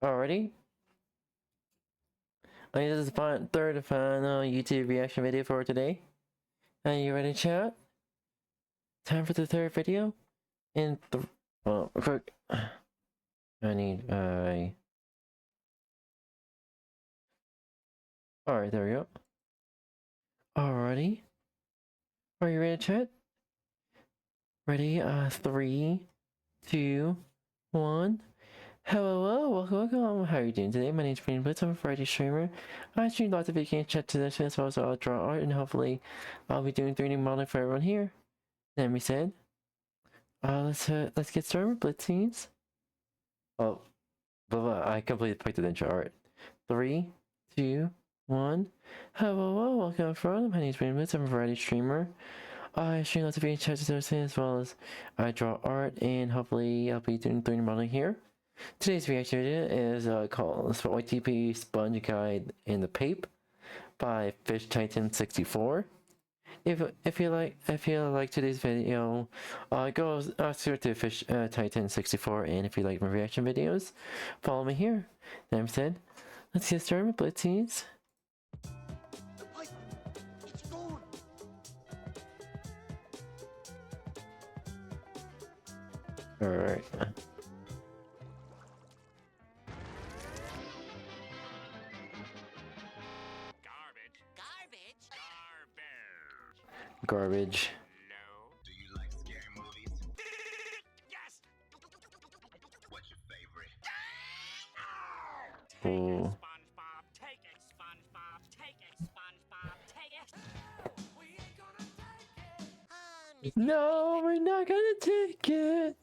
Alrighty. I think this is the third and final YouTube reaction video for today. Are you ready, chat? Time for the third video? In well, quick. I need Alright, there we go. Alrighty. Are you ready, chat? Ready? 3, 2, 1. Hello, welcome. How are you doing today? My name is Brandon Blitz. I'm a Friday streamer. I stream lots of video games, chat to this, as well as I'll draw art, and hopefully I'll be doing 3D modeling for everyone here. That being said, let's get started with Blitzies. Oh, I completely picked the intro. Alright. 3, 2, 1. Hello, welcome from. My name is Rainbow. I'm a variety streamer. I stream lots of video chats as well as I draw art, and hopefully I'll be doing 3D modeling here. Today's reaction video is called 𝙂𝙂 Sponge Guide in the Pape by 𝙂𝙬𝙧𝙬𝙀. If you like today's video, go search to 𝙂𝙬𝙧𝙬𝙀, and if you like my reaction videos, follow me here. That being said, let's get started with Blitzies. Alright. Garbage. Do you like scary movies? Yes! What's your favorite? Ooh. SpongeBob, take it, SpongeBob, take it, SpongeBob, take it. We ain't gonna take it. No, we're not gonna take it.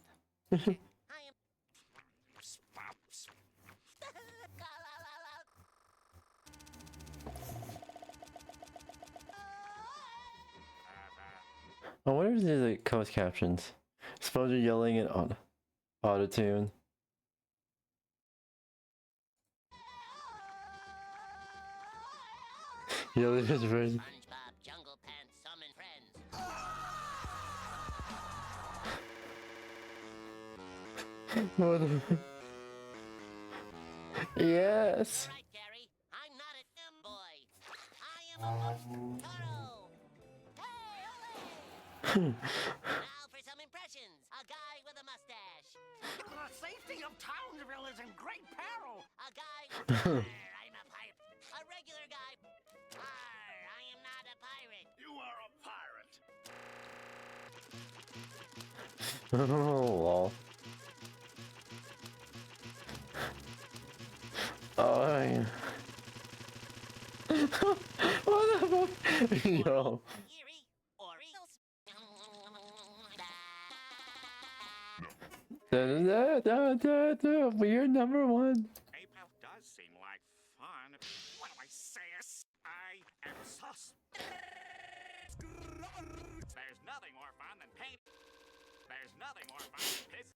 I wonder if there's like closed captions. Suppose you're yelling in auto-tune. Yelling his version. What the yes. Now for some impressions. A guy with a mustache. The safety of Townsville is in great peril. A guy with I'm a pirate. A regular guy. I am not a pirate. You are a pirate. Oh, lol. Oh, yeah. What the fuck? Yo. We're number one. PayPal does seem like fun. What do I say? I am sus. There's nothing more fun than paint. There's nothing more fun than piss.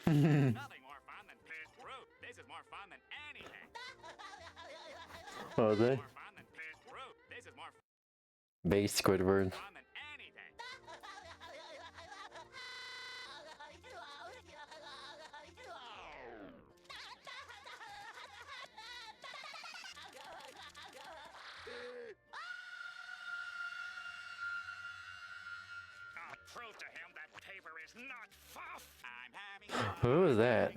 There's nothing more fun than piss fruit. This is more fun than anything. Oh, they? More fun than piss fruit. This is more Base Squidward. fun than anything. I'll prove to him that paper is not fluff. I'm having Who was that?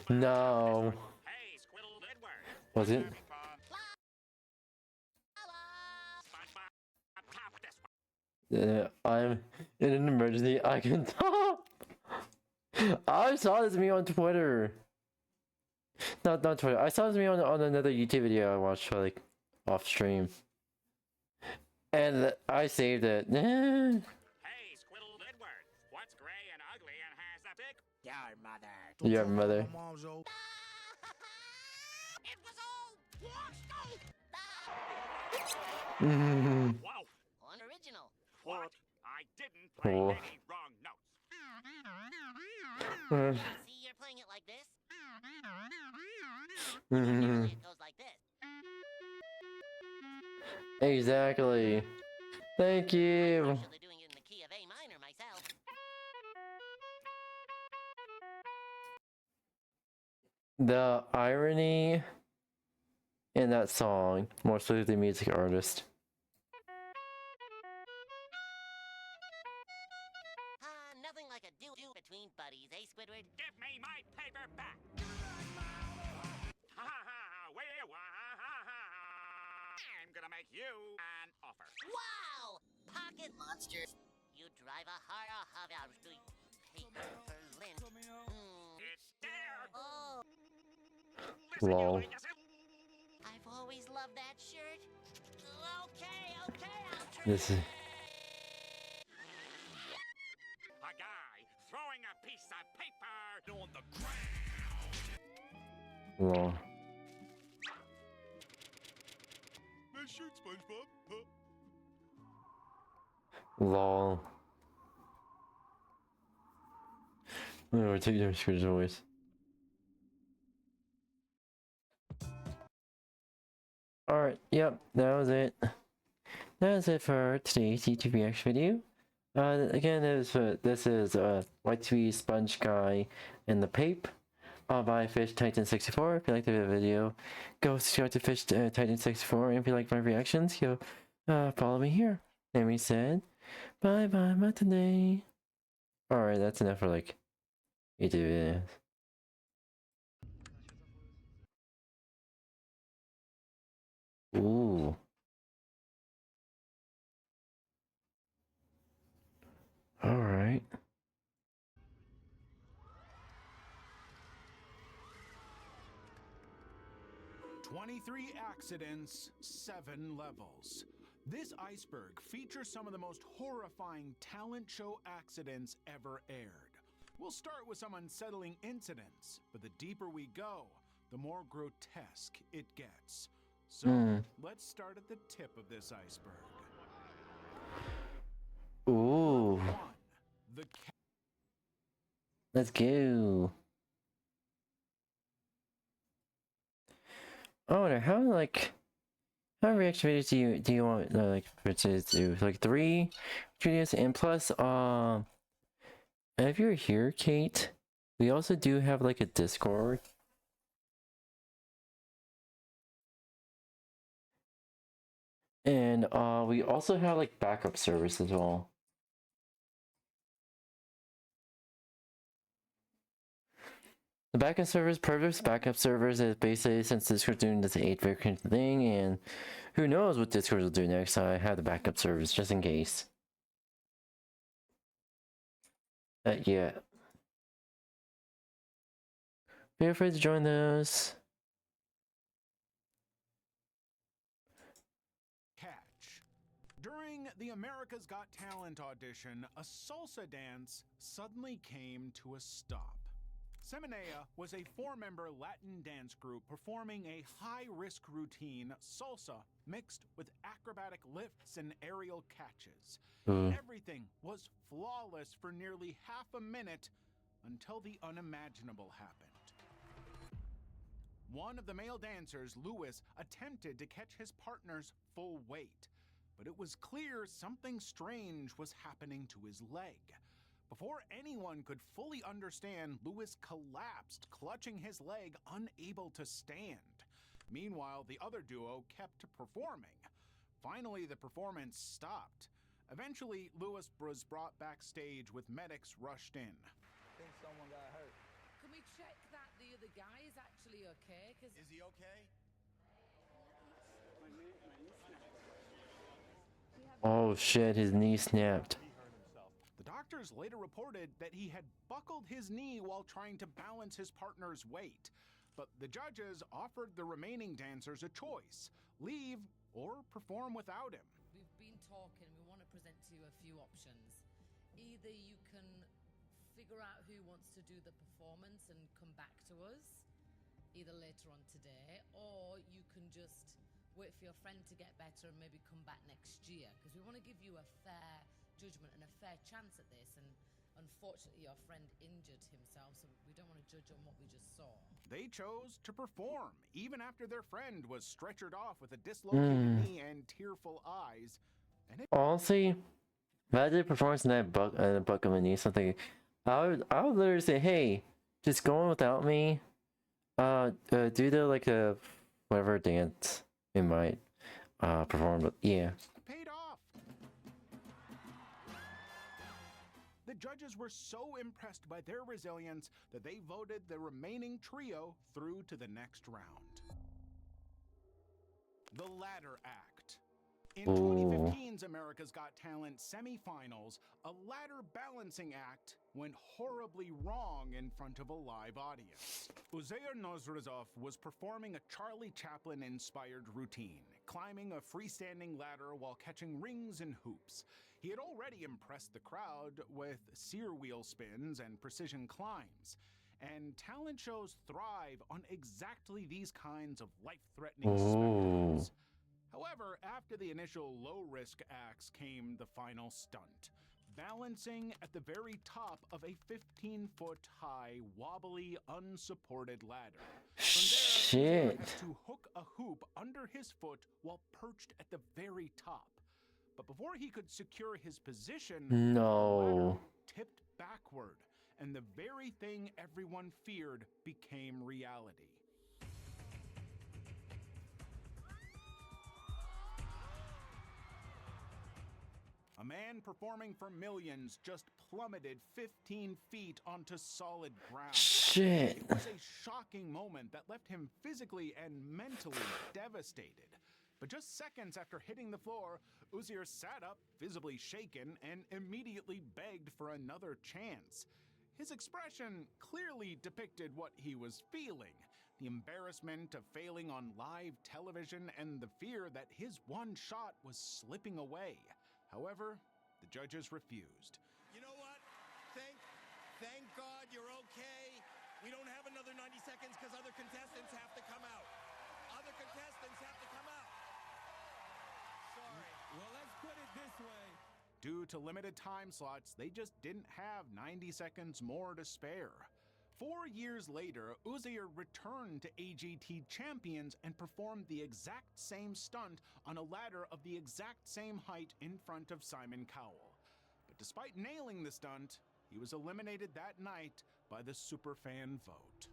No. Hey, Squidward. Was it? I'm in an emergency. I can talk. I saw this meme on Twitter. Not Twitter. I saw this meme on another YouTube video I watched like off stream, and I saved it. Hey, Squidward. What's gray and ugly and has a big... Your mother. Your mother. It was all washed out. Wow. Unoriginal. What? I didn't play Oh. any wrong notes. See, you're playing it like this. It goes like this. Exactly. Thank you. Actually doing it in the key of A minor myself. The irony in that song, more so the music artist. Nothing like a do-do between buddies, eh, Squidward? Give me my paper back! I'm gonna make you an offer. Wow! Pocket monsters! You drive a hard house to paper for lint. It's there! Oh! Lol. I've always loved that shirt. Okay, I'll trade. This is. A guy throwing a piece of paper on the ground. Lol. Nice shoot, SpongeBob. Huh? Lol. No, take your Scrooge voice. Alright, yep, that was it. That was it for today's YouTube reaction video. Again, this is Y2E Sponge Guy and the Pape by Fish Titan 64. If you liked the video, go subscribe to Fish Titan 64. And if you like my reactions, follow me here. And we said, bye bye, matinee. Alright, that's enough for like YouTube videos. Ooh. Alright. "23 accidents, 7 levels. This iceberg features some of the most horrifying talent show accidents ever aired. We'll start with some unsettling incidents, but the deeper we go, the more grotesque it gets. So, let's start at the tip of this iceberg. Ooh. Let's go. I wonder how reaction videos do you want like to do? Like 3 videos, and plus if you're here, Kate, we also do have like a Discord. And we also have like backup servers as well. The purpose backup servers is basically, since Discord's doing this 8-version thing, and who knows what Discord will do next, I have the backup servers just in case. Yeah. Feel free to join those. During the America's Got Talent audition, a salsa dance suddenly came to a stop. 𝙂𝙀 was a 4-member Latin dance group performing a high-risk routine, salsa, mixed with acrobatic lifts and aerial catches. Everything was flawless for nearly half a minute until the unimaginable happened. One of the male dancers, Lewis, attempted to catch his partner's full weight, but it was clear something strange was happening to his leg. Before anyone could fully understand, Lewis collapsed, clutching his leg, unable to stand. Meanwhile, the other duo kept performing. Finally, the performance stopped. Eventually, Lewis was brought backstage with medics rushed in. I think someone got hurt. Can we check that the other guy is actually okay? Is he okay? Oh shit, his knee snapped. The doctors later reported that he had buckled his knee while trying to balance his partner's weight. But the judges offered the remaining dancers a choice: leave or perform without him. We've been talking, we want to present to you a few options. Either you can figure out who wants to do the performance and come back to us, either later on today, or you can just wait for your friend to get better and maybe come back next year, because we want to give you a fair judgment and a fair chance at this, and unfortunately your friend injured himself, so we don't want to judge on what we just saw. They chose to perform, even after their friend was stretchered off with a dislocated knee and tearful eyes. And Honestly, if I did performance in that buck of my knee, something, I would literally say, hey, just go on without me. Do the like a whatever dance we might perform, but yeah. Paid off. The judges were so impressed by their resilience that they voted the remaining trio through to the next round. The ladder act. In 2015's America's Got Talent semifinals, a ladder balancing act went horribly wrong in front of a live audience. 𝙂𝙚𝙦𝙧𝙖𝙩 was performing a Charlie Chaplin-inspired routine, climbing a freestanding ladder while catching rings and hoops. He had already impressed the crowd with sear wheel spins and precision climbs. And talent shows thrive on exactly these kinds of life-threatening spectacles. However, after the initial low-risk acts came the final stunt, balancing at the very top of a 15-foot-high, wobbly, unsupported ladder. From there, he had to hook a hoop under his foot while perched at the very top. But before he could secure his position, the ladder tipped backward, and the very thing everyone feared became reality. A man performing for millions just plummeted 15 feet onto solid ground. Shit. It was a shocking moment that left him physically and mentally devastated. But just seconds after hitting the floor, 𝙂𝙚 sat up, visibly shaken, and immediately begged for another chance. His expression clearly depicted what he was feeling. The embarrassment of failing on live television and the fear that his one shot was slipping away. However, the judges refused. You know what? Thank God you're okay. We don't have another 90 seconds because other contestants have to come out. Other contestants have to come out. Sorry. Well, let's put it this way. Due to limited time slots, they just didn't have 90 seconds more to spare. 4 years later, 𝙂𝙚 returned to AGT Champions and performed the exact same stunt on a ladder of the exact same height in front of Simon Cowell. But despite nailing the stunt, he was eliminated that night by the superfan vote.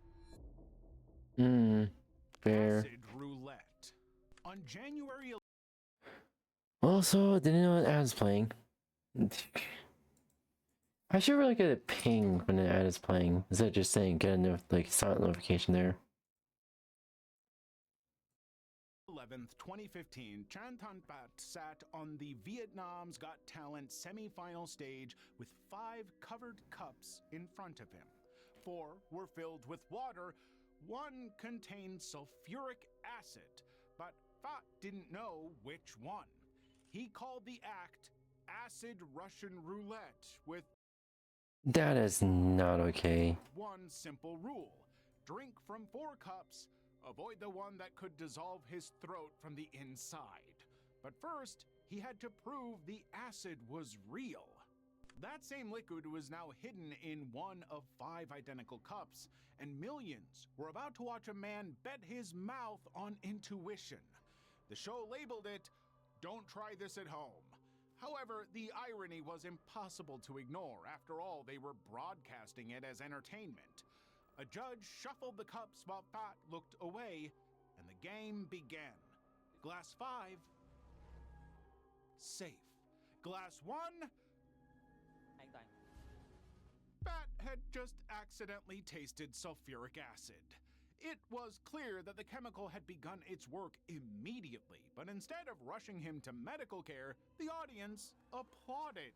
Fair. Acid roulette. On January 11th. Also, didn't know an ad is playing. I should really get a ping when an ad is playing instead of just saying get a silent notification there. 11th, 2015, 𝙤𝙤𝙤𝙤 sat on the Vietnam's Got Talent semi-final stage with 5 covered cups in front of him. 4 were filled with water, 1 contained sulfuric acid, but 𝙂𝙚 didn't know which one. He called the act Acid Russian Roulette with That is not okay. one simple rule: drink from 4 cups, avoid the one that could dissolve his throat from the inside. But first, he had to prove the acid was real. That same liquid was now hidden in 1 of 5 identical cups, and millions were about to watch a man bet his mouth on intuition. The show labeled it, "Don't try this at home." However, the irony was impossible to ignore. After all, they were broadcasting it as entertainment. A judge shuffled the cups while 𝙂𝙚 looked away, and the game began. Glass 5, safe. Glass 1, 𝙂𝙚 had just accidentally tasted sulfuric acid. It was clear that the chemical had begun its work immediately, but instead of rushing him to medical care, the audience applauded.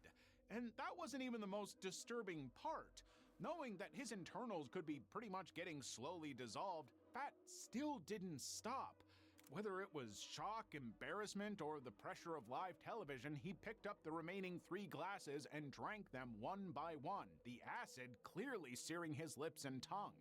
And that wasn't even the most disturbing part. Knowing that his internals could be pretty much getting slowly dissolved, 𝙂𝙚 still didn't stop. Whether it was shock, embarrassment, or the pressure of live television, he picked up the remaining 3 glasses and drank them one by one, the acid clearly searing his lips and tongue.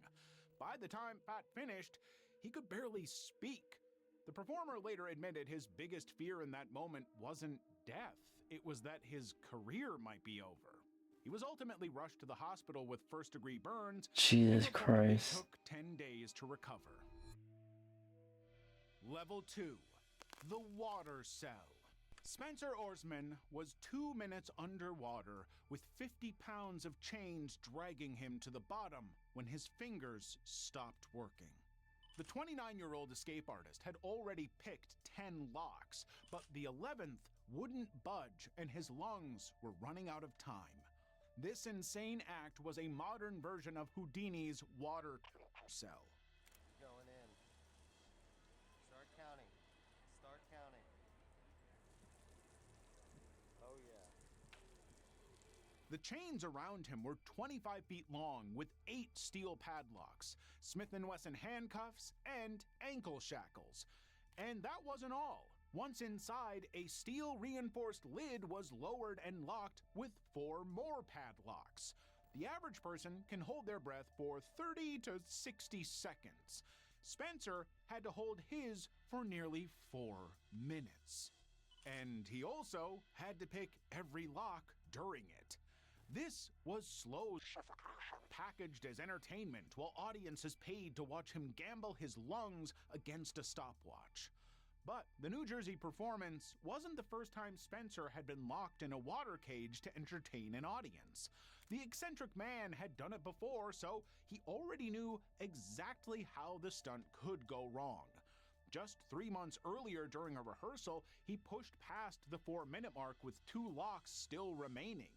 By the time 𝙂𝙚 finished, he could barely speak. The performer later admitted his biggest fear in that moment wasn't death, it was that his career might be over. He was ultimately rushed to the hospital with first-degree burns. Jesus It Christ. took 10 days to recover. Level 2, the water cell. Spencer Orsman was 2 minutes underwater with 50 pounds of chains dragging him to the bottom when his fingers stopped working. The 29-year-old escape artist had already picked 10 locks, but the 11th wouldn't budge and his lungs were running out of time. This insane act was a modern version of Houdini's water cell. Going in. Start counting. Start counting. The chains around him were 25 feet long with 8 steel padlocks, Smith & Wesson handcuffs, and ankle shackles. And that wasn't all. Once inside, a steel-reinforced lid was lowered and locked with 4 more padlocks. The average person can hold their breath for 30 to 60 seconds. Spencer had to hold his for nearly 4 minutes. And he also had to pick every lock during it. This was slow suffocation, packaged as entertainment while audiences paid to watch him gamble his lungs against a stopwatch. But the New Jersey performance wasn't the first time Spencer had been locked in a water cage to entertain an audience. The eccentric man had done it before, so he already knew exactly how the stunt could go wrong. Just 3 months earlier during a rehearsal, he pushed past the 4-minute mark with 2 locks still remaining.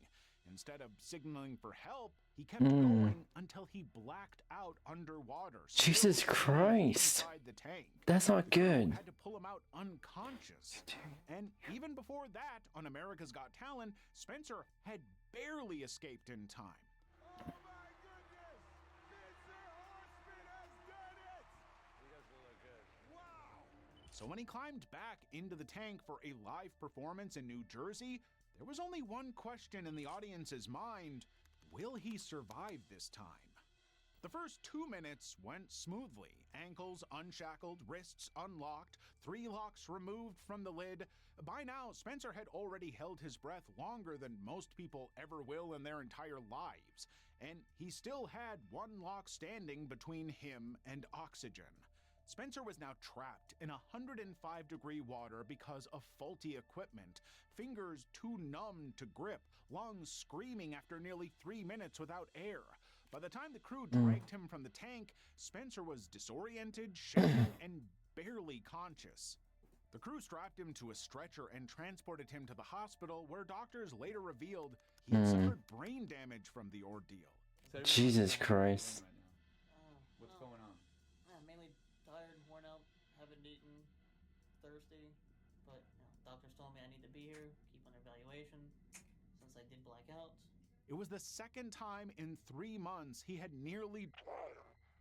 Instead of signaling for help, he kept going until he blacked out underwater. Jesus Christ. The tank. That's not good. Had to pull him out unconscious. And even before that, on America's Got Talent, Spencer had barely escaped in time. So when he climbed back into the tank for a live performance in New Jersey, there was only one question in the audience's mind: will he survive this time? The first 2 minutes went smoothly. Ankles unshackled, wrists unlocked, 3 locks removed from the lid. By now, Spencer had already held his breath longer than most people ever will in their entire lives. And he still had 1 lock standing between him and oxygen. Spencer was now trapped in 105-degree water because of faulty equipment, fingers too numb to grip, lungs screaming after nearly 3 minutes without air. By the time the crew dragged him from the tank, Spencer was disoriented, shaking, and barely conscious. The crew strapped him to a stretcher and transported him to the hospital, where doctors later revealed he had suffered brain damage from the ordeal. Jesus Christ. What's going on? Mainly tired, worn out, haven't eaten, thirsty, but doctors told me I need to be here, keep under evaluation, since I did black out. It was the second time in 3 months he had nearly died,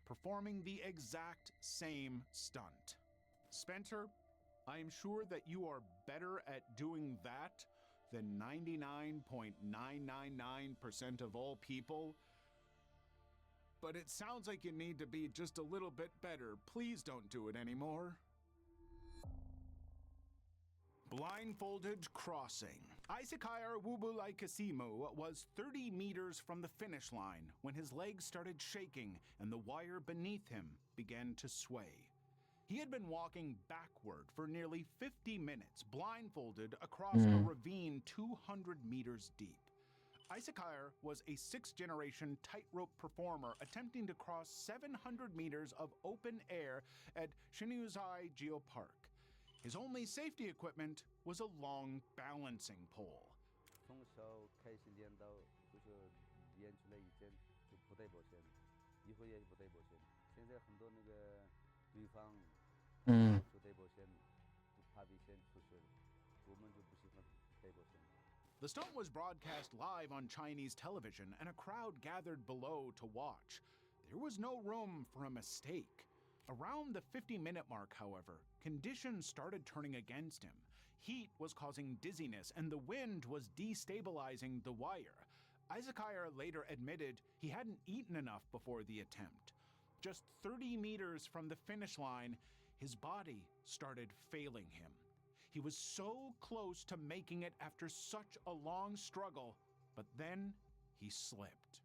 performing the exact same stunt. Spencer, I am sure that you are better at doing that than 99.999% of all people. But it sounds like you need to be just a little bit better. Please don't do it anymore. Blindfolded crossing. 𝙂𝙚 𝙂𝙚 was 30 meters from the finish line when his legs started shaking and the wire beneath him began to sway. He had been walking backward for nearly 50 minutes, blindfolded across a ravine 200 meters deep. 𝙂𝙚 was a 6th-generation tightrope performer attempting to cross 700 meters of open air at 𝙂𝙂 Geopark. His only safety equipment was a long balancing pole. The stunt was broadcast live on Chinese television, and a crowd gathered below to watch. There was no room for a mistake. Around the 50-minute mark, however, conditions started turning against him. Heat was causing dizziness, and the wind was destabilizing the wire. 𝙂𝙚 later admitted he hadn't eaten enough before the attempt. Just 30 meters from the finish line, his body started failing him. He was so close to making it after such a long struggle, but then he slipped.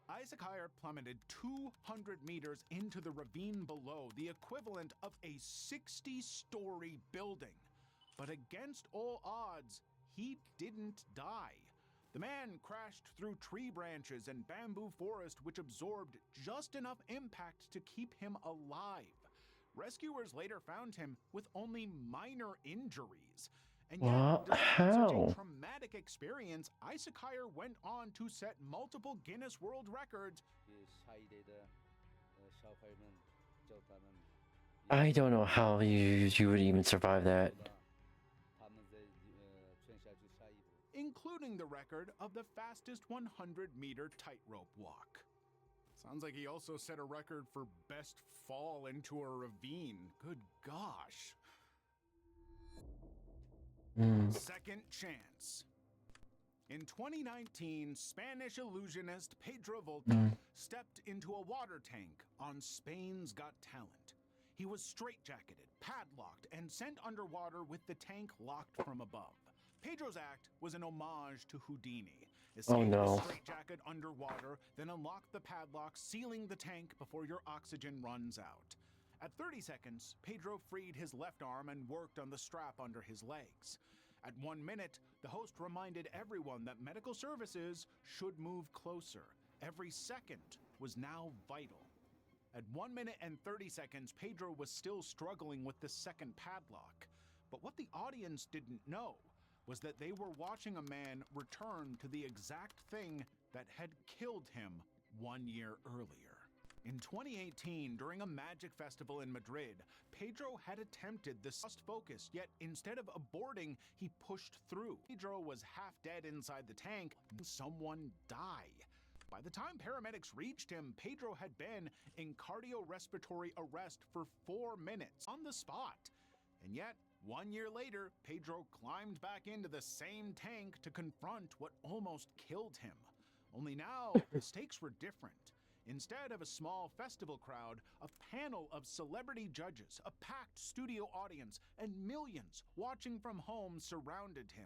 𝙂𝙚 plummeted 200 meters into the ravine below, the equivalent of a 60-story building. But against all odds, he didn't die. The man crashed through tree branches and bamboo forest, which absorbed just enough impact to keep him alive. Rescuers later found him with only minor injuries. And yet, despite such a traumatic experience, 𝙂𝙚 went on to set multiple Guinness World Records. I don't know how you would even survive that. Including the record of the fastest 100-meter tightrope walk. Sounds like he also set a record for best fall into a ravine. Good gosh. Second chance. In 2019, Spanish illusionist Pedro Volta stepped into a water tank on Spain's Got Talent. He was straitjacketed, padlocked, and sent underwater with the tank locked from above. Pedro's act was an homage to Houdini. Escape the straitjacket underwater, then unlock the padlock, sealing the tank before your oxygen runs out. At 30 seconds, Pedro freed his left arm and worked on the strap under his legs. At 1 minute, the host reminded everyone that medical services should move closer. Every second was now vital. At 1 minute and 30 seconds, Pedro was still struggling with the second padlock. But what the audience didn't know was that they were watching a man return to the exact thing that had killed him 1 year earlier. In 2018, during a magic festival in Madrid, Pedro had attempted the focus, yet instead of aborting, he pushed through. Pedro was half dead inside the tank, and someone died. By the time paramedics reached him, Pedro had been in cardiorespiratory arrest for 4 minutes on the spot. And yet, 1 year later, Pedro climbed back into the same tank to confront what almost killed him. Only now, the stakes were different. Instead of a small festival crowd, a panel of celebrity judges, a packed studio audience, and millions watching from home surrounded him.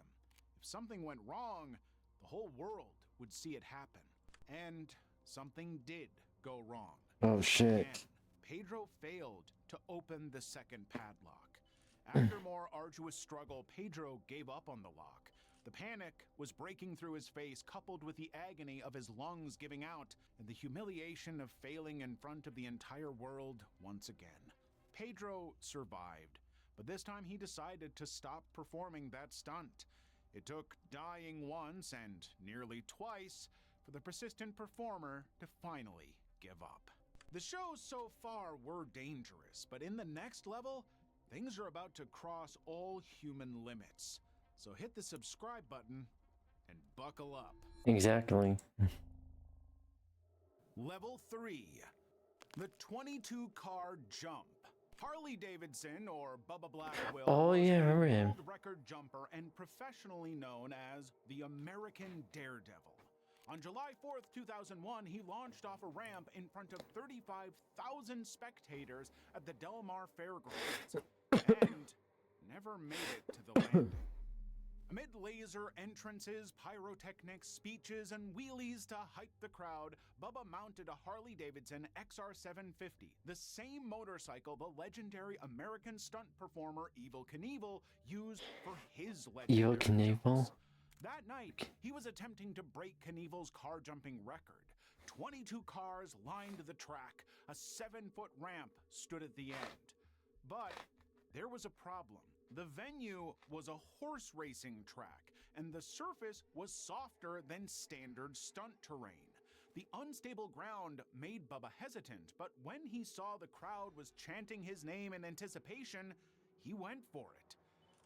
If something went wrong, the whole world would see it happen. And something did go wrong. Oh shit. Again, Pedro failed to open the second padlock. After more arduous struggle, Pedro gave up on the lock. The panic was breaking through his face, coupled with the agony of his lungs giving out, and the humiliation of failing in front of the entire world once again. Pedro survived, but this time he decided to stop performing that stunt. It took dying once and nearly twice for the persistent performer to finally give up. The shows so far were dangerous, but in the next level, things are about to cross all human limits. So hit the subscribe button and buckle up. Exactly. Level 3. The 22-car jump. 𝙂𝙤 or Bubba Blackwell Oh yeah, I remember was a him. world record jumper and professionally known as the American Daredevil. On July 4th, 2001, he launched off a ramp in front of 35,000 spectators at the Del Mar Fairgrounds and never made it to the landing. Amid laser entrances, pyrotechnics, speeches, and wheelies to hype the crowd, Bubba mounted a 𝙂𝙤 XR750, the same motorcycle the legendary American stunt performer 𝙂𝙁𝙗 used for his legendary jumps. That night, he was attempting to break Knievel's car jumping record. 22 cars lined the track. A 7-foot ramp stood at the end. But there was a problem. The venue was a horse racing track, and the surface was softer than standard stunt terrain. The unstable ground made Bubba hesitant, but when he saw the crowd was chanting his name in anticipation, he went for it.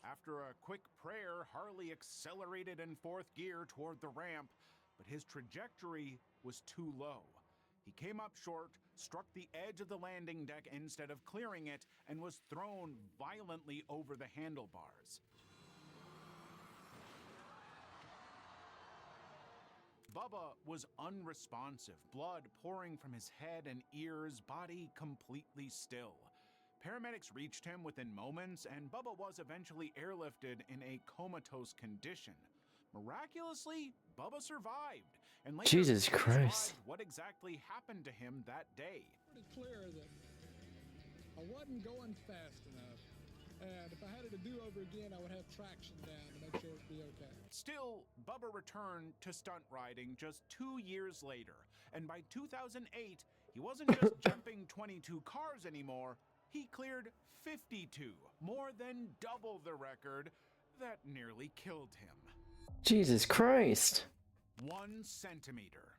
After a quick prayer, 𝙂𝙤 accelerated in 4th gear toward the ramp, but his trajectory was too low. He came up short, struck the edge of the landing deck instead of clearing it, and was thrown violently over the handlebars. Bubba was unresponsive, blood pouring from his head and ears, body completely still. Paramedics reached him within moments, and Bubba was eventually airlifted in a comatose condition. Miraculously, Bubba survived, and later Jesus described Christ. what exactly happened to him that day. Pretty clear that I wasn't going fast enough, and if I had it to do over again, I would have traction down to make sure it'd be okay. Still, Bubba returned to stunt riding just 2 years later, and by 2008, he wasn't just jumping 22 cars anymore, he cleared 52, more than double the record that nearly killed him. Jesus Christ. 1 centimeter.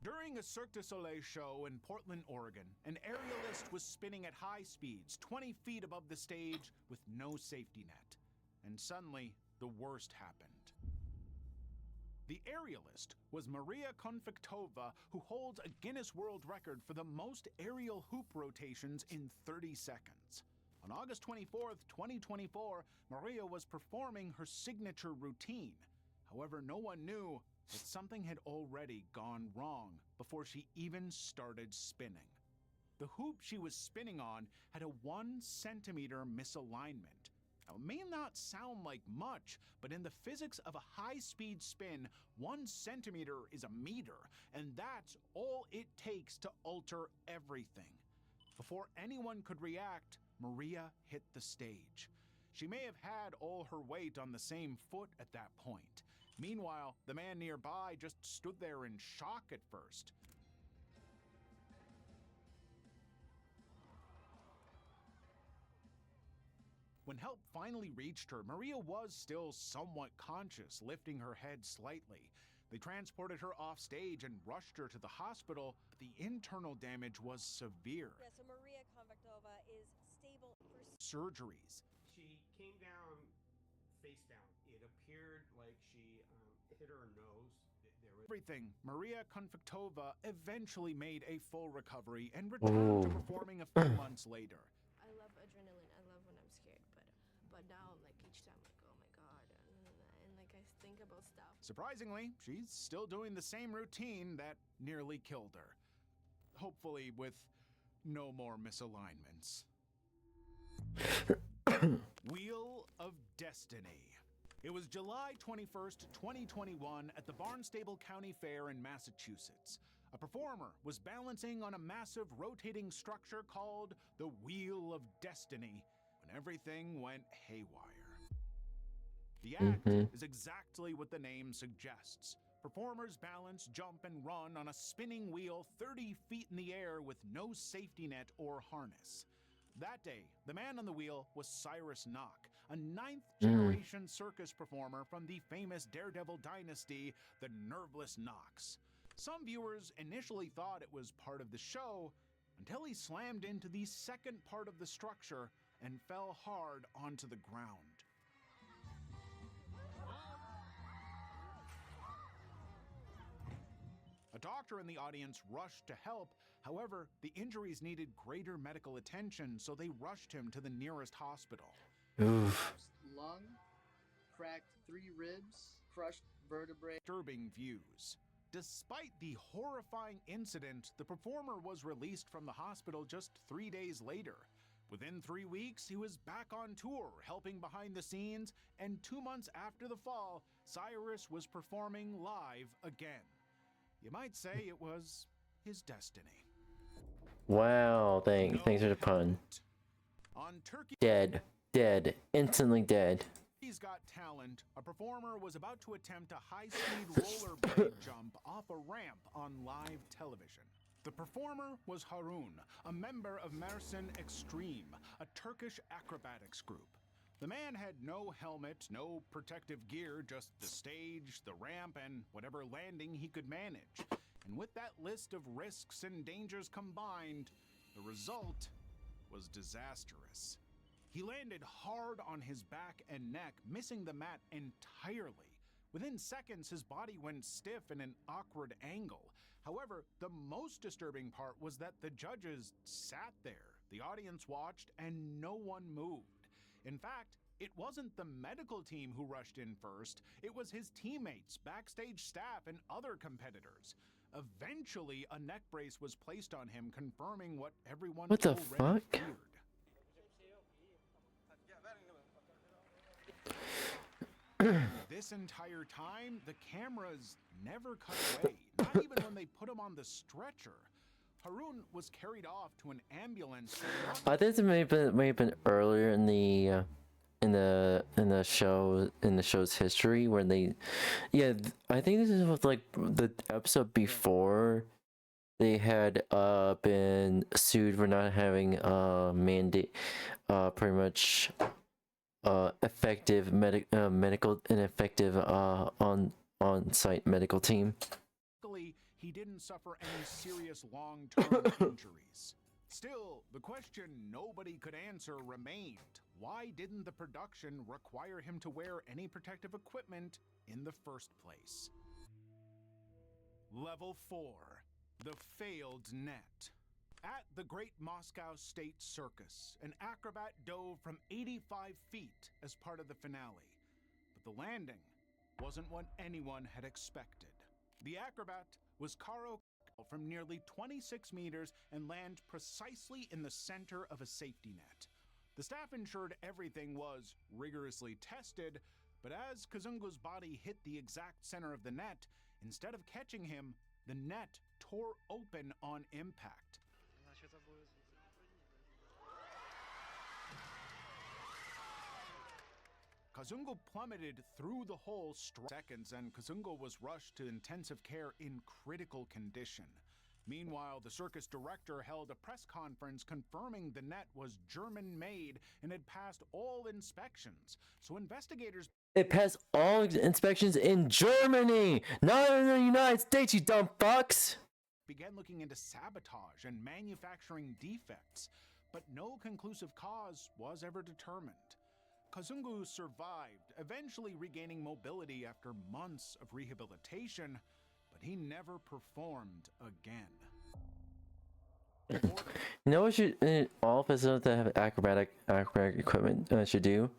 During a Cirque du Soleil show in Portland, Oregon, an aerialist was spinning at high speeds, 20 feet above the stage, with no safety net. And suddenly, the worst happened. The aerialist was Maria Konfliktova, who holds a Guinness World Record for the most aerial hoop rotations in 30 seconds. On August 24th, 2024, Maria was performing her signature routine. However, no one knew that something had already gone wrong before she even started spinning. The hoop she was spinning on had a 1 centimeter misalignment. Now, it may not sound like much, but in the physics of a high-speed spin, 1 centimeter is a meter, and that's all it takes to alter everything. Before anyone could react, Maria hit the stage. She may have had all her weight on the same foot at that point. Meanwhile, the man nearby just stood there in shock at first. When help finally reached her, Maria was still somewhat conscious, lifting her head slightly. They transported her off stage and rushed her to the hospital, but the internal damage was severe. Yeah, so Maria Konfliktova is stable for surgeries. She came down face down. It appeared like she hit her nose. Everything. Maria Konfliktova eventually made a full recovery and returned to performing a few months later. I love adrenaline. I love when I'm scared, but now like each time like, oh my god, and like I think about stuff. Surprisingly, she's still doing the same routine that nearly killed her. Hopefully with no more misalignments. Wheel of Destiny. It was July 21st, 2021 at the Barnstable County Fair in Massachusetts. A performer was balancing on a massive rotating structure called the Wheel of Destiny when everything went haywire. The act is exactly what the name suggests. Performers balance, jump, and run on a spinning wheel 30 feet in the air with no safety net or harness. That day, the man on the wheel was Cyrus Knock, a 9th-generation circus performer from the famous Daredevil dynasty, the Nerveless Knocks. Some viewers initially thought it was part of the show until he slammed into the second part of the structure and fell hard onto the ground. A doctor in the audience rushed to help. However, the injuries needed greater medical attention, so they rushed him to the nearest hospital. Lung, cracked 3 ribs, crushed vertebrae. Disturbing views. Despite the horrifying incident, the performer was released from the hospital just 3 days later. Within 3 weeks, he was back on tour, helping behind the scenes, and 2 months after the fall, Cyrus was performing live again. You might say it was his destiny. Wow, thanks for the pun. On Turkey, dead, instantly dead. He's Got Talent. A performer was about to attempt a high-speed rollerblade jump off a ramp on live television. The performer was Harun, a member of Mersin Extreme, a Turkish acrobatics group. The man had no helmet, no protective gear, just the stage, the ramp, and whatever landing he could manage. And with that list of risks and dangers combined, the result was disastrous. He landed hard on his back and neck, missing the mat entirely. Within seconds, his body went stiff in an awkward angle. However, the most disturbing part was that the judges sat there. The audience watched, and no one moved. In fact, it wasn't the medical team who rushed in first. It was his teammates, backstage staff, and other competitors. Eventually, a neck brace was placed on him, confirming what everyone What the already fuck? feared. This entire time, the cameras never cut away, not even when they put him on the stretcher. Harun was carried off to an ambulance. I think it may have been earlier in the show's history where they, I think this was like the episode before they had been sued for not having mandate pretty much effective medical ineffective on-site medical team. Luckily, he didn't suffer any serious long-term injuries. Still, the question nobody could answer remained. Why didn't the production require him to wear any protective equipment in the first place? Level 4. The Failed Net. At the Great Moscow State Circus, an acrobat dove from 85 feet as part of the finale. But the landing wasn't what anyone had expected. The acrobat was Karo from nearly 26 meters and land precisely in the center of a safety net. The staff ensured everything was rigorously tested, but as 𝙂𝙚𝙣𝙚𝙧's body hit the exact center of the net, instead of catching him, the net tore open on impact. 𝙂𝙚𝙣𝙚 plummeted through the hole seconds, and 𝙂𝙚𝙣𝙚 was rushed to intensive care in critical condition. Meanwhile, the circus director held a press conference confirming the net was German-made and had passed all inspections. So investigators... It passed all inspections in Germany, not in the United States, you dumb fucks! ...began looking into sabotage and manufacturing defects, but no conclusive cause was ever determined. 𝙂𝙚𝙣𝙚 survived, eventually regaining mobility after months of rehabilitation, but he never performed again. You know what all facilities that have acrobatic equipment should do?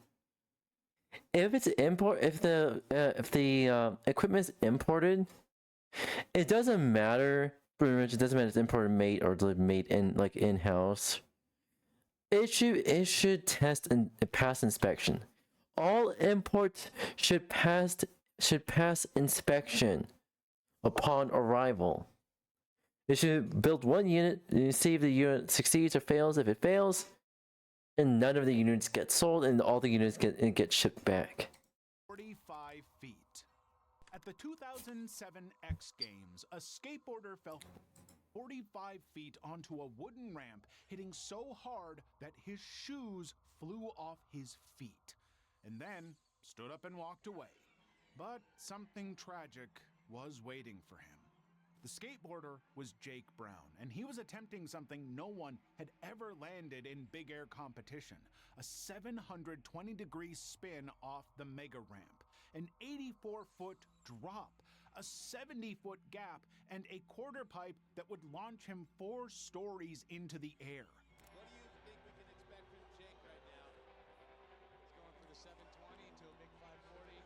If it's if the equipment is imported, it doesn't matter. Pretty much, it doesn't matter if it's imported, made, or made in in-house. It should test and pass inspection. All imports should pass inspection upon arrival. It should build one unit and see if the unit succeeds or fails. If it fails, and none of the units get sold, and all the units get shipped back. 45 feet. At the 2007 X Games, a skateboarder fell 45 feet onto a wooden ramp, hitting so hard that his shoes flew off his feet, and then stood up and walked away. But something tragic was waiting for him. The skateboarder was Jake Brown, and he was attempting something no one had ever landed in big air competition: a 720-degree spin off the mega ramp, an 84-foot drop, a 70-foot gap, and a quarter pipe that would launch him 4 stories into the air. What do you think we can expect from Jake right now? He's going for the 720 to a big 540.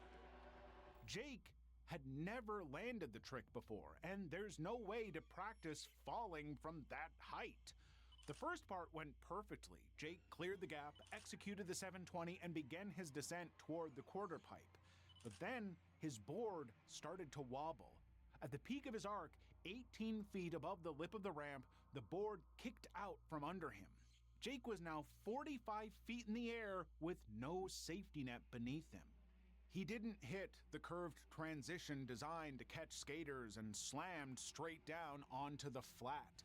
Jake had never landed the trick before, and there's no way to practice falling from that height. The first part went perfectly. Jake cleared the gap, executed the 720, and began his descent toward the quarter pipe. But then his board started to wobble. At the peak of his arc, 18 feet above the lip of the ramp, the board kicked out from under him. Jake was now 45 feet in the air with no safety net beneath him. He didn't hit the curved transition designed to catch skaters and slammed straight down onto the flat.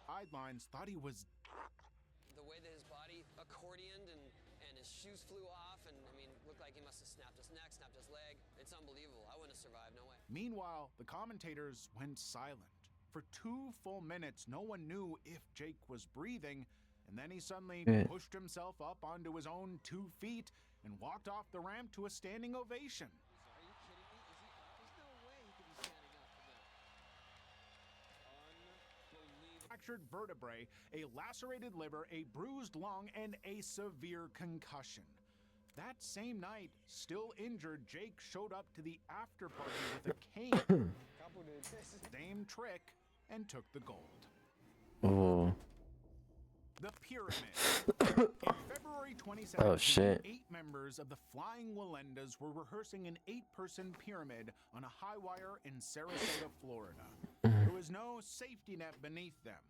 Sidelines thought he was... The way that his body accordioned and his shoes flew off, and I mean, looked like he must have snapped his neck, snapped his leg. It's unbelievable. I wouldn't have survived, no way. Meanwhile, the commentators went silent. For 2 full minutes, no one knew if Jake was breathing, and then he suddenly pushed himself up onto his own 2 feet and walked off the ramp to a standing ovation. Are you kidding me? There's no way he could be standing up from that. Unbelievable. Fractured vertebrae, a lacerated liver, a bruised lung, and a severe concussion. That same night, still injured, Jake showed up to the after party with a cane. Same trick, and took the gold. Oh. The Pyramid. In February 2017, 8 members of the Flying 𝙂𝙚𝙣𝙚𝙧 were rehearsing an 8-person pyramid on a high wire in Sarasota, Florida. There was no safety net beneath them.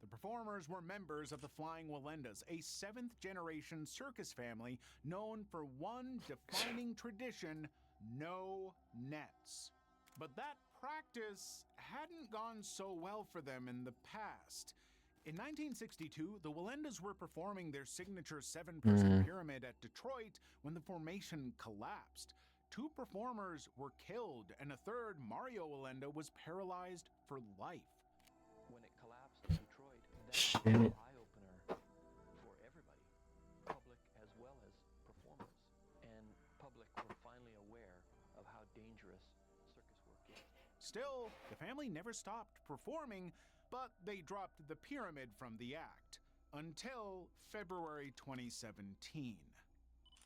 The performers were members of the Flying 𝙂𝙚𝙧𝙚, a 7th-generation circus family known for one defining tradition: no nets. But that practice hadn't gone so well for them in the past. In 1962, the Wallenders were performing their signature 7-person pyramid at Detroit when the formation collapsed. 2 performers were killed, and a third, Mario Wallenda, was paralyzed for life. When it collapsed in Detroit, that was Shit. an eye-opener for everybody, public as well as performers. And public were finally aware of how dangerous circus work is. Still, the family never stopped performing, but they dropped the pyramid from the act until February 2017.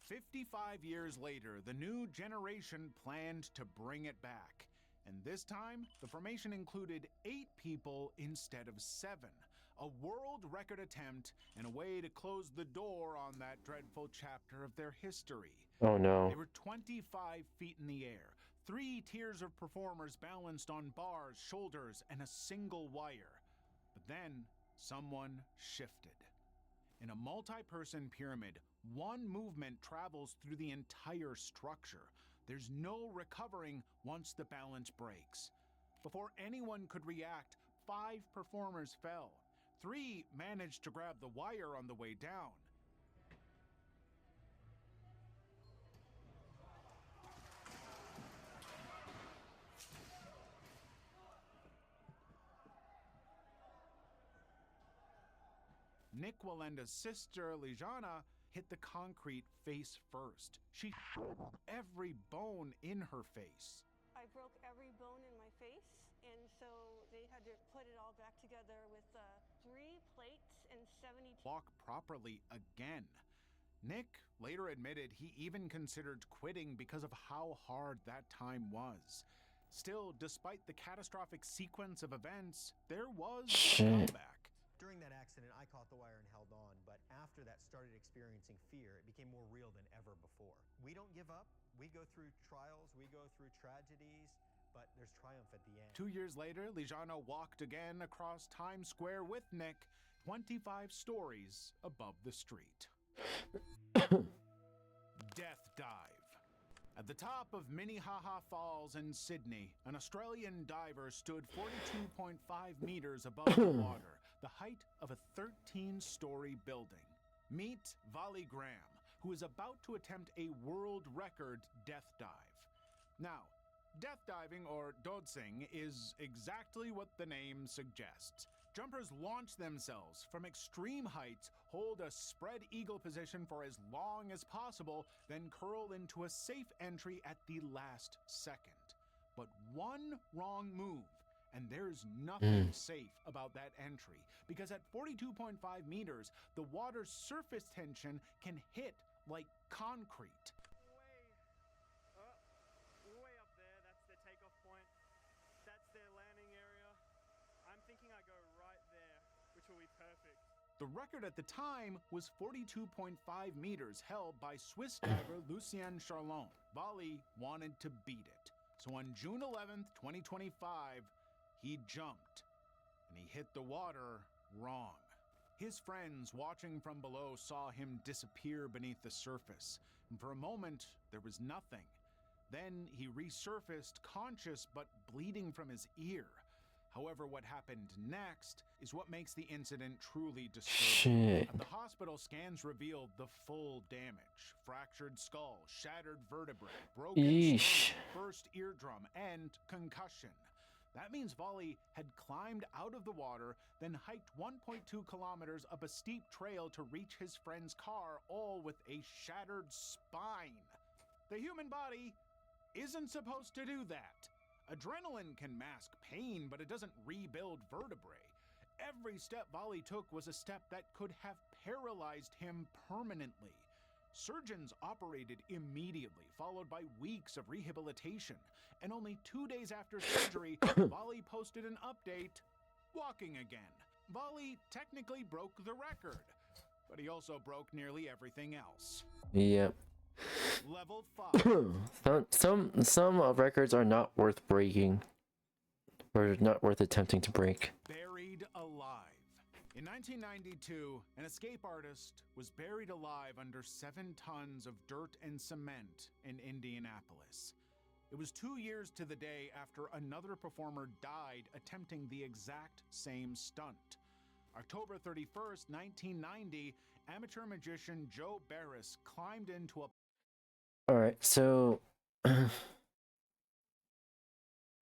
55 years later, the new generation planned to bring it back. And this time, the formation included 8 people instead of 7. A world record attempt and a way to close the door on that dreadful chapter of their history. Oh no. They were 25 feet in the air. 3 tiers of performers balanced on bars, shoulders, and a single wire. But then, someone shifted. In a multi-person pyramid, one movement travels through the entire structure. There's no recovering once the balance breaks. Before anyone could react, 5 performers fell. 3 managed to grab the wire on the way down. Nick Wallenda's sister, 𝙂𝙚, hit the concrete face first. She broke every bone in her face. I broke every bone in my face, and so they had to put it all back together with 3 plates and 70 Walk properly again. Nick later admitted he even considered quitting because of how hard that time was. Still, despite the catastrophic sequence of events, there was a comeback. During that accident, I caught the wire and held on, but after that started experiencing fear. It became more real than ever before. We don't give up. We go through trials, we go through tragedies, but there's triumph at the end. 2 years later, 𝙂𝙚 walked again across Times Square with Nick, 25 stories above the street. Death dive. At the top of Minnehaha Falls in Sydney, an Australian diver stood 42.5 meters above the water, the height of a 13-story building. Meet 𝙂𝙚, who is about to attempt a world record death dive. Now, death diving, or dodging, is exactly what the name suggests. Jumpers launch themselves from extreme heights, hold a spread eagle position for as long as possible, then curl into a safe entry at the last second. But one wrong move, and there's nothing safe about that entry, because at 42.5 meters, the water's surface tension can hit like concrete. Way up there, that's their takeoff point. That's their landing area. I'm thinking I go right there, which will be perfect. The record at the time was 42.5 meters, held by Swiss diver Lucien Charlon. 𝙂𝙚 wanted to beat it. So on June 11th, 2025, he jumped, and he hit the water wrong. His friends watching from below saw him disappear beneath the surface, and for a moment, there was nothing. Then he resurfaced conscious but bleeding from his ear. However, what happened next is what makes the incident truly disturbing. Shit. At the hospital, scans revealed the full damage. Fractured skull, shattered vertebrae, broken Yeesh. stomach, burst eardrum, and concussion. That means 𝙂𝙚 had climbed out of the water, then hiked 1.2 kilometers up a steep trail to reach his friend's car, all with a shattered spine. The human body isn't supposed to do that. Adrenaline can mask pain, but it doesn't rebuild vertebrae. Every step 𝙂𝙚 took was a step that could have paralyzed him permanently. Surgeons operated immediately, followed by weeks of rehabilitation. And only 2 days after surgery, 𝙂𝙚 posted an update, walking again. 𝙂𝙚 technically broke the record, but he also broke nearly everything else. Yep. Level 5. some records are not worth breaking, or not worth attempting to break. Buried alive. In 1992, an escape artist was buried alive under 7 tons of dirt and cement in Indianapolis. It was 2 years to the day after another performer died attempting the exact same stunt. October 31st, 1990, amateur magician Joe Barris climbed into a... Alright, so...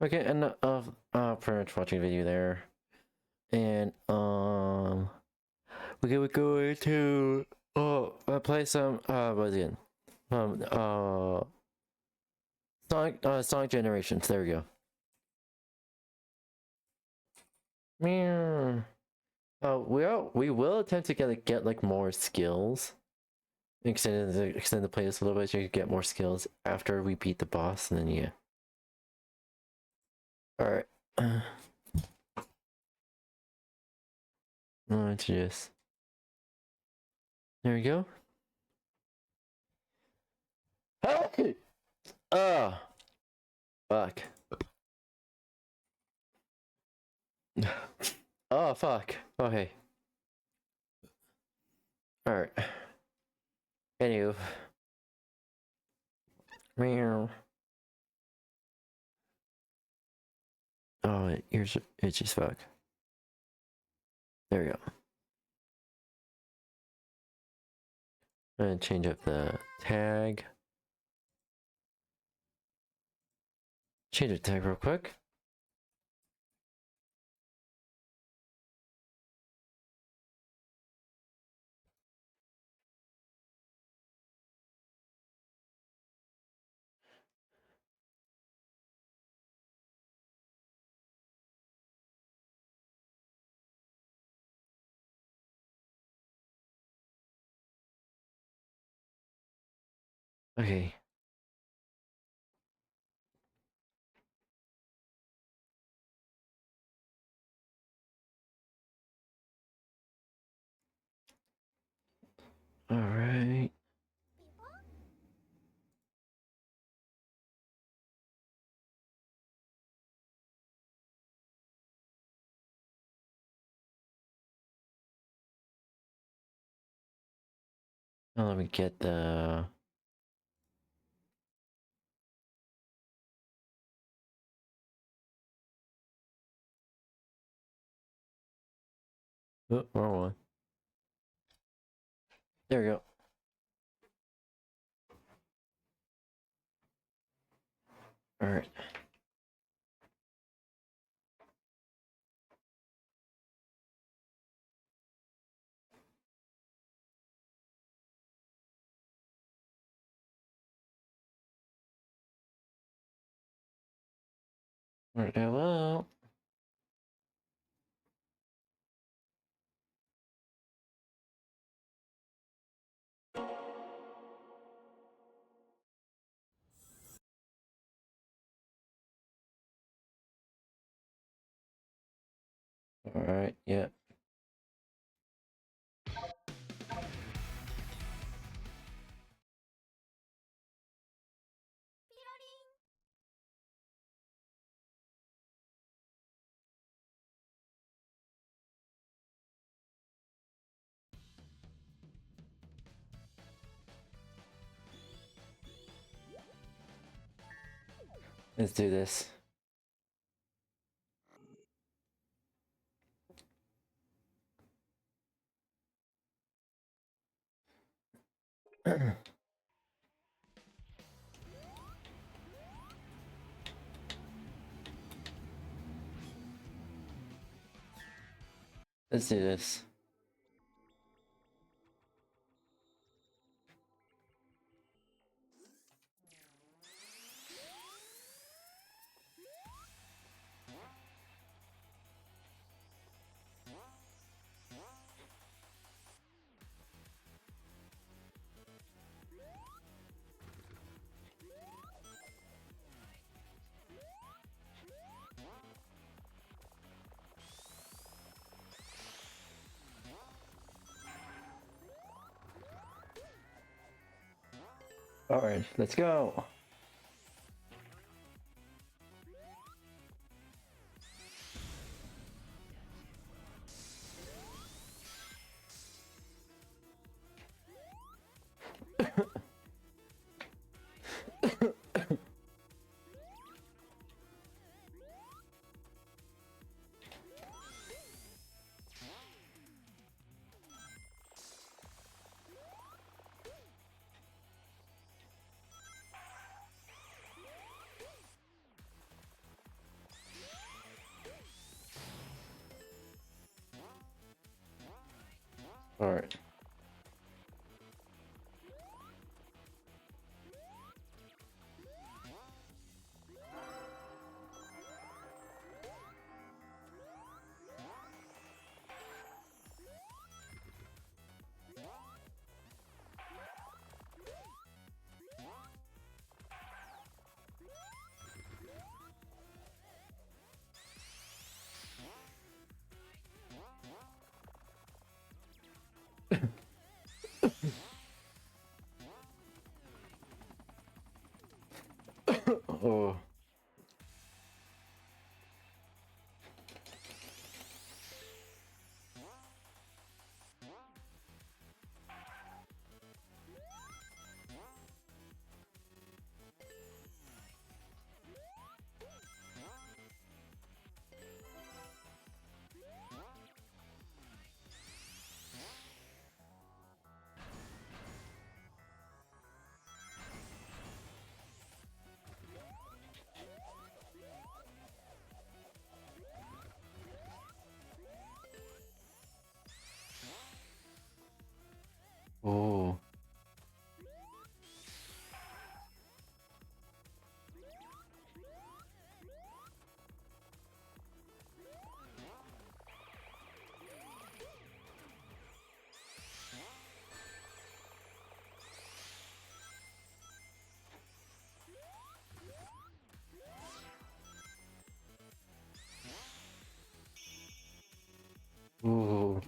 okay, enough of pretty much watching a video there. And, we're going to... play some, what is it? Sonic Generations, there we go. Meow. We will attempt to get like more skills. Extend the playlist a little bit so you can get more skills after we beat the boss, and then yeah. Alright. Let's just... There we go. Hey! Fuck. Oh, fuck. Okay. Alright. Anywho. Meow. Oh, ears itchy as fuck. There we go. I'm gonna change up the tag. Change the tag real quick. Okay. All right. Now let me get the... Oh, wrong one. There we go. All right. All right, hello. All right, yeah. Let's do this. Let's do this. All right, let's go. All right. Oh. Oh. Ooh.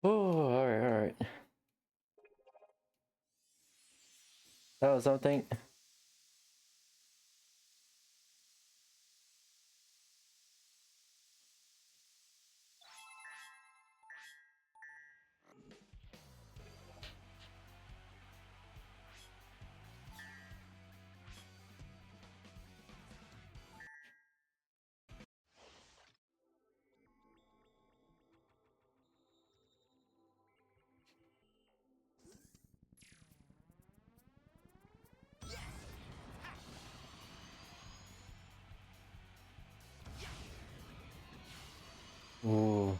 Oh, all right, all right. That was something. Ooh.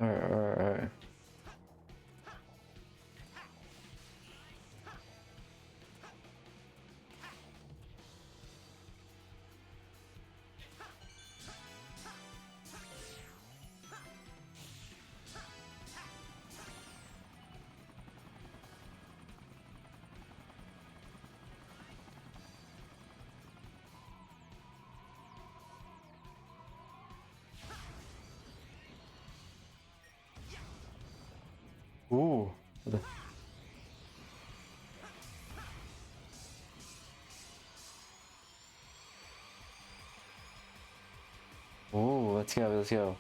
All right, all right, all right. Ooh. Ooh, let's go, let's go.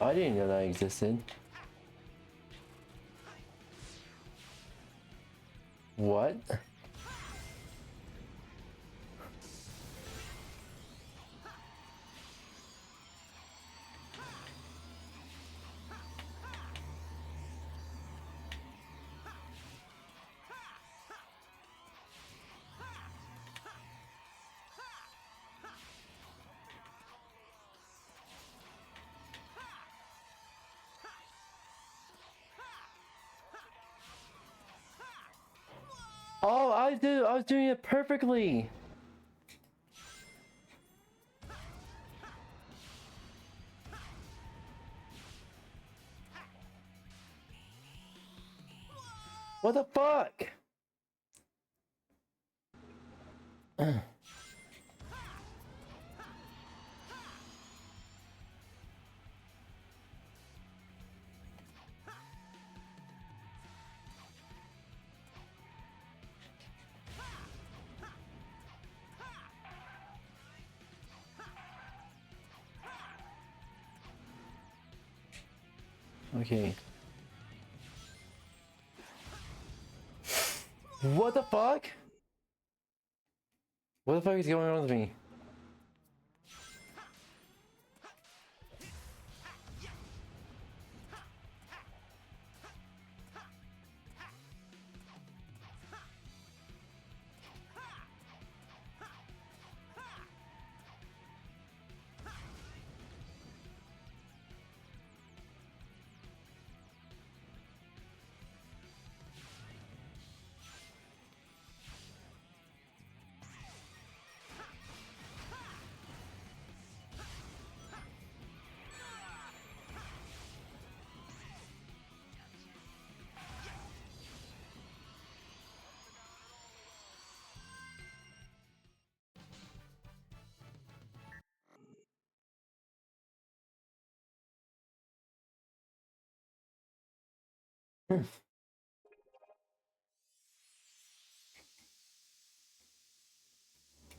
I didn't know that existed. What? Oh, I was doing it perfectly. What the fuck? Okay. What the fuck? What the fuck is going on with me?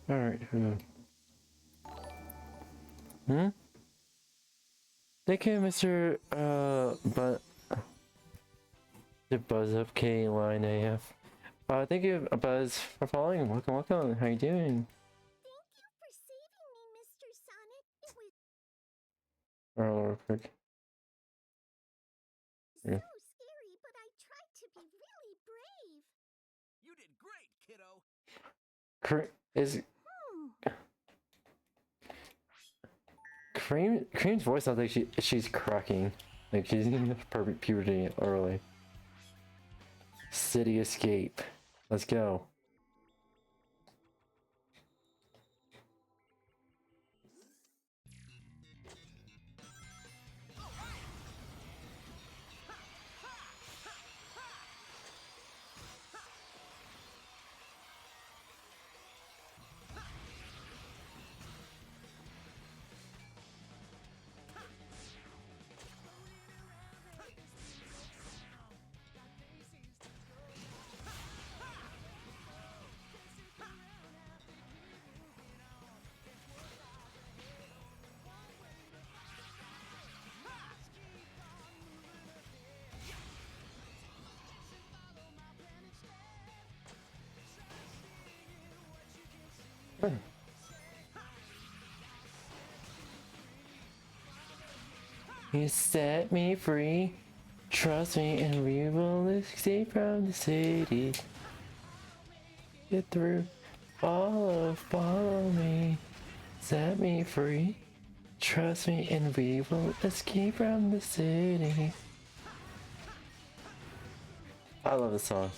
Alright, Thank you, Mr. The Buzz of K Line AF. Thank you, Buzz, for following. Welcome. How you doing? Alright, real quick. Yeah. Scary, but I tried to be really brave. You did great, kiddo. Cream's voice sounds like she's cracking. Like she's in puberty early. City Escape. Let's go. You set me free, trust me, and we will escape from the city. Get through, follow me, set me free, trust me, and we will escape from the city. I love this song.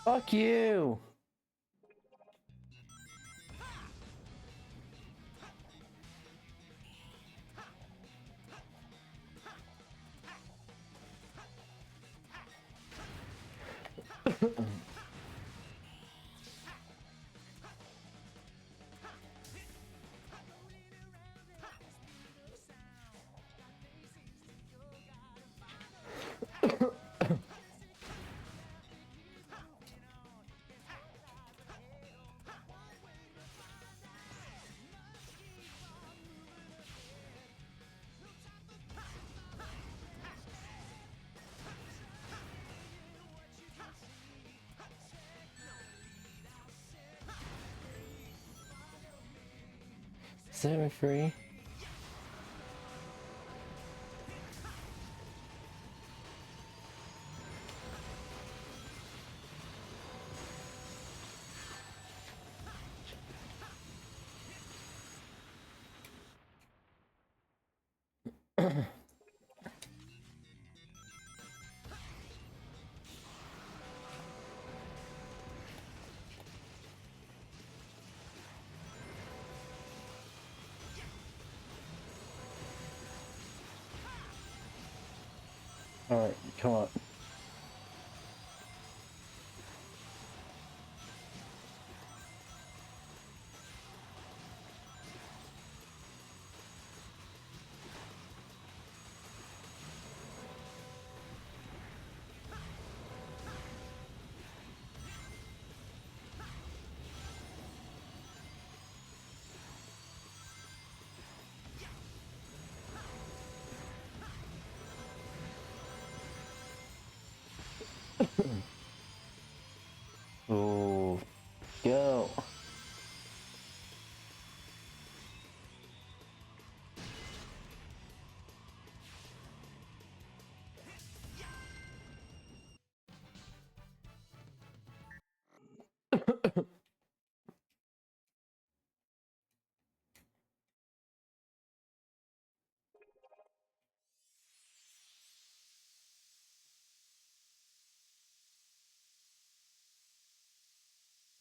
Fuck you! set me free. Alright, come on. Oh, go.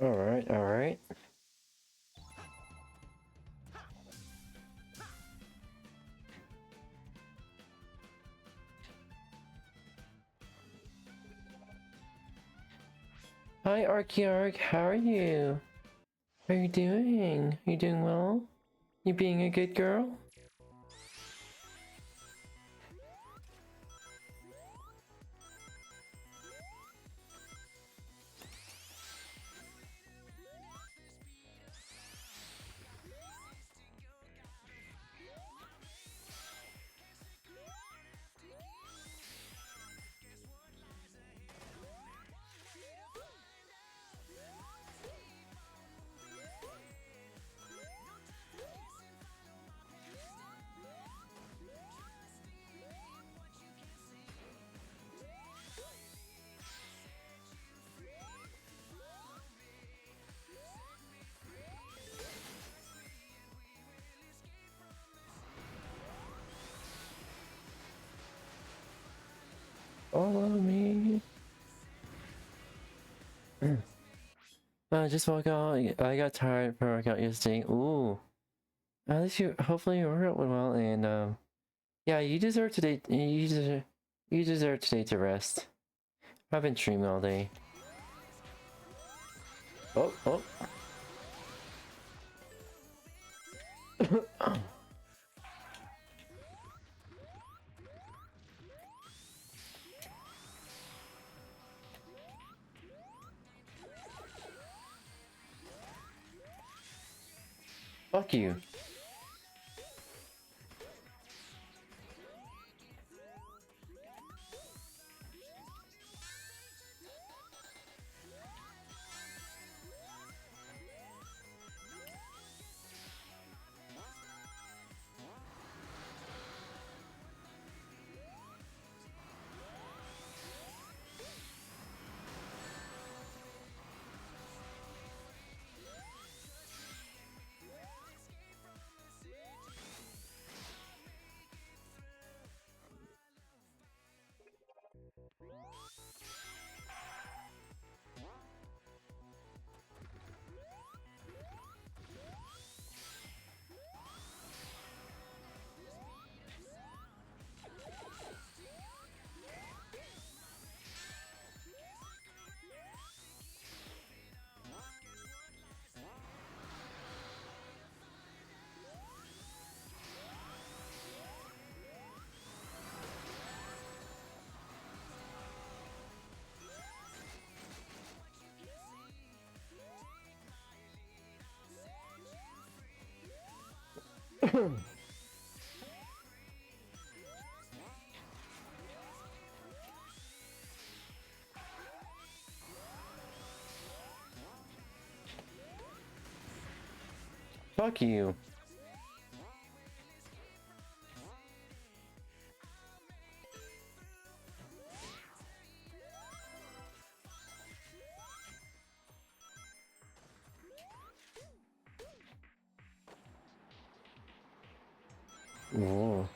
Alright, alright. Hi, Archearch, how are you? How are you doing? Are you doing well? You being a good girl? Follow me. I just woke up. I got tired from workout yesterday. Ooh. At least you, hopefully your workout went well, and yeah, you deserve today. You deserve today to rest. I've been streaming all day. Oh, oh. Fuck you. Fuck you. Whoa.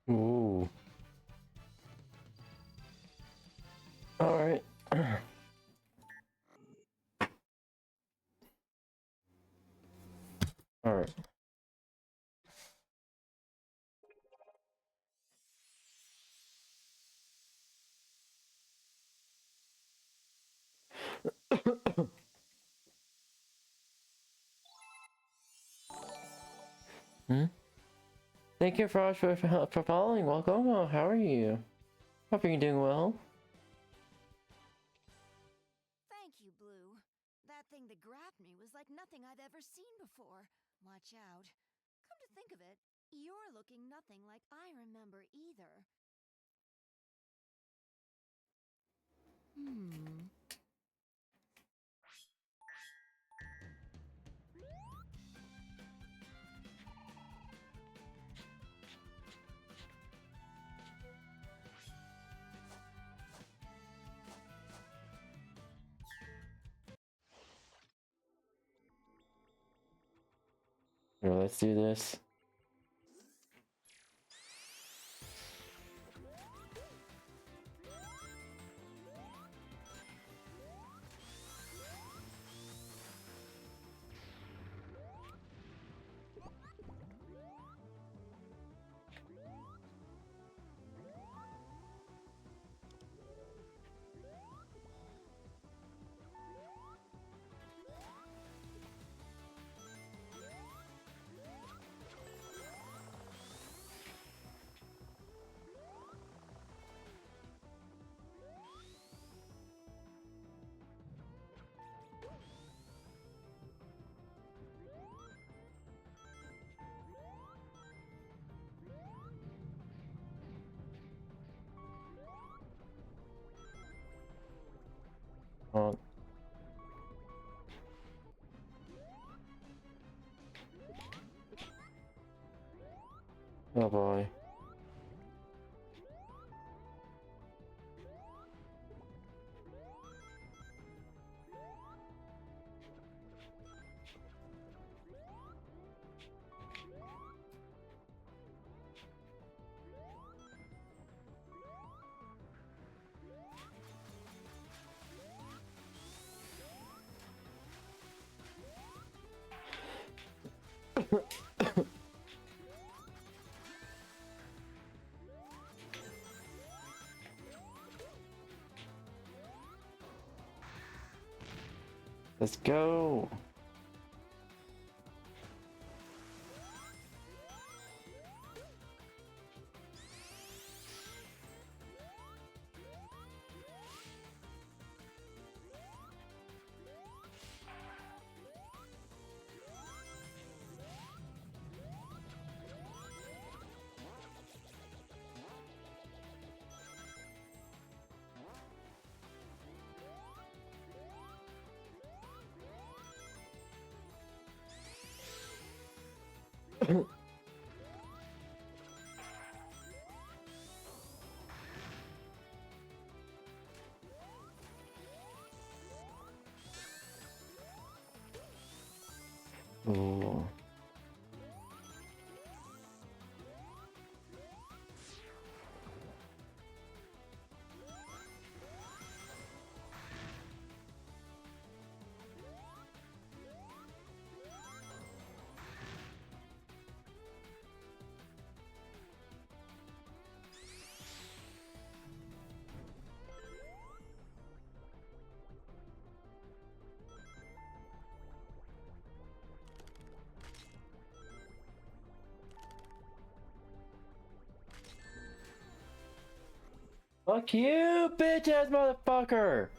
Ooh. All right. All right. Hmm? Thank you, Frosh, for following. Welcome. How are you? Hope you're doing well. Thank you, Blue. That thing that grabbed me was like nothing I've ever seen before. Watch out. Come to think of it, you're looking nothing like I remember either. Here, let's do this. Oh. Oh boy. Let's go. Ooh. Fuck you, bitch ass motherfucker!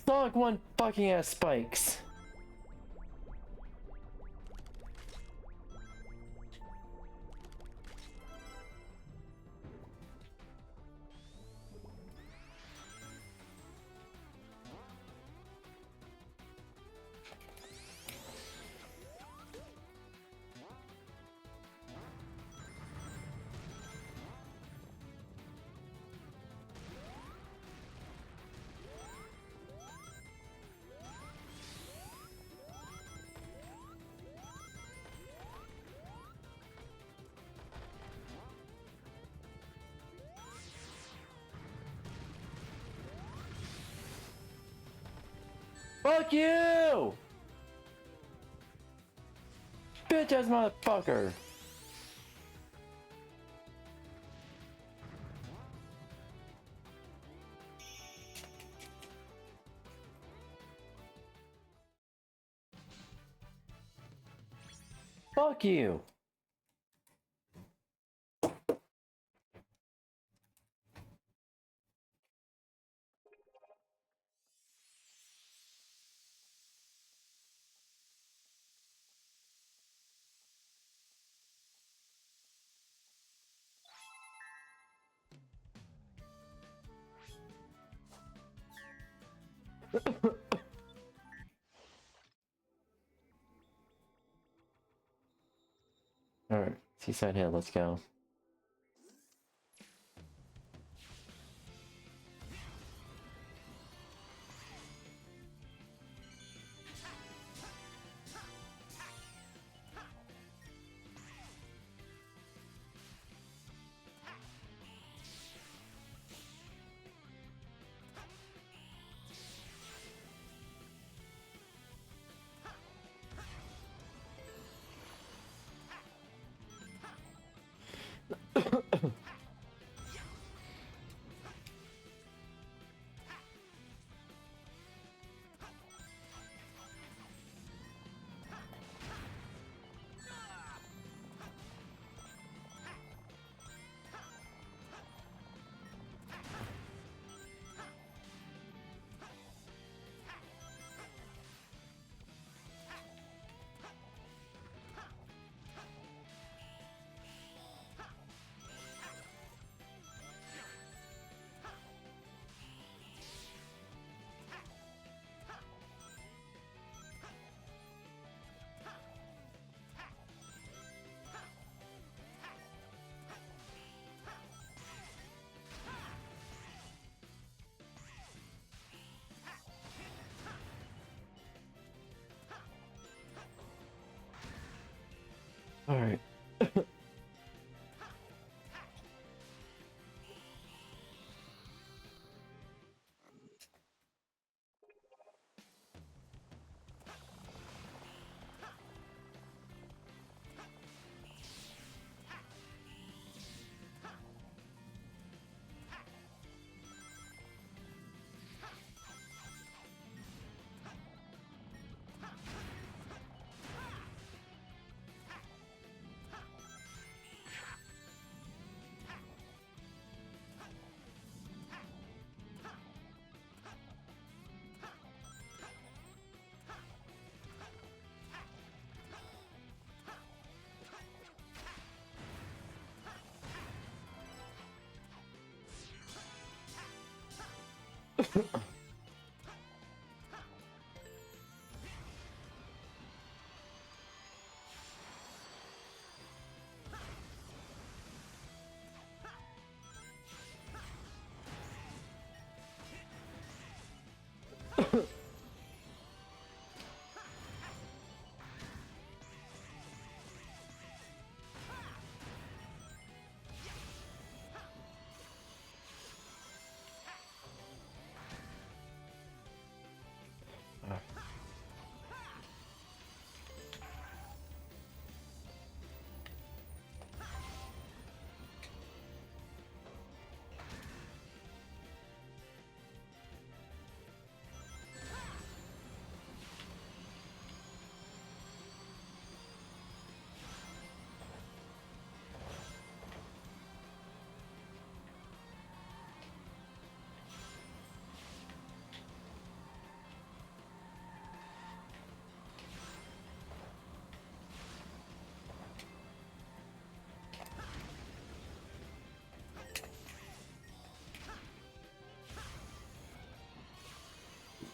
Sonic 1 fucking ass spikes. Fuck you! Bitch ass motherfucker! Fuck you! Alright, Seaside Hill, let's go. Alright.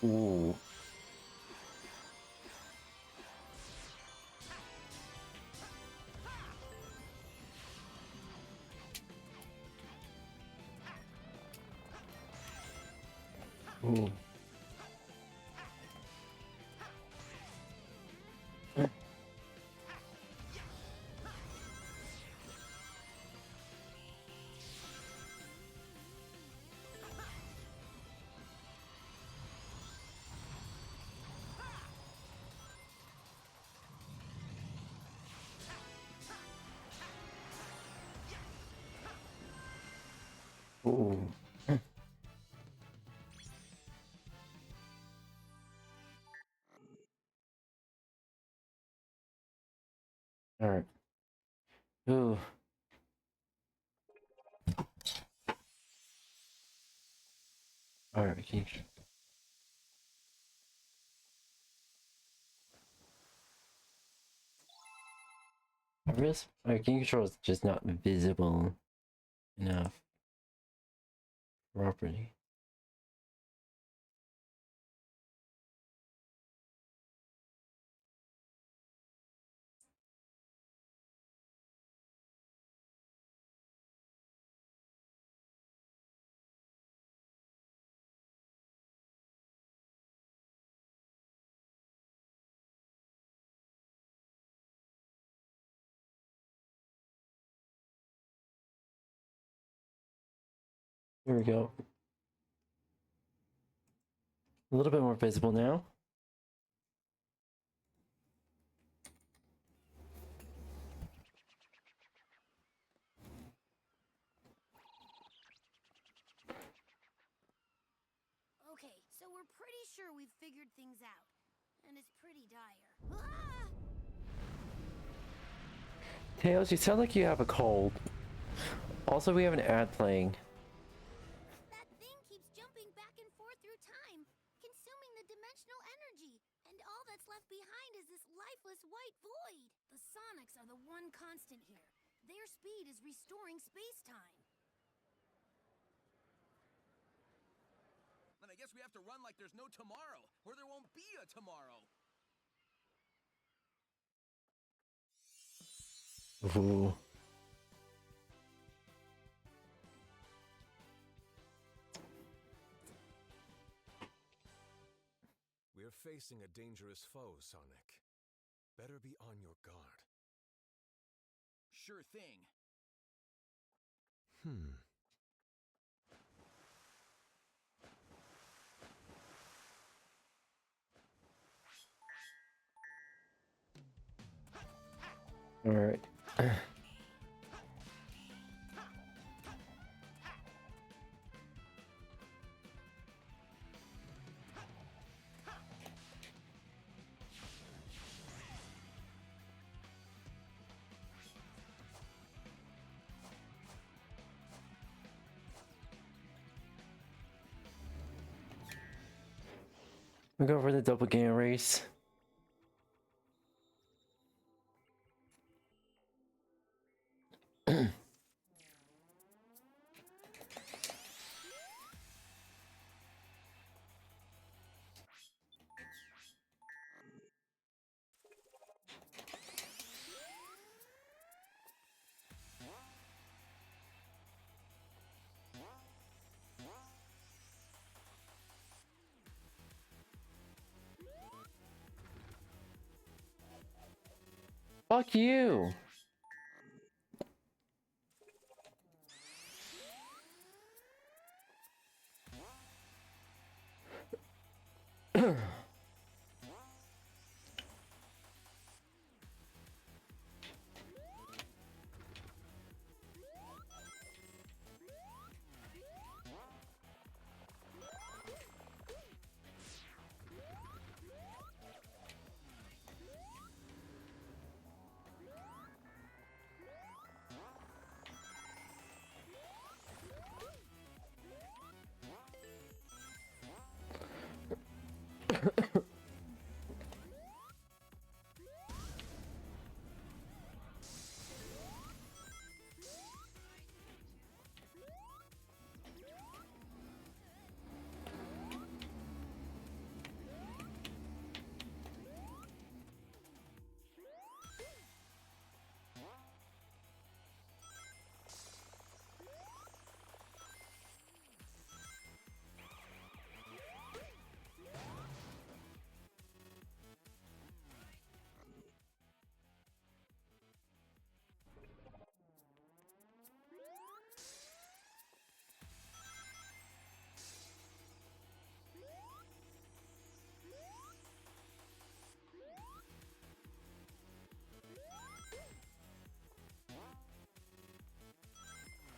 Ooh. Ooh. Ooh. All right. Ooh. All right. I guess my game control is just not visible enough properly. Here we go. A little bit more visible now. Okay, so we're pretty sure we've figured things out. And it's pretty dire. Ah! Tails, you sound like you have a cold. Also, we have an ad playing. That thing keeps jumping back and forth through time, consuming the dimensional energy. And all that's left behind is this lifeless white void. The sonics are the one constant here. Their speed is restoring space-time. Then I guess we have to run like there's no tomorrow, or there won't be a tomorrow. Ooh. We're facing a dangerous foe, Sonic. Better be on your guard. Sure thing. All right. We go for the double game race. Fuck you.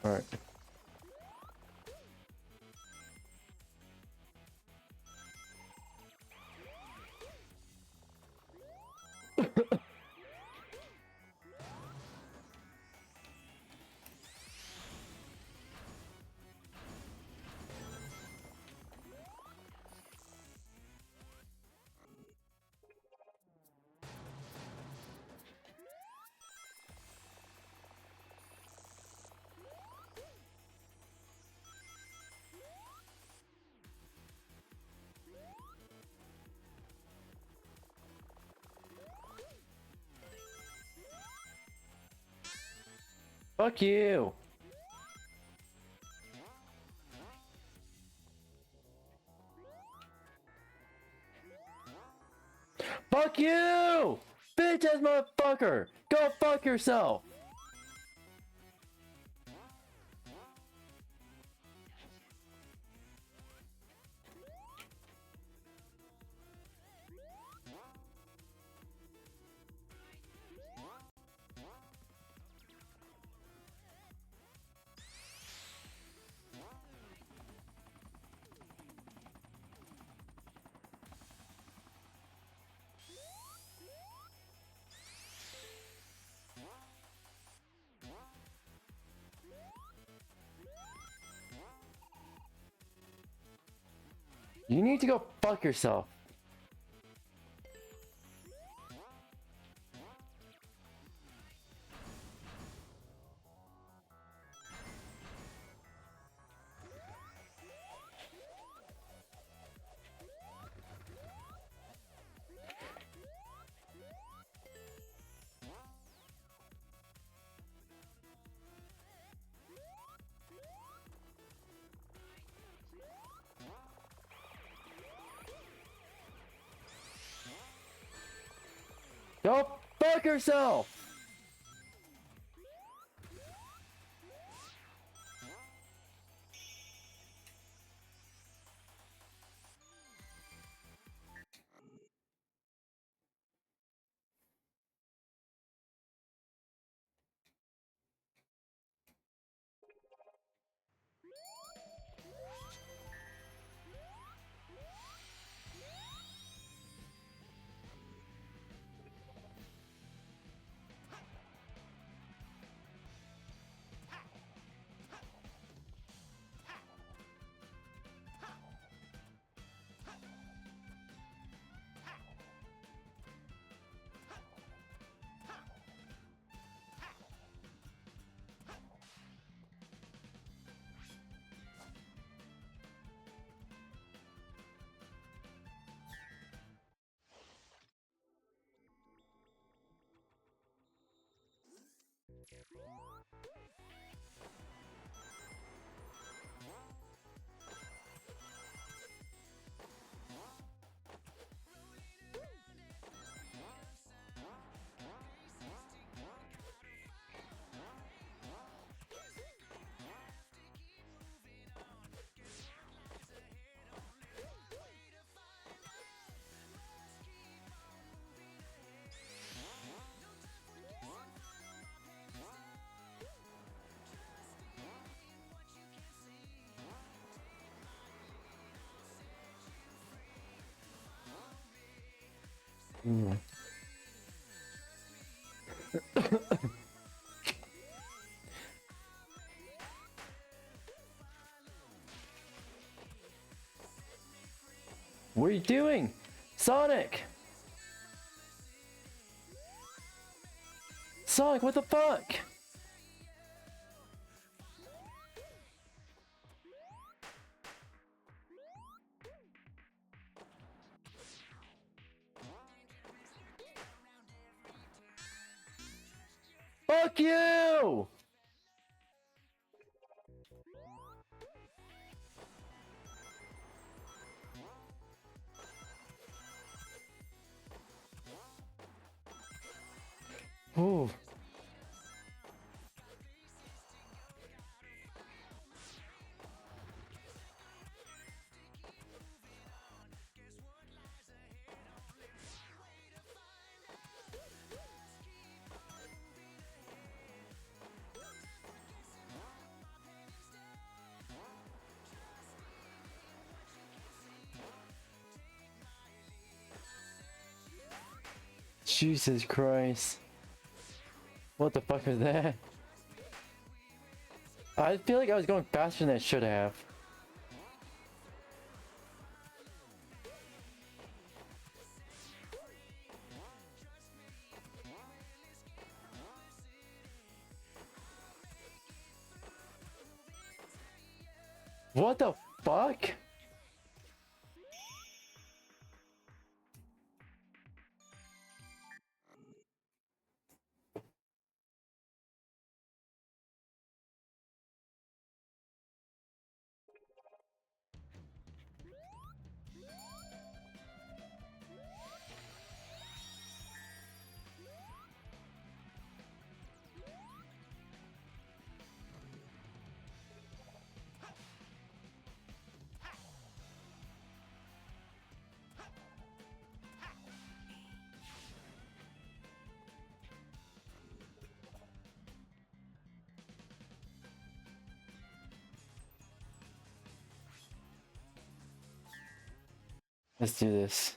Alright. Fuck you! Fuck you! Bitch ass motherfucker! Go fuck yourself! You need to go fuck yourself. Go fuck yourself! What are you doing? Sonic! Sonic, what the fuck? Fuck you! Ooh. Jesus Christ. What the fuck was that? I feel like I was going faster than I should have. What the fuck? Let's do this.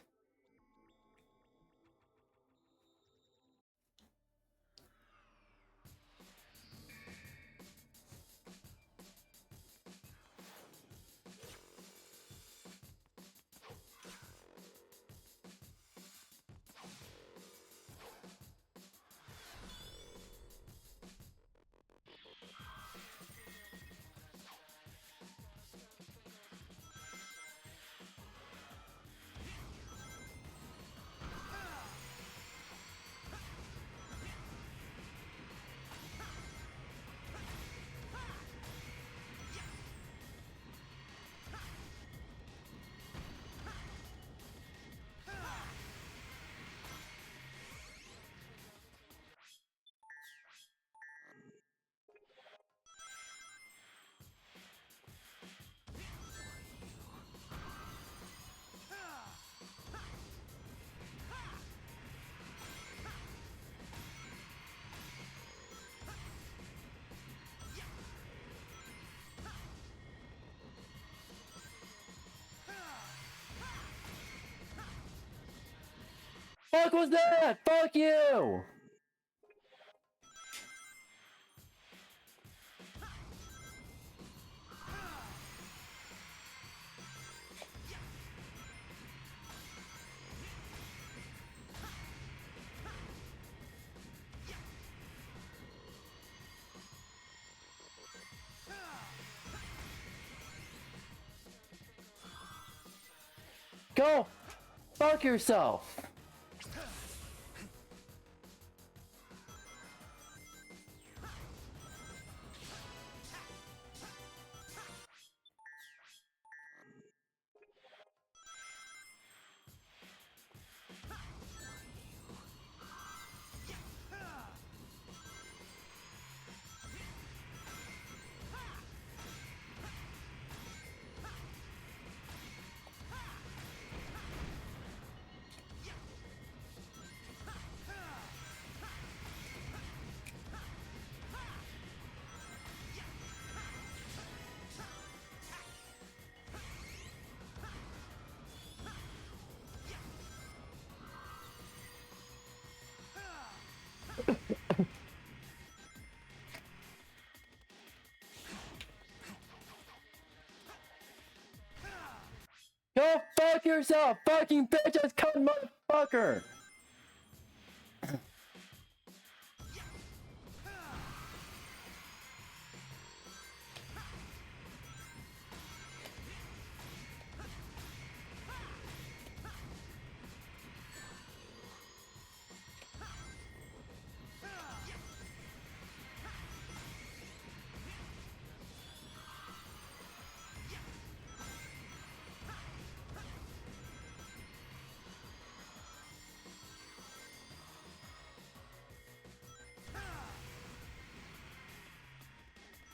Fuck was that? Fuck you! Go fuck yourself! Go fuck yourself, fucking bitch ass cunt motherfucker!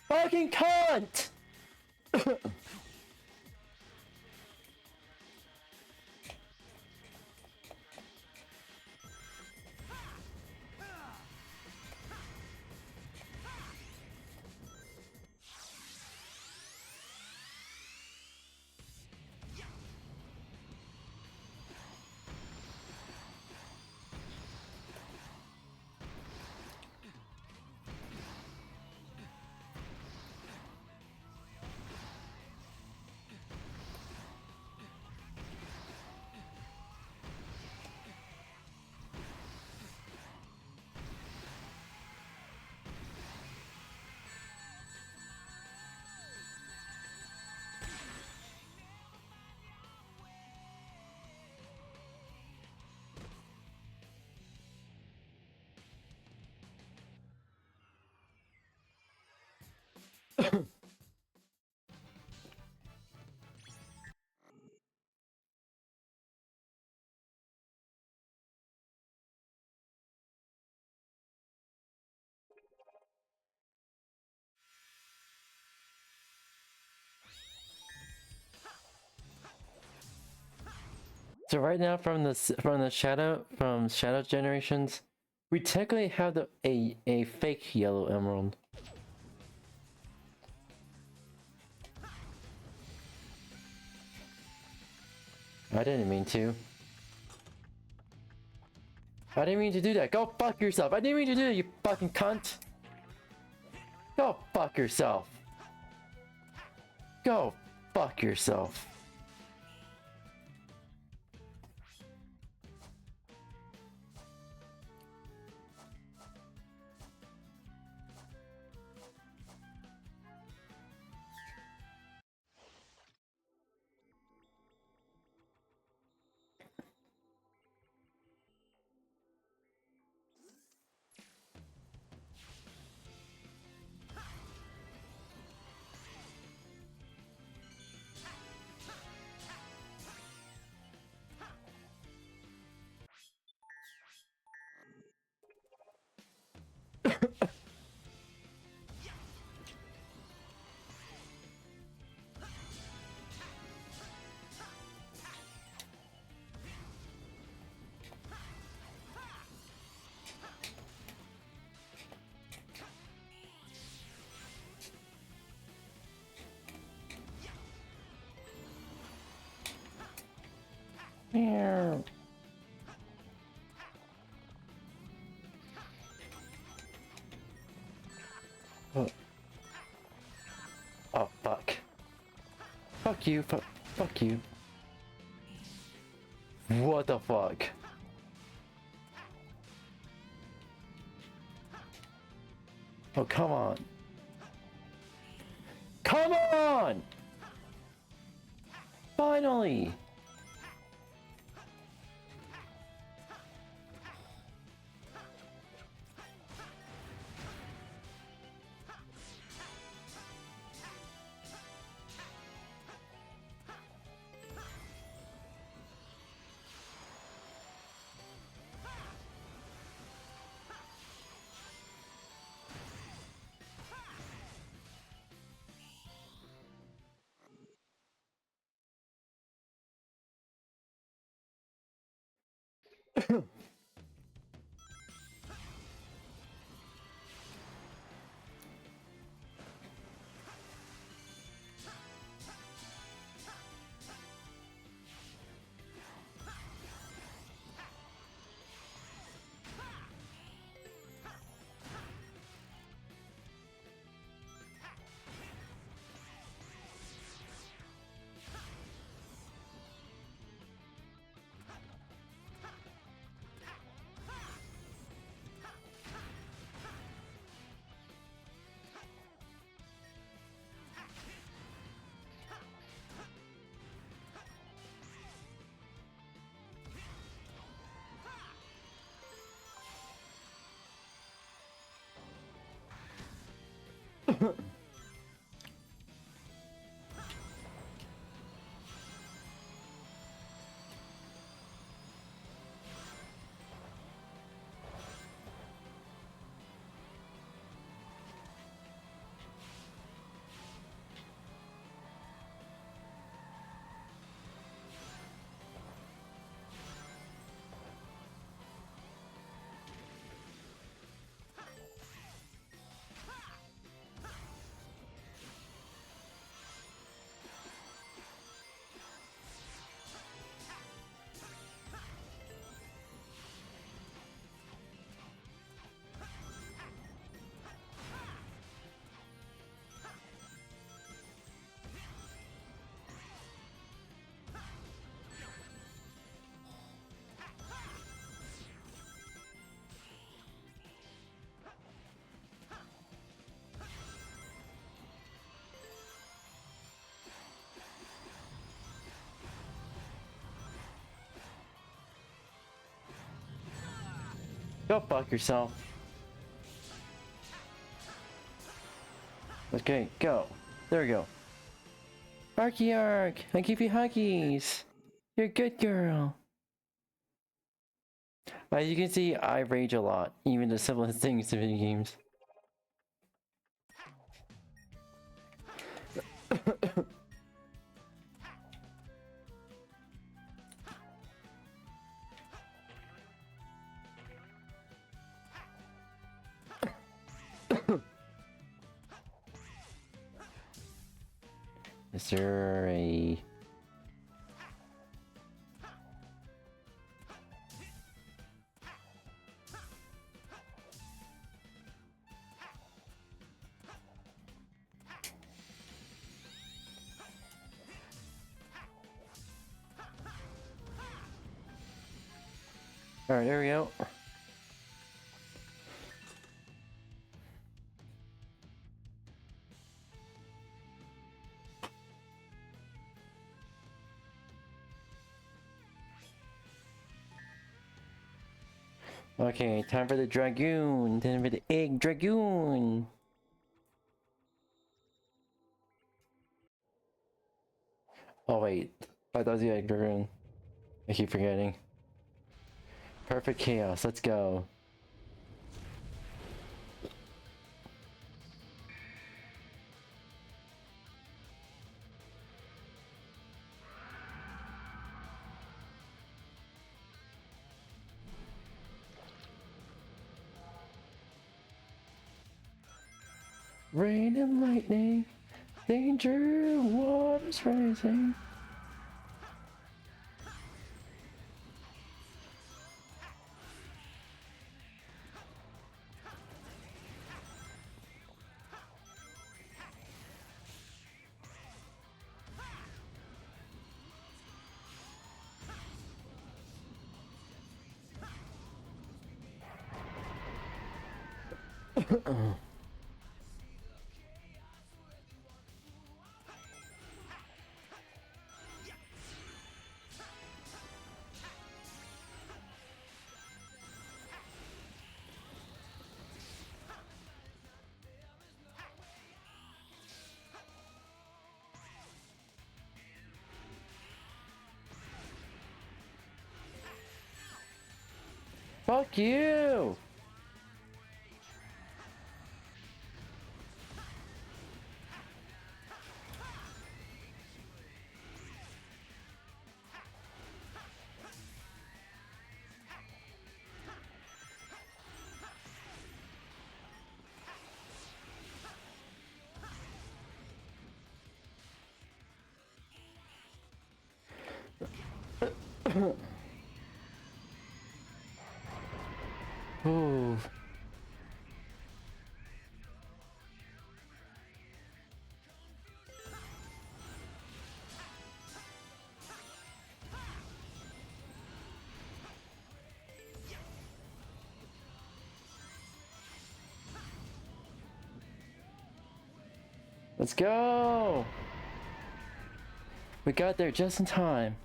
Fucking cunt! So right now, from shadow generations, we technically have a fake yellow emerald. I didn't mean to. I didn't mean to do that. Go fuck yourself. I didn't mean to do that, you fucking cunt. Go fuck yourself. Go fuck yourself. Meow. Oh. Oh fuck. Fuck you, fuck you. What the fuck? Oh, come on. Come on! Finally! Go fuck yourself. Okay, go. There we go. Arky Ark! I give you huggies! You're a good girl! As you can see, I rage a lot, even the simplest things in video games. Is there a... Alright, there we go. Okay, time for the Dragoon. Time for the Egg Dragoon. Oh wait, I thought it was the Egg Dragoon. I keep forgetting. Perfect Chaos, let's go. Rain and lightning, danger, waters rising. Fuck you! Ooh. Let's go! We got there just in time.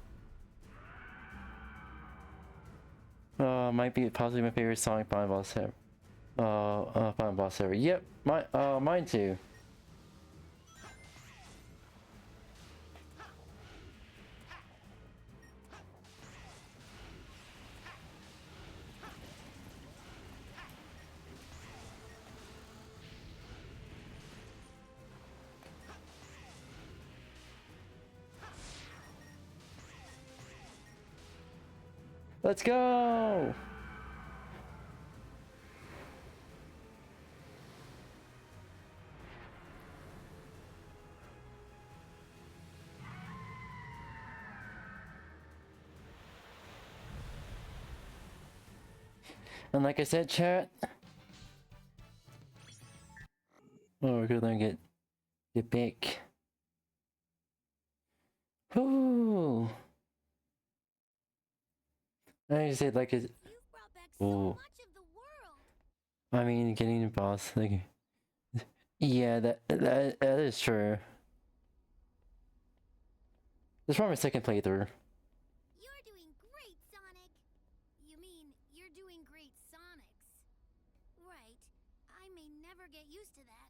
Might be possibly my favorite Sonic final boss ever. Final boss ever. Yep, mine too. Let's go! And like I said, chat. Oh, we're gonna get big. Ooh. I just said like it. Ooh. I mean, getting the boss like. Yeah, that is true. This is probably my second playthrough. You're doing great, Sonic. You mean you're doing great, Sonics. Right. I may never get used to that.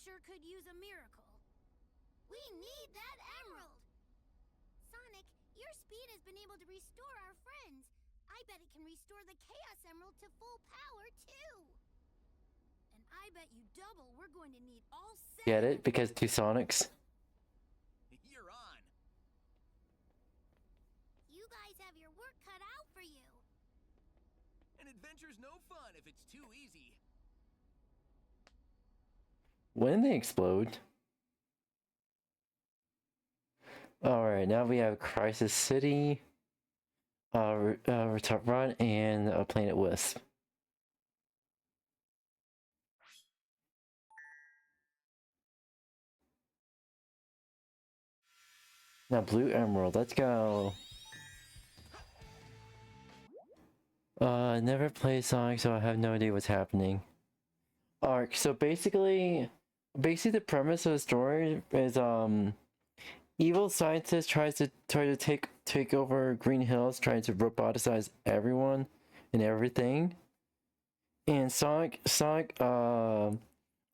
sure could use a miracle. We need that emerald! Sonic, your speed has been able to restore our friends. I bet it can restore the Chaos Emerald to full power, too! And I bet you double we're going to need all 7. Get it? Because 2 Sonics. You're on. You guys have your work cut out for you. An adventure's no fun if it's too easy. When they explode. Alright, now we have Crisis City, Retard Run, and Planet Wisp. Now Blue Emerald, let's go. I never played Sonic, so I have no idea what's happening. Alright, so basically the premise of the story is evil scientist tries to take over Green Hills, trying to roboticize everyone and everything. And Sonic foils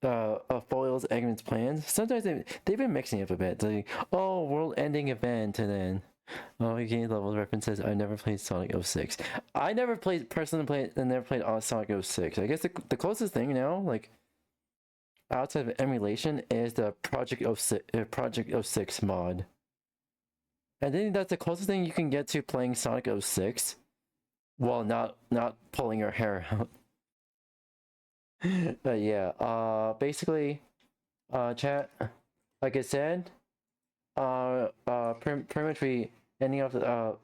Eggman's plans. Sometimes they've been mixing it up a bit. Like, oh, world-ending event, and then he gained levels references. I never played Sonic 06. I never personally played Sonic 06. I guess the closest thing now, like outside of emulation, is the Project 06 mod. I think that's the closest thing you can get to playing Sonic 06 while not pulling your hair out. But yeah, basically, chat, like I said, pretty much we ending off now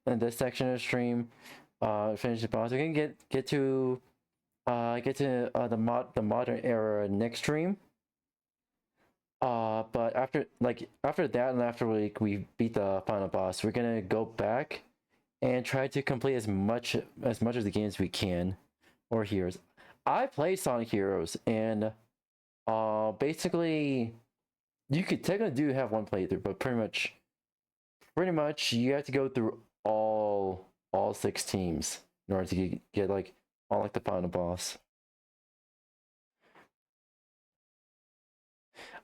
in this section of the stream, finish the boss. We can get to the modern era next stream. But after that and after we beat the final boss, we're gonna go back and try to complete as much of the game as we can, or Heroes. I played Sonic Heroes, and basically you could technically do have one playthrough, but pretty much you have to go through all 6 teams in order to get like the final boss.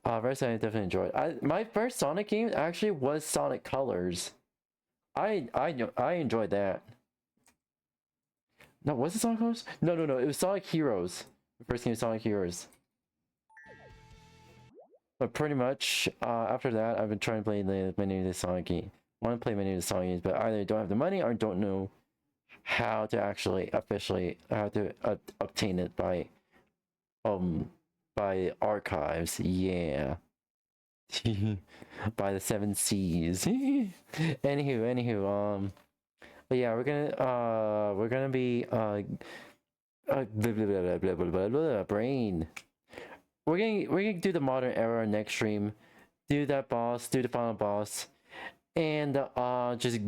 Rest I definitely enjoyed. My first Sonic game actually was Sonic Colors. I enjoyed that. No, was it Sonic Colors? No, it was Sonic Heroes. The first game was Sonic Heroes. But pretty much, after that, I've been trying to play many of the Sonic games. I want to play many of the Sonic games, but either don't have the money or don't know how to actually officially obtain it by archives. Yeah. By the 7 C's. Anywho, but yeah, we're gonna be brain. We're gonna do the modern era next stream, do that boss, do the final boss, and just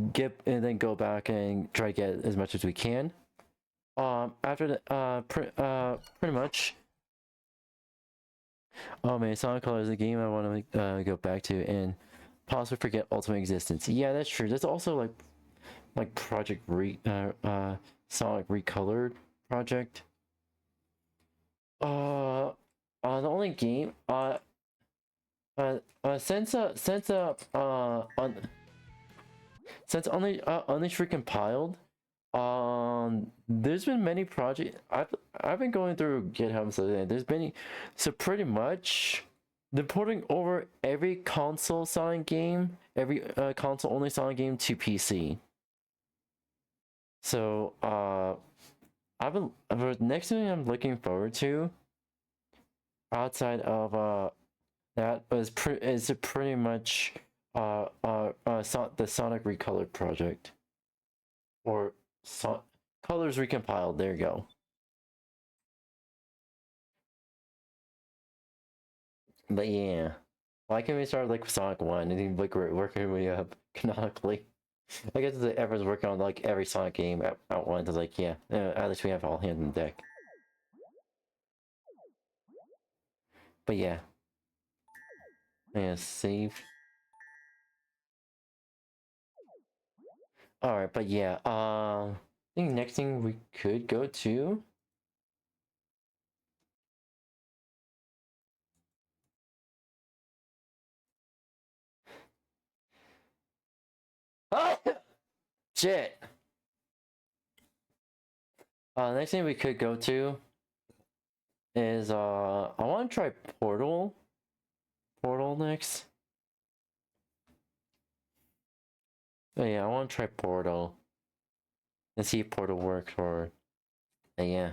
then go back and try to get as much as we can. After the pretty much. Oh man, Sonic Colors is a game I want to go back to and possibly forget Ultimate Existence. Yeah, that's true. There's also like Project Sonic Recolored project. The only game since only Unleashed recompiled, there's been many projects. I've been going through GitHub, so pretty much they're porting over every console Sonic game, every console only Sonic game to PC. So the next thing I'm looking forward to outside of that is pretty much the Sonic Recolored project, or Colors Recompiled. There you go. But yeah, why can't we start like Sonic 1 and then like we're working our way up canonically? I guess everyone's working on like every Sonic game at once. It's like, yeah, at least we have all hands on deck. But yeah, save. All right, but yeah, I think next thing we could go to. shit. Next thing we could go to is I want to try Portal. Portal next. Oh yeah, I want to try Portal and see if Portal works or yeah.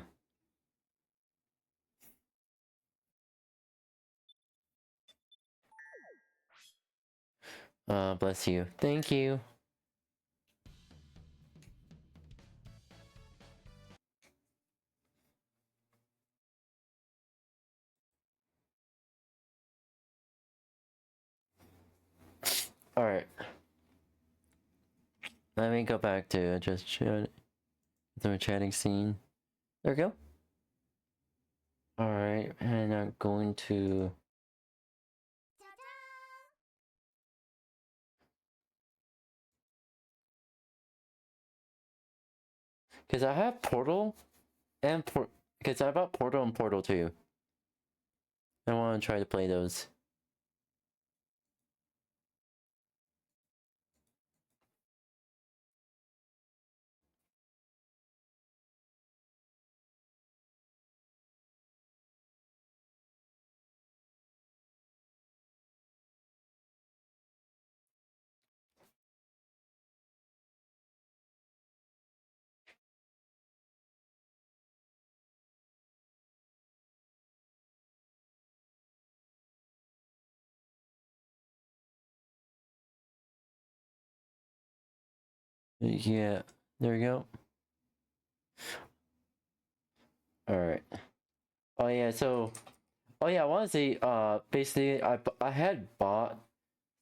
Bless you. Thank you. Alright. Let me go back to just the chatting scene. There we go. Alright, and I'm going to... Because I have Portal and because I bought Portal and Portal 2. I want to try to play those. Yeah, there we go. Alright. Oh yeah, so... Oh yeah, I want to say, basically, I had bought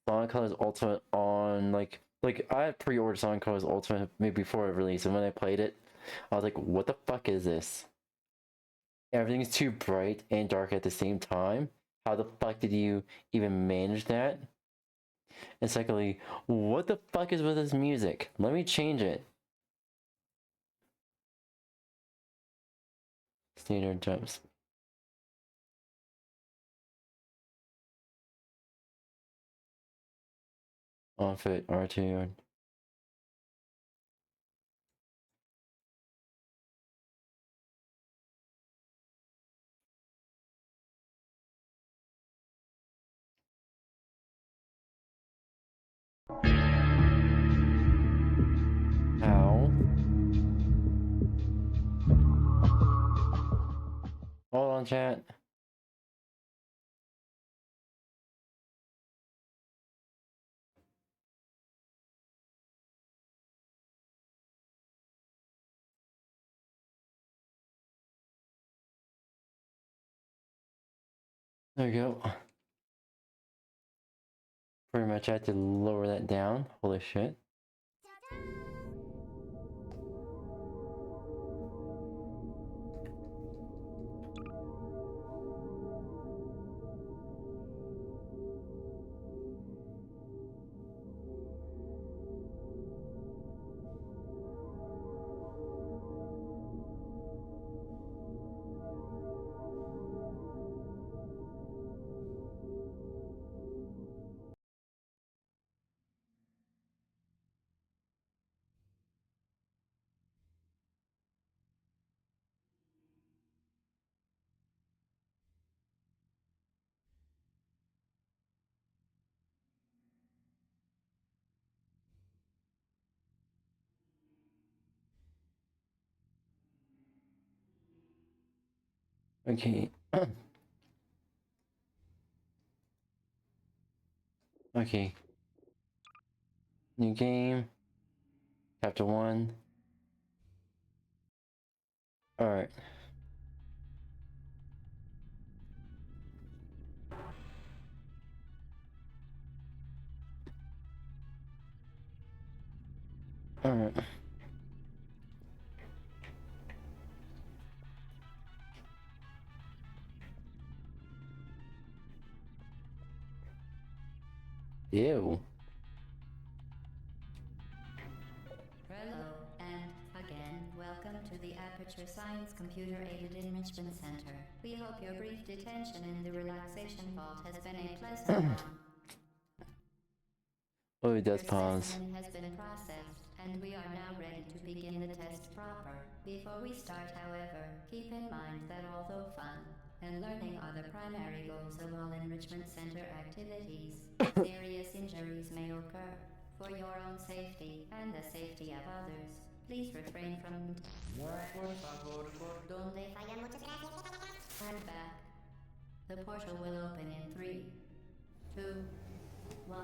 Sonic Colors Ultimate on, like I had pre-ordered Sonic Colors Ultimate maybe before it released, and when I played it, I was like, what the fuck is this? Everything's too bright and dark at the same time. How the fuck did you even manage that? And secondly, what the fuck is with this music? Let me change it. Standard jumps. On foot, R2. Ow. Hold on, chat. There we go. Pretty much I had to lower that down. Holy shit. Okay. Okay. New game. Chapter 1. Alright. Alright. Ew. Hello, and again, welcome to the Aperture Science Computer Aided Enrichment Center. We hope your brief detention in the relaxation vault has been a pleasant one. Oh, it does Your pause. specimen has been processed, and we are now ready to begin the test proper. Before we start, however, keep in mind that although fun and learning are the primary goals of all enrichment center activities, serious injuries may occur. For your own safety and the safety of others, please refrain from and back. The portal will open in 3, 2, 1.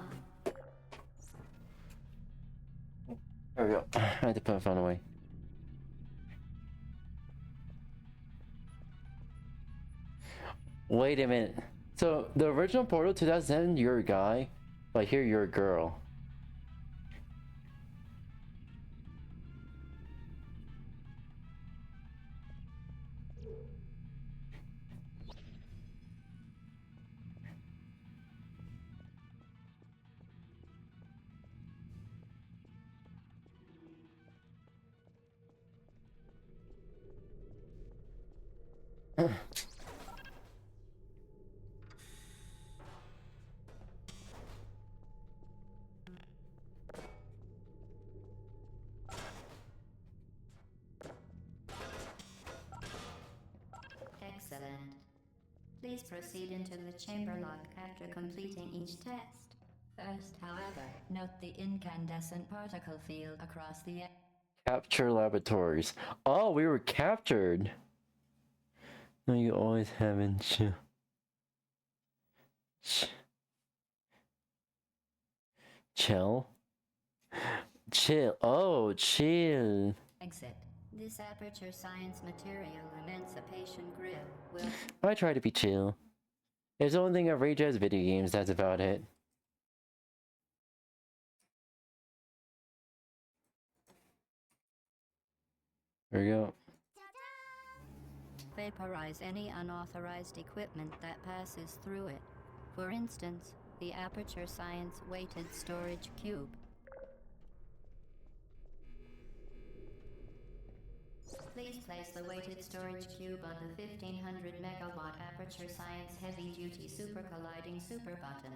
There we go. I had to put my phone away. Wait a minute. So the original Portal 2007, you're a guy, but here you're a girl. Excellent. Please proceed into the chamber lock after completing each test. First, however, note the incandescent particle field across the Capture laboratories. Oh, we were captured. No, you always haven't. Chill. Chill. Oh, chill. exit. This aperture science material emancipation grip will... I try to be chill. There's the only thing I rage as video games, that's about it. There we go. Vaporize any unauthorized equipment that passes through it. For instance, the aperture science weighted storage cube. Please place the weighted storage cube on the 1500 megawatt aperture science heavy duty super colliding super button.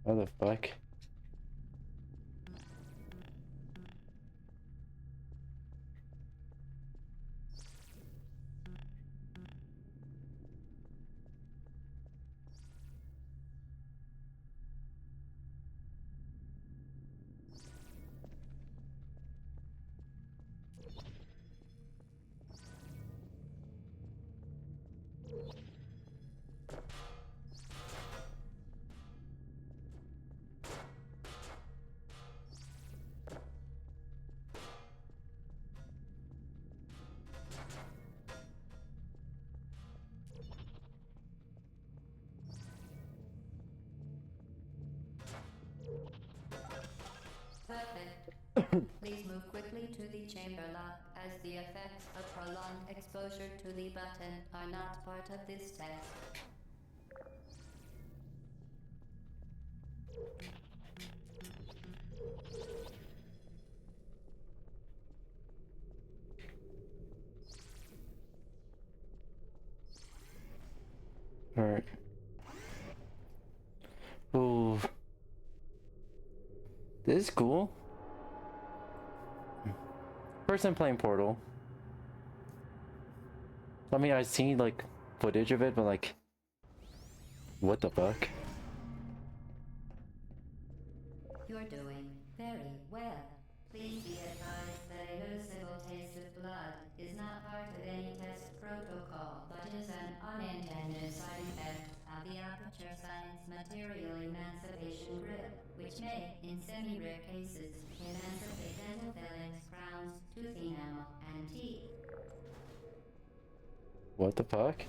What the fuck? Perfect. Please move quickly to the chamber lock, as the effects of prolonged exposure to the button are not part of this test. Alright. Ooh. This is cool. First I'm playing Portal. I mean, I've seen like footage of it, but like, what the fuck? You're doing very well. Please be advised that a noticeable taste of blood is not part of any test protocol, but is an unintended side effect of the aperture science material emancipation grip, which may, in semi-rare cases, emancipate dental fillings, crowns, tooth enamel, and teeth. What the fuck?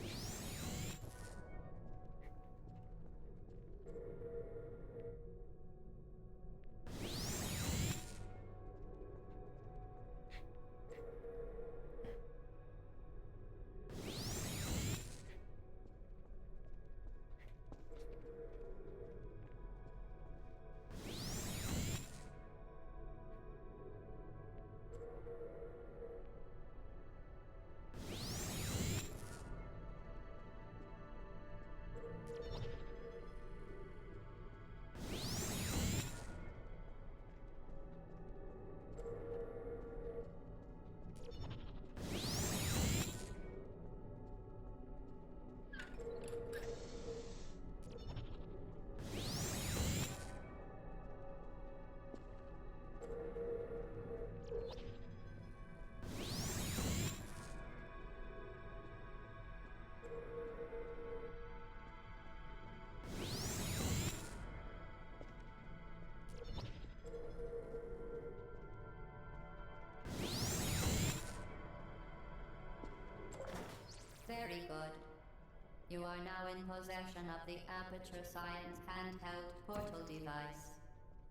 You are now in possession of the Aperture Science handheld portal device.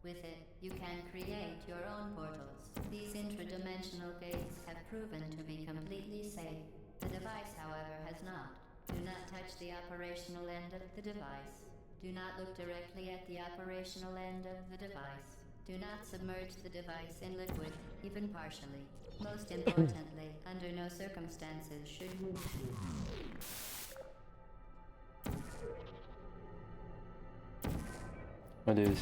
With it, you can create your own portals. These intradimensional gates have proven to be completely safe. The device, however, has not. Do not touch the operational end of the device. Do not look directly at the operational end of the device. Do not submerge the device in liquid, even partially. Most importantly, under no circumstances should you... What is?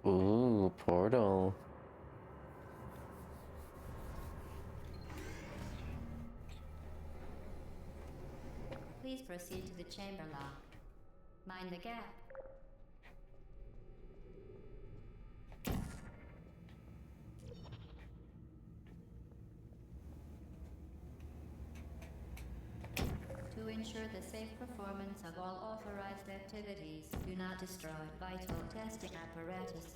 Ooh, portal. Please proceed to the chamber lock. Mind the gap. To ensure the safe performance of all authorized activities, do not destroy vital testing apparatus.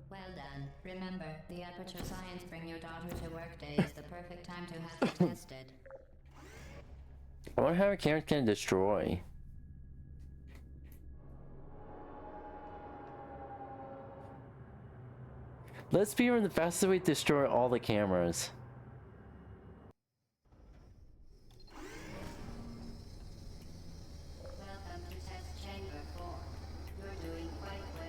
Well done. Remember, the Aperture Science Bring Your Daughter to Work Day is the perfect time to have it tested. I wonder how a camera can destroy. Let's be the fastest way to destroy all the cameras. Welcome to Test Chamber 4. You're doing quite well.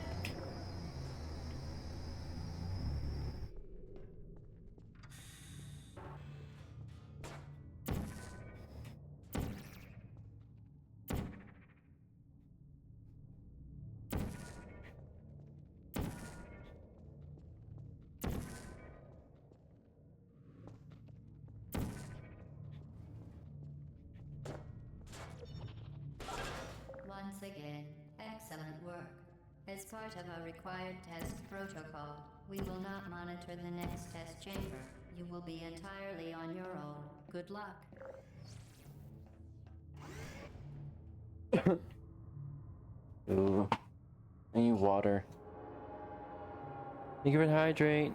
Once again, excellent work. As part of our required test protocol, we will not monitor the next test chamber. You will be entirely on your own. Good luck. Ooh. I need water. You can hydrate.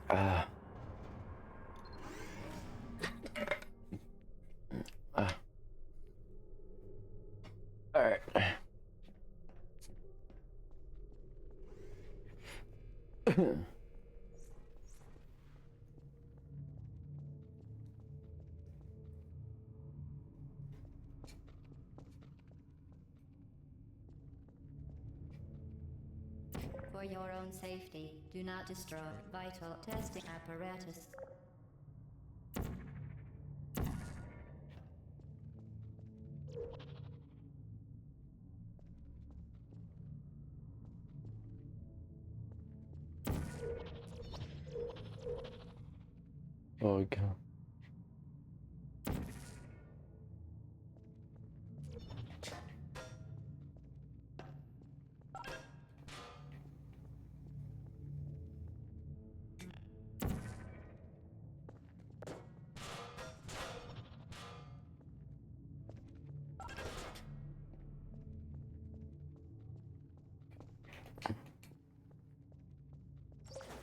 Ah. Alright. For your own safety, do not destroy vital testing apparatus. Oh god.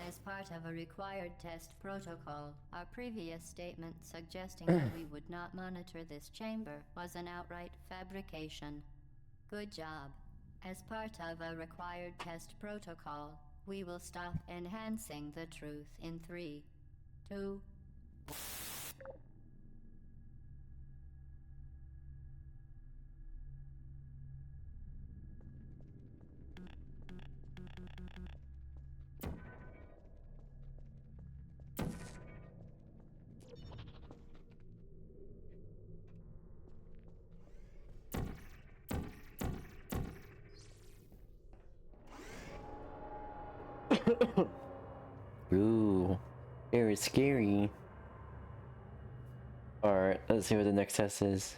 As part of a required test protocol, our previous statement suggesting that we would not monitor this chamber was an outright fabrication. Good job. As part of a required test protocol, we will stop enhancing the truth in 3, 2, Ooh, very scary. Alright, let's see what the next test is.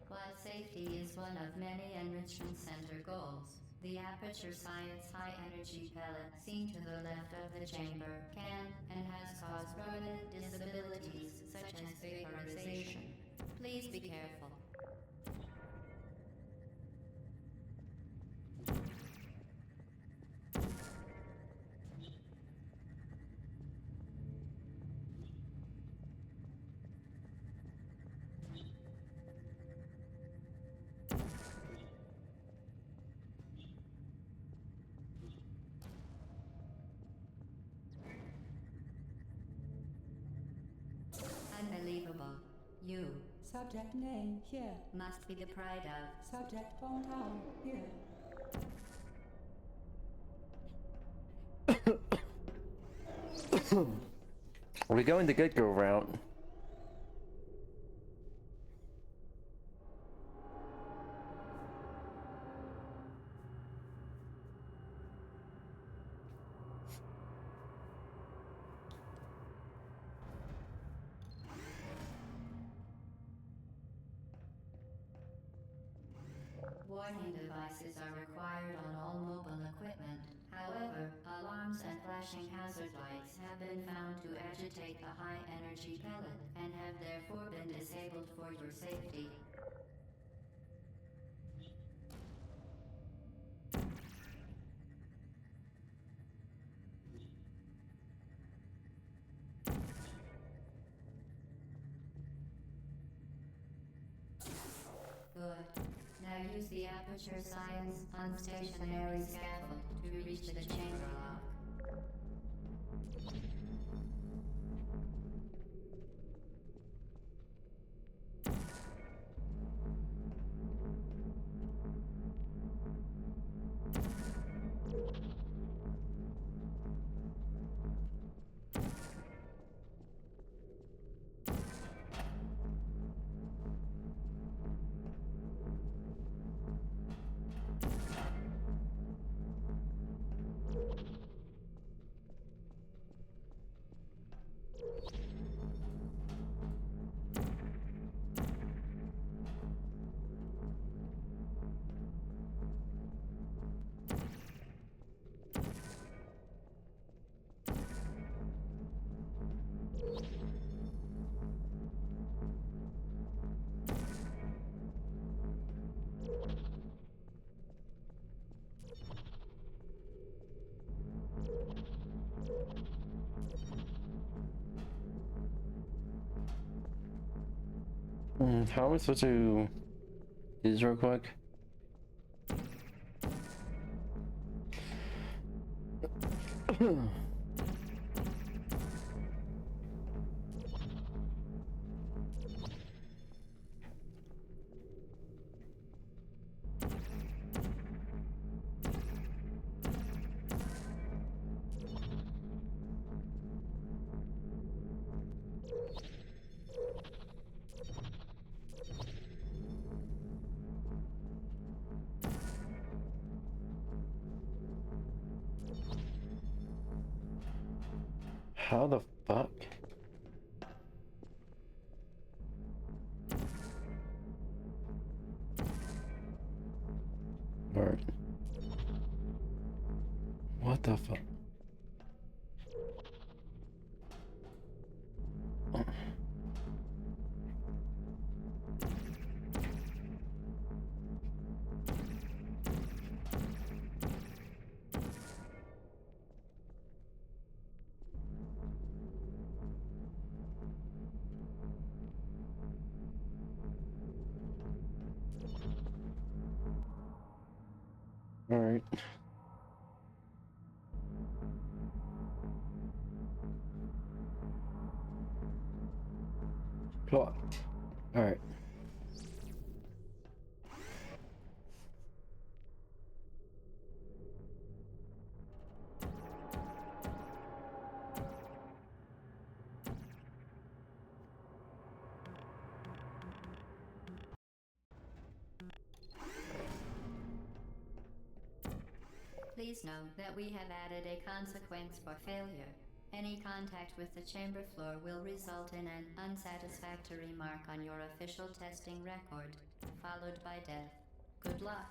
While safety is one of many Enrichment Center goals, the Aperture Science High Energy Pellet seen to the left of the chamber can and has caused permanent disabilities such as vaporization. Please be careful. Unbelievable. You. Subject name here. Must be the pride of. Subject hometown here. Are we going the good girl route? Warning devices are required on all mobile equipment. However, alarms and flashing hazard lights have been found to agitate the high energy pellet and have therefore been disabled for your safety. Good. Now use the Aperture Science unstationary scaffold to reach the chamber lock. How am I supposed to do this real quick? How the fuck? Alright. What the fuck? Alright. Cool. Alright. Please know that we have added a consequence for failure. Any contact with the chamber floor will result in an unsatisfactory mark on your official testing record, followed by death. Good luck.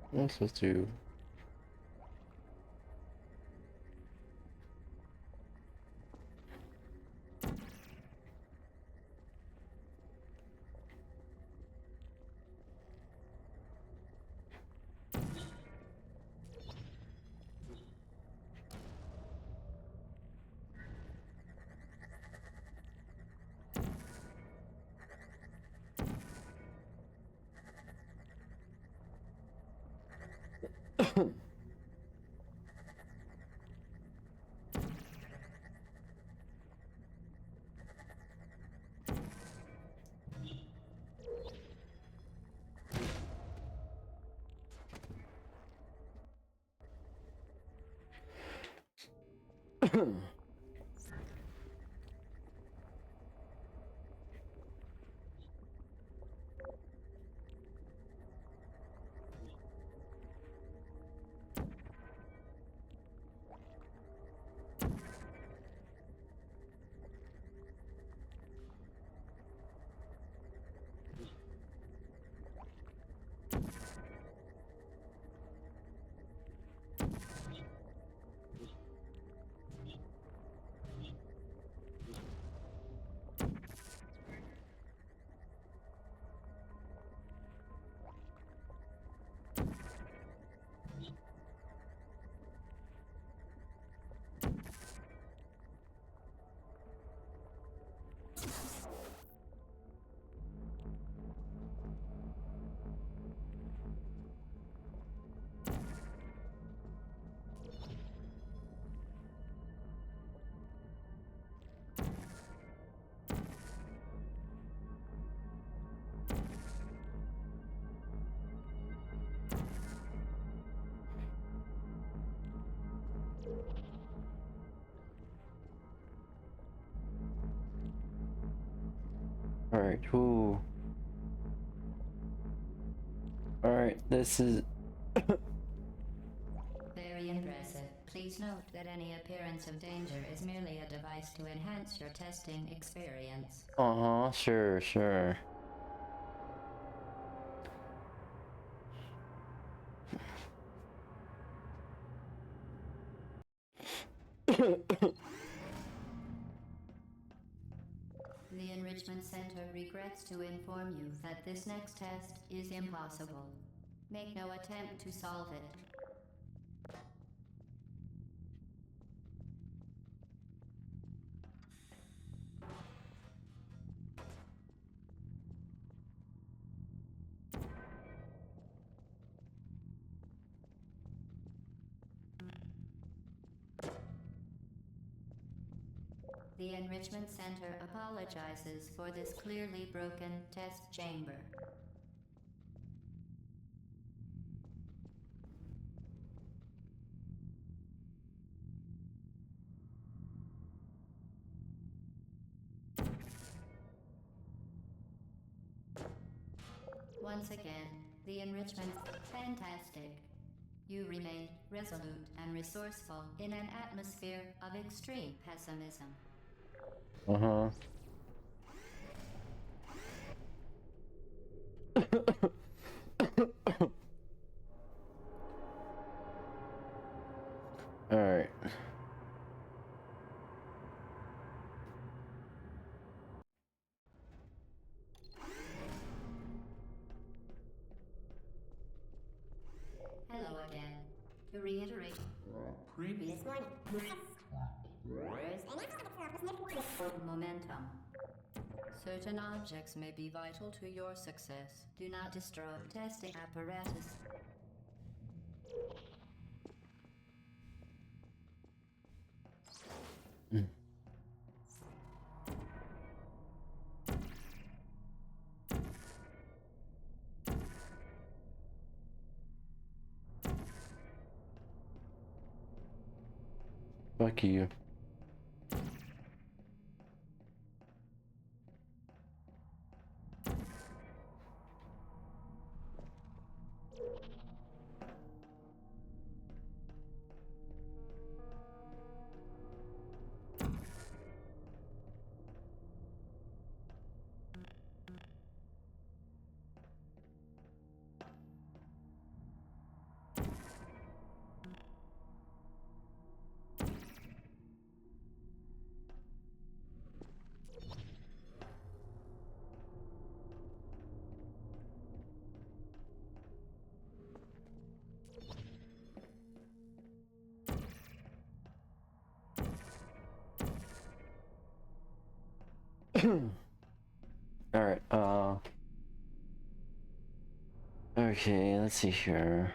What am I supposed to? Alright, whoo. Alright, this is... Very impressive. Please note that any appearance of danger is merely a device to enhance your testing experience. Uh-huh, sure, sure. The Enrichment Center regrets to inform you that this next test is impossible. Make no attempt to solve it. The Enrichment Center apologizes for this clearly broken test chamber. Once again, the enrichment, fantastic. You remain resolute and resourceful in an atmosphere of extreme pessimism. Uh-huh. Alright. Hello again. To reiterate, previous momentum. Certain objects may be vital to your success. Do not disturb testing apparatus. Fuck you. Alright, okay, let's see here.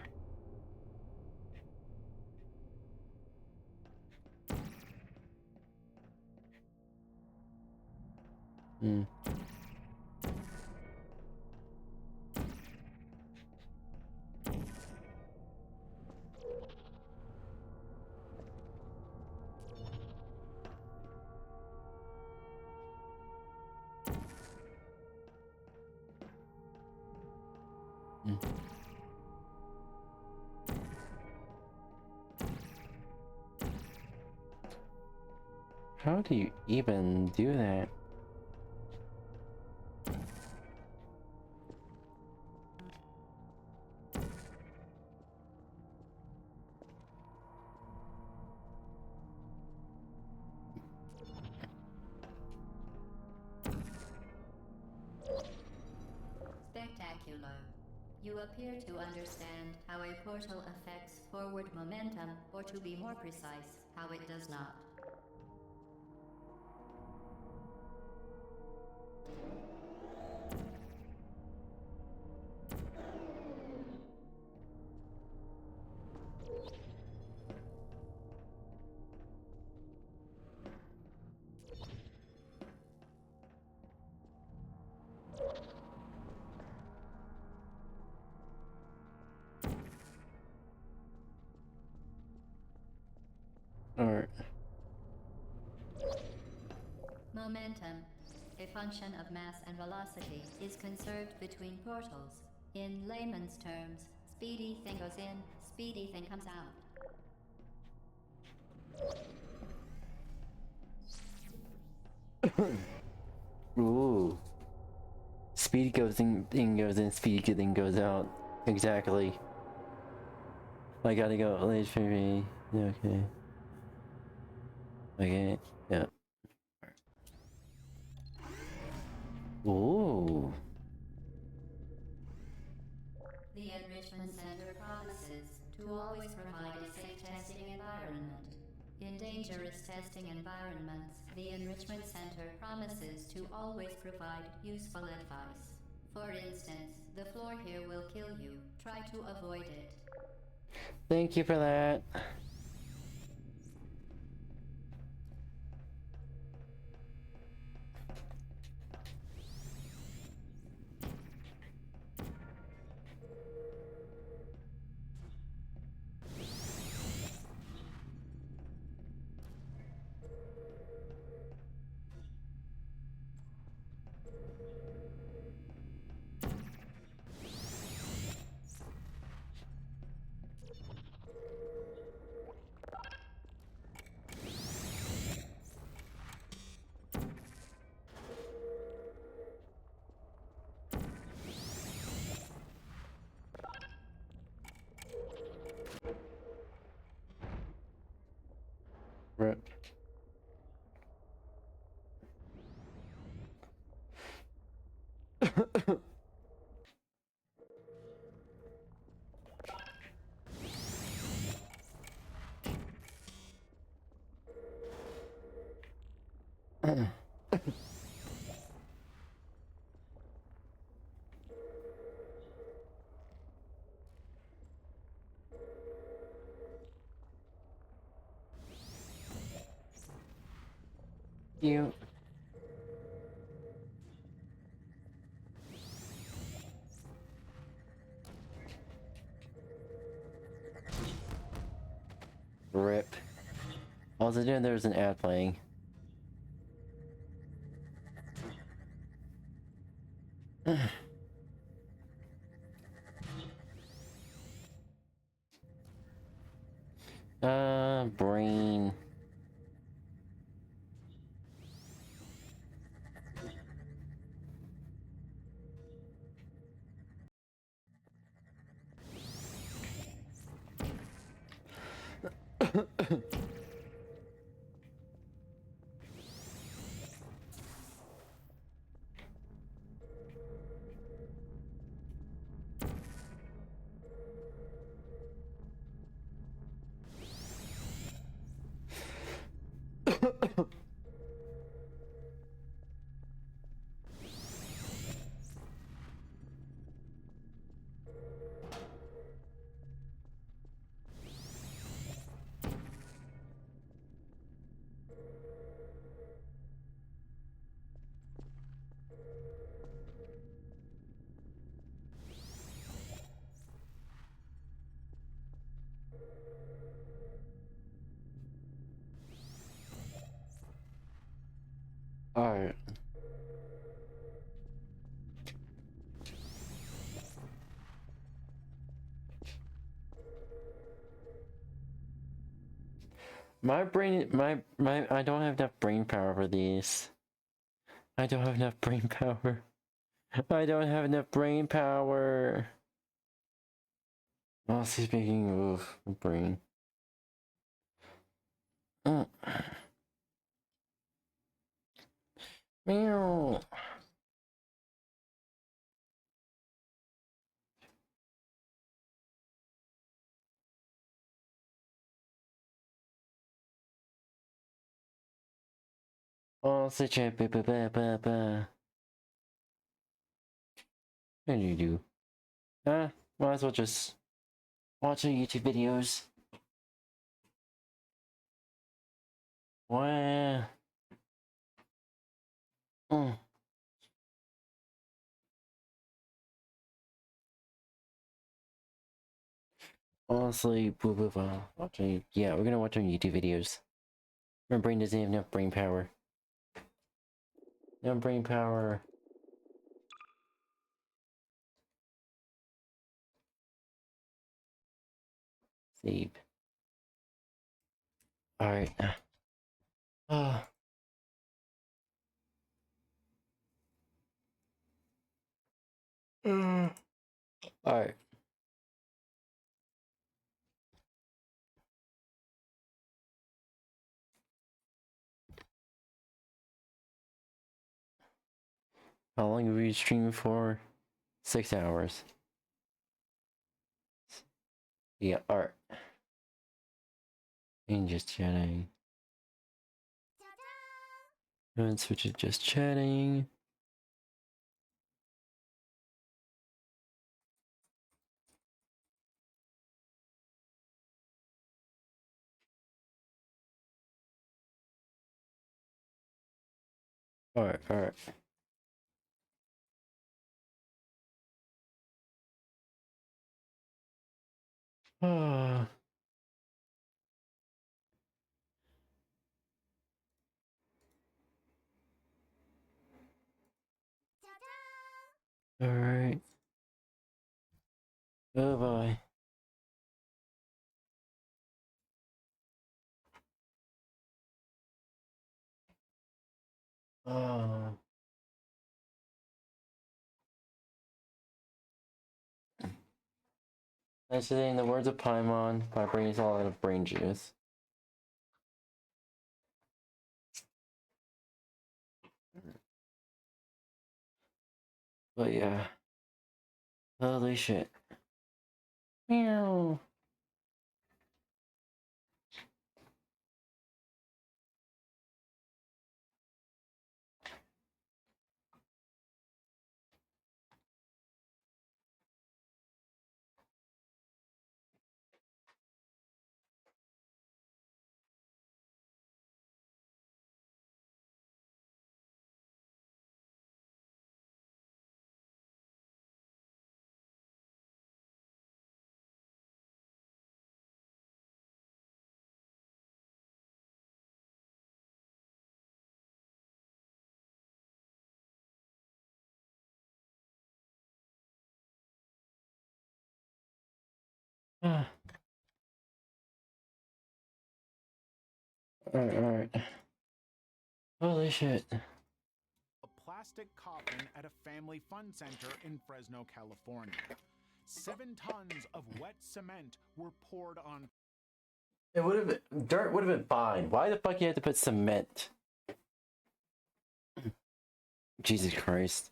How do you even do that? Spectacular. You appear to understand how a portal affects forward momentum, or to be more precise, how it does not. Alright. Momentum, a function of mass and velocity, is conserved between portals. In layman's terms, speedy thing goes in, speedy thing comes out. Ooh. Speedy goes in, thing goes in, speedy thing goes out. Exactly. I gotta go late for me. Okay. Okay, yeah. Ooh. The Enrichment Center promises to always provide a safe testing environment. In dangerous testing environments, the Enrichment Center promises to always provide useful advice. For instance, the floor here will kill you. Try to avoid it. Thank you for that. You. Rip. Also, then there's an ad playing. Brain. Alright. My brain, I don't have enough brain power for these. I don't have enough brain power. I don't have enough brain power. Honestly speaking, oof, brain. Meow. Oh, such a ba. What do you do? Might as well just watch some YouTube videos. Wow. Honestly, watching. Yeah, we're gonna watch on YouTube videos. My brain doesn't have enough brain power. No brain power. Save. Alright. Alright. How long have we streamed for? 6 hours. Yeah, alright. And just chatting. And switch to just chatting. Alright. Alright. Oh boy. Nice today, in the words of Paimon, my brain is all out of brain juice. But yeah. Holy shit. Meow. Alright. Holy shit. A plastic coffin at a family fun center in Fresno, California. 7 tons of wet cement were poured on. It would have been, dirt would have been fine. Why the fuck you have to put cement? Jesus Christ.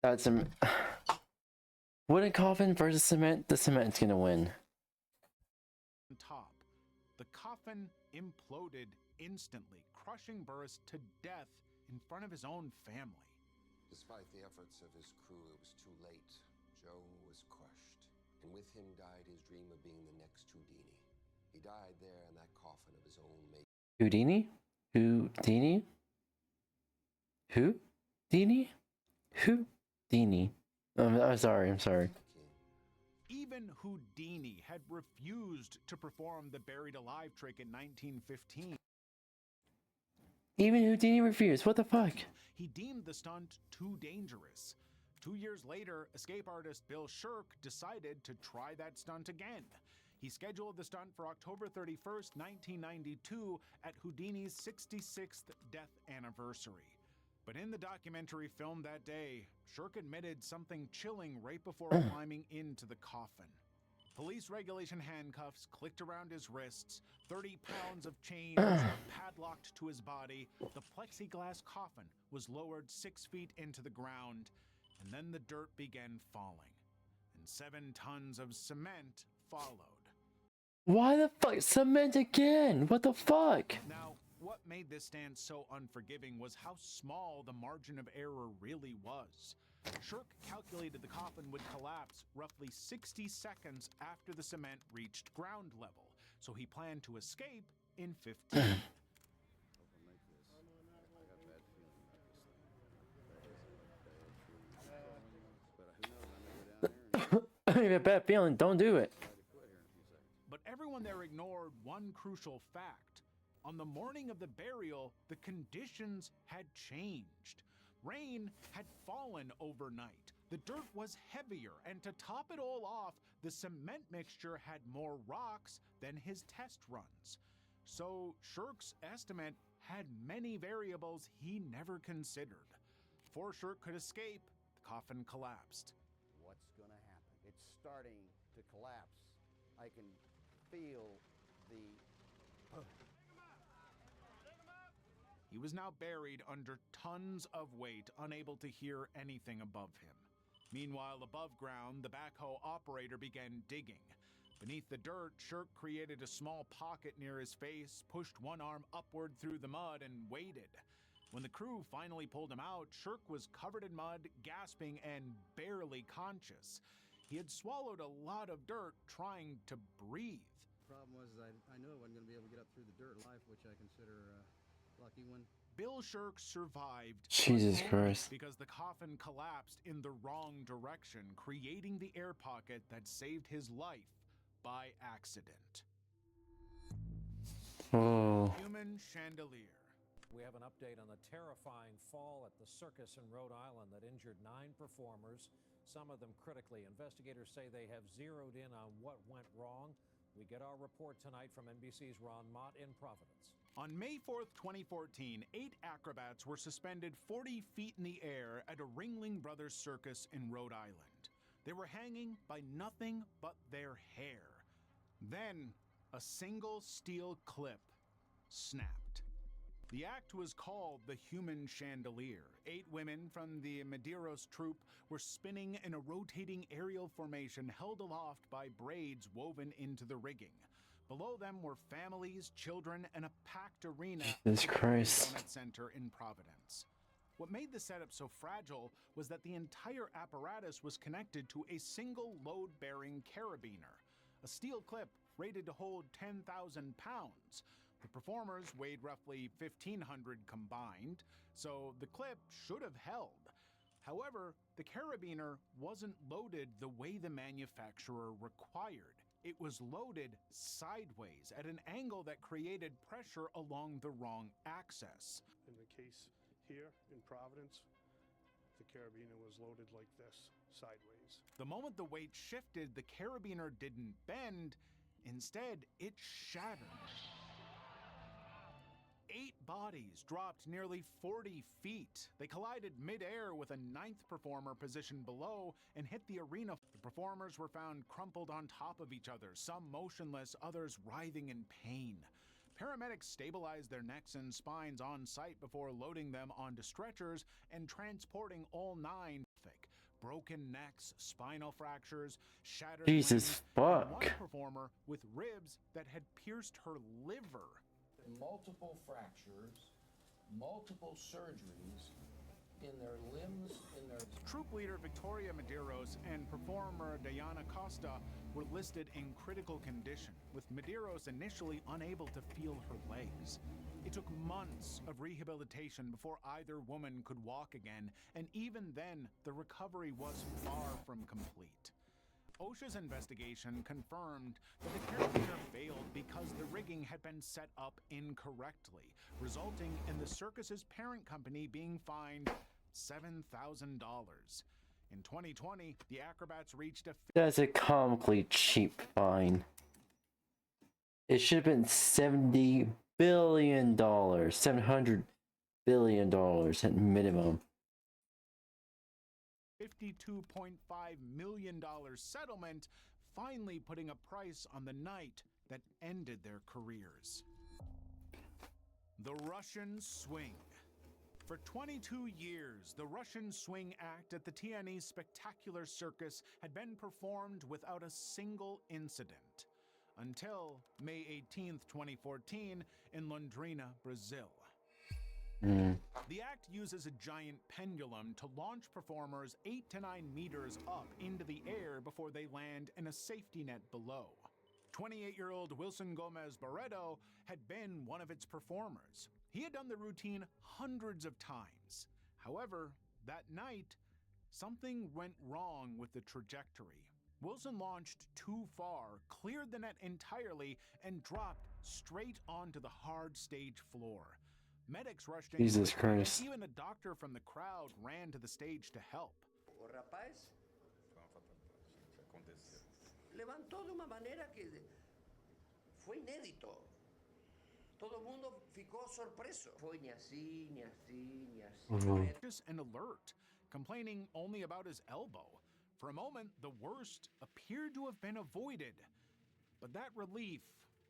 That's some wooden coffin versus cement. The cement's gonna win. Top. The coffin imploded instantly, crushing Burris to death in front of his own family. Despite the efforts of his crew, it was too late. Joe was crushed, and with him died his dream of being the next Houdini. He died there in that coffin of his own making. Houdini? Houdini? Who? Dini? Who? Dini. I'm sorry. Even Houdini had refused to perform the buried alive trick in 1915. Even Houdini refused. What the fuck? He deemed the stunt too dangerous. 2 years later, escape artist Bill Shirk decided to try that stunt again. He scheduled the stunt for October 31st, 1992 at Houdini's 66th death anniversary. But in the documentary filmed that day, Shirk admitted something chilling right before climbing into the coffin. Police regulation handcuffs clicked around his wrists, 30 pounds of chains padlocked to his body, the plexiglass coffin was lowered 6 feet into the ground, and then the dirt began falling, and 7 tons of cement followed. Why the fuck? Cement again? What the fuck? Now, what made this stance so unforgiving was how small the margin of error really was. Shirk calculated the coffin would collapse roughly 60 seconds after the cement reached ground level, so he planned to escape in 15. I have a bad feeling. Don't do it. But everyone there ignored one crucial fact. On the morning of the burial, the conditions had changed. Rain had fallen overnight. The dirt was heavier, and to top it all off, the cement mixture had more rocks than his test runs. So Shirk's estimate had many variables he never considered. Before Shirk could escape, the coffin collapsed. What's gonna happen? It's starting to collapse. I can feel the... He was now buried under tons of weight, unable to hear anything above him. Meanwhile, above ground, the backhoe operator began digging. Beneath the dirt, Shirk created a small pocket near his face, pushed one arm upward through the mud, and waited. When the crew finally pulled him out, Shirk was covered in mud, gasping, and barely conscious. He had swallowed a lot of dirt trying to breathe. The problem was I knew I wasn't going to be able to get up through the dirt alive, which I consider lucky one. Bill Shirk survived. Jesus Christ. Because the coffin collapsed in the wrong direction, creating the air pocket that saved his life by accident. Oh. Human chandelier. We have an update on the terrifying fall at the circus in Rhode Island that injured 9 performers, some of them critically. Investigators say they have zeroed in on what went wrong. We get our report tonight from NBC's Ron Mott in Providence. On May 4th, 2014, 8 acrobats were suspended 40 feet in the air at a Ringling Brothers circus in Rhode Island. They were hanging by nothing but their hair. Then, a single steel clip snapped. The act was called the Human Chandelier. 8 women from the Medeiros troupe were spinning in a rotating aerial formation held aloft by braids woven into the rigging. Below them were families, children, and a packed arena Jesus at the Christ. Donut Center in Providence. What made the setup so fragile was that the entire apparatus was connected to a single load-bearing carabiner, a steel clip rated to hold 10,000 pounds. The performers weighed roughly 1,500 combined, so the clip should have held. However, the carabiner wasn't loaded the way the manufacturer required. It was loaded sideways at an angle that created pressure along the wrong axis. In the case here in Providence, the carabiner was loaded like this, sideways. The moment the weight shifted, the carabiner didn't bend. Instead, it shattered. 8 bodies dropped nearly 40 feet. They collided mid-air with a 9th performer positioned below and hit the arena. The performers were found crumpled on top of each other, some motionless, others writhing in pain. Paramedics stabilized their necks and spines on site before loading them onto stretchers and transporting all 9. Broken necks, spinal fractures, shattered Jesus limbs, and fuck. one performer with ribs that had pierced her liver. Multiple fractures, multiple surgeries in their limbs, in their... Troop leader Victoria Medeiros and performer Diana Costa were listed in critical condition, with Medeiros initially unable to feel her legs. It took months of rehabilitation before either woman could walk again, and even then, the recovery was far from complete. OSHA's investigation confirmed that the carabiner failed because the rigging had been set up incorrectly, resulting in the circus's parent company being fined $7,000. In 2020, the acrobats reached a... That's a comically cheap fine. It should have been $70 billion, $700 billion at minimum. $52.5 million settlement, finally putting a price on the night that ended their careers. The Russian Swing. For 22 years, the Russian Swing Act at the TNE's spectacular circus had been performed without a single incident. Until May 18th, 2014, in Londrina, Brazil. The act uses a giant pendulum to launch performers 8 to 9 meters up into the air before they land in a safety net below. 28-year-old Wilson Gomez Barreto had been one of its performers. He had done the routine hundreds of times. However, that night, something went wrong with the trajectory. Wilson launched too far, cleared the net entirely, and dropped straight onto the hard stage floor. Medics rushed in. Jesus Christ. Even a doctor from the crowd ran to the stage to help. O rapaz levantou de uma maneira que foi inédito. Todo mundo ficou surpreso. Foi ni así, ni así, ni así. And alert, complaining only about his elbow. For a moment, the worst appeared to have been avoided. But that relief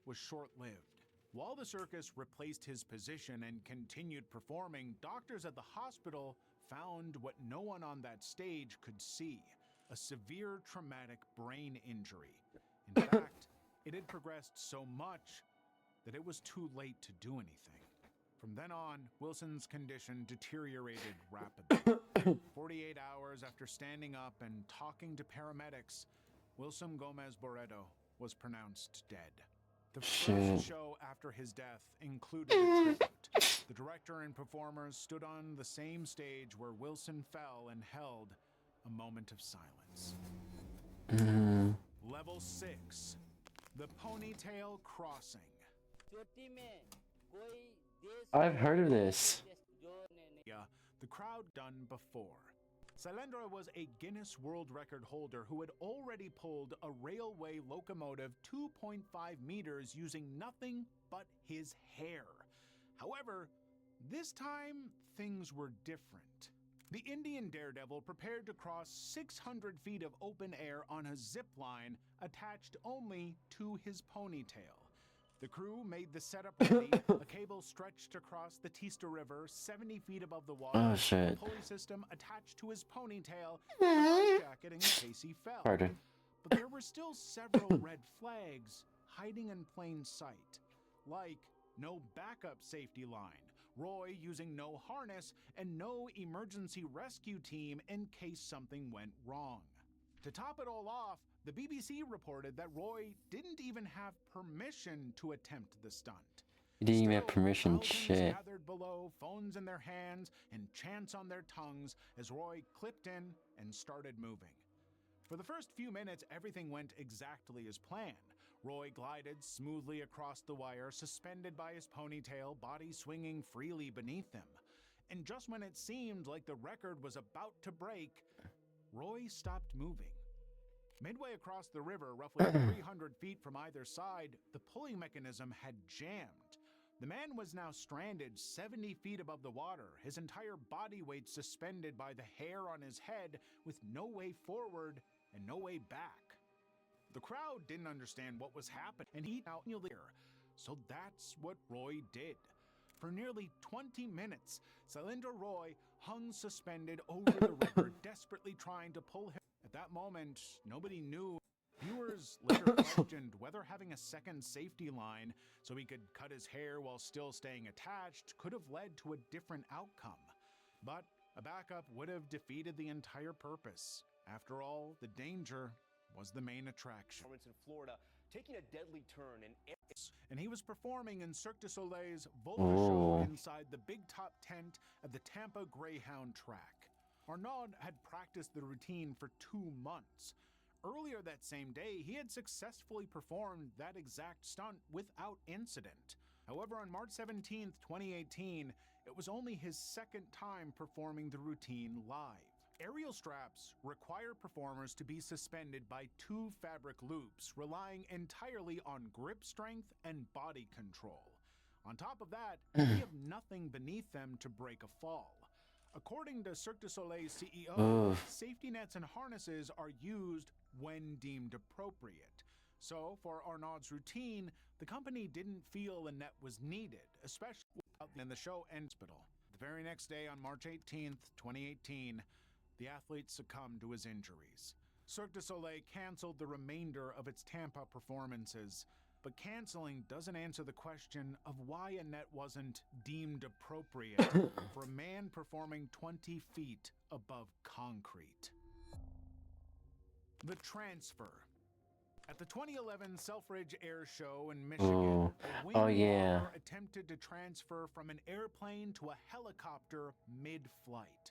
was short-lived. While the circus replaced his position and continued performing, doctors at the hospital found what no one on that stage could see: a severe traumatic brain injury. In fact, it had progressed so much that it was too late to do anything. From then on, Wilson's condition deteriorated rapidly. 48 hours after standing up and talking to paramedics, Wilson Gomez Barreto was pronounced dead. The first show after his death included a tribute. The director and performers stood on the same stage where Wilson fell and held a moment of silence. Level 6, the Ponytail Crossing. I've heard of this. The crowd done before. Sailendra was a Guinness World Record holder who had already pulled a railway locomotive 2.5 meters using nothing but his hair. However, this time things were different. The Indian daredevil prepared to cross 600 feet of open air on a zip line attached only to his ponytail. The crew made the setup ready, a cable stretched across the Teesta River 70 feet above the water, Oh, shit. a pulley system attached to his ponytail, and a life jacket in case he fell. Pardon. But there were still several red flags hiding in plain sight, like no backup safety line, Roy using no harness, and no emergency rescue team in case something went wrong. To top it all off, the BBC reported that Roy didn't even have permission to attempt the stunt. You didn't even have Still, permission, thousands shit. gathered below, phones in their hands and chants on their tongues as Roy clipped in and started moving. For the first few minutes, everything went exactly as planned. Roy glided smoothly across the wire, suspended by his ponytail, body swinging freely beneath him. And just when it seemed like the record was about to break, Roy stopped moving. Midway across the river, roughly 300 feet from either side, the pulley mechanism had jammed. The man was now stranded 70 feet above the water, his entire body weight suspended by the hair on his head, with no way forward and no way back. The crowd didn't understand what was happening, and he now knew there. So that's what Roy did. For nearly 20 minutes, Sailendra Roy hung suspended over the river, desperately trying to pull him. At that moment, nobody knew. Viewers later questioned whether having a second safety line so he could cut his hair while still staying attached could have led to a different outcome. But a backup would have defeated the entire purpose. After all, the danger was the main attraction. In Florida, taking a deadly turn and he was performing in Cirque du Soleil's Volta show inside the big top tent of the Tampa Greyhound track. Arnaud had practiced the routine for 2 months. Earlier that same day, he had successfully performed that exact stunt without incident. However, on March 17, 2018, it was only his second time performing the routine live. Aerial straps require performers to be suspended by 2 fabric loops, relying entirely on grip strength and body control. On top of that, they have nothing beneath them to break a fall. According to Cirque du Soleil's CEO, safety nets and harnesses are used when deemed appropriate. So, for Arnaud's routine, the company didn't feel a net was needed, especially in the show and hospital. The very next day, on March 18, 2018, the athlete succumbed to his injuries. Cirque du Soleil canceled the remainder of its Tampa performances, but canceling doesn't answer the question of why a net wasn't deemed appropriate for a man performing 20 feet above concrete. The transfer. At the 2011 Selfridge Air Show in Michigan, a wing bomber attempted to transfer from an airplane to a helicopter mid-flight.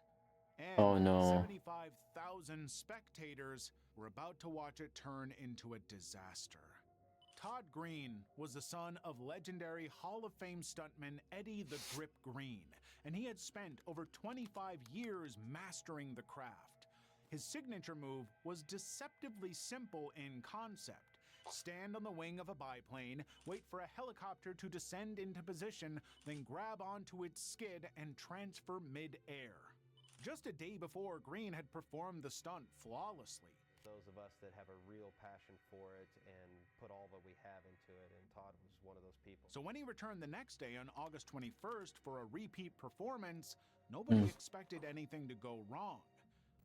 And 75,000 spectators were about to watch it turn into a disaster. Todd Green was the son of legendary Hall of Fame stuntman Eddie the Grip Green, and he had spent over 25 years mastering the craft. His signature move was deceptively simple in concept. Stand on the wing of a biplane, wait for a helicopter to descend into position, then grab onto its skid and transfer mid-air. Just a day before, Green had performed the stunt flawlessly. Those of us that have a real passion for it and put all that we have into it, and Todd was one of those people. So when he returned the next day on August 21st for a repeat performance, nobody expected anything to go wrong.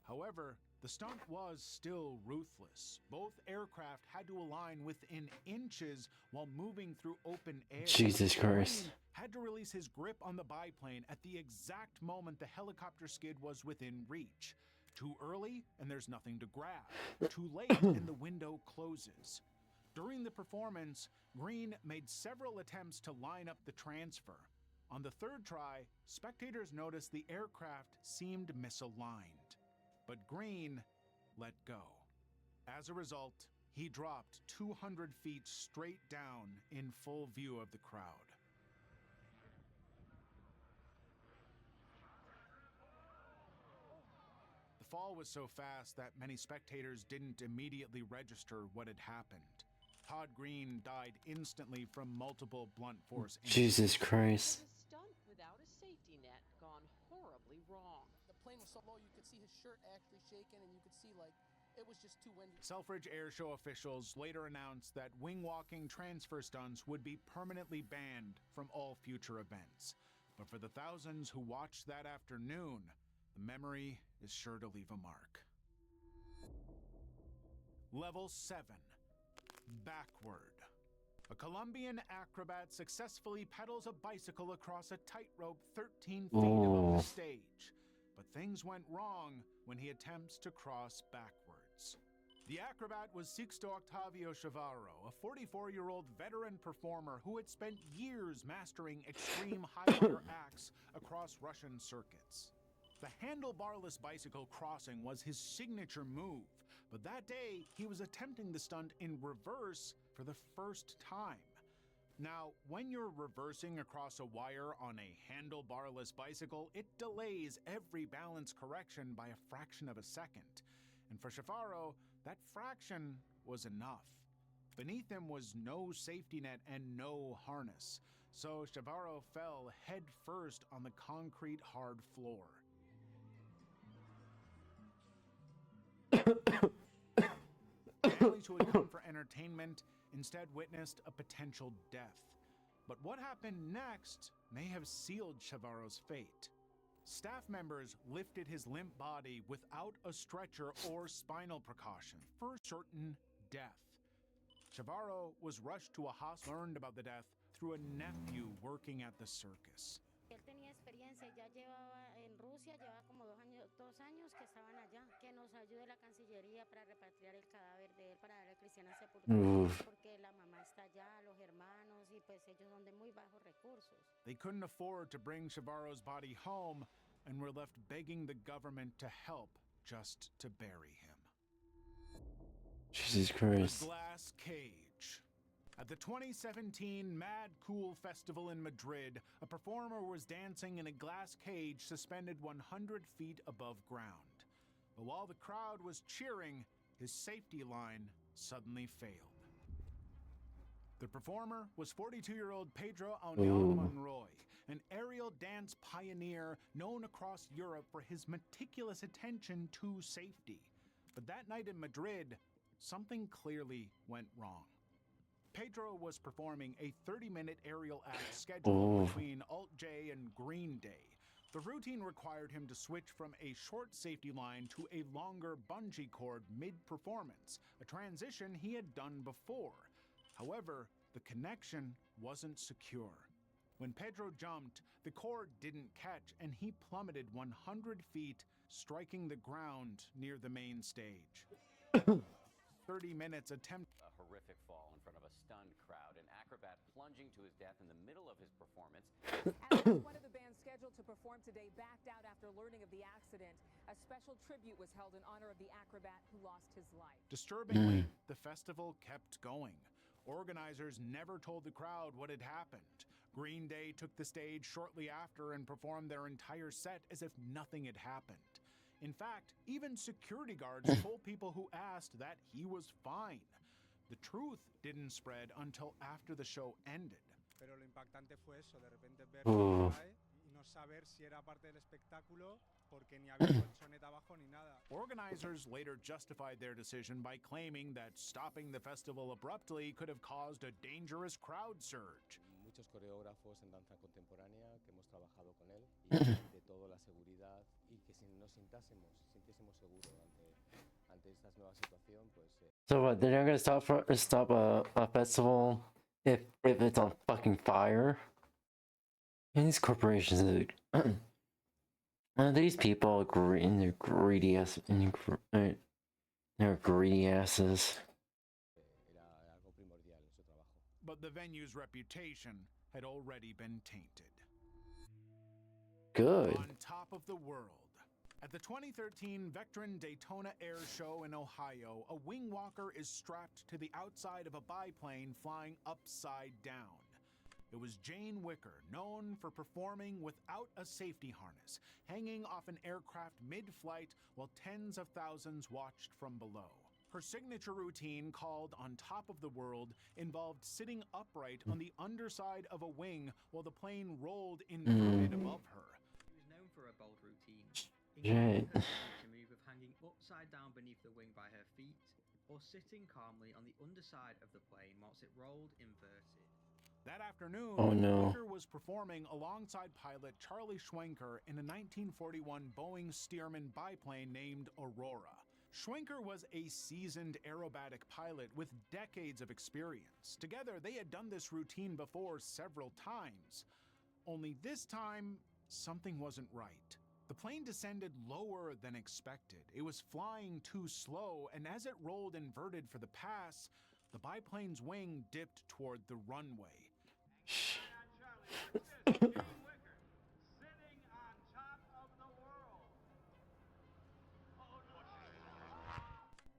However, the stunt was still ruthless. Both aircraft had to align within inches while moving through open air. Jesus Christ. Green had to release his grip on the biplane at the exact moment the helicopter skid was within reach. Too early, and there's nothing to grab. Too late, and the window closes. During the performance, Green made several attempts to line up the transfer. On the third try, spectators noticed the aircraft seemed misaligned. But Green let go. As a result, he dropped 200 feet straight down in full view of the crowd. The fall was so fast that many spectators didn't immediately register what had happened. Todd Green died instantly from multiple blunt force injuries. Jesus Christ. A stunt without a safety net gone horribly wrong. The plane was so low you could see his shirt actually shaking, and you could see like It was just too windy. Selfridge Airshow officials later announced that wing-walking transfer stunts would be permanently banned from all future events. But for the thousands who watched that afternoon, the memory is sure to leave a mark. Level 7. Backward. A Colombian acrobat successfully pedals a bicycle across a tightrope 13 feet above the stage. But things went wrong when he attempts to cross backwards. The acrobat was 𝙂𝙀 𝙂𝙀, a 44-year-old veteran performer who had spent years mastering extreme high-wire acts across Russian circuits. The handlebarless bicycle crossing was his signature move, but that day he was attempting the stunt in reverse for the first time. Now, when you're reversing across a wire on a handlebarless bicycle, it delays every balance correction by a fraction of a second. And for 𝙂𝙀, that fraction was enough. Beneath him was no safety net and no harness, so 𝙂𝙀 fell head first on the concrete hard floor. Families who had come for entertainment instead witnessed a potential death. But what happened next may have sealed 𝙂𝙀's fate. Staff members lifted his limp body without a stretcher or spinal precaution for certain death. 𝙂𝙀 was rushed to a hospital, learned about the death through a nephew working at the circus. Él tenía experiencia, ya llevaba en Rusia, llevaba como 2 años que estaban allá, que nos ayude la Cancillería para repatriar el cadáver de él, para darle cristiana sepultura, porque la mamá está allá, los hermanos, y pues ellos son de muy bajos recursos. They couldn't afford to bring 𝙂𝙀's body home and were left begging the government to help just to bury him. Jesus Christ. The Glass Cage. At the 2017 Mad Cool Festival in Madrid, a performer was dancing in a glass cage suspended 100 feet above ground. But while the crowd was cheering, his safety line suddenly failed. The performer was 42-year-old Pedro Auñón Monroy, an aerial dance pioneer known across Europe for his meticulous attention to safety. But that night in Madrid, something clearly went wrong. Pedro was performing a 30-minute aerial act scheduled between 𝙂𝙀 and Green Day. The routine required him to switch from a short safety line to a longer bungee cord mid-performance, a transition he had done before. However, the connection wasn't secure. When Pedro jumped, the cord didn't catch and he plummeted 100 feet, striking the ground near the main stage. 30 minutes attempt. A horrific fall in front of a stunned crowd, an acrobat plunging to his death in the middle of his performance. One of the bands scheduled to perform today backed out after learning of the accident. A special tribute was held in honor of the acrobat who lost his life. Disturbingly, the festival kept going. Organizers never told the crowd what had happened. Green Day took the stage shortly after and performed their entire set as if nothing had happened. In fact, even security guards told people who asked that he was fine. The truth didn't spread until after the show ended. Pero lo impactante fue eso, de repente ver que cae y no saber si era parte del espectáculo porque ni había colchoneta abajo ni nada. Organizers later justified their decision by claiming that stopping the festival abruptly could have caused a dangerous crowd surge. Muchos coreógrafos en danza contemporánea que hemos trabajado con él y de toda la seguridad y que si nos sintiésemos seguros ante esta nueva situación, pues. So what? They're not gonna stop a festival if it's on fucking fire? And these corporations, dude. These people and they're greedy ass and they're greedy asses. But the venue's reputation had already been tainted. Good. On top of the world. At the 2013 Vectron Daytona Air Show in Ohio, a wing walker is strapped to the outside of a biplane flying upside down. It was Jane Wicker, known for performing without a safety harness, hanging off an aircraft mid-flight while tens of thousands watched from below. Her signature routine, called On Top of the World, involved sitting upright on the underside of a wing while the plane rolled inverted above her. He was known for a bold routine. Right. To move of hanging upside upside down beneath the wing by her feet, or sitting calmly on the underside of the plane whilst it rolled inverted. That afternoon, Oh, no. Wicker was performing alongside pilot Charlie Schwenker in a 1941 Boeing Stearman biplane named Aurora. Schwenker was a seasoned aerobatic pilot with decades of experience. Together, they had done this routine before several times. Only this time, something wasn't right. The plane descended lower than expected. It was flying too slow, and as it rolled inverted for the pass, the biplane's wing dipped toward the runway.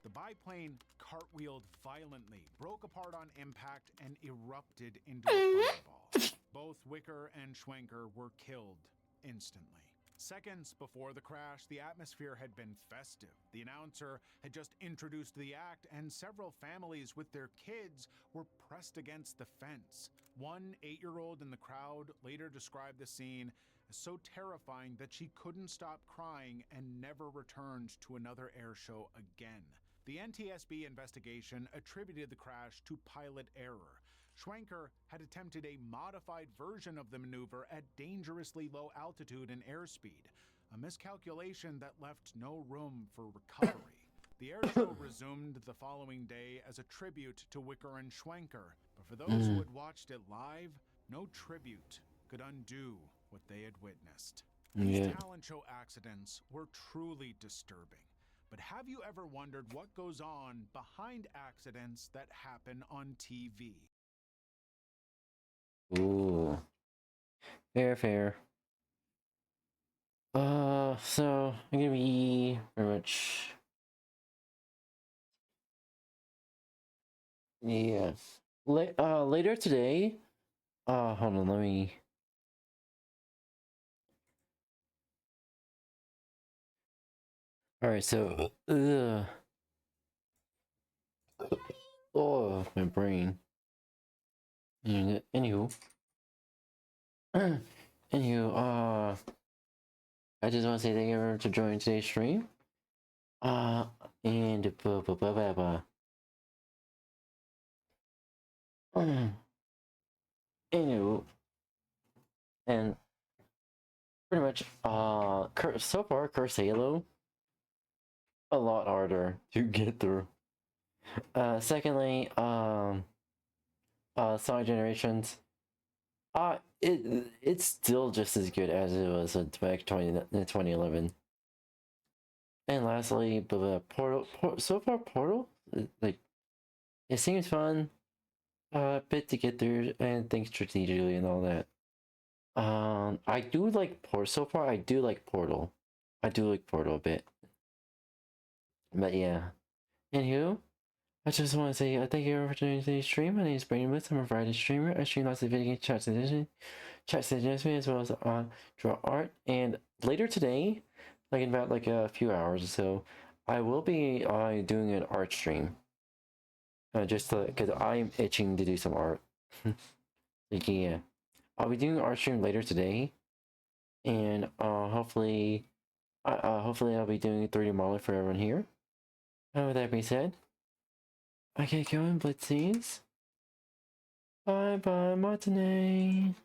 The biplane cartwheeled violently, broke apart on impact, and erupted into a fireball. Both Wicker and Schwenker were killed instantly. Seconds before the crash, the atmosphere had been festive. The announcer had just introduced the act, and several families with their kids were pressed against the fence. One 8-year-old in the crowd later described the scene as so terrifying that she couldn't stop crying and never returned to another air show again. The NTSB investigation attributed the crash to pilot error. Schwenker had attempted a modified version of the maneuver at dangerously low altitude and airspeed, a miscalculation that left no room for recovery. The air show resumed the following day as a tribute to Wicker and Schwenker, but for those who had watched it live, no tribute could undo what they had witnessed. These talent show accidents were truly disturbing. But have you ever wondered what goes on behind accidents that happen on TV? Ooh. Fair. So I'm gonna be very much. Yeah. Later today. Hold on, let me. Alright, so. Oh, my brain. Anywho. I just want to say thank you everyone for joining today's stream. And anywho, and pretty much so far Curse Halo a lot harder to get through. Secondly, Sonic Generations, it's still just as good as it was back in 2011. And lastly, Portal. So far, Portal, like, it seems fun, bit to get through and think strategically and all that. I do like Portal. So far, I do like Portal. I do like Portal a bit. But yeah. Anywho, I just want to say thank you for joining today's stream. My name is Brandon Woods. I'm a variety streamer. I stream lots of video game chat suggestions, as well as draw art. And later today, like in about like a few hours or so, I will be doing an art stream. Just because I'm itching to do some art. Like, yeah, I'll be doing an art stream later today, and hopefully I'll be doing a 3D model for everyone here. With that being said, I get going, Blitzies. Bye, Martine.